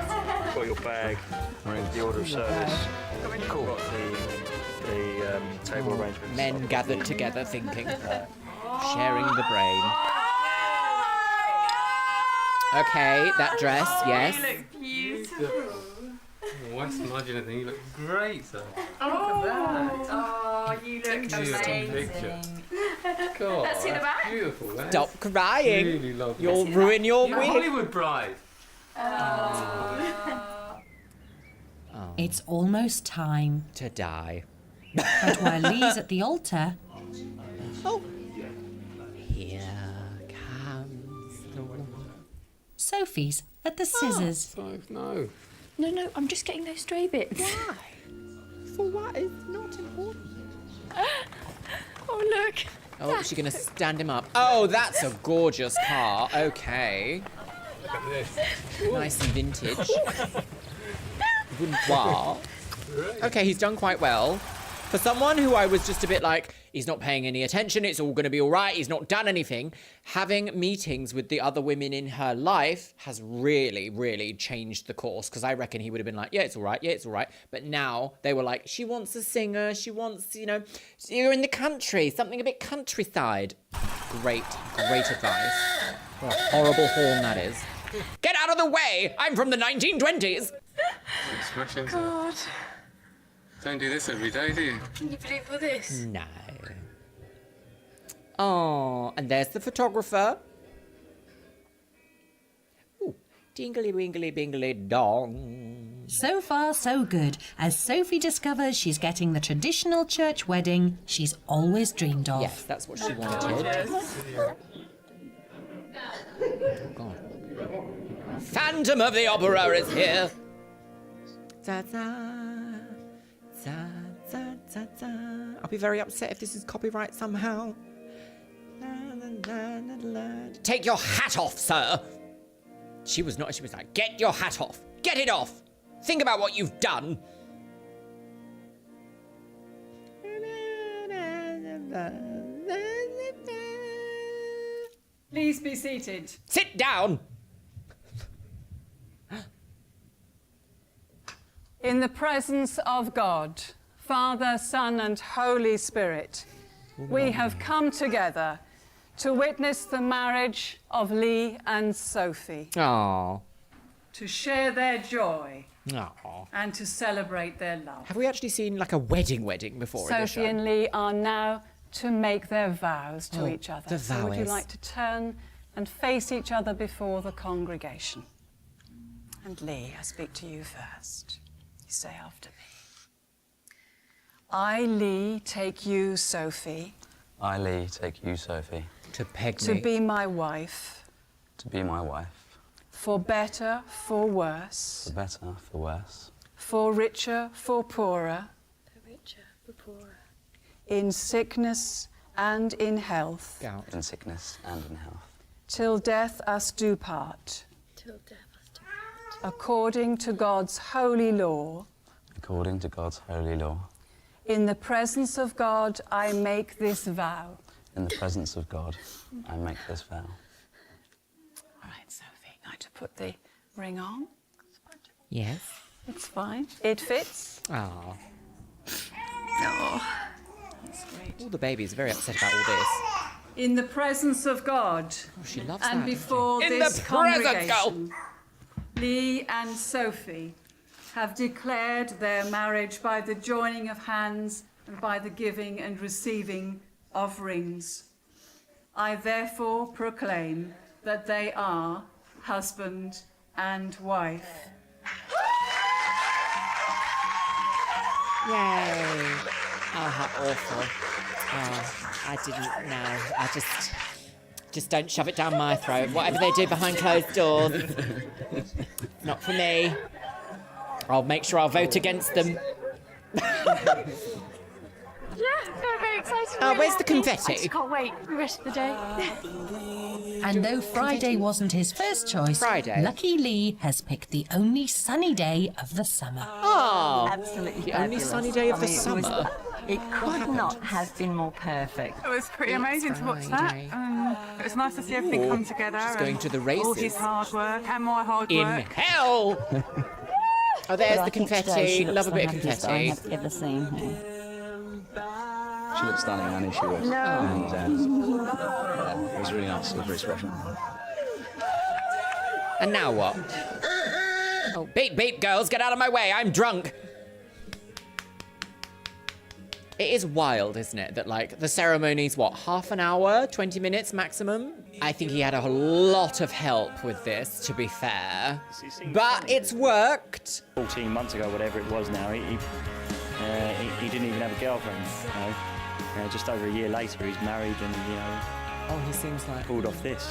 S5: Oh my god.
S2: Got your bag, the order of service. Cool. Got the table arrangements.
S3: Men gathered together thinking, sharing the brain. Okay, that dress, yes.
S5: You look beautiful.
S14: West Margin, I think you look great, sir.
S5: Oh, you look amazing.
S14: God,
S5: Let's see the back.
S14: Beautiful, Wes.
S3: Stop crying.
S14: Really lovely.
S3: You'll ruin your
S14: You're a
S3: wig.
S14: Hollywood bride.
S6: It's almost time.
S3: To die.
S6: But while Lee's at the altar,
S3: Here comes the woman.
S6: Sophie's at the scissors.
S14: No.
S20: No, I'm just getting those stray bits.
S3: Why? For what? It's not important.
S20: Oh, look.
S3: Oh, is she going to stand him up? Oh, that's a gorgeous car. Okay.
S14: Look at this.
S3: Nice and vintage. Boudoir. Okay, he's done quite well. For someone who I was just a bit like, he's not paying any attention, it's all going to be all right, he's not done anything, having meetings with the other women in her life has really changed the course, because I reckon he would have been like, yeah, it's all right. But now they were like, she wants a singer, she wants, you're in the country, something a bit countryside. Great advice. What a horrible horn that is. Get out of the way! I'm from the 1920s!
S14: Smash into it.
S20: God.
S14: Don't do this every day, do you?
S20: Can you believe all this?
S3: No. Oh, and there's the photographer. Ooh, dingly wingly bingly dong.
S6: So far, so good, as Sophie discovers she's getting the traditional church wedding she's always dreamed of.
S3: Yes, that's what she wanted. Oh, God. Phantom of the Opera is here. I'll be very upset if this is copyright somehow. Take your hat off, sir. She was like, get your hat off. Get it off. Think about what you've done.
S4: Please be seated.
S3: Sit down.
S4: In the presence of God, Father, Son, and Holy Spirit, we have come together to witness the marriage of Lee and Sophie.
S3: Aww.
S4: To share their joy
S3: Aww.
S4: and to celebrate their love.
S3: Have we actually seen like a wedding before in this show?
S4: Sophie and Lee are now to make their vows to each other.
S3: The
S4: So would you
S3: vows.
S4: like to turn and face each other before the congregation? And Lee, I speak to you first. You say after me. I, Lee, take you, Sophie.
S10: I, Lee, take you, Sophie.
S3: To peg
S4: To be my wife.
S10: To be my wife.
S4: For better, for worse.
S10: For better, for worse.
S4: For richer, for poorer.
S20: For richer, for poorer.
S4: In sickness and in health.
S10: In sickness and in health.
S4: Till death us do part.
S20: Till death us do part.
S4: According to God's holy law.
S10: According to God's holy law.
S4: In the presence of God, I make this vow.
S10: In the presence of God, I make this vow.
S4: All right, Sophie, now to put the ring on.
S3: Yes.
S4: It's fine. It fits.
S3: Oh.
S4: Oh, that's great.
S3: All the babies are very upset about all this.
S4: In the presence of God.
S3: Oh, she loves
S4: and
S3: that,
S4: before
S3: doesn't she?
S4: this
S3: In the presence,
S4: congregation, Lee and Sophie have declared their marriage by the joining of hands and by the giving and receiving of rings. I therefore proclaim that they are husband and wife.
S3: Yay. Oh, how awful. Oh, I didn't know. I just don't shove it down my throat. Whatever they do behind closed doors. Not for me. I'll make sure I'll vote against them.
S20: Yeah, very, very excited.
S3: Oh, where's the
S20: happy.
S3: confetti?
S20: I just can't wait for the rest of the day.
S6: And though Friday wasn't his first choice, Lucky Lee has picked the only sunny day of the summer.
S3: Oh,
S1: absolutely
S3: the only
S1: fabulous.
S3: sunny day of the
S1: I mean,
S3: summer.
S1: It could not have been more perfect.
S13: It was pretty amazing to watch that. It was nice to see everything come together.
S3: She's going to the races.
S13: All his hard work and my hard
S3: In
S13: work.
S3: hell! Oh, there's
S1: But
S3: the
S1: I think today
S3: confetti.
S1: she looks
S3: Love a
S1: the
S3: bit of
S1: happiest I
S3: confetti.
S1: have ever seen her.
S10: She looked stunning, Annie, she was.
S1: No.
S10: And, it was really nice, it was very special.
S3: And now what? Oh, beep, beep, girls, get out of my way. I'm drunk. It is wild, isn't it? That, like, the ceremony's, what, half an hour, 20 minutes maximum? I think he had a lot of help with this, to be fair. But it's worked.
S8: 14 months ago, whatever it was now, he didn't even have a girlfriend, you know. Just over a year later, he's married and, you know...
S3: Oh, he seems like...
S8: pulled off this.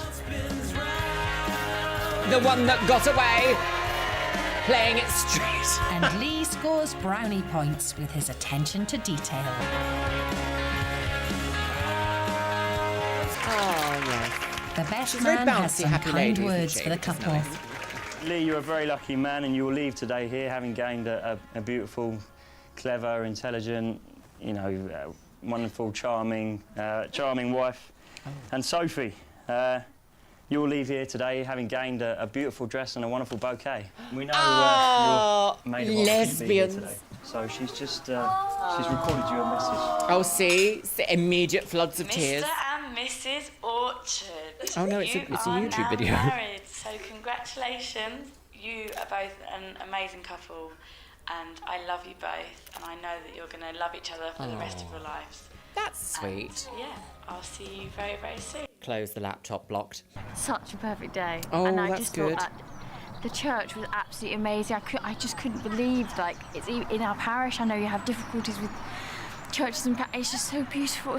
S3: The one that got away! Playing it straight.
S6: And Lee scores brownie points with his attention to detail.
S3: Oh, yes.
S6: The best
S3: She's very
S6: man has
S3: bouncy,
S6: some
S3: happy
S6: kind
S3: lady, isn't
S6: words
S3: she?
S6: for the
S3: Which is
S6: couple.
S3: nice.
S8: Lee, you're a very lucky man and you will leave today here having gained a beautiful, clever, intelligent, you know, wonderful, charming wife.
S3: Oh.
S8: And Sophie, you will leave here today having gained a beautiful dress and a wonderful bouquet. We know you're made of options to be here
S3: lesbians.
S8: today. So she's just, she's recorded you a message.
S3: Oh, see? Immediate floods of tears.
S5: Mr. and Mrs. Orchard.
S3: Oh, no, it's a
S5: You
S3: YouTube
S5: are
S3: video.
S5: now married, so congratulations. You are both an amazing couple, and I love you both, and I know that you're going to love each other for the rest of your lives.
S3: That's sweet.
S5: And, yeah, I'll see you very, very soon.
S3: Close the laptop, blocked.
S20: Such a perfect day.
S3: Oh,
S20: and I
S3: that's
S20: just
S3: good.
S20: thought that the church was absolutely amazing. I just couldn't believe, like, it's in our parish. I know you have difficulties with churches and it's just so beautiful,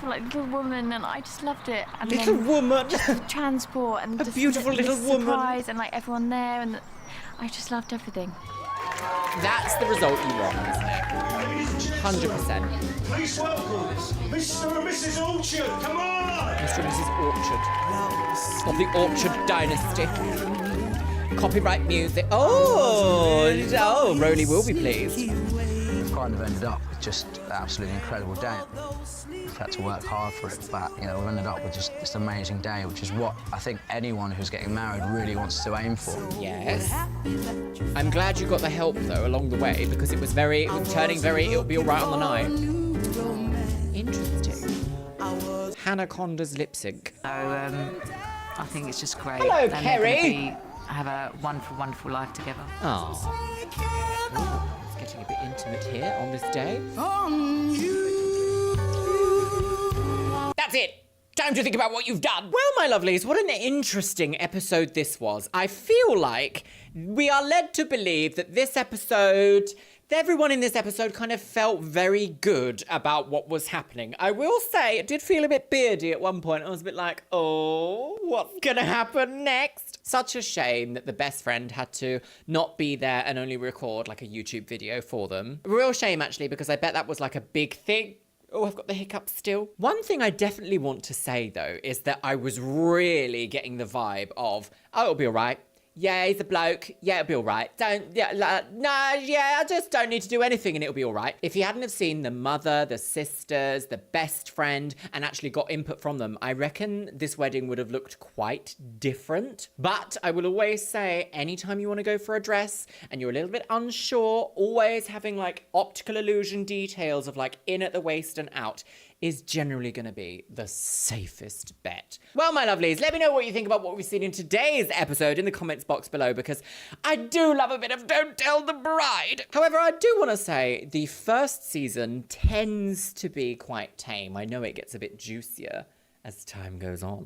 S20: like Little Woman, and I just loved it. And
S3: Little Woman.
S20: just the transport and
S3: A
S20: just
S3: beautiful
S20: the
S3: little woman.
S20: surprise and like everyone there, and I just loved everything.
S3: That's the result you want, isn't it? 100%.
S15: Please welcome Mr. and Mrs. Orchard. Come on!
S3: Mr. and Mrs. Orchard. Of the Orchard dynasty. Copyright music. Oh, Rowley will be pleased.
S10: We've kind of ended up with just an absolutely incredible day. We've had to work hard for it, but, you know, we've ended up with just this amazing day, which is what I think anyone who's getting married really wants to aim for.
S3: Yes. I'm glad you got the help, though, along the way, because it was turning very, it'll be all right on the night. Interesting. Hannah Conda's lip sync.
S17: So, I think it's just great.
S3: Hello,
S17: And they're gonna
S3: Kerry.
S17: have a wonderful, wonderful life together.
S3: Oh. It's getting a bit intimate here on this day. That's it. Time to think about what you've done. Well, my lovelies, what an interesting episode this was. I feel like we are led to believe that this episode, everyone in this episode kind of felt very good about what was happening. I will say it did feel a bit beardy at one point. I was a bit like, oh, what's gonna happen next? Such a shame that the best friend had to not be there and only record like a YouTube video for them. A real shame, actually, because I bet that was like a big thing. Oh, I've got the hiccups still. One thing I definitely want to say, though, is that I was really getting the vibe of, oh, it'll be all right. Yeah, he's a bloke. Yeah, it'll be all right. I just don't need to do anything and it'll be all right. If you hadn't have seen the mother, the sisters, the best friend, and actually got input from them, I reckon this wedding would have looked quite different. But I will always say, anytime you want to go for a dress and you're a little bit unsure, always having like optical illusion details of like in at the waist and out is generally going to be the safest bet. Well, my lovelies, let me know what you think about what we've seen in today's episode in the comments box below, because I do love a bit of Don't Tell the Bride. However, I do want to say the first season tends to be quite tame. I know it gets a bit juicier as time goes on.